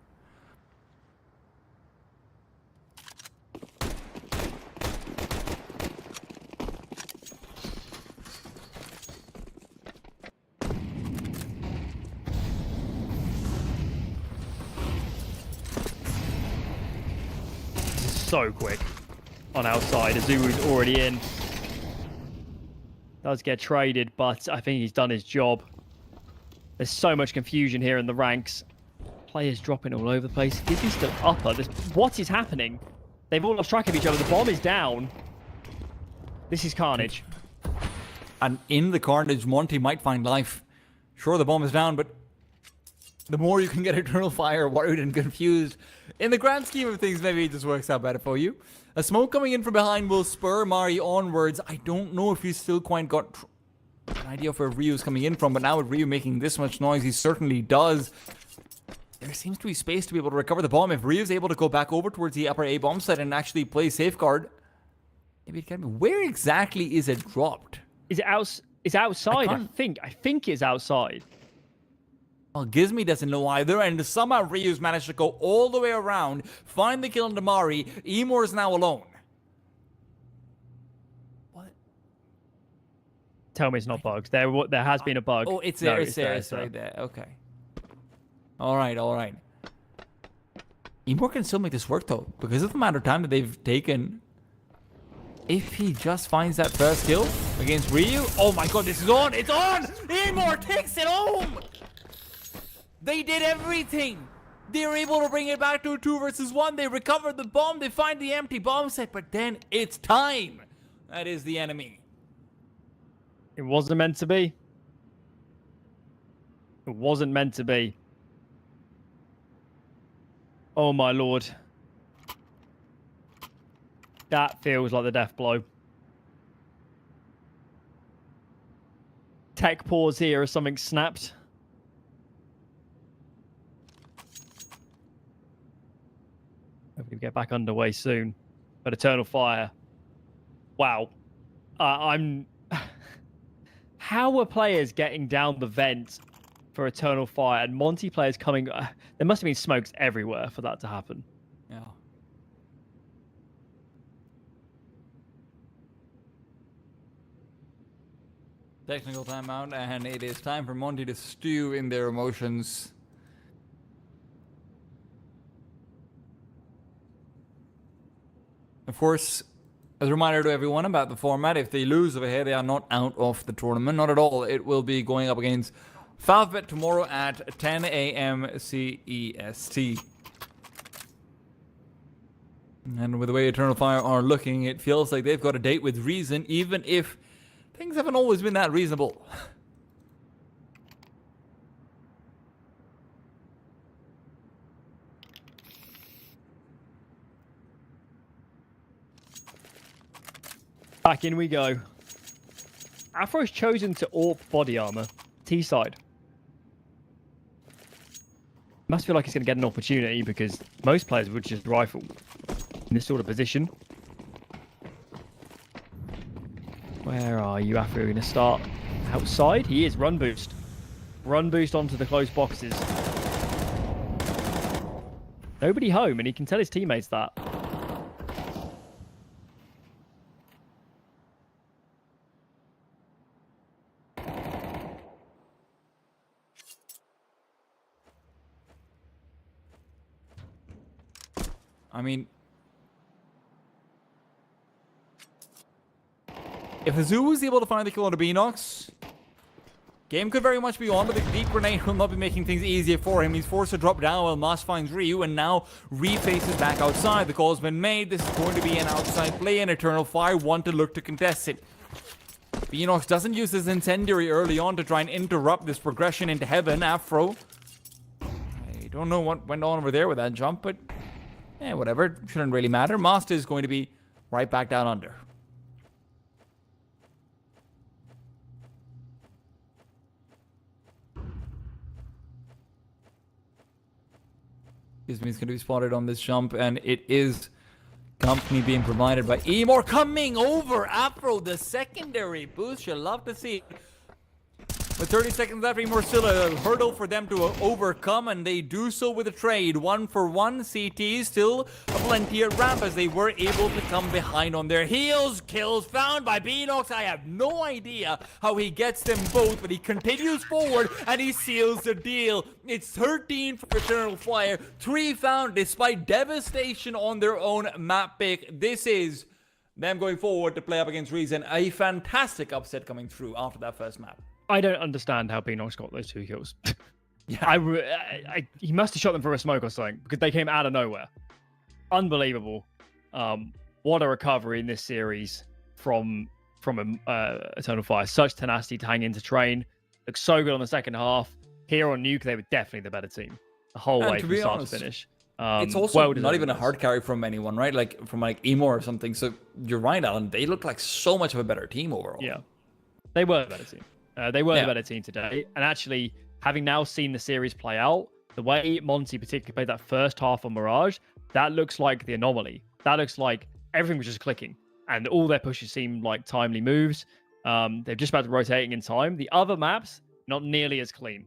So quick on outside. Azuru's already in. Does get traded, but I think he's done his job. There's so much confusion here in the ranks. Players dropping all over the place. Gizzy's still upper. What is happening? They've all lost track of each other. The bomb is down. This is carnage. And in the carnage, Monte might find life. Sure, the bomb is down, but the more you can get Eternal Fire worried and confused, in the grand scheme of things, maybe it just works out better for you. A smoke coming in from behind will spur Mari onwards. I don't know if he's still quite got an idea of where Ryu's coming in from, but now with Ryu making this much noise, he certainly does. There seems to be space to be able to recover the bomb. If Ryu's able to go back over towards the upper A bomb site and actually play safeguard, maybe it can be. Where exactly is it dropped? Is it outside? I think it's outside. Well, Gizmy doesn't know either, and somehow Ryu's managed to go all the way around, find the kill on Damari. Emor is now alone. What? Tell me it's not bugs. There has been a bug. Oh, it's there, No, it's there, it's right there. Okay. All right, all right. Emor can still make this work, though, because of the amount of time that they've taken. If he just finds that first kill against Ryu, oh my god, this is on! It's on! Emor takes it home! They did everything. They were able to bring it back to a 2 versus 1. They recovered the bomb. They find the empty bomb set, but then it's time. That is the enemy. It wasn't meant to be. It wasn't meant to be. Oh my lord. That feels like the death blow. Tech pause here as something snapped. Hopefully we get back underway soon. But Eternal Fire. Wow. I'm... How are players getting down the vent for Eternal Fire and Monte players coming... There must have been smokes everywhere for that to happen. Yeah. Technical timeout, and it is time for Monte to stew in their emotions. Of course, as a reminder to everyone about the format, if they lose over here, they are not out of the tournament. Not at all. It will be going up against FAVBET tomorrow at 10 a.m. CEST. And with the way Eternal Fire are looking, it feels like they've got a date with reason, even if things haven't always been that reasonable. Back in we go. Afro's chosen to AWP body armor. T-side. Must feel like he's going to get an opportunity because most players would just rifle in this sort of position. Where are you, Afro? Going to start outside? He is. Run boost. Run boost onto the close boxes. Nobody home, and he can tell his teammates that. I mean, if Azu was able to find the kill on the Beanox, game could very much be on, but the deep grenade will not be making things easier for him. He's forced to drop down while Mas finds Ryu, and now refaces back outside. The call's been made. This is going to be an outside play, and Eternal Fire want to look to contest it. Beanox doesn't use his incendiary early on to try and interrupt this progression into heaven. Afro, I don't know what went on over there with that jump, but whatever. Shouldn't really matter. Master is going to be right back down under. He's going to be spotted on this jump, and it is company being provided by Emor coming over Afro, the secondary boost. You'll love to see it. With 30 seconds left, Emor still a hurdle for them to overcome, and they do so with a trade. 1-for-1. CT still plenty at ramp as they were able to come behind on their heels. Kills found by Beanox. I have no idea how he gets them both, but he continues forward and he seals the deal. It's 13 for Eternal Fire. 3 found despite devastation on their own map pick. This is them going forward to play up against Reason. A fantastic upset coming through after that first map. I don't understand how Beanox got those 2 kills. Yeah. He must have shot them from a smoke or something because they came out of nowhere. Unbelievable. What a recovery in this series from Eternal Fire. Such tenacity to hang into train. Looks so good on the second half. Here on Nuke, they were definitely the better team the whole way from start to finish. It's also not even a hard carry from anyone, right? Like from like Emor or something. So you're right, Alan. They look like so much of a better team overall. Yeah, they were the better team. They were the better team today. And actually, having now seen the series play out, the way Monte particularly played that first half on Mirage, that looks like the anomaly. That looks like everything was just clicking. And all their pushes seemed like timely moves. They're just about to rotating in time. The other maps, not nearly as clean.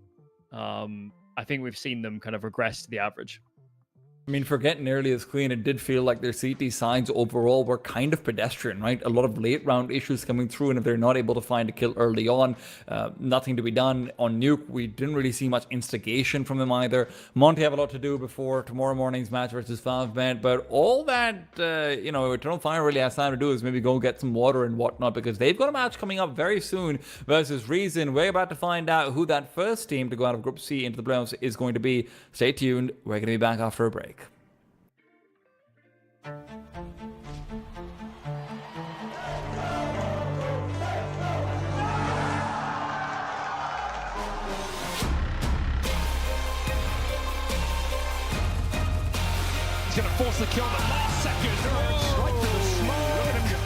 I think we've seen them kind of regress to the average. I mean, for getting nearly as clean, it did feel like their CT sides overall were kind of pedestrian, right? A lot of late round issues coming through, and if they're not able to find a kill early on, nothing to be done. On Nuke, we didn't really see much instigation from them either. Monte have a lot to do before tomorrow morning's match versus FAVBET, but all that, Eternal Fire really has time to do is maybe go get some water and whatnot, because they've got a match coming up very soon versus Reason. We're about to find out who that first team to go out of Group C into the playoffs is going to be. Stay tuned. We're going to be back after a break. He's going to force the kill in the last second. Right to the smoke. Look at him go.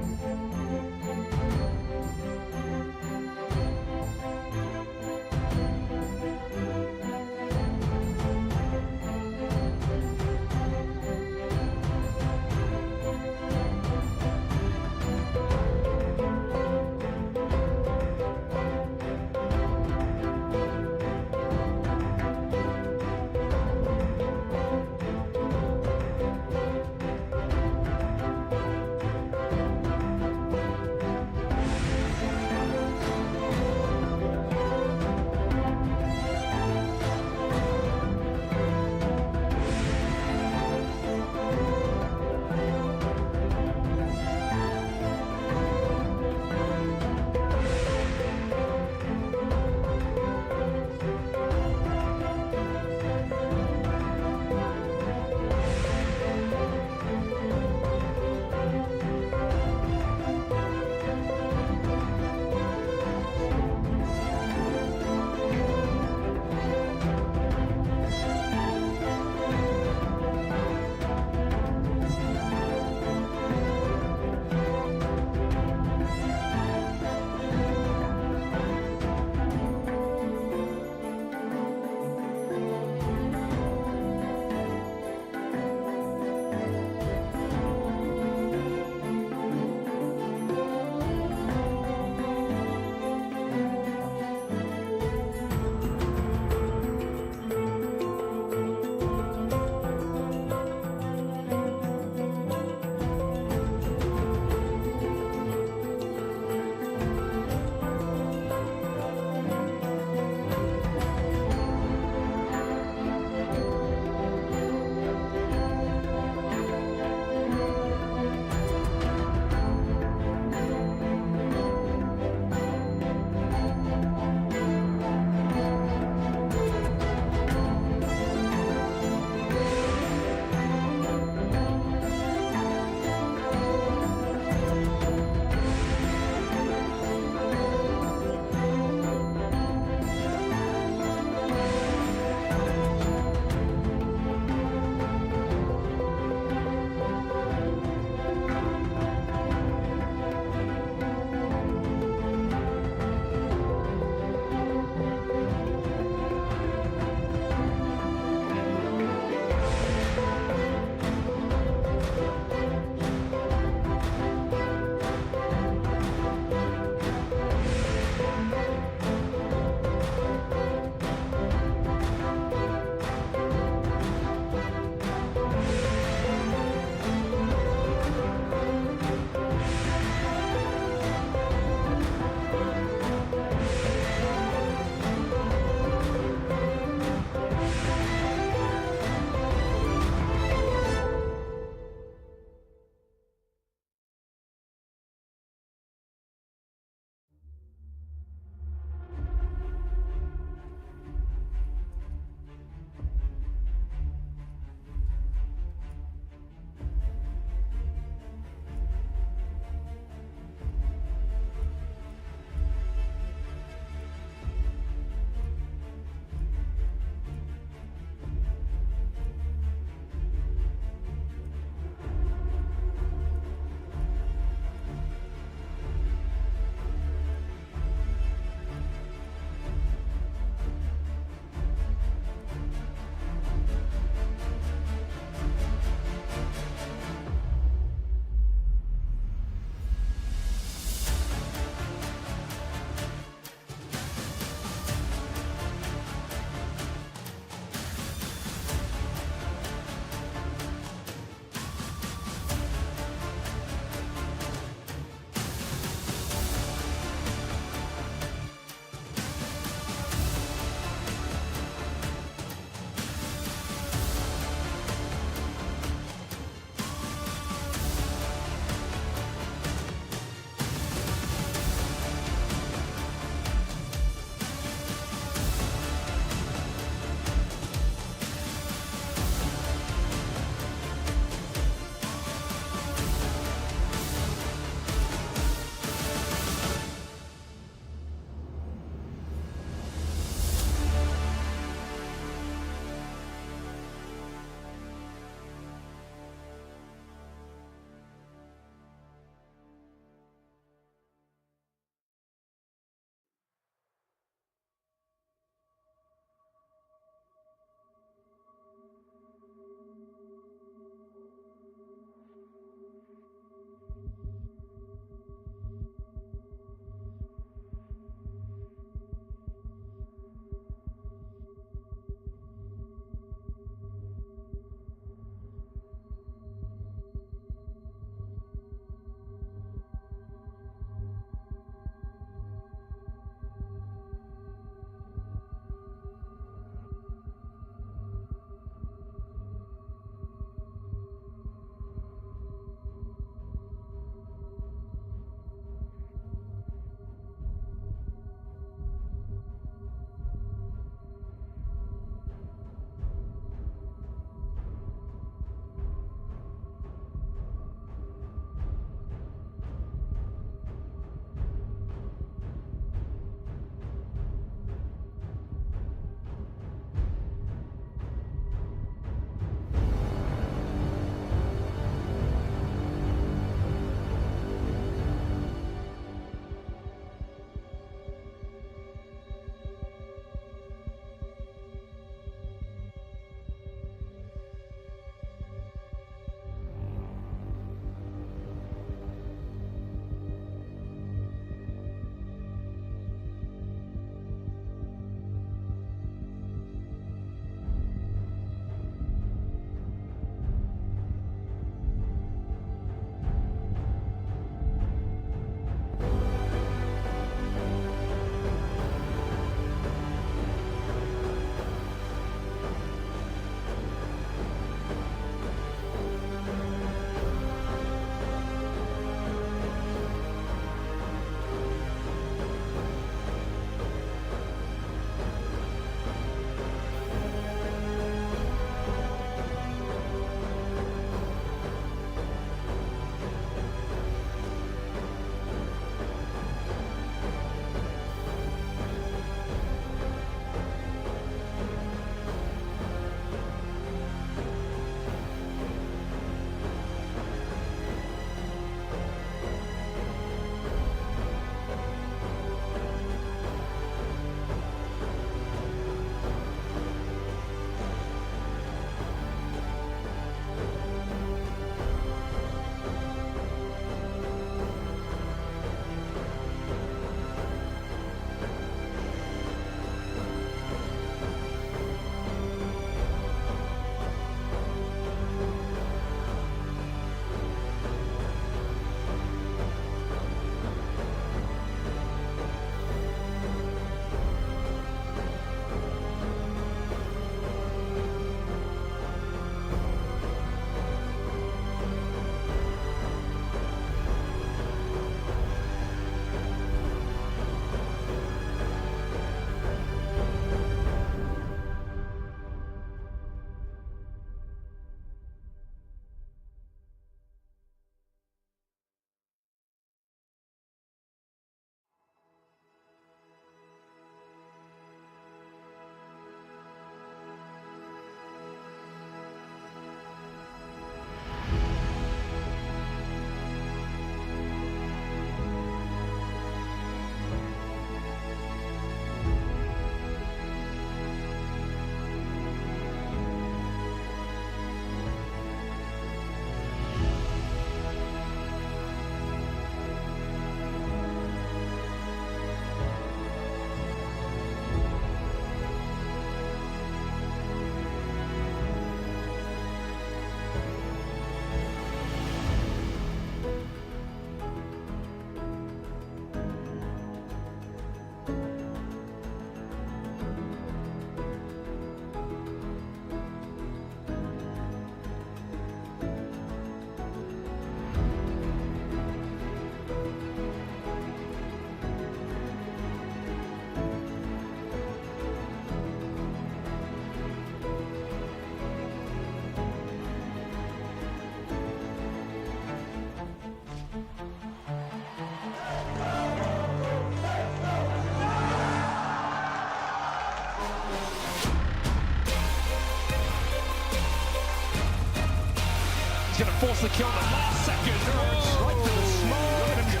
force the kill on the last second. Oh, right to the smoke. Look at him go.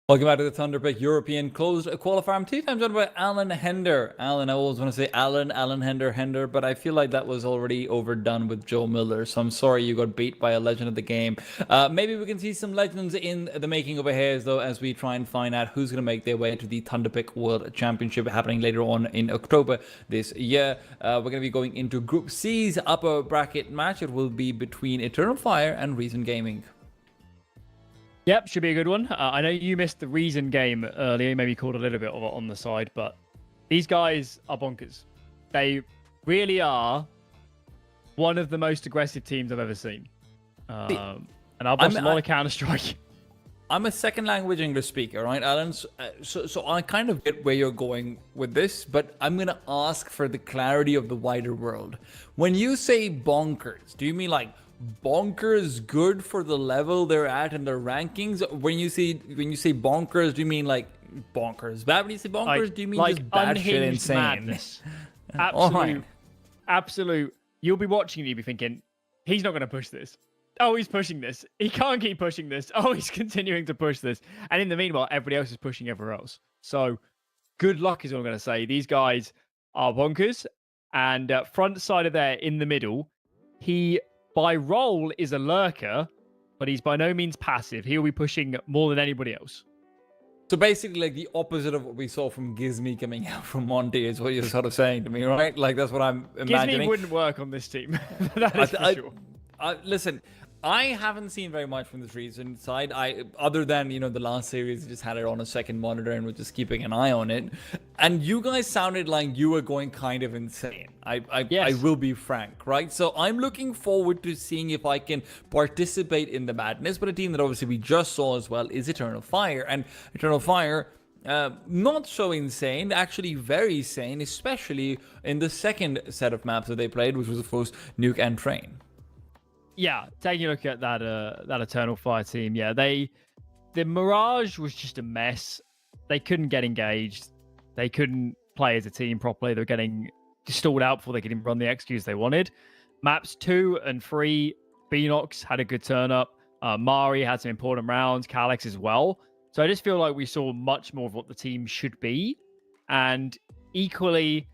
Welcome back to the Thunderpick European Closed Qualifier. I'm 2 times joined by Alan Hender. Alan, I always want to say Alan Hender, but I feel like that was already overdone with Joe Miller, so I'm sorry you got beat by a legend of the game. Maybe we can see some legends in the making over here, though, as we try and find out who's going to make their way to the Thunderpick World Championship happening later on in October this year. We're going to be going into Group C's upper bracket match. It will be between Eternal Fire and Reason Gaming. Yep, should be a good one. I know you missed the Reason game earlier, maybe called a little bit of it on the side, but these guys are bonkers. They really are one of the most aggressive teams I've ever seen. And I've watched a lot of Counter-Strike. I'm a second language English speaker, right, Alan? So I kind of get where you're going with this, but I'm going to ask for the clarity of the wider world. When you say bonkers, do you mean like bonkers good for the level they're at in their rankings? When you say bonkers, do you mean like bonkers bad? When you say bonkers, like, do you mean like just batshit insane? Madness. Absolute. You'll be watching and you'll be thinking, he's not going to push this. Oh, he's pushing this. He can't keep pushing this. Oh, he's continuing to push this. And in the meanwhile, everybody else is pushing everywhere else. So good luck is all I'm going to say. These guys are bonkers. And front side of there in the middle, he by role is a lurker, but he's by no means passive. He'll be pushing more than anybody else. So basically, like the opposite of what we saw from Gizmy coming out from Monte is what you're sort of saying to me, right? Like that's what I'm imagining. Gizmy wouldn't work on this team. That is for sure. Listen, I haven't seen very much from this Reason side. Other than, the last series, just had it on a second monitor and was just keeping an eye on it. And you guys sounded like you were going kind of insane. I will be frank, right? So I'm looking forward to seeing if I can participate in the madness. But a team that obviously we just saw as well is Eternal Fire. And Eternal Fire, not so insane, actually very sane, especially in the second set of maps that they played, which was, of course, Nuke and Train. Yeah, taking a look at that Eternal Fire team, yeah, the Mirage was just a mess. They couldn't get engaged. They couldn't play as a team properly. They were getting stalled out before they could even run the executes they wanted. Maps 2 and 3, Beanox had a good turn up. Mari had some important rounds, Calyx as well. So I just feel like we saw much more of what the team should be. And equally,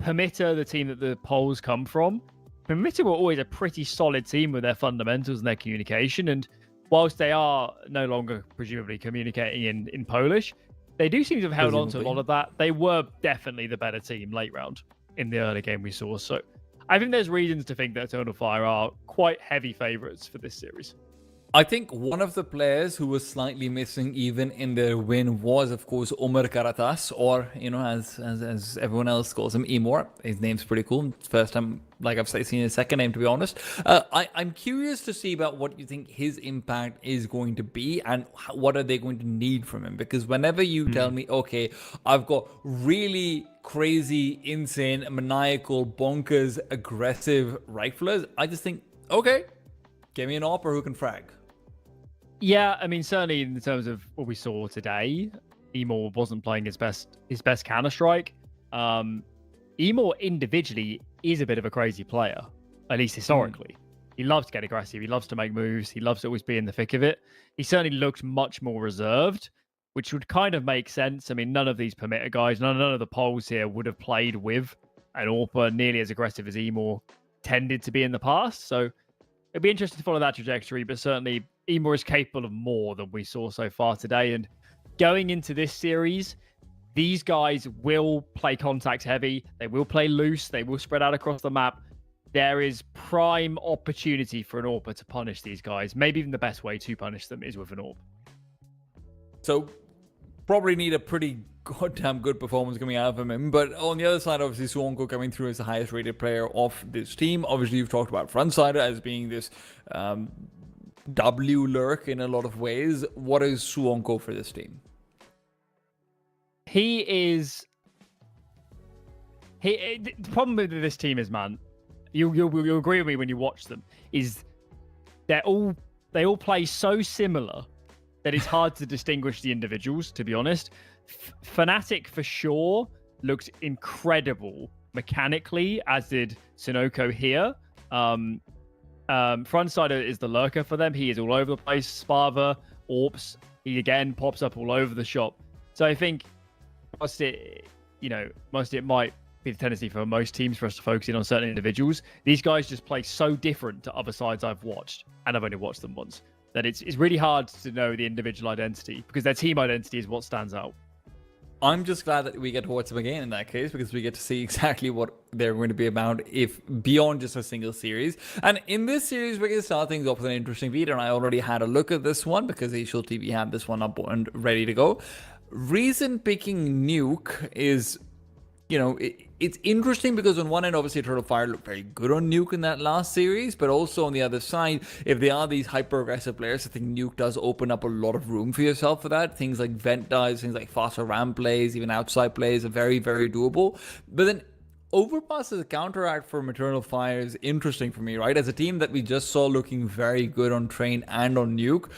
Permitter, the team that the polls come from, Permitter were always a pretty solid team with their fundamentals and their communication. And whilst they are no longer presumably communicating in Polish, they do seem to have held on to a lot of that. They were definitely the better team late round in the early game we saw. So I think there's reasons to think that Eternal Fire are quite heavy favorites for this series. I think one of the players who was slightly missing even in their win was, of course, Omar Karatas, or, as everyone else calls him, Emor. His name's pretty cool. First time, like I've seen his second name, to be honest. I'm curious to see about what you think his impact is going to be and what are they going to need from him. Because whenever you tell me, okay, I've got really crazy, insane, maniacal, bonkers, aggressive riflers, I just think, okay, give me an opera who can frag. Yeah, I mean, certainly in terms of what we saw today, Emor wasn't playing his best Counter-Strike. Emor individually is a bit of a crazy player, at least historically. He loves to get aggressive. He loves to make moves. He loves to always be in the thick of it. He certainly looked much more reserved, which would kind of make sense. I mean, none of these Permitter guys, none of the polls here would have played with an AWPer nearly as aggressive as Emor tended to be in the past. So it'd be interesting to follow that trajectory, but certainly Emor is capable of more than we saw so far today. And going into this series, these guys will play contact heavy. They will play loose. They will spread out across the map. There is prime opportunity for an AWPer to punish these guys. Maybe even the best way to punish them is with an AWP. So probably need a pretty goddamn good performance coming out of him. But on the other side, obviously, Suonko coming through as the highest rated player of this team. Obviously, you've talked about Frontsider as being this W lurk in a lot of ways. What is Suonko for this team? The problem with this team is, man, you'll agree with me when you watch them, is they're all they all play so similar that it's hard to distinguish the individuals, to be honest. Fnatic for sure looked incredible mechanically, as did Sunoco here. Frontsider is the lurker for them. He is all over the place. Sparva, Orps, he again pops up all over the shop. So I think whilst it might be the tendency for most teams for us to focus in on certain individuals, these guys just play so different to other sides I've watched, and I've only watched them once, that it's really hard to know the individual identity, because their team identity is what stands out. I'm just glad that we get to watch them again in that case, because we get to see exactly what they're going to be about, if beyond just a single series. And in this series, we're going to start things off with an interesting video, and I already had a look at this one because HLTV had this one up and ready to go. Reason picking Nuke is, it's interesting because on one end, obviously, Eternal Fire looked very good on Nuke in that last series, but also on the other side, if they are these hyper-aggressive players, I think Nuke does open up a lot of room for yourself for that. Things like vent dives, things like faster ramp plays, even outside plays are very, very doable. But then Overpass as a counteract for Eternal Fire is interesting for me, right? As a team that we just saw looking very good on Train and on Nuke,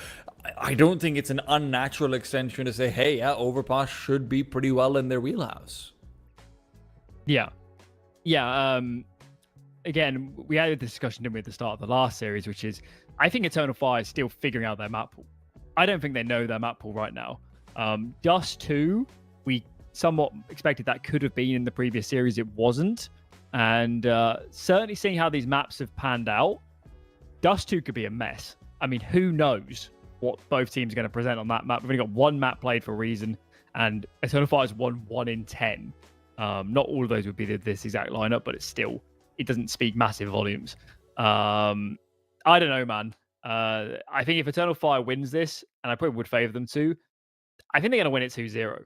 I don't think it's an unnatural extension to say, hey, yeah, Overpass should be pretty well in their wheelhouse. Yeah. Again, we had a discussion, didn't we, at the start of the last series, which is, I think Eternal Fire is still figuring out their map pool. I don't think they know their map pool right now. Dust 2, we somewhat expected that could have been in the previous series. It wasn't. And certainly seeing how these maps have panned out, Dust 2 could be a mess. I mean, who knows what both teams are going to present on that map. We've only got one map played for a reason, and Eternal Fire's won 1 in 10. Not all of those would be this exact lineup, but it doesn't speak massive volumes. I don't know, man. I think if Eternal Fire wins this, and I probably would favor them to, I think they're going to win it 2-0.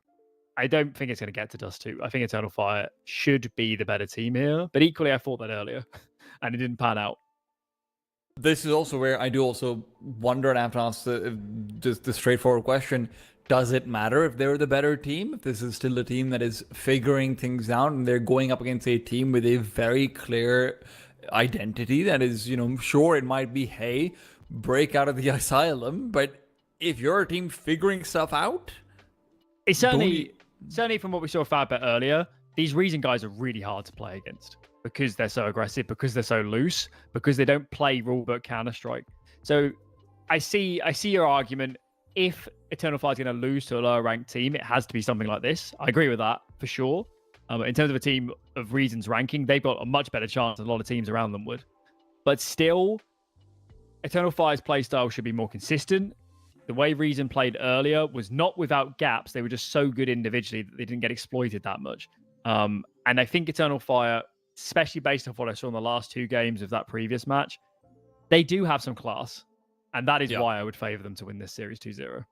I don't think it's going to get to Dust 2. I think Eternal Fire should be the better team here, but equally I thought that earlier, and it didn't pan out. This is also where I do also wonder, and I have to ask the straightforward question: does it matter if they're the better team? If this is still a team that is figuring things out and they're going up against a team with a very clear identity that is, sure, it might be, hey, break out of the asylum, but if you're a team figuring stuff out, it's certainly from what we saw of FAVBET earlier, these Reason guys are really hard to play against because they're so aggressive, because they're so loose, because they don't play rulebook Counter-Strike. So I see your argument. If Eternal Fire is going to lose to a lower ranked team, it has to be something like this. I agree with that for sure. In terms of a team of Reason's ranking, they've got a much better chance than a lot of teams around them would. But still, Eternal Fire's playstyle should be more consistent. The way Reason played earlier was not without gaps. They were just so good individually that they didn't get exploited that much. And I think Eternal Fire, especially based off what I saw in the last 2 games of that previous match, they do have some class. And that is why I would favor them to win this series 2-0.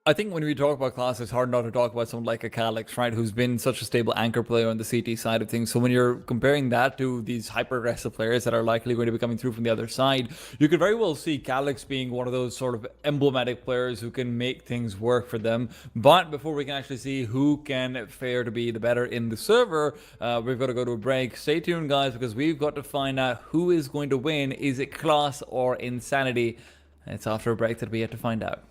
I think when we talk about class, it's hard not to talk about someone like a Calyx, right, who's been such a stable anchor player on the CT side of things. So when you're comparing that to these hyper-aggressive players that are likely going to be coming through from the other side, you could very well see Calyx being one of those sort of emblematic players who can make things work for them. But before we can actually see who can fare to be the better in the server, we've got to go to a break. Stay tuned, guys, because we've got to find out who is going to win. Is it class or insanity? It's after a break that we have to find out.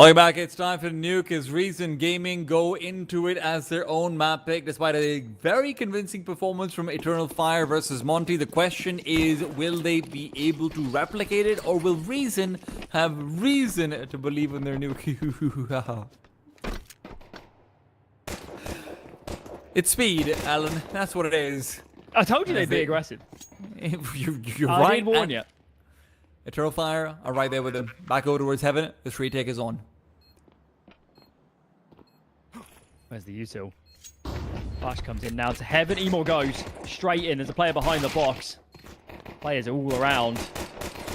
Welcome back. It's time for the Nuke. As Reason Gaming go into it as their own map pick, despite a very convincing performance from Eternal Fire versus Monte. The question is, will they be able to replicate it, or will Reason have reason to believe in their Nuke? It's speed, Alan. That's what it is. I told you they'd be aggressive. You're I right. did warn you. Eternal Fire are right there with him. Back over towards Heaven. The retake is on. Where's the util? Flash comes in now to Heaven. Emor goes straight in. There's a player behind the box. Players are all around.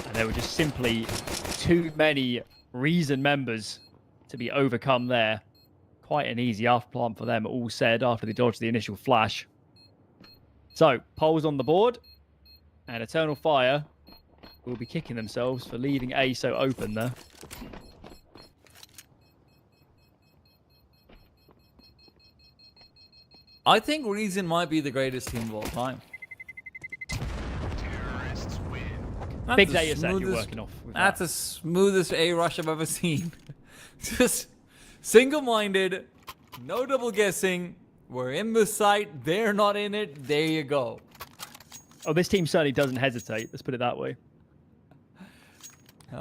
And there were just simply too many Reason members to be overcome there. Quite an easy afterplant for them, all said, after they dodged the initial flash. So, poles on the board. And Eternal Fire will be kicking themselves for leaving A so open there. I think Reason might be the greatest team of all time. That's Big the data set you're smoothest- working off. With That's that. the smoothest A rush I've ever seen. Just single-minded, no double guessing. We're in the site, they're not in it. There you go. Oh, this team certainly doesn't hesitate. Let's put it that way.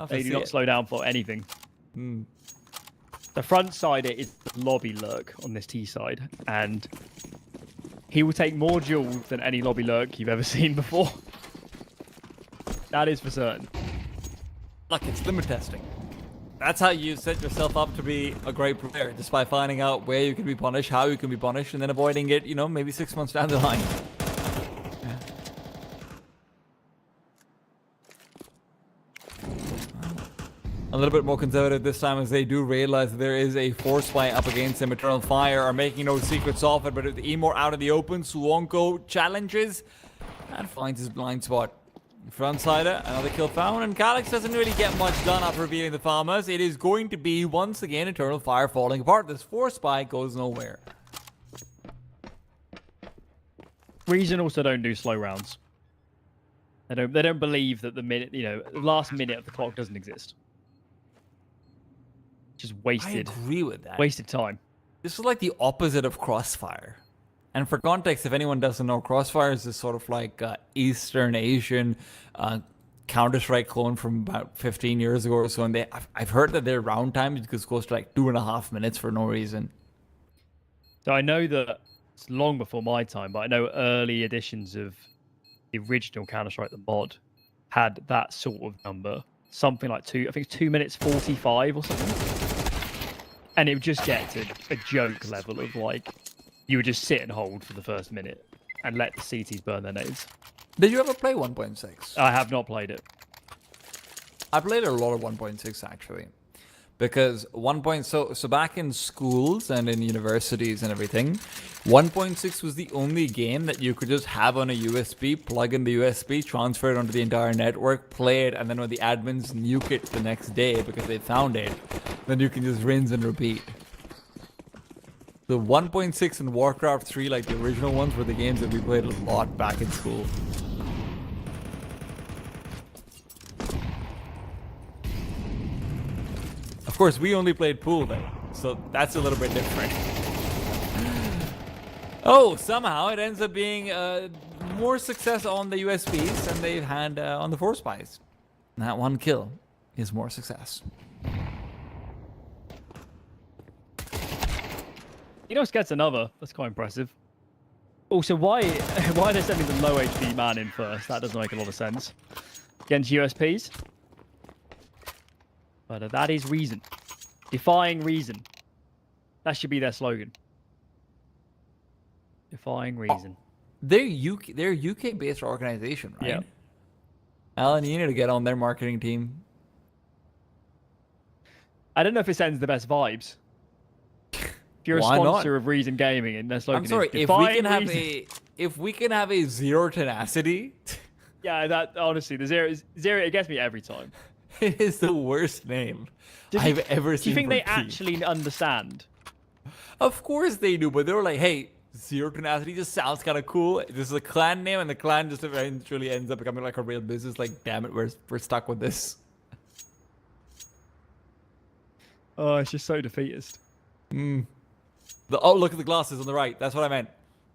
They do not slow down for anything. The front side is the lobby lurk on this T side, and he will take more duel than any lobby lurk you've ever seen before. That is for certain. Look, it's limit testing. That's how you set yourself up to be a great player, just by finding out where you can be punished, how you can be punished, and then avoiding it, you know, maybe 6 months down the line. A little bit more conservative this time, as they do realize that there is a force fight up against them. Eternal Fire are making no secrets of it, but with Emor out in the open, Suonko challenges and finds his blind spot. Frontsider, another kill found, and Calyx doesn't really get much done after revealing the farmers. It is going to be, once again, Eternal Fire falling apart. This force fight goes nowhere. Reason also don't do slow rounds. They don't believe that the last minute of the clock doesn't exist. Just wasted. I agree with that. Wasted time. This is like the opposite of Crossfire. And for context, if anyone doesn't know, Crossfire is this sort of like Eastern Asian Counter-Strike clone from about 15 years ago or so. And I've heard that their round time is close to like 2.5 minutes for no reason. So I know that it's long before my time, but I know early editions of the original Counter-Strike, the mod, had that sort of number. Something like 2 minutes 45 or something. And it would just get to a joke level of like, you would just sit and hold for the first minute and let the CTs burn their nades. Did you ever play 1.6? I have not played it. I played a lot of 1.6 actually. Because so back in schools and in universities and everything, 1.6 was the only game that you could just have on a USB, plug in the USB, transfer it onto the entire network, play it, and then when the admins nuke it the next day because they found it, then you can just rinse and repeat. The 1.6 and Warcraft 3, like the original ones, were the games that we played a lot back in school. Of course, we only played pool then, so that's a little bit different. Oh, somehow it ends up being more success on the USBs than they've had on the Force Spies. That one kill is more success. Gets another. That's quite impressive. Also, why are they sending the low HP man in first? That doesn't make a lot of sense. Against USPs. But that is Reason. Defying Reason. That should be their slogan. Defying Reason. They're a UK-based organization, right? Yeah. Alan, you need to get on their marketing team. I don't know if it sends the best vibes. If you're a Why sponsor not? of Reason Gaming and their slogan I'm sorry, is if we Defying can Reason. if we can have a zero tenacity, Yeah, that honestly, the zero, it gets me every time. it is the worst name Do you- I've ever Do seen. you think for a they team. actually understand? Of course they do, but they were like, hey, zero tenacity just sounds kind of cool. This is a clan name, and the clan just eventually ends up becoming like a real business. Like, damn it, we're stuck with this. Oh, it's just so defeatist. Oh, look at the glasses on the right. That's what I meant.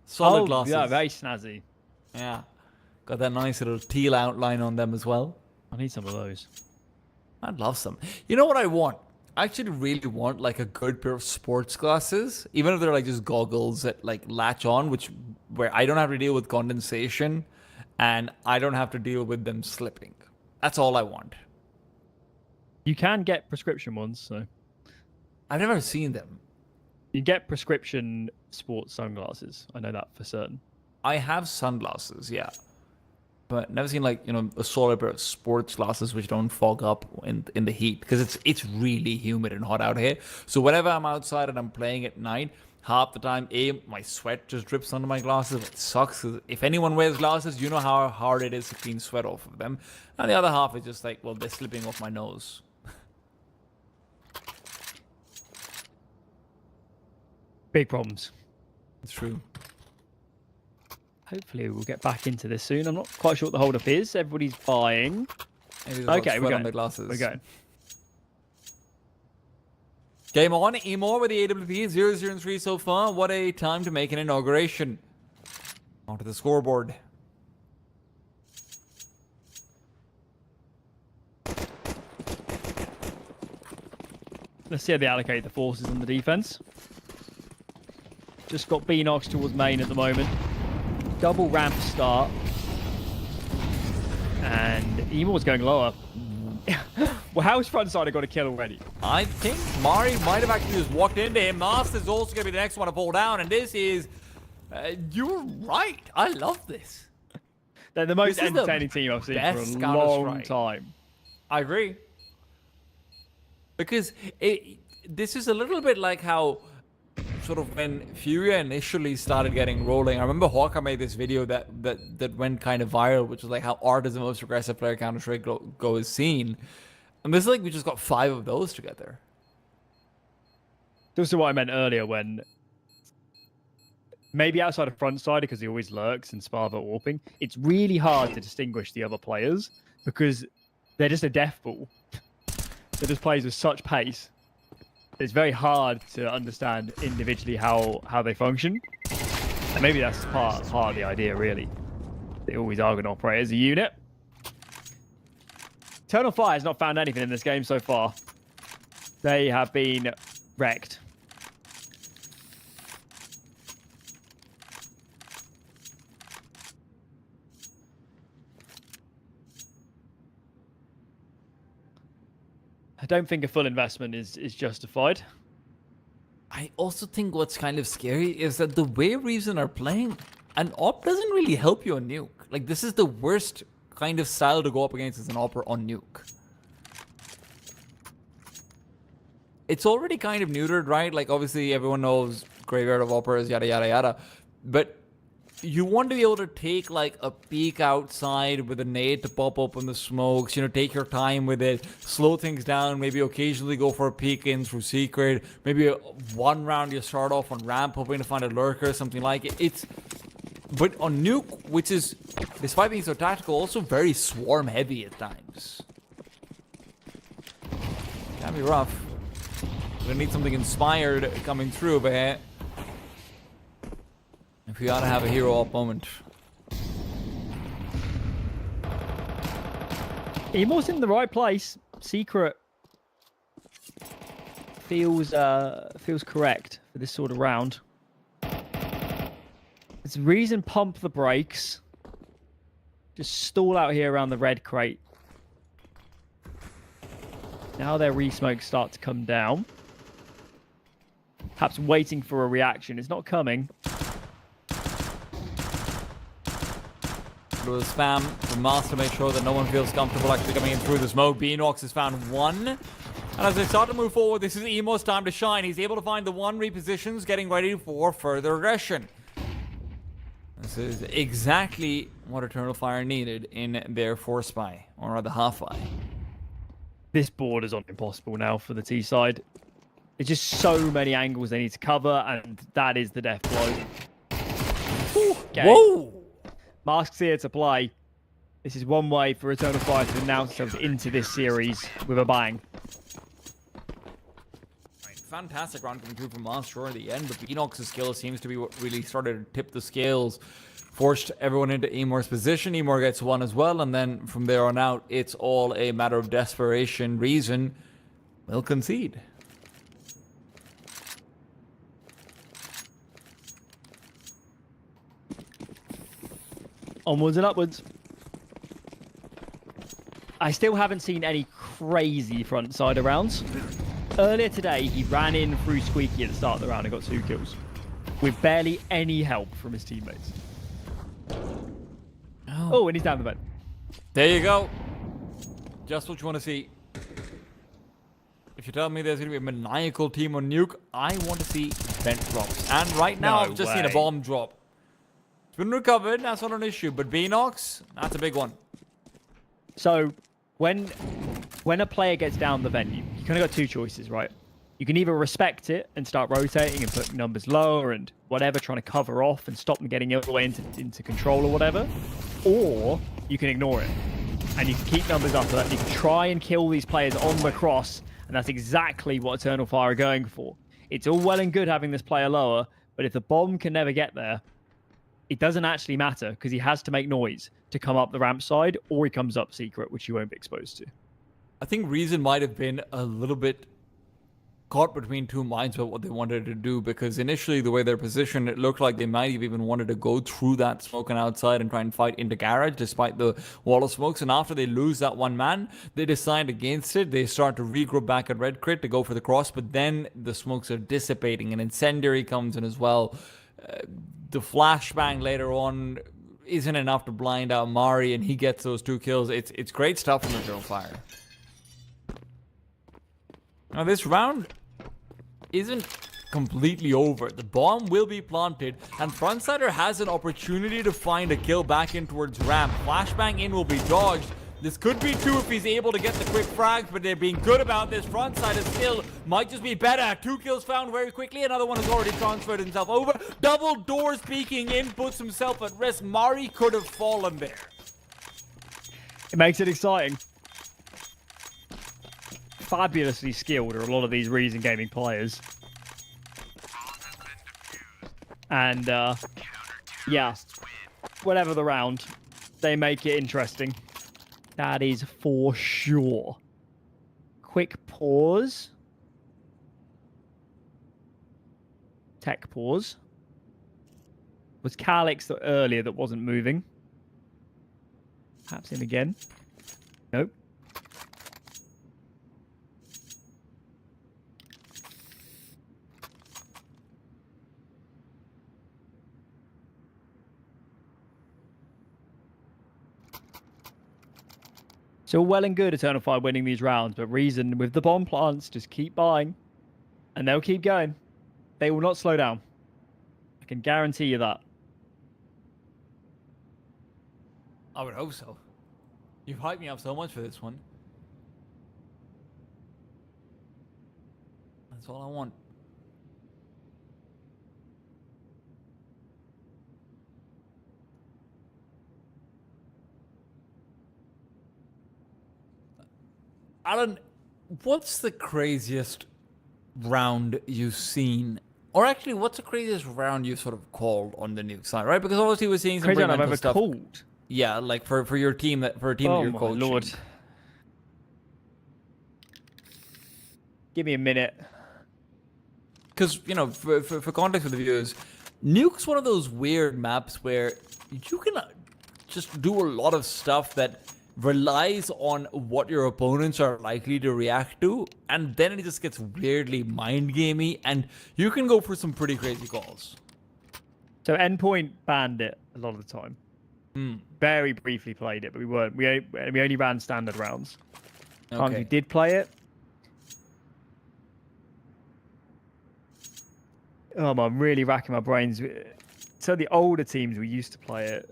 Solid glasses. Yeah, very snazzy. Yeah. Got that nice little teal outline on them as well. I need some of those. I'd love some. You know what I want? I actually really want like a good pair of sports glasses, even if they're like just goggles that like latch on, where I don't have to deal with condensation and I don't have to deal with them slipping. That's all I want. You can get prescription ones, so I've never seen them. you get prescription sports sunglasses. I know that for certain. I have sunglasses, yeah. But never seen like, you know, a solid pair of sports glasses which don't fog up in the heat, because it's really humid and hot out here. So whenever I'm outside and I'm playing at night, half the time my sweat just drips onto my glasses. It sucks. If anyone wears glasses, you know how hard it is to clean sweat off of them. And the other half is just like, well, they're slipping off my nose. Big problems. It's true. Hopefully we'll get back into this soon. I'm not quite sure what the hold-up is. Everybody's buying. Maybe Okay, we're on going. the glasses. We're going. Game on. Emor with the AWP. 0-0-3 so far. What a time to make an inauguration. Onto the scoreboard. Let's see how they allocate the forces on the defense. Just got Beanox towards main at the moment. Double ramp start. And Emor's going lower. Well, how's frontside got a kill already? I think Mari might have actually just walked into him. Master's also going to be the next one to fall down. And this is... you're right. I love this. They're the most This is the entertaining team I've seen for a best long Counter-Strike. time. I agree. Because this is a little bit like how sort of when Furia initially started getting rolling. I remember Hawker made this video that went kind of viral, which was like how Art is the most aggressive player Counter-Strike Go is seen. And this is like we just got 5 of those together. This is what I meant earlier when maybe outside of frontside, because he always lurks and SPARTA warping, it's really hard to distinguish the other players because they're just a death ball. They're just players with such pace. It's very hard to understand individually how they function. And maybe that's part of the idea, really. They always are going to operate as a unit. Eternal Fire has not found anything in this game so far. They have been wrecked. I don't think a full investment is justified. I also think what's kind of scary is that the way Reason are playing, an op doesn't really help you on Nuke. Like, this is the worst kind of style to go up against as an opper on Nuke. It's already kind of neutered, right? Like, obviously, everyone knows Graveyard of Operas, yada, yada, yada. But you want to be able to take, like, a peek outside with a nade to pop up in the smokes. You know, take your time with it. Slow things down. Maybe occasionally go for a peek in through Secret. Maybe one round you start off on ramp, hoping to find a lurker, something like it. But on Nuke, which is, despite being so tactical, also very swarm heavy at times. Can be rough. Gonna need something inspired coming through, but if we gotta have a hero up moment. Emor's in the right place. Secret feels correct for this sort of round. It's Reason pump the brakes. Just stall out here around the red crate. Now their re-smokes start to come down. Perhaps waiting for a reaction. It's not coming. Do a spam from Master, make sure that no one feels comfortable actually coming in through the smoke. Beanox has found one. And as they start to move forward, this is Emo's time to shine. He's able to find the one, repositions, getting ready for further aggression. This is exactly what Eternal Fire needed in their Force Spy, or rather Half Spy. This board is on impossible now for the T side. It's just so many angles they need to cover, and that is the death blow. Okay. Whoa! Mask's here to play. This is one way for Eternal Fire to announce themselves into this series with a bang. fantastic round coming through from Monster in the end, but Enox's skill seems to be what really started to tip the scales, forced everyone into Emor's position. Emor gets one as well, and then from there on out, it's all a matter of desperation. Reason will concede. Onwards and upwards. I still haven't seen any crazy front-sider rounds. Earlier today, he ran in through Squeaky at the start of the round and got 2 kills. With barely any help from his teammates. Oh, and he's down the vent. There you go. Just what you want to see. If you tell me there's going to be a maniacal team on Nuke, I want to see vent drops. And right now, I've just seen a bomb drop. It's been recovered, that's not an issue. But Beanox, that's a big one. So, when a player gets down the vent, you kind of got 2 choices, right? You can either respect it and start rotating and put numbers lower and whatever, trying to cover off and stop them getting all the way into control or whatever. Or you can ignore it. And you can keep numbers up. You can try and kill these players on the cross. And that's exactly what Eternal Fire are going for. It's all well and good having this player lower, but if the bomb can never get there, it doesn't actually matter because he has to make noise to come up the ramp side, or he comes up secret, which you won't be exposed to. I think Reason might have been a little bit caught between 2 minds about what they wanted to do, because initially the way they're positioned, it looked like they might have even wanted to go through that smoke and outside and try and fight into garage despite the wall of smokes. And after they lose that 1 man, they decide against it. They start to regroup back at Red Crit to go for the cross, but then the smokes are dissipating and Incendiary comes in as well. The flashbang later on isn't enough to blind out Mari, and he gets those 2 kills. It's great stuff from Eternal Fire. Now this round isn't completely over. The bomb will be planted, and Frontsider has an opportunity to find a kill back in towards ramp. Flashbang in will be dodged. This could be 2 if he's able to get the quick frags, but they're being good about this. Frontsider still might just be better. 2 kills found very quickly. Another one has already transferred himself over. Double doors peeking in, puts himself at risk. Mari could have fallen there. It makes it exciting. Fabulously skilled are a lot of these Reason Gaming players. And, yeah, whatever the round, they make it interesting. That is for sure. Quick pause. Tech pause. Was Calix earlier that wasn't moving? Perhaps him again. Nope. So well and good Eternal Fire winning these rounds, but Reason with the bomb plants, just keep buying. And they'll keep going. They will not slow down. I can guarantee you that. I would hope so. You've hyped me up so much for this one. That's all I want. Alan, what's the craziest round you've seen? Or actually, what's the craziest round you've sort of called on the Nuke side, right? Because obviously we're seeing some Crazy pretty round I've mental ever stuff. called. Yeah, like for your team that you're coaching. Oh my lord. Give me a minute. Because, you know, for context for the viewers, Nuke's one of those weird maps where you can just do a lot of stuff that relies on what your opponents are likely to react to, and then it just gets weirdly mind-gamey, and you can go for some pretty crazy calls. So Endpoint banned it a lot of the time. Very briefly played it, but we weren't. We only ran standard rounds. Times we did play it. Oh, I'm really racking my brains. So the older teams we used to play it.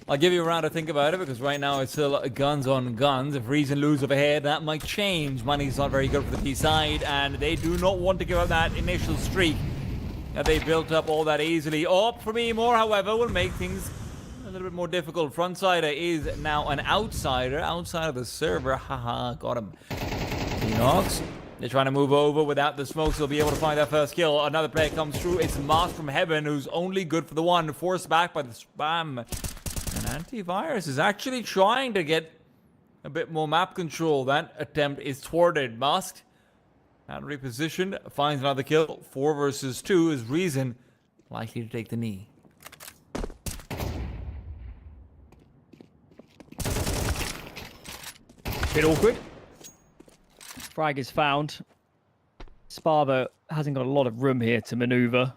I'll give you a round to think about it, because right now it's still guns on guns. If Reason lose overhead, that might change. Money's not very good for the T side, and they do not want to give up that initial streak that they built up all that easily. Up for me more, however, will make things a little bit more difficult. Frontsider is now an outsider, outside of the server. Haha, got him. Enox They're trying to move over without the smokes. They'll be able to find that first kill. Another player comes through. It's Mas from Heaven, who's only good for the one. Forced back by the spam. And Antivirus is actually trying to get a bit more map control. That attempt is thwarted. Masked. And repositioned. Finds another kill. 4 versus 2 is Reason likely to take the knee. Bit awkward. Frag is found. SPARTA hasn't got a lot of room here to maneuver.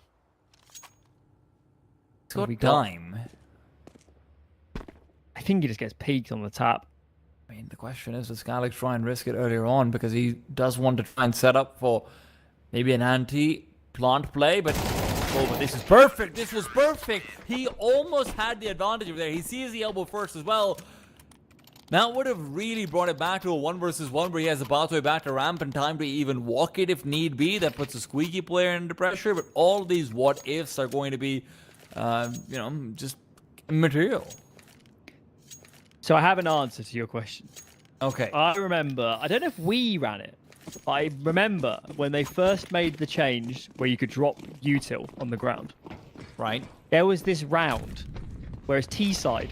It's got time. I think he just gets peeked on the tap. I mean, the question is, does Alex try and risk it earlier on? Because he does want to try and set up for maybe an anti-plant play, but oh, but this is perfect. This was perfect. He almost had the advantage over there. He sees the elbow first as well. That would have really brought it back to a 1 versus 1 where he has a pathway back to ramp and time to even walk it if need be. That puts a squeaky player under pressure, but all these what ifs are going to be, you know, just immaterial. So I have an answer to your question. Okay. I remember, I don't know if we ran it, but I remember when they first made the change where you could drop util on the ground. Right. There was this round, whereas T side,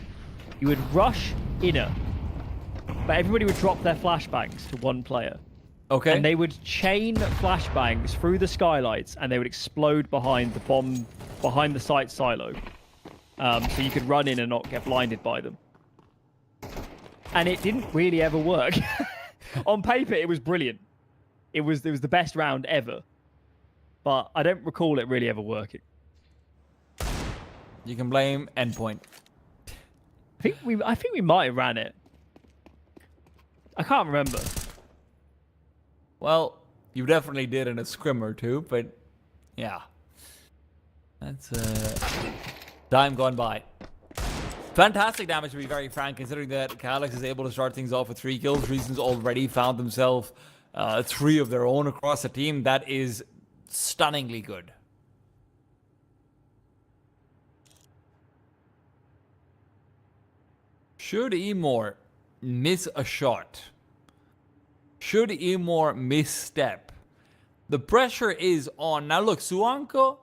you would rush inner, but everybody would drop their flashbangs to one player. Okay. And they would chain flashbangs through the skylights and they would explode behind the bomb, behind the site silo. So you could run in and not get blinded by them. And it didn't really ever work. On paper, it was brilliant. It was the best round ever. But I don't recall it really ever working. You can blame Endpoint. I think we might have ran it. I can't remember. Well, you definitely did in a scrim or two, but yeah. That's time gone by. Fantastic damage, to be very frank, considering that Calyx is able to start things off with 3 kills. Reason's already found themselves 3 of their own across the team. That is stunningly good. Should Emor miss a shot? Should Emor misstep? The pressure is on. Now look, Suanko,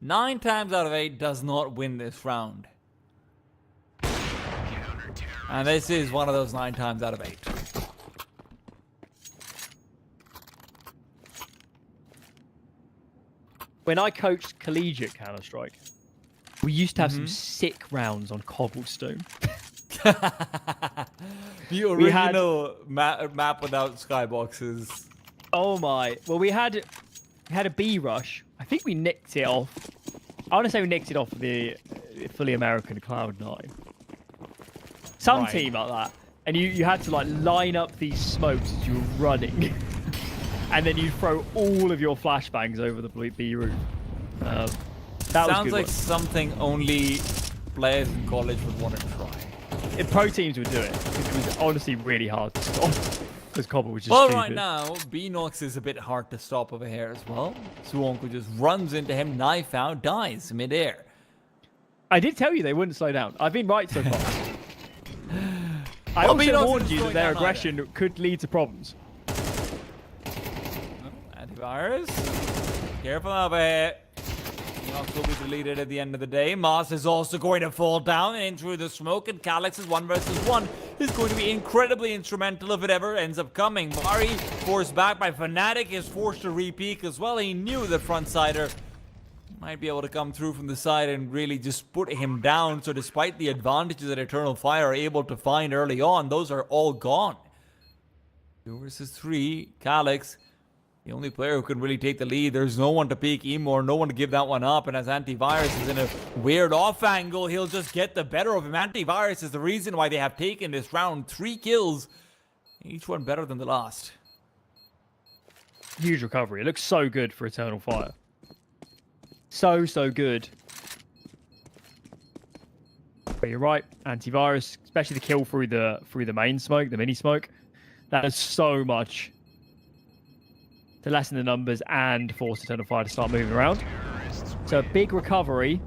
9 times out of 8 does not win this round. And this is one of those 9 times out of 8. When I coached collegiate Counter-Strike, we used to have some sick rounds on cobblestone. The original map without skyboxes. Oh my. Well, we had a B rush. I think we nicked it off. I want to say we nicked it off the fully American Cloud9. Some team like that. And you had to like line up these smokes as you were running. And then you throw all of your flashbangs over the B roof. That Sounds was like something only players in college would want to try. Pro teams would do it. It was honestly really hard to stop. Because Cobble was just well, stupid. right now, Beanox is a bit hard to stop over here as well. Suonku just runs into him, knife out, dies midair. I did tell you they wouldn't slow down. I've been right so far. I also Beanox warned isn't you that slowing their down aggression could lead to problems. Antivirus. Careful over here. Beanox will be deleted at the end of the day. Mars is also going to fall down and in through the smoke, and Calyx's 1 versus 1 is going to be incredibly instrumental if it ever ends up coming. Mari, forced back by Fnatic, is forced to re-peek as well. He knew that Frontsider might be able to come through from the side and really just put him down. So despite the advantages that Eternal Fire are able to find early on, those are all gone. 2 versus 3, Calyx, the only player who can really take the lead. There's no one to peek Emor, no one to give that one up. And as Antivirus is in a weird off angle, he'll just get the better of him. Antivirus is the reason why they have taken this round. 3 kills, each one better than the last. Huge recovery. It looks so good for Eternal Fire. So good. But you're right, Antivirus, especially the kill through the main smoke, the mini smoke, that is so much to lessen the numbers and force Eternal Fire to start moving around. So a big recovery.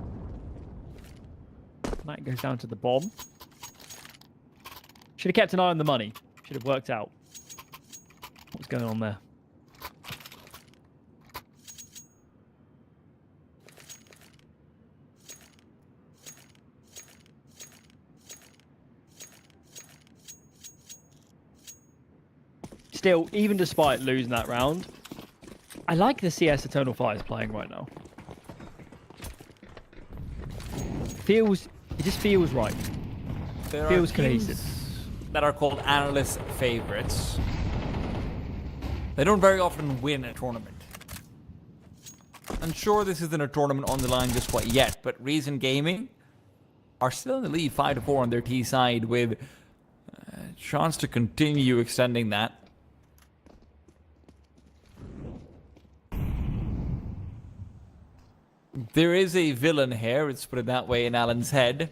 That goes down to the bomb. Should have kept an eye on the money. Should have worked out what's going on there. still, even despite losing that round, I like the CS Eternal Fire is playing right now. It just feels right. There Feels are cohesive. teams that are called analyst favorites. They don't very often win a tournament. I'm sure this isn't a tournament on the line just quite yet, but Reason Gaming are still in the lead 5-4 on their T side with a chance to continue extending that. There is a villain here, let's put it that way, in Alan's head.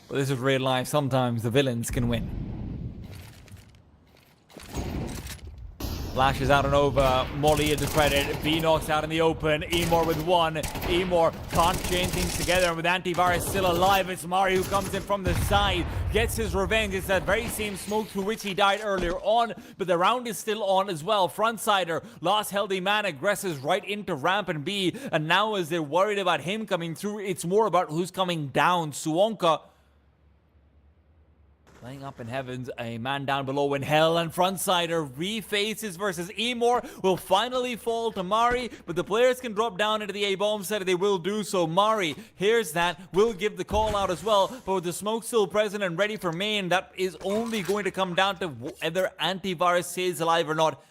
But this is real life, sometimes the villains can win. Flashes out and over, Molly into credit, Venox out in the open, Emor with one, Emor can't chain things together, and with Antivirus still alive, it's Mari who comes in from the side, gets his revenge. It's that very same smoke through which he died earlier on, but the round is still on as well. Frontsider, last healthy man, aggresses right into ramp and B, and now as they're worried about him coming through, it's more about who's coming down. Suwonka playing up in heavens, a man down below in hell, and Frontsider refaces versus Emor will finally fall to Mari, but the players can drop down into the A-bomb side, they will do so. Mari hears that, will give the call out as well, but with the smoke still present and ready for main, that is only going to come down to whether Antivirus stays alive or not.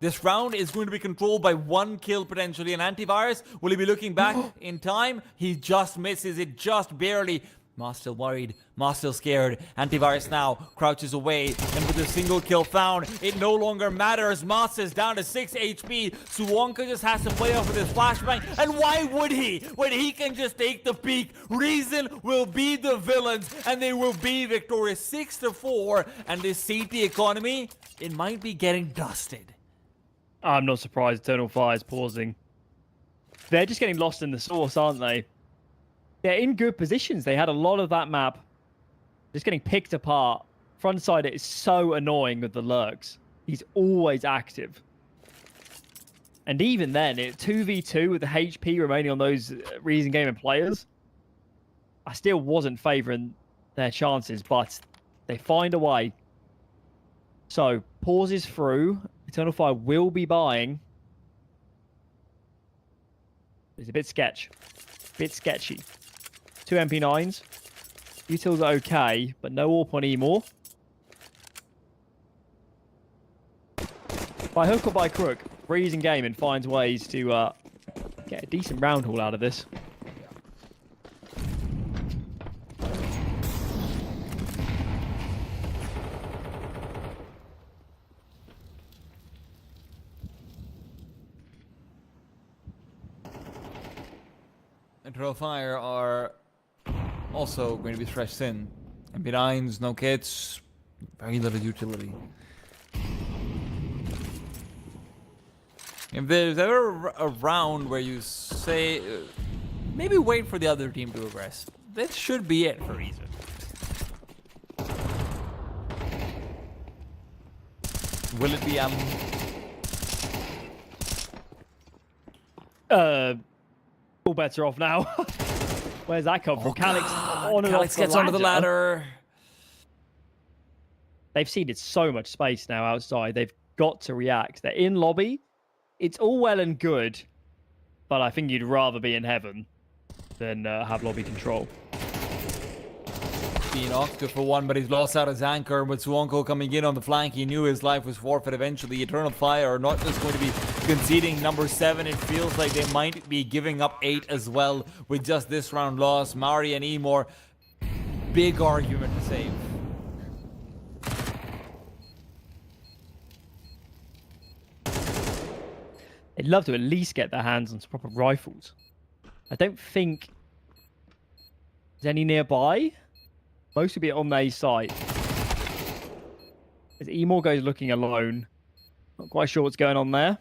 This round is going to be controlled by one kill potentially, and Antivirus, will he be looking back in time? He just misses it, just barely. Moss still worried, Moss still scared. Antivirus now crouches away, and with a single kill found, it no longer matters. Moss is down to 6 HP. Suwonka just has to play off with his flashbang, and why would he? When he can just take the peak. Reason will be the villains, and they will be victorious 6-4, and this CT economy, it might be getting dusted. I'm not surprised Eternal Fire is pausing. They're just getting lost in the sauce, aren't they? They're in good positions. They had a lot of that map just getting picked apart. Frontsider is so annoying with the lurks. He's always active. And even then, 2v2 with the HP remaining on those Reason Gaming players, I still wasn't favouring their chances, but they find a way. So, pauses through. Eternal Fire will be buying. It's a bit sketchy. Two MP9s. Utils are okay, but no AWP on Emor. By hook or by crook, Reason Gaming finds ways to get a decent round haul out of this. Eternal Fire are also going to be stretched thin. MP9s, no kits, very little utility. If there's ever a round where you say, maybe wait for the other team to aggress, that should be it for Reason. Will it be All bets are off now. Where's that come from? Calyx Calyx gets onto the ladder. They've ceded so much space now outside. They've got to react. They're in lobby. It's all well and good, but I think you'd rather be in heaven than have lobby control. Venox good for one, but he's lost out his anchor. With Suwonko coming in on the flank, he knew his life was forfeit eventually. Eternal Fire are not just going to be conceding number 7. It feels like they might be giving up 8 as well with just this round loss. Mari and Emor, big argument to save. They'd love to at least get their hands on some proper rifles. I don't think there's any nearby. Most will be on their site. As Emor goes looking alone. Not quite sure what's going on there.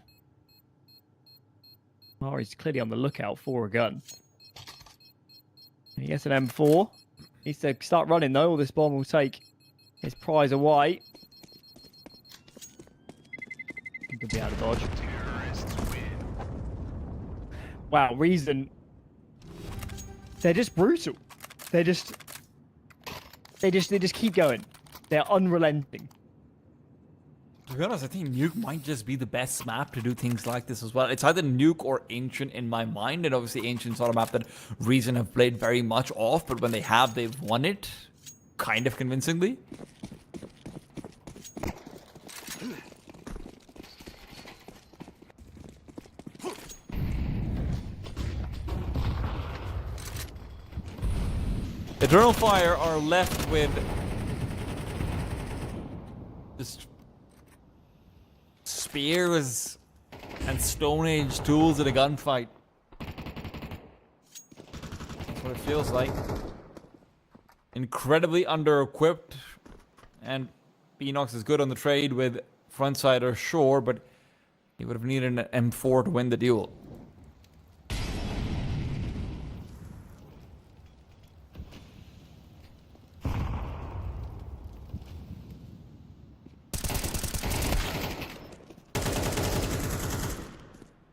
Mari's clearly on the lookout for a gun. He gets an M4. Needs to start running though, or this bomb will take his prize away. He could be out of dodge. Wow, Reason. They're just brutal. They just keep going. They're unrelenting. To be honest, I think Nuke might just be the best map to do things like this as well. It's either Nuke or Ancient in my mind, and obviously Ancient's not a map that Reason have played very much off, but when they have, they've won it kind of convincingly. Eternal Fire are left with just spears and Stone Age tools at a gunfight. That's what it feels like. Incredibly under-equipped, and Beanox is good on the trade with Frontsider, sure, but he would have needed an M4 to win the duel.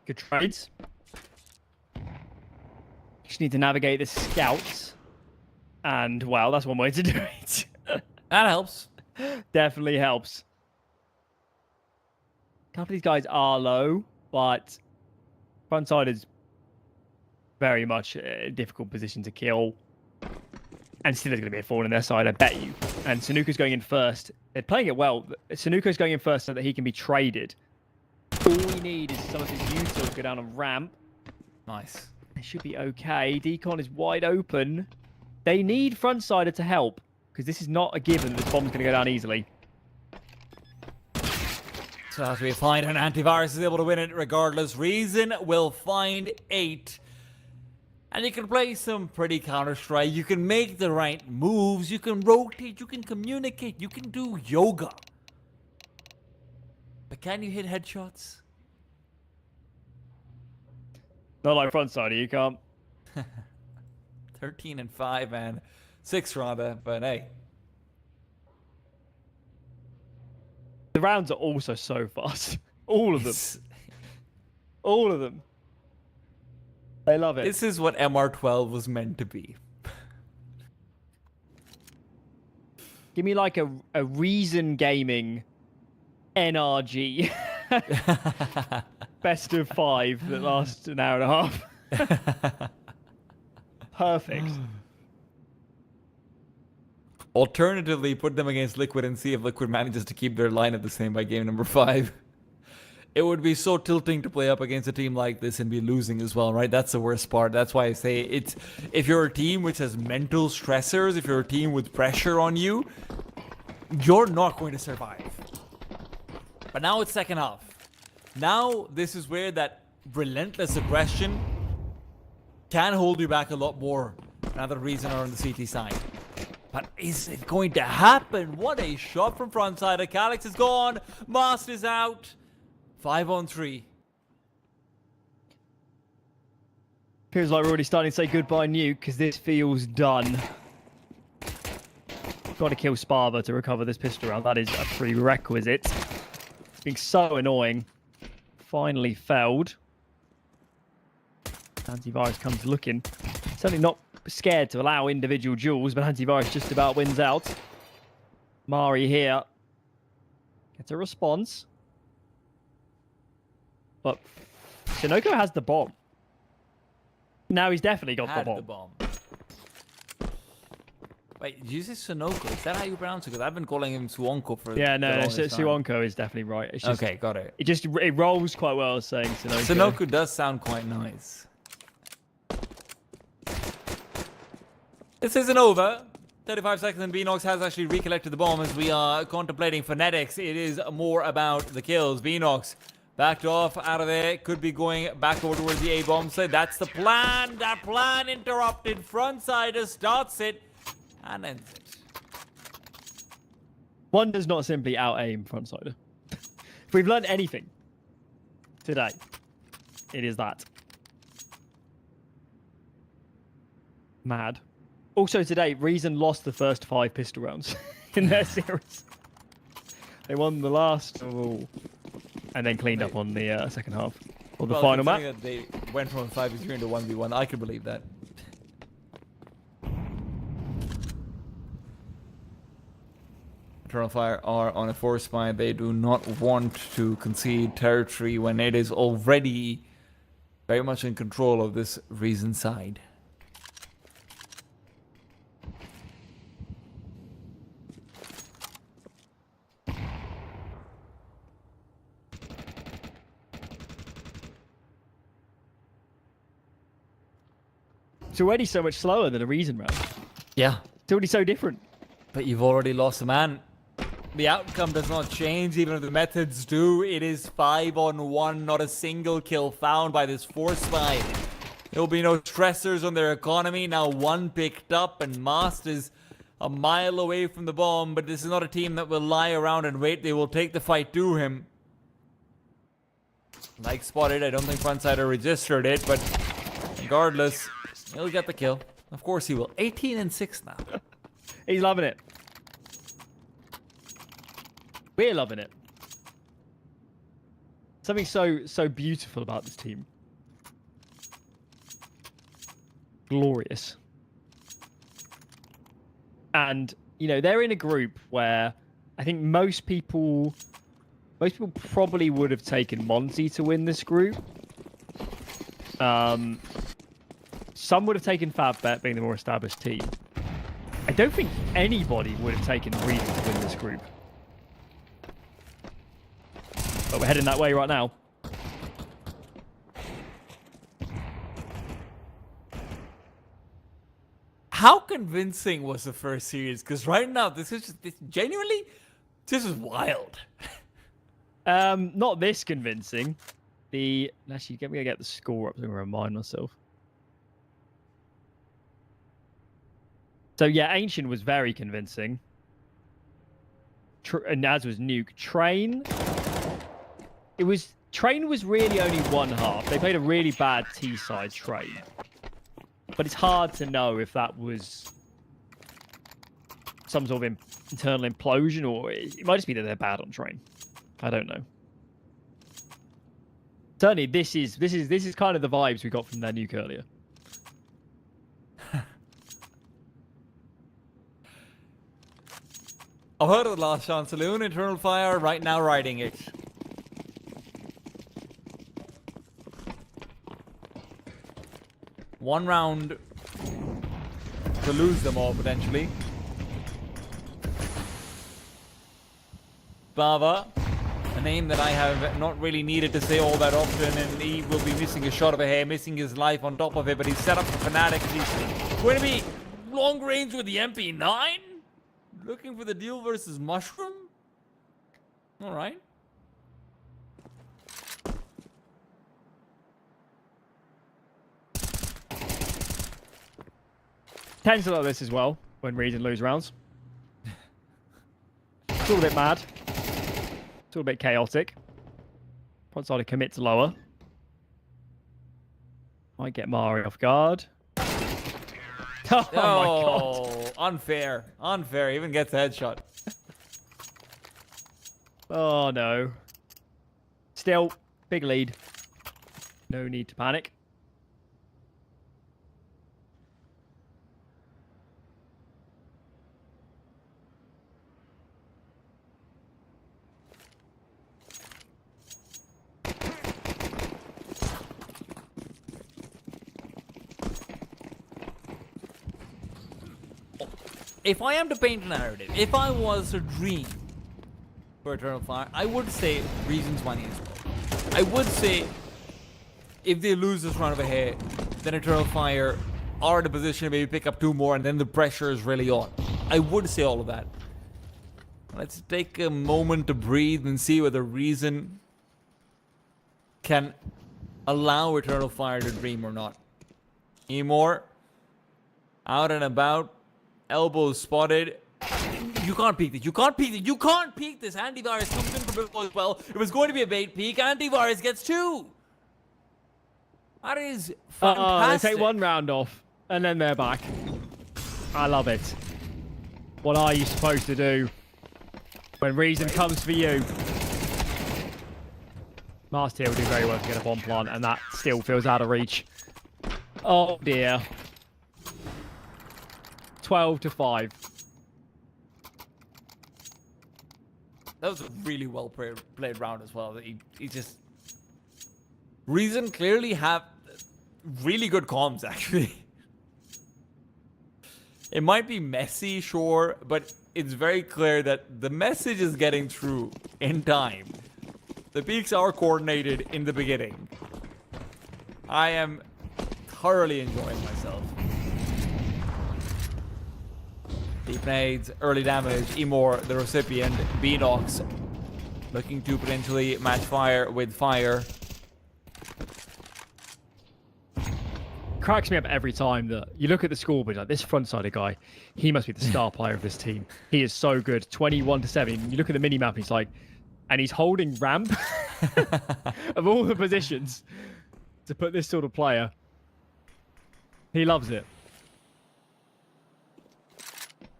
Good trades. Just need to navigate the scouts. And, well, that's one way to do it. That helps. Definitely helps. A couple of these guys are low, but frontside is very much a difficult position to kill. And still there's going to be a fall on their side, I bet you. And Sanuka's going in first. They're playing it well. Sanuka's going in first so that he can be traded. All we need is some of his util to go down a ramp. Nice. It should be okay. Decon is wide open. They need Frontsider to help, because this is not a given that this bomb's going to go down easily. So as we find an antivirus is able to win it regardless. Reason will find 8. And you can play some pretty Counter-Strike. You can make the right moves. You can rotate. You can communicate. You can do yoga. But can you hit headshots? Not like Frontsider, you can't. 13 and 5 and 6 rather, but hey. The rounds are also so fast. All of them. All of them. I love it. This is what MR12 was meant to be. Give me like a Reason Gaming NRG. Best of 5 that lasts an hour and a half. Perfect. Alternatively, put them against Liquid and see if Liquid manages to keep their lineup the same by game number 5. It would be so tilting to play up against a team like this and be losing as well, right? That's the worst part. That's why I say it's, if you're a team which has mental stressors, if you're a team with pressure on you, you're not going to survive. But now it's second half. Now this is where that relentless aggression can hold you back a lot more. Another reason are on the CT side. But is it going to happen? What a shot from Frontsider. Calyx is gone. Mast is out. 5-on-3. Feels like we're already starting to say goodbye, Nuke, because this feels done. Got to kill SPARTA to recover this pistol round. That is a prerequisite. It's being so annoying. Finally failed. Antivirus comes looking. Certainly not scared to allow individual duels, but Antivirus just about wins out. Mari here gets a response. But Shinoku has the bomb. Now he's definitely got the bomb. Wait, did you say Sunoco? Is that how you pronounce it? Because I've been calling him Suonko for yeah, no, the longest time. Suonko is definitely right. It's just, okay, got it. It rolls quite well saying Sunoco. Sunoco does sound quite nice. This isn't over. 35 seconds and Beanox has actually recollected the bomb as we are contemplating phonetics. It is more about the kills. Beanox backed off out of there. Could be going back over towards the A-bomb side. That's the plan. That plan interrupted. Frontsider starts it and ends it. One does not simply out-aim Frontsider. If we've learned anything today, it is that. Mad. Also today, Reason lost the first 5 pistol rounds in their series. They won the last, and then cleaned up on the second half or the final map. That they went from a 5v3 into 1v1. I could believe that. Eternal Fire are on a force buy. They do not want to concede territory when it is already very much in control of this Reason side. It's already so much slower than a Reason round. Yeah. It's already so different. But you've already lost a man. The outcome does not change, even if the methods do. It is 5-on-1, not a single kill found by this force fight. There will be no stressors on their economy. Now one picked up, and Mast is a mile away from the bomb, but this is not a team that will lie around and wait. They will take the fight to him. Like spotted, I don't think Frontsider registered it, but regardless, he'll get the kill. Of course he will. 18-6 now. He's loving it. We're loving it. Something so beautiful about this team. Glorious. And, you know, they're in a group where I think most people probably would have taken Monte to win this group. Some would have taken FAVBET, being the more established team. I don't think anybody would have taken Reason to win this group. But we're heading that way right now. How convincing was the first series? Because right now, this is wild. Not this convincing. Actually, get me to get the score up so I can remind myself. So yeah, Ancient was very convincing. And as was Nuke. Train was really only one half. They played a really bad T-side Train. But it's hard to know if that was some sort of internal implosion, or it might just be that they're bad on Train. I don't know. Certainly, this is kind of the vibes we got from their Nuke earlier. I've heard of the last chance saloon, Eternal Fire, right now riding it. One round to lose them all, potentially. Bava, a name that I have not really needed to say all that often, and he will be missing a shot of a hair, missing his life on top of it, but he's set up for Fnatic. He's going to be long range with the MP9? Looking for the deal versus Mushroom? Alright. Tends a lot of this as well when Reason lose rounds. It's all a bit mad. It's all a bit chaotic. Frontside to commit to lower. Might get Mari off guard. Oh my god. Unfair. Unfair. Even gets the headshot. Oh no. Still, big lead. No need to panic. If I am to paint a narrative, if I was a dream for Eternal Fire, I would say Reason's winning as well. I would say if they lose this round of a hair, then Eternal Fire are in a position to maybe pick up 2 more, and then the pressure is really on. I would say all of that. Let's take a moment to breathe and see whether Reason can allow Eternal Fire to dream or not. Emor, out and about. Elbows spotted. You can't peek this. You can't peek this. You can't peek this. Antivirus comes in for Bill as well. It was going to be a bait peek. Antivirus gets 2. That is fantastic. They take 1 round off, and then they're back. I love it. What are you supposed to do when Reason comes for you? Mast here will do very well to get a bomb plant, and that still feels out of reach. Oh dear. 12-5. That was a really well played round as well. He just... Reason clearly have really good comms, actually. It might be messy, sure, but it's very clear that the message is getting through in time. The peaks are coordinated in the beginning. I am thoroughly enjoying myself. Deep nades, early damage, Emor, the recipient, Beanox, looking to potentially match fire with fire. Cracks me up every time that you look at the scoreboard, like this front-sided guy, he must be the star player of this team. He is so good, 21-7. You look at the mini-map, he's like, and he's holding ramp of all the positions to put this sort of player. He loves it.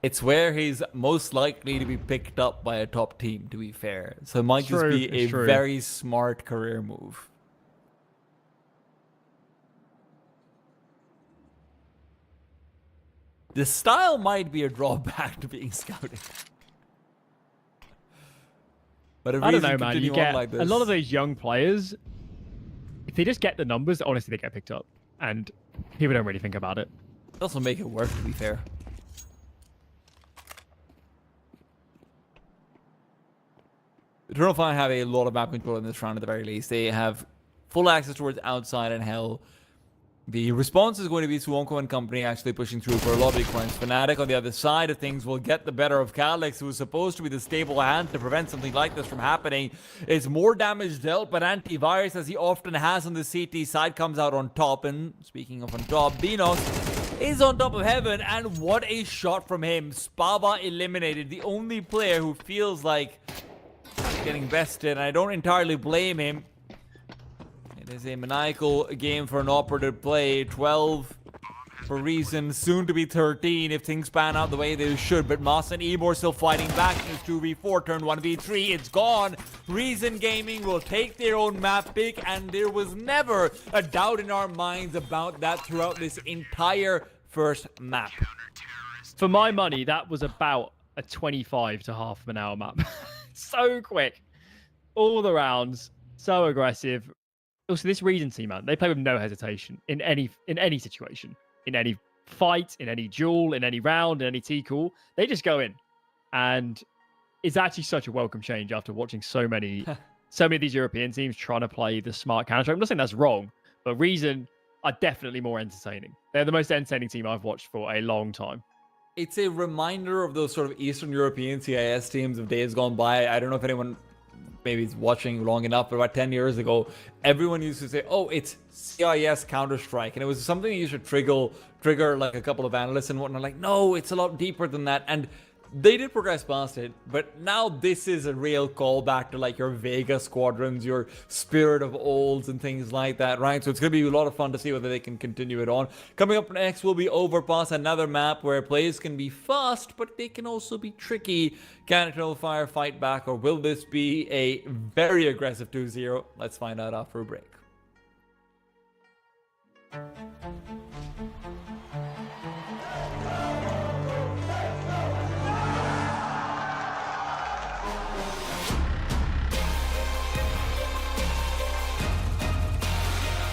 It's where he's most likely to be picked up by a top team, to be fair. So it might just be a very smart career move. The style might be a drawback to being scouted. But I don't know, man. You get like a lot of those young players, if they just get the numbers, honestly, they get picked up. And people don't really think about it. Also make it work, to be fair. Eternal Fire have a lot of map control in this round at the very least. They have full access towards outside and hell. The response is going to be Swonko and company actually pushing through for a lot of big points. Fnatic on the other side of things will get the better of Calyx, who is supposed to be the stable hand to prevent something like this from happening. It's more damage dealt, but Antivirus, as he often has on the CT side, comes out on top. And speaking of on top, Beanox is on top of heaven, and what a shot from him. Spava eliminated, the only player who feels like getting bested, and I don't entirely blame him. It is a maniacal game for an operative play. 12 for Reason, soon to be 13 if things pan out the way they should. But Moss and Emor still fighting back in this 2v4, turn 1v3. It's gone. Reason Gaming will take their own map pick, and there was never a doubt in our minds about that throughout this entire first map. For my money, that was about a 25 to half of an hour map. So quick. All the rounds, so aggressive. Also, this Reason team, man, they play with no hesitation in any situation, in any fight, in any duel, in any round, in any T-call. They just go in, and it's actually such a welcome change after watching so many of these European teams trying to play the smart counter. I'm not saying that's wrong, but Reason are definitely more entertaining. They're the most entertaining team I've watched for a long time. It's a reminder of those sort of Eastern European CIS teams of days gone by. I don't know if anyone maybe is watching long enough, but about 10 years ago, everyone used to say, oh, it's CIS Counter-Strike. And it was something you should trigger like a couple of analysts and whatnot. Like, no, it's a lot deeper than that. And they did progress past it, but now this is a real callback to like your Vega squadrons, your Spirit of Olds and things like that, right? So it's going to be a lot of fun to see whether they can continue it on. Coming up next will be Overpass, another map where players can be fast, but they can also be tricky. Can Eternal Fire fight back, or will this be a very aggressive 2-0? Let's find out after a break.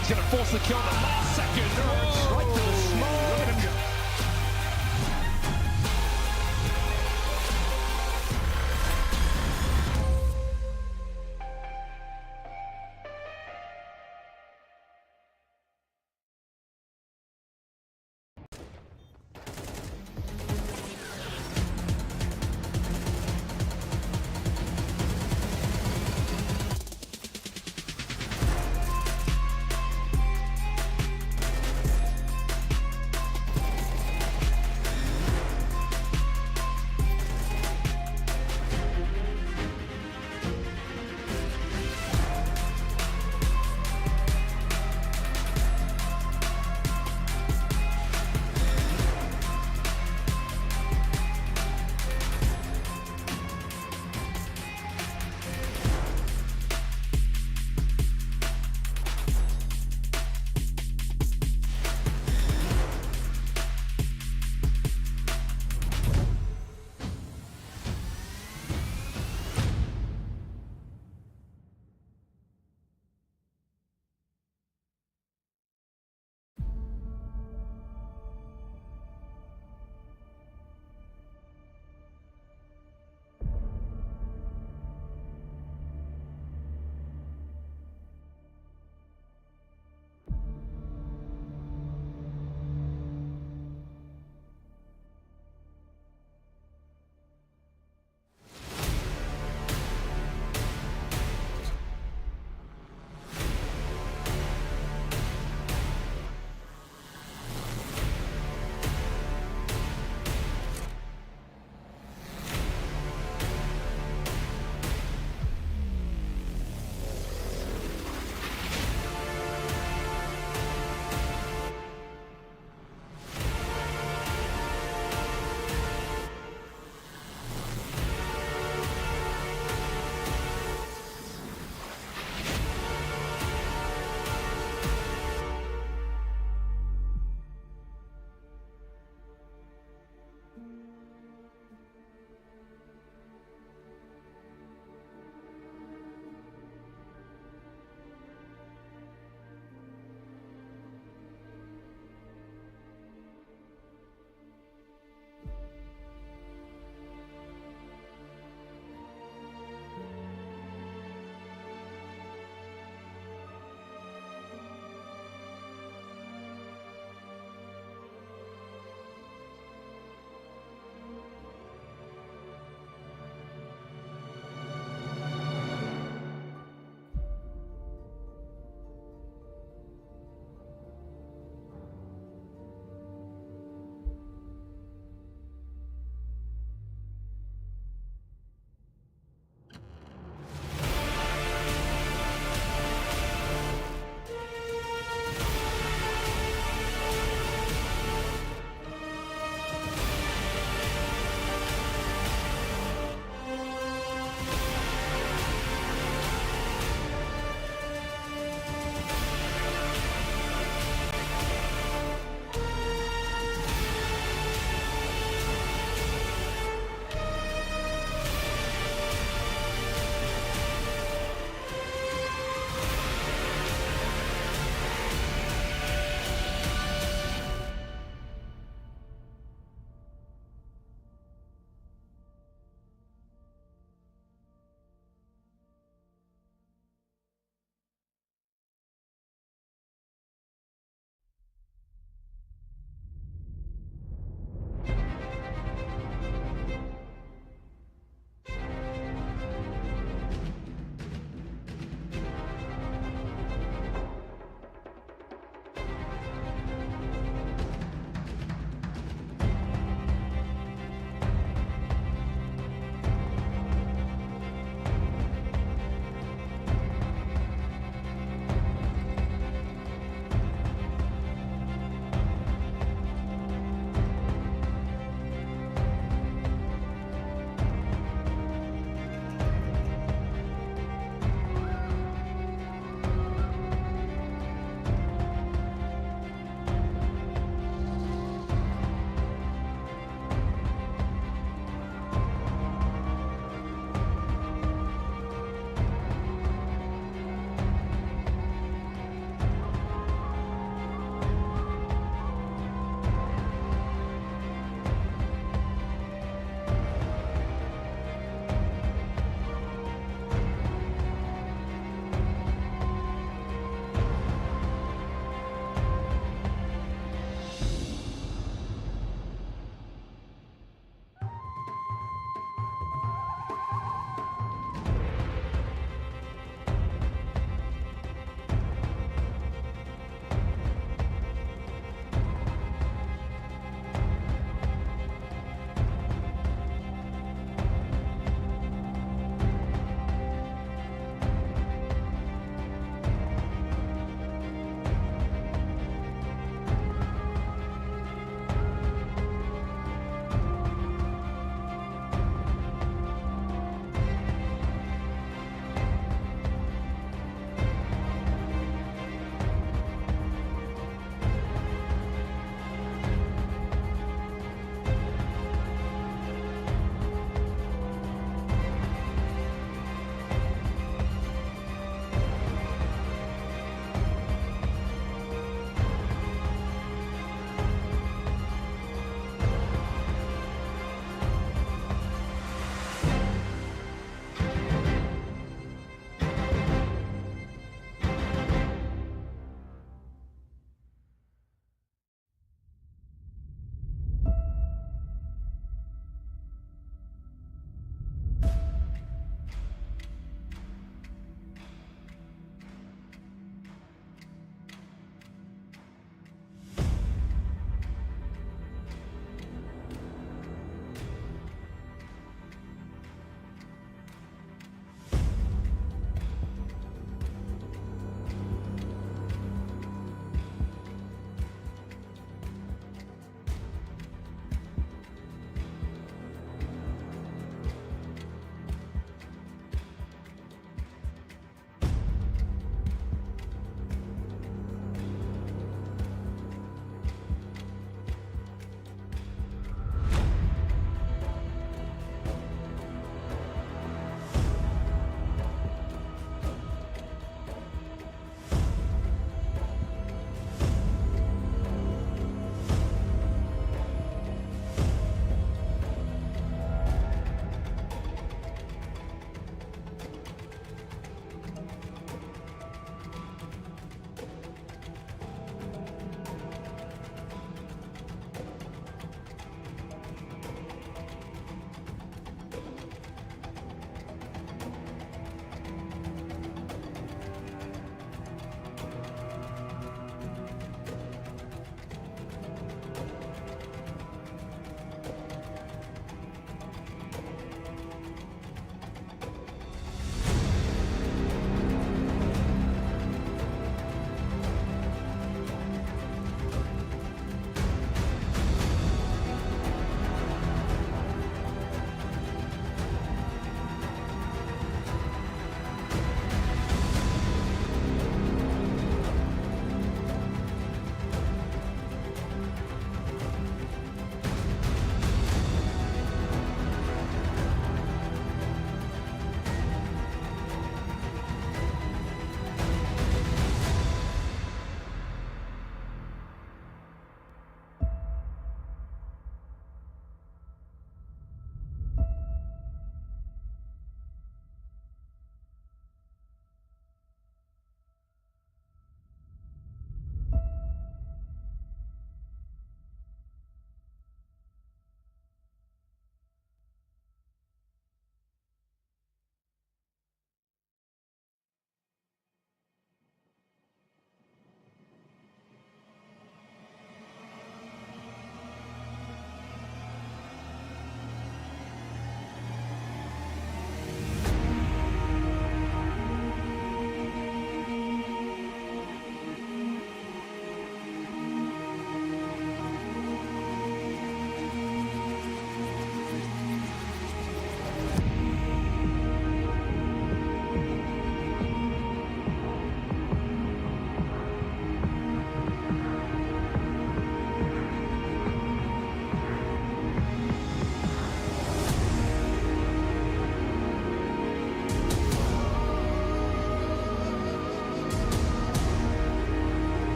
He's going to force the kill in the last second. Oh, right to the smoke. Look at him go.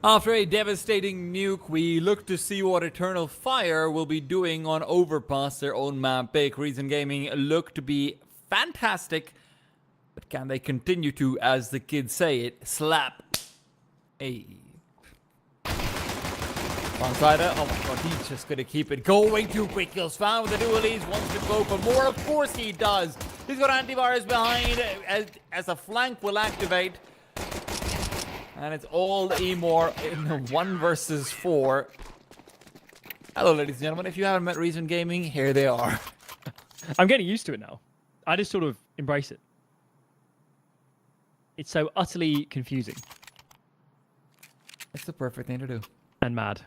After a devastating nuke, we look to see what Eternal Fire will be doing on Overpass, their own map pick. Reason Gaming look to be fantastic, but can they continue to, as the kids say it, slap? Hey. Frontsider, oh my god, he's just gonna keep it going. 2 quick kills found with the dualies, wants to go for more, of course he does. He's got antivirus behind, as a flank will activate. And it's all Emor in the 1 versus 4. Hello, ladies and gentlemen. If you haven't met Reason Gaming, here they are. I'm getting used to it now. I just sort of embrace it. It's so utterly confusing. It's the perfect thing to do. And mad.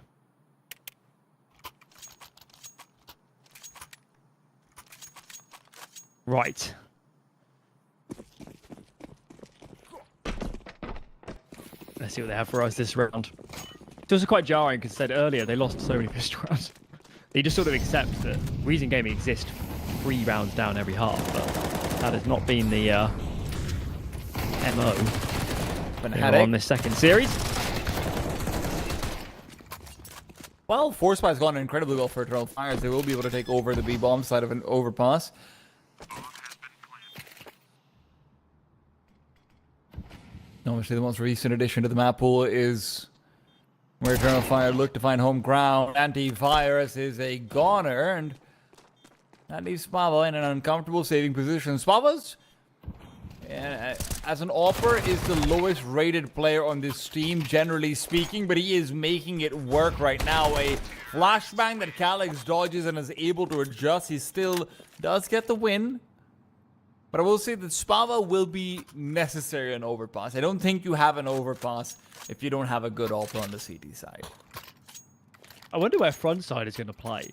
Right. Let's see what they have for us this round. It's also quite jarring because I said earlier they lost so many pistol rounds. They just sort of accept that Reason Gaming exists 3 rounds down every half, but that has not been the MO on this second series. Well, Force Spy's gone incredibly well for Eternal Fires. They will be able to take over the B-bomb side of an overpass. Obviously, the most recent addition to the map pool is where Eternal Fire look to find home ground. Antivirus is a goner, and that leaves Spava in an uncomfortable saving position. Spava's, as an AWPer, is the lowest rated player on this team, generally speaking, but he is making it work right now. A flashbang that Calyx dodges and is able to adjust. He still does get the win. But I will say that Spava will be necessary on overpass. I don't think you have an overpass if you don't have a good AWPer on the CT side. I wonder where Frontside is going to play.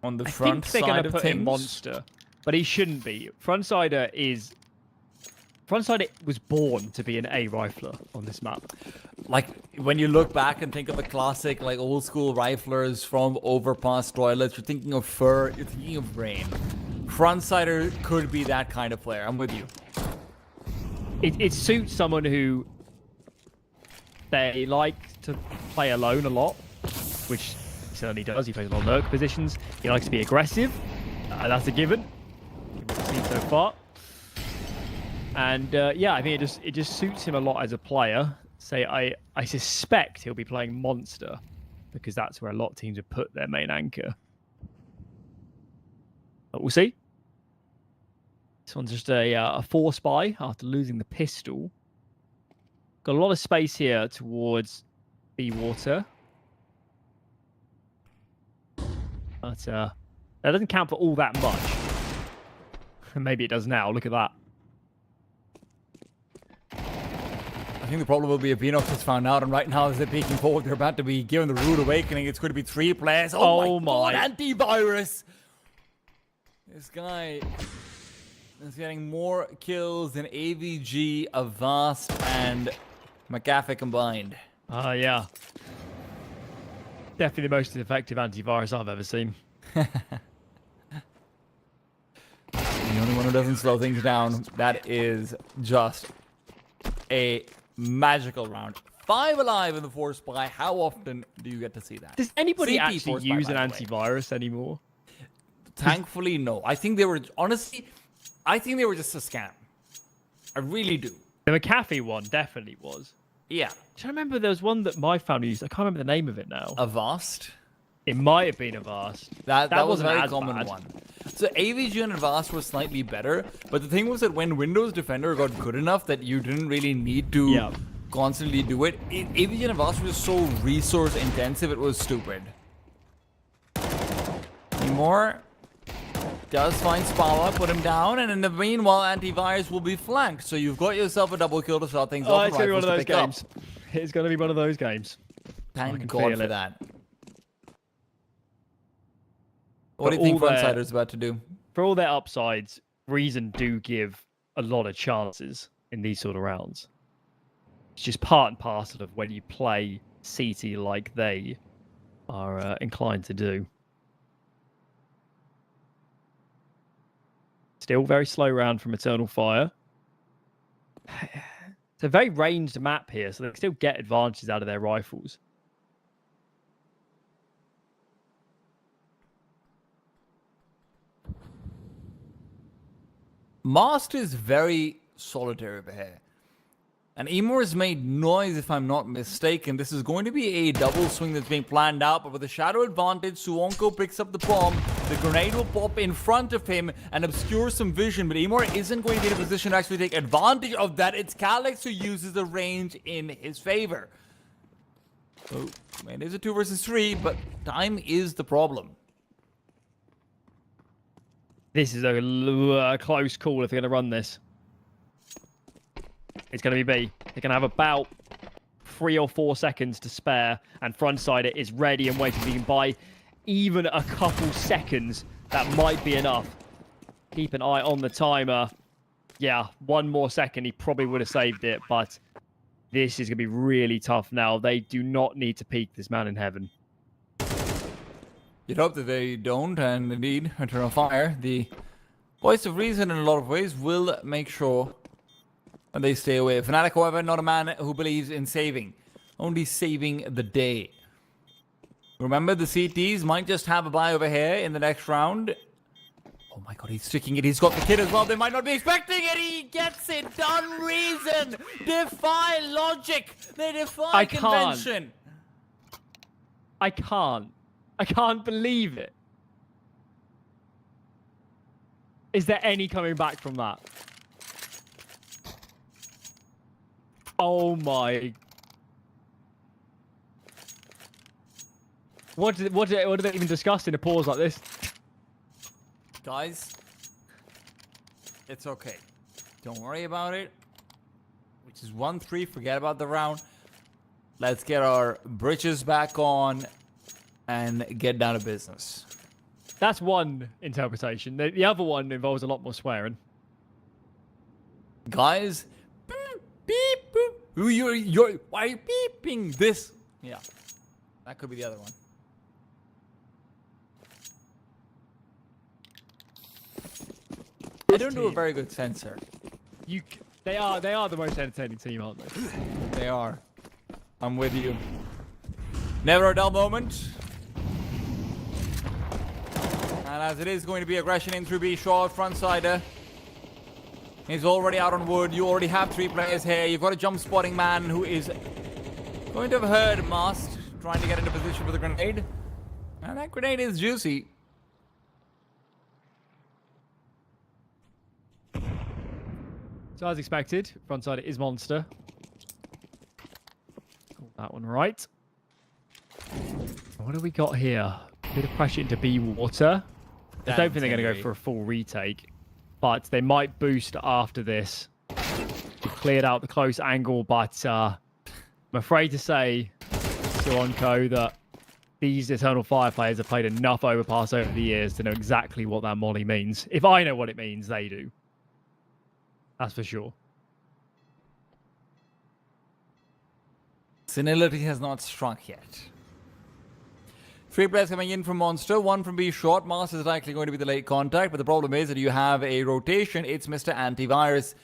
On the front side of things? I think they're going to put in Monster, but he shouldn't be. Frontsider was born to be an A rifler on this map. Like, when you look back and think of the classic, like, old school riflers from overpass toilets, you're thinking of Fur, you're thinking of Rain. Frontsider could be that kind of player. I'm with you. It suits someone who they like to play alone a lot, which he certainly does. He plays a lot of Nuke positions. He likes to be aggressive. That's a given. We've seen so far. And yeah, I think it just suits him a lot as a player. Say, I suspect he'll be playing Monster because that's where a lot of teams have put their main anchor. But we'll see. This one's just a 4 spy after losing the pistol. Got a lot of space here towards B water. But that doesn't count for all that much. Maybe it does now. Look at that. I think the problem will be if Venox has found out, and right now as they're peeking forward, they're about to be given the rude awakening. It's going to be 3 players. Oh my god, antivirus! This guy is getting more kills than AVG, Avast, and McAfee combined. Yeah. Definitely the most effective antivirus I've ever seen. The only one who doesn't slow things down. That is just a magical round. 5 alive in the 4 spy. How often do you get to see that? Does anybody CT actually use an antivirus anymore? Thankfully, no. I think they were, honestly, I think they were just a scam. I really do. The McAfee one definitely was. Yeah. Do you remember there was one that my family used? I can't remember the name of it now. Avast? It might have been Avast. That was a very common bad. one. So AVG and Avast were slightly better, but the thing was that when Windows Defender got good enough that you didn't really need to constantly do it, AVG and Avast was so resource intensive, it was stupid. Anymore does find Spala, put him down, and in the meanwhile, Antivirus will be flanked. So you've got yourself a double kill to start things off. It's going to be one of those games. It's going to be one of those games. Thank God for that. What do you think Frontsider's about to do? For all their upsides, Reason do give a lot of chances in these sort of rounds. It's just part and parcel of when you play CT like they are inclined to do. Still very slow round from Eternal Fire. It's a very ranged map here, so they can still get advantages out of their rifles. Mast is very solitary over here. And Emor has made noise, if I'm not mistaken. This is going to be a double swing that's being planned out, but with a shadow advantage, Suwonko picks up the bomb. The grenade will pop in front of him and obscure some vision, but Emor isn't going to be in a position to actually take advantage of that. It's Calyx who uses the range in his favor. So, it is a 2 versus 3, but time is the problem. This is a close call if they're going to run this. It's going to be B. They're going to have about 3 or 4 seconds to spare, and frontside it is ready and waiting. If you can buy even a couple seconds, that might be enough. Keep an eye on the timer. Yeah, 1 more second, he probably would have saved it, but this is going to be really tough now. They do not need to peek this man in heaven. You'd hope that they don't, and indeed, Eternal Fire, the voice of reason in a lot of ways, will make sure and they stay away. Fnatic, however, not a man who believes in saving. Only saving the day. Remember, the CTs might just have a buy over here in the next round. Oh my god, he's sticking it. He's got the kid as well. They might not be expecting it. He gets it done. Reason. Defy logic. They defy convention. I can't believe it. Is there any coming back from that? Oh my. What do they even discuss in a pause like this? Guys, it's okay. Don't worry about it. Which is 1-3. Forget about the round. Let's get our britches back on and get down to business. That's one interpretation. The other one involves a lot more swearing. Guys, beep, boop. Why are you beeping this? Yeah, that could be the other one. They don't do a very good censor. They are the most entertaining team, aren't they? They are. I'm with you. Never a dull moment. And as it is going to be aggression in through B short, frontsider. He's already out on wood. You already have 3 players here. You've got a jump spotting man who is going to have heard Mast trying to get into position for the grenade. And that grenade is juicy. So as expected, frontside is Monster. Got that one right. What do we got here? Bit of pressure into B water. I don't think they're going to go for a full retake, but they might boost after this. We've cleared out the close angle, but I'm afraid to say, Suwonko, that these Eternal Fire players have played enough Overpass over the years to know exactly what that molly means. If I know what it means, they do. That's for sure. Senility has not struck yet. 3 players coming in from Monster, 1 from B short. Mast is likely going to be the late contact, but the problem is that you have a rotation. It's Mr. Antivirus.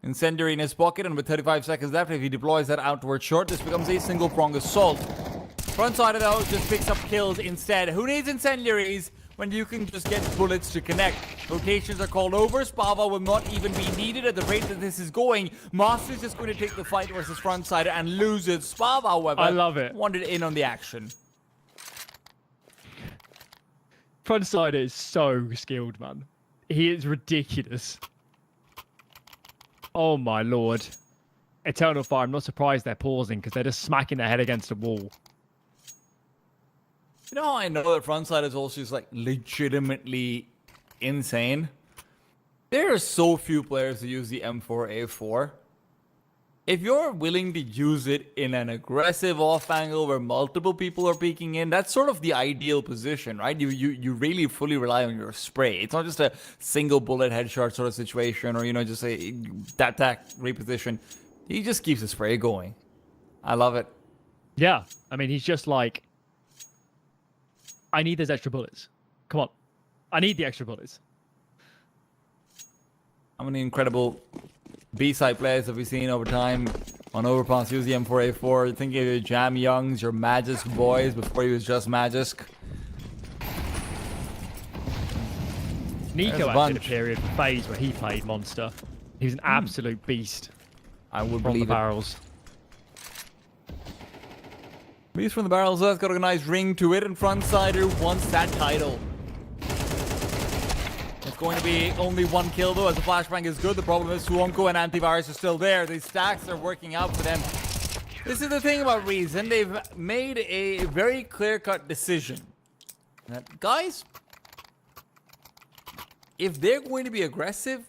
Incendiary in his pocket, and with 35 seconds left, if he deploys that out towards short, this becomes a single-prong assault. Frontsider, though, just picks up kills instead. Who needs incendiaries when you can just get bullets to connect? Rotations are called over. Spava will not even be needed at the rate that this is going. Master is just going to take the fight versus Frontsider and lose it. Spava, however, I love it. Wanted in on the action. Frontside is so skilled, man. He is ridiculous. Oh my lord. Eternal Fire, I'm not surprised they're pausing because they're just smacking their head against a wall. You know how I know that Frontside is also just like legitimately insane? There are so few players who use the M4A4. If you're willing to use it in an aggressive off angle where multiple people are peeking in, that's sort of the ideal position, right? You really fully rely on your spray. It's not just a single bullet headshot sort of situation, or, you know, just a that reposition. He just keeps the spray going. I love it. Yeah, I mean, he's just like, I need those extra bullets. Come on. I need the extra bullets. How many incredible B-side players that we've seen over time on Overpass, use the M4A4. Thinking of your Jam Youngs, your Magisk boys before he was just Magisk. Nico actually had a period for FaZe where he played Monster. He was an absolute beast. I would From the believe it. barrels. Beast from the barrels, that's got a nice ring to it, and Frontsider wants that title. It's going to be only one kill though, as the flashbang is good. The problem is Suonko and Antivirus are still there. These stacks are working out for them. This is the thing about Reason. They've made a very clear-cut decision. That, guys, if they're going to be aggressive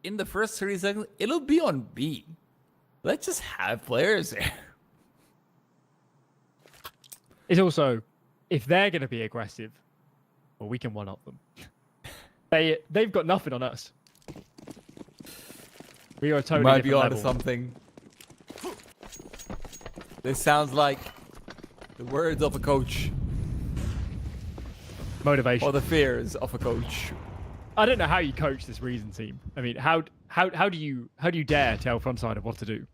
in the first 30 seconds, it'll be on B. Let's just have players there. It's also, if they're going to be aggressive, well, we can one-up them. They've got nothing on us. We are totally Might be different onto level. something. This sounds like the words of a coach, Motivation. or the fears of a coach. I don't know how you coach this Reason team. I mean, how do you dare tell Frontsider what to do?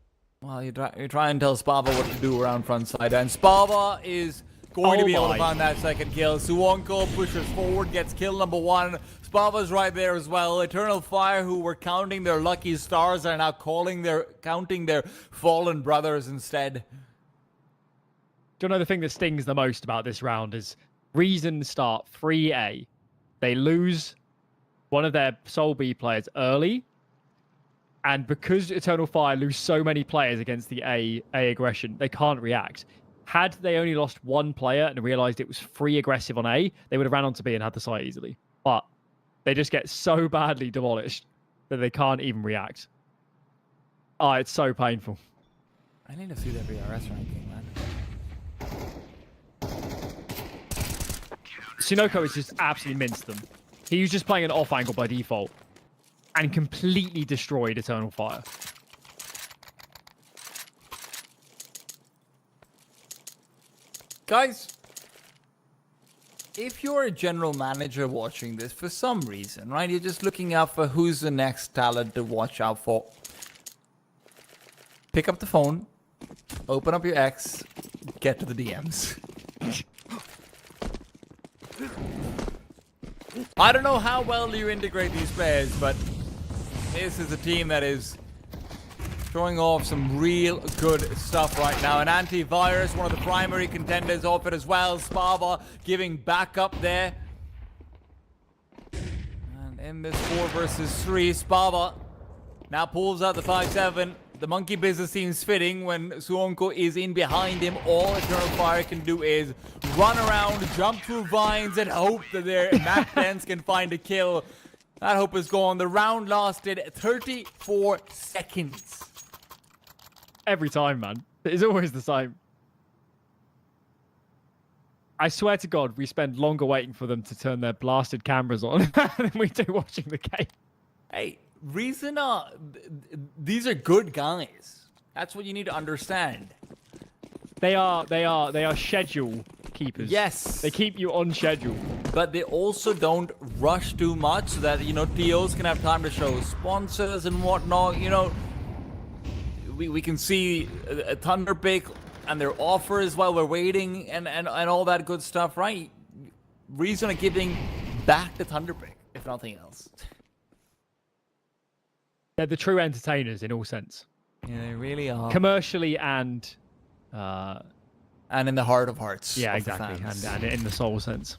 Well, you try and tell Spava what to do around frontside, and Spava is going to be able to find that second kill. Suonko pushes forward, gets kill number 1. Spava's right there as well. Eternal Fire, who were counting their lucky stars, are now counting their fallen brothers instead. Do you know the thing that stings the most about this round is Reason start 3A. They lose one of their sole B players early. And because Eternal Fire lose so many players against the A aggression, they can't react. Had they only lost one player and realized it was free aggressive on A, they would have ran onto B and had the site easily. But they just get so badly demolished that they can't even react. Oh, it's so painful. I need to see their VRS ranking, man. Suonko has just absolutely minced them. He was just playing an off angle by default and completely destroyed Eternal Fire. Guys, if you're a general manager watching this for some reason, right, you're just looking out for who's the next talent to watch out for. Pick up the phone, open up your X, get to the DMs. I don't know how well you integrate these players, but this is a team that is showing off some real good stuff right now. And Antivirus, one of the primary contenders of it as well. Spava giving backup there. And in this 4 versus 3, Spava now pulls out the 5-7. The monkey business seems fitting when Suonko is in behind him. All Eternal Fire can do is run around, jump through vines, and hope that their Mac Dents can find a kill. That hope is gone. The round lasted 34 seconds. Every time, man. It's always the same. I swear to God, we spend longer waiting for them to turn their blasted cameras on than we do watching the game. Hey, Reason these are good guys. That's what you need to understand. They are schedule keepers. Yes. They keep you on schedule. But they also don't rush too much so that, TOs can have time to show sponsors and whatnot. We can see a Thunderpick and their offers while we're waiting and all that good stuff, right? Reason are giving back to Thunderpick, if nothing else. They're the true entertainers in all sense. Yeah, they really are. Commercially and in the heart of hearts. yeah, of the exactly. fans. And in the soul sense.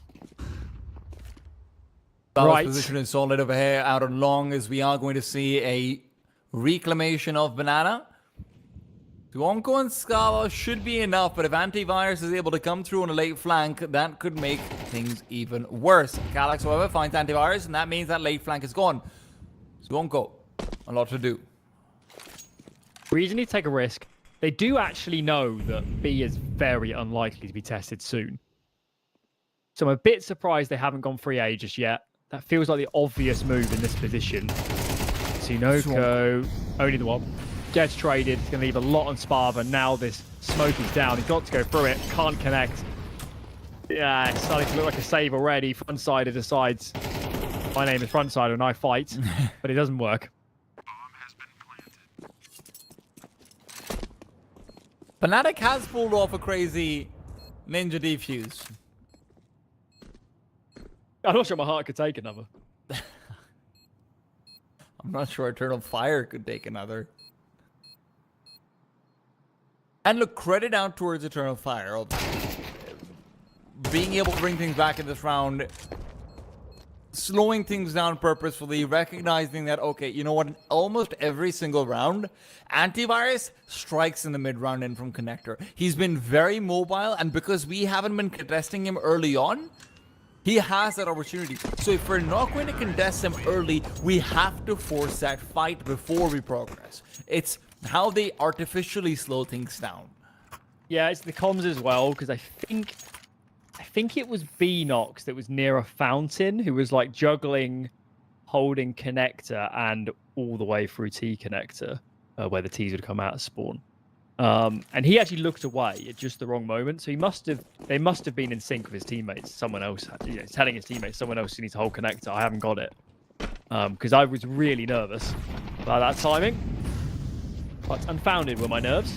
Bala's Right. position is solid over here out on long, as we are going to see a reclamation of Banana. Suonko and Scala should be enough, but if Antivirus is able to come through on a late flank, that could make things even worse. Calyx, however, finds Antivirus, and that means that late flank is gone. Suonko, a lot to do. Reason to take a risk. They do actually know that B is very unlikely to be tested soon. So I'm a bit surprised they haven't gone 3A just yet. That feels like the obvious move in this position. Suonko, only the one. Gets traded. It's going to leave a lot on Spava. Now this smoke is down. He's got to go through it. Can't connect. Yeah, it's starting to look like a save already. Frontsider decides, my name is Frontsider and I fight. But it doesn't work. Fnatic has pulled off a crazy ninja defuse. I'm not sure my heart could take another. I'm not sure Eternal Fire could take another. And look, credit out towards Eternal Fire. Being able to bring things back in this round, slowing things down purposefully, recognizing that, okay, you know what, in almost every single round, Antivirus strikes in the mid-round in from Connector. He's been very mobile, and because we haven't been contesting him early on, he has that opportunity. So if we're not going to contest him early, we have to force that fight before we progress. It's how they artificially slow things down. Yeah, it's the comms as well, because I think it was Beanox that was near a fountain who was like juggling, holding connector and all the way through T connector, where the T's would come out of spawn. And he actually looked away at just the wrong moment, so they must have been in sync with his teammates. Someone else, telling his teammates, someone else needs to hold connector. I haven't got it, because I was really nervous about that timing. But unfounded were my nerves.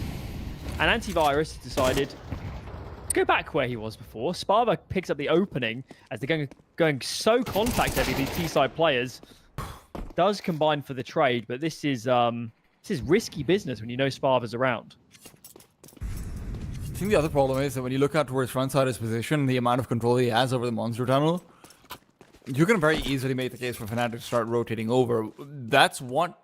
And Antivirus decided to go back where he was before. SPARTA picks up the opening as they're going so contact heavy. These T-side players does combine for the trade, but this is risky business when you know SPARTA's around. I think the other problem is that when you look out towards frontsider's position, the amount of control he has over the monster tunnel, you can very easily make the case for Fnatic to start rotating over. That's what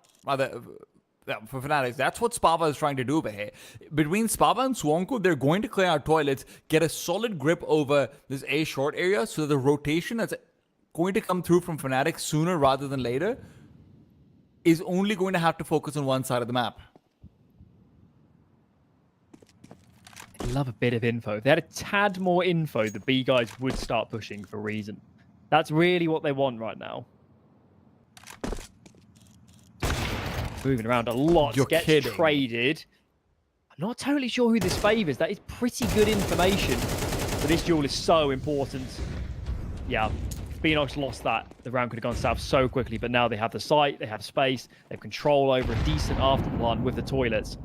for Fnatic, that's what SPARTA is trying to do over here. Between SPARTA and Swanko, they're going to clear out toilets, get a solid grip over this A short area, so that the rotation that's going to come through from Fnatic sooner rather than later is only going to have to focus on one side of the map. I love a bit of info. If they had a tad more info, the B guys would start pushing for reason. That's really what they want right now. Moving around a lot. You're Gets kidding. traded. I'm not totally sure who this favors. That is pretty good information. But this duel is so important. Yeah, if Beanox lost that, the round could have gone south so quickly. But now they have the site, they have space, they have control over a decent afterplan with the toilets.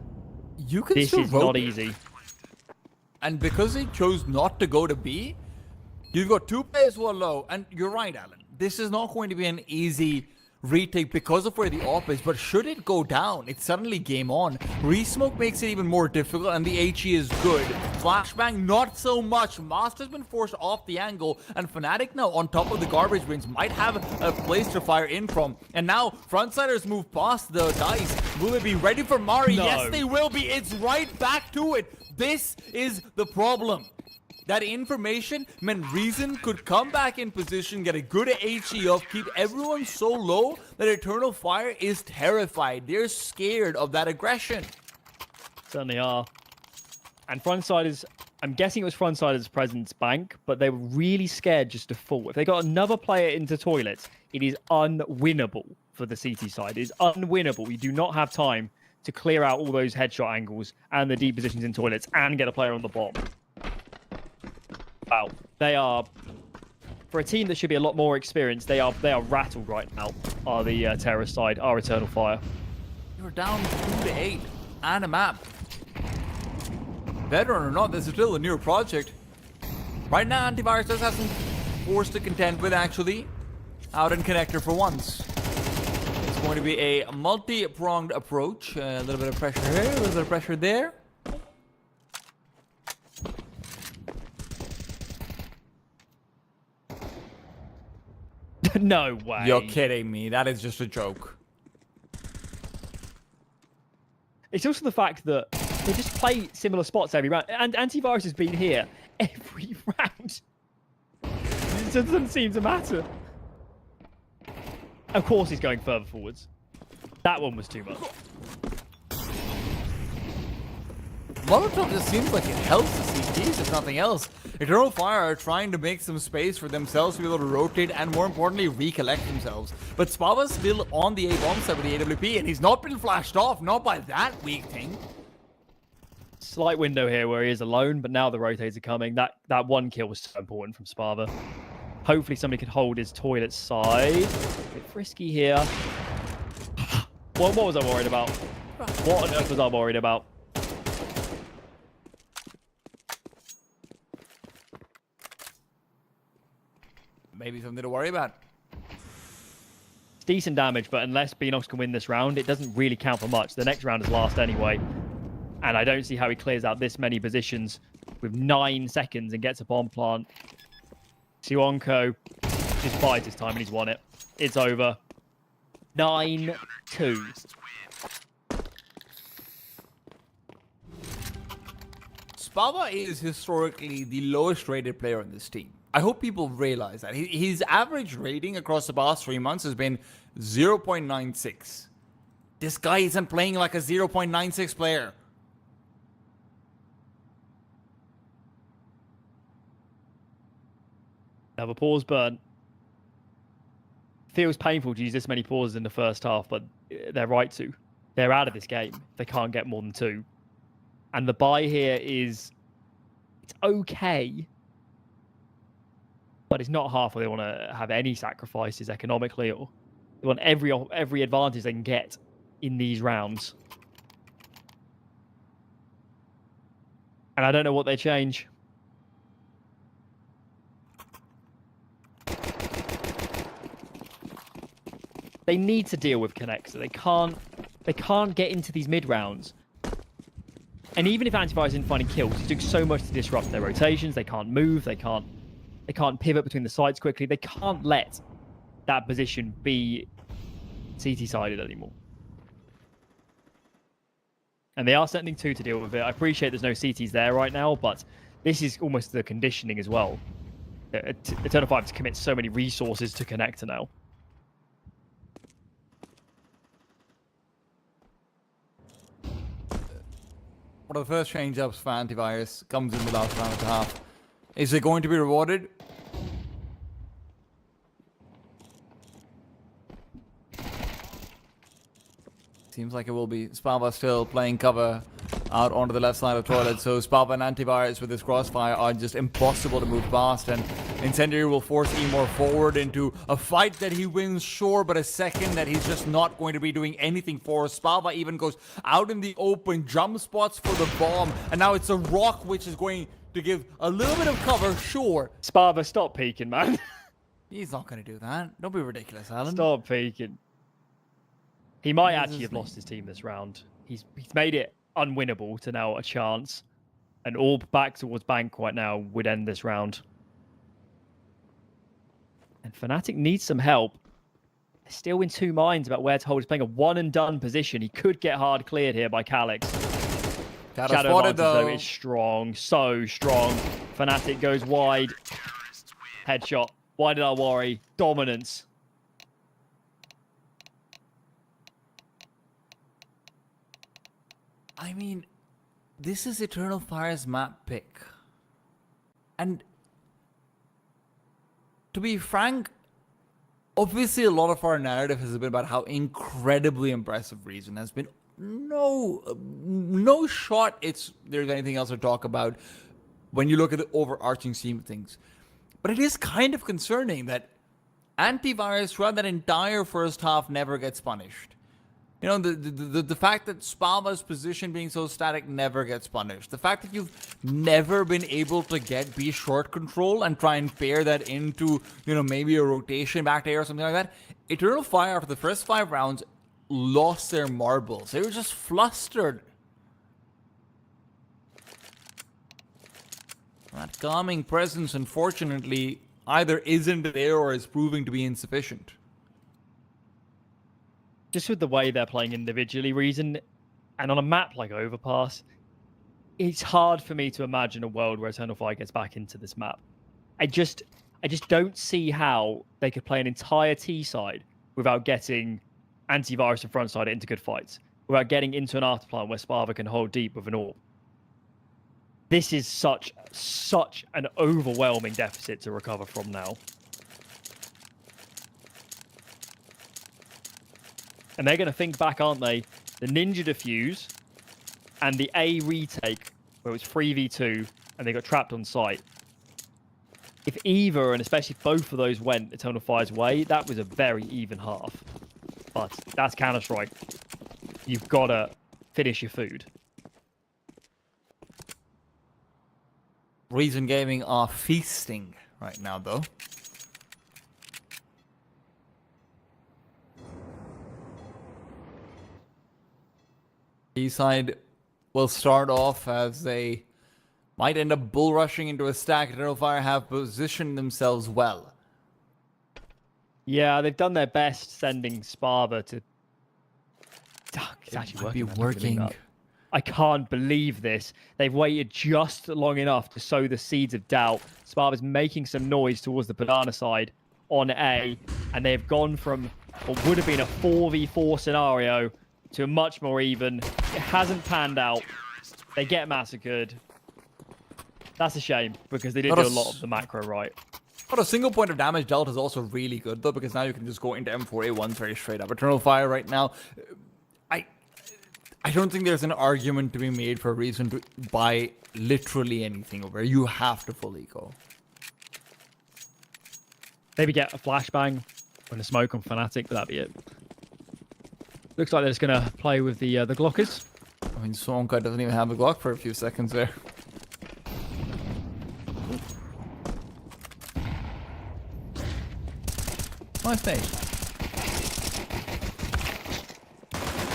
You can This still is not rotate. easy. And because they chose not to go to B, you've got two players who are low. And you're right, Alan. This is not going to be an easy retake because of where the op is, but should it go down, it's suddenly game on. Resmoke makes it even more difficult, and the HE is good. Flashbang, not so much. Master's been forced off the angle, and Fnatic now on top of the garbage bins might have a place to fire in from. And now frontsiders move past the dice. Will they be ready for Mari? No. Yes, they will be. It's right back to it. This is the problem. That information meant Reason could come back in position, get a good HE off, keep everyone so low that Eternal Fire is terrified. They're scared of that aggression. Certainly are. And frontsiders, I'm guessing it was frontsiders' presence bank, but they were really scared just to fall. If they got another player into toilets, it is unwinnable for the CT side. It is unwinnable. You do not have time to clear out all those headshot angles and the deep positions in toilets and get a player on the bomb. Wow, they are, for a team that should be a lot more experienced, they are rattled right now, are the terrorist side, our Eternal Fire. You're down 2-8 and a map. Veteran or not, this is still a newer project. Right now, Antivirus does have some force to contend with, actually. Out in connector for once. It's going to be a multi-pronged approach. A little bit of pressure here, a little bit of pressure there. No way. You're kidding me. That is just a joke. It's also the fact that they just play similar spots every round. And Antivirus has been here every round. It doesn't seem to matter. Of course he's going further forwards. That one was too much. Molotov just seems like it helps the CTs, if nothing else. Eternal Fire are trying to make some space for themselves to be able to rotate and, more importantly, recollect themselves. But Spava's still on the A-bomb side with the AWP, and he's not been flashed off, not by that weak thing. Slight window here where he is alone, but now the rotates are coming. That one kill was so important from Spava. Hopefully somebody could hold his toilet side. A bit frisky here. What was I worried about? What on earth was I worried about? maybe something to worry about. It's decent damage, but unless Beanox can win this round, it doesn't really count for much. The next round is last anyway. And I don't see how he clears out this many positions with 9 seconds and gets a bomb plant. Sionko just buys his time and he's won it. It's over. 9-2. SPARTA is historically the lowest rated player on this team. I hope people realize that. His average rating across the past 3 months has been 0.96. This guy isn't playing like a 0.96 player. Have a pause burn. Feels painful to use this many pauses in the first half, but they're right to. They're out of this game. They can't get more than 2. And the buy here is, it's okay, but it's not half where they want to have any sacrifices economically, or they want every advantage they can get in these rounds. And I don't know what they change. They need to deal with Connector. They can't get into these mid rounds. And even if Antivirus isn't finding kills, he's doing so much to disrupt their rotations. They can't move. They can't pivot between the sites quickly. They can't let that position be CT-sided anymore. And they are sending 2 to deal with it. I appreciate there's no CTs there right now, but this is almost the conditioning as well. Eternal 5 to commit so many resources to Connector now. One of the first change-ups for Antivirus comes in the last round and a half. Is it going to be rewarded? Seems like it will be. SPARTA still playing cover out onto the left side of toilet. So SPARTA and Antivirus with this crossfire are just impossible to move past. And Incendiary will force Emor forward into a fight that he wins, sure, but a second that he's just not going to be doing anything for. SPARTA even goes out in the open, jump spots for the bomb. And now it's a rock which is going to give a little bit of cover, sure. SPARTA, stop peeking, man. He's not going to do that. Don't be ridiculous, Alan. Stop peeking. He might actually have lost his team this round. He's made it unwinnable to now a chance. And all back towards Bank right now would end this round. And Fnatic needs some help. They're still in 2 minds about where to hold. He's playing a one-and-done position. He could get hard cleared here by Calyx. Shadow Shadow spotted, advantage, though. is strong. So strong. Fnatic goes wide. Headshot. Why did I worry? Dominance. I mean, this is Eternal Fire's map pick. And to be frank, obviously a lot of our narrative has been about how incredibly impressive Reason has been. No shot there's anything else to talk about when you look at the overarching scheme of things. But it is kind of concerning that Antivirus throughout that entire first half never gets punished. You know, the fact that SPARTA's position being so static never gets punished. The fact that you've never been able to get B short control and try and pair that into, you know, maybe a rotation back to A or something like that. Eternal Fire, after the first 5 rounds, lost their marbles. They were just flustered. That calming presence, unfortunately, either isn't there or is proving to be insufficient. Just with the way they're playing individually, Reason, and on a map like Overpass, it's hard for me to imagine a world where Eternal Fire gets back into this map. I just don't see how they could play an entire T side without getting Antivirus and front side into good fights, without getting into an afterplan where SPARTA can hold deep with an AWP. This is such an overwhelming deficit to recover from now. And they're going to think back, aren't they? The Ninja defuse and the A retake, where it was 3v2 and they got trapped on site. If either, and especially both of those went Eternal Fire's way, that was a very even half. But that's Counter-Strike. You've got to finish your food. Reason Gaming are feasting right now, though. B-side will start off as they might end up bull rushing into a stack. Eternal Fire have positioned themselves well. Yeah, they've done their best sending SPARTA to... It's actually Might be working. I can't believe working. that. I can't believe this. They've waited just long enough to sow the seeds of doubt. SPARTA's making some noise towards the banana side on A, and they've gone from what would have been a 4v4 scenario to a much more even. It hasn't panned out. They get massacred. That's a shame, because they did do a lot of the macro right. But a single point of damage dealt is also really good, though, because now you can just go into M4A1 very straight up. Eternal Fire right now, I don't think there's an argument to be made for a reason to buy literally anything over. You have to full eco. Maybe get a flashbang and a smoke on Fnatic, but that'd be it. Looks like they're just going to play with the Glockers. I mean, Sonka doesn't even have a Glock for a few seconds there. Nice nade.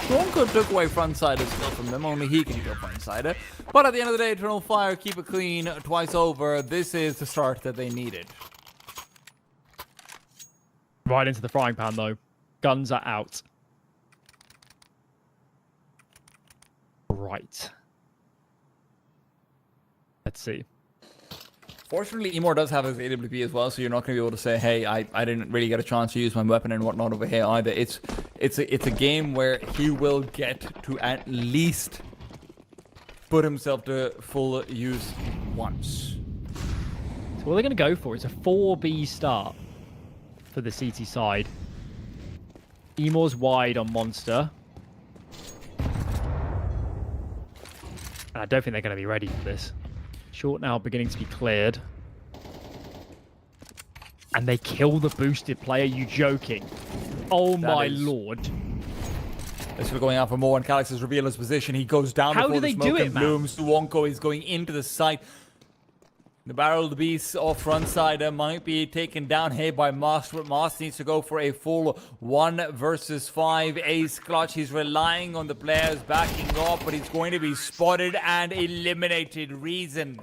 Sonka took away frontside as well from them, only he can kill frontside. But at the end of the day, Eternal Fire, keep it clean twice over. This is the start that they needed. Right into the frying pan, though. Guns are out. Right. Let's see. Fortunately, Emor does have his AWP as well, so you're not going to be able to say, hey, I didn't really get a chance to use my weapon and whatnot over here either. It's a game where he will get to at least put himself to full use once. So what they're going to go for is a 4B start for the CT side. Emor's wide on Monster. And I don't think they're going to be ready for this. Short now beginning to be cleared. And they kill the boosted player. You joking? Oh my lord. This is going out for more, and Calix has revealed his position. He goes down How before do the they smoke do it, and man? blooms. Suwonko is going into the site. The barreled beast off front side might be taken down here by Master. Master needs to go for a full 1 versus 5 ace clutch. He's relying on the players backing off, but he's going to be spotted and eliminated. Reason.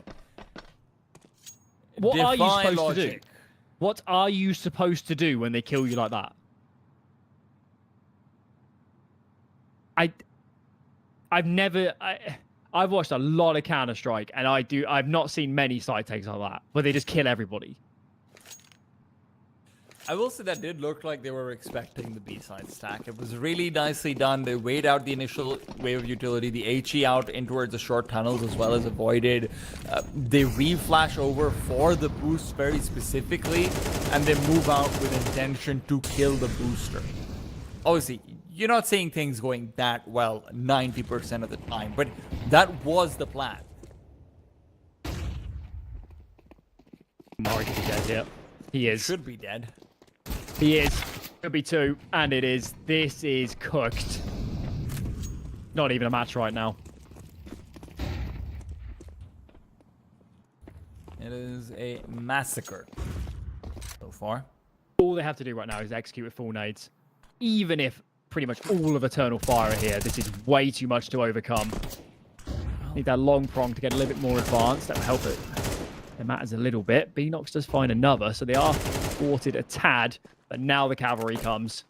What are you Defy supposed to do? logic. What are you supposed to do when they kill you like that? I've watched a lot of Counter-Strike, and I've not seen many side takes like that, where they just kill everybody. I will say that did look like they were expecting the B-side stack. It was really nicely done. They weighed out the initial wave of utility, the HE out in towards the short tunnels as well as avoided. They re-flash over for the boost very specifically, and they move out with intention to kill the booster. Obviously, you're not seeing things going that well 90% of the time, but that was the plan. Mark is dead, yeah. He is. Should be dead. He is. Could be 2, and it is. This is cooked. Not even a match right now. It is a massacre so far. All they have to do right now is execute with full nades. Even if pretty much all of Eternal Fire are here, this is way too much to overcome. Need that long prong to get a little bit more advanced. That will help it. It matters a little bit. Beanox does find another, so they are thwarted a tad. But now the cavalry comes,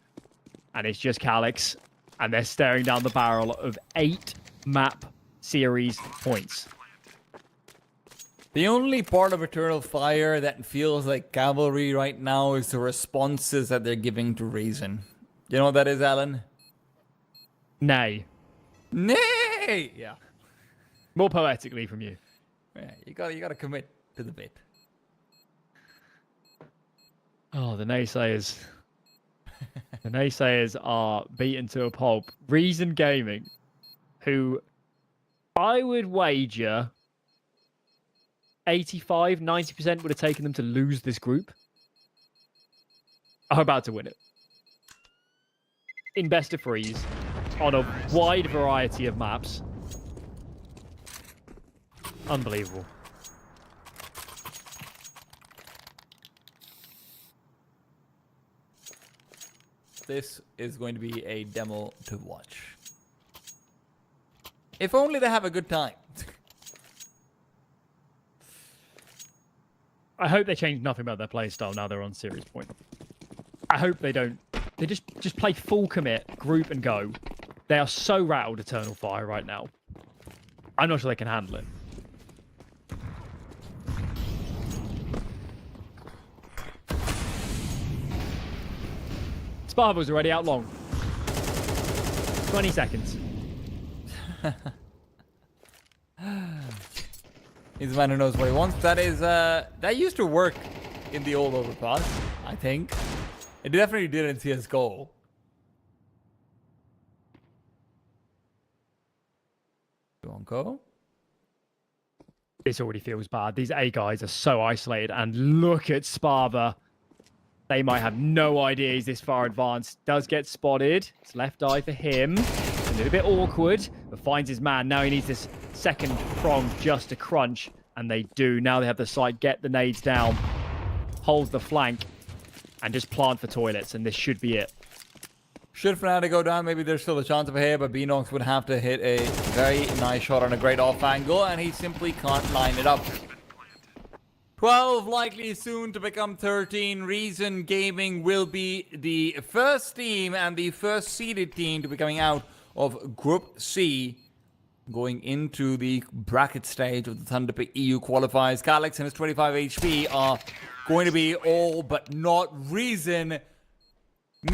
and it's just Calix, and they're staring down the barrel of 8 map series points. The only part of Eternal Fire that feels like cavalry right now is the responses that they're giving to Reason. You know what that is, Alan? Nay. Nay! Yeah. More poetically from you. Yeah, you gotta commit to the bit. Oh, the naysayers. The naysayers are beaten to a pulp. Reason Gaming, who I would wager 85, 90% would have taken them to lose this group, are about to win it. In best of threes, on a wide variety of maps. Unbelievable. This is going to be a demo to watch. If only they have a good time. I hope they change nothing about their play style now they're on series point. I hope they don't. They just play full commit, group and go. They are so rattled Eternal Fire right now. I'm not sure they can handle it. Sparva was already out long. 20 seconds. He's the man who knows what he wants. That is, that used to work in the old overpass, I think. It definitely did in CSGO. Go. This already feels bad. These A guys are so isolated, and look at Sparva. They might have no idea he's this far advanced. Does get spotted. It's left eye for him. It's a little bit awkward, but finds his man. Now he needs this second prong just to crunch, and they do. Now they have the sight. Get the nades down. Hold the flank, and just plant for toilets, and this should be it. Should Fnatic go down, maybe there's still a chance of a hit, but Beanox would have to hit a very nice shot on a great off angle, and he simply can't line it up. 12 likely soon to become 13. Reason Gaming will be the first team and the first seeded team to be coming out of Group C, going into the bracket stage of the Thunderpick EU qualifiers. Calyx and his 25 HP are going to be all but not Reason.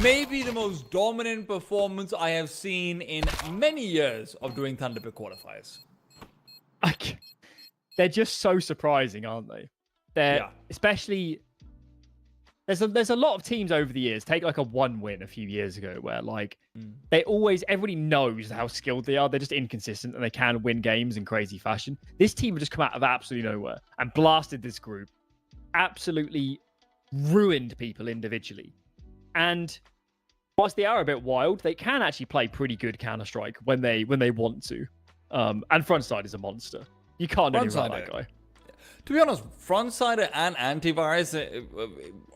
Maybe the most dominant performance I have seen in many years of doing Thunderpick qualifiers. They're just so surprising, aren't they? They're especially there's a lot of teams over the years. Take like a 1 win a few years ago where like everybody knows how skilled they are. They're just inconsistent and they can win games in crazy fashion. This team have just come out of absolutely nowhere and blasted this group. Absolutely ruined people individually. And whilst they are a bit wild, they can actually play pretty good Counter-Strike when they want to. And Frontside is a monster. You can't do anything about that guy. To be honest, Frontsider and Antivirus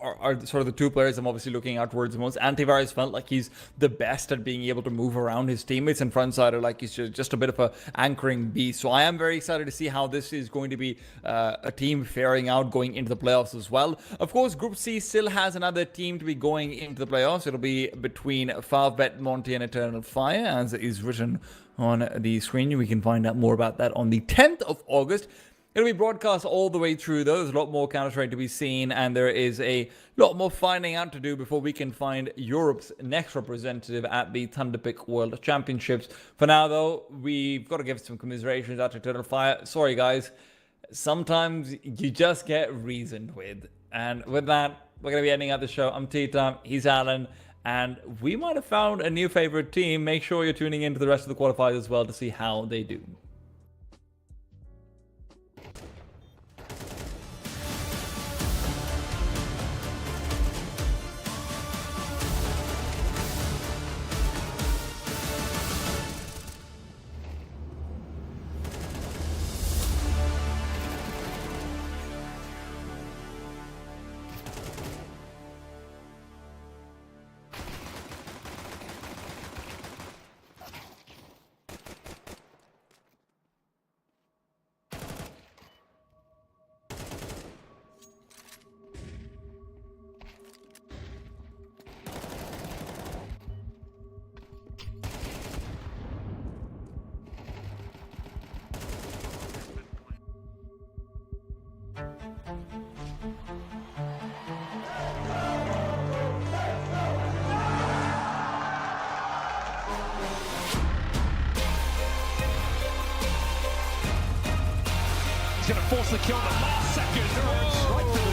are sort of the two players I'm obviously looking out towards the most. Antivirus felt like he's the best at being able to move around his teammates, and Frontsider like he's just a bit of a anchoring beast. So I am very excited to see how this is going to be a team faring out going into the playoffs as well. Of course, Group C still has another team to be going into the playoffs. It'll be between FAVBET, Monte, and Eternal Fire, as is written on the screen. We can find out more about that on the 10th of August. It'll be broadcast all the way through, though. There's a lot more Counter-Strike to be seen, and there is a lot more finding out to do before we can find Europe's next representative at the Thunderpick World Championships. For now, though, we've got to give some commiserations out to Eternal Fire. Sorry, guys. Sometimes you just get reasoned with. And with that, we're going to be ending out the show. I'm Tita, he's Alan, and we might have found a new favorite team. Make sure you're tuning into the rest of the qualifiers as well to see how they do. He's going to force the kill in the last second. Right through the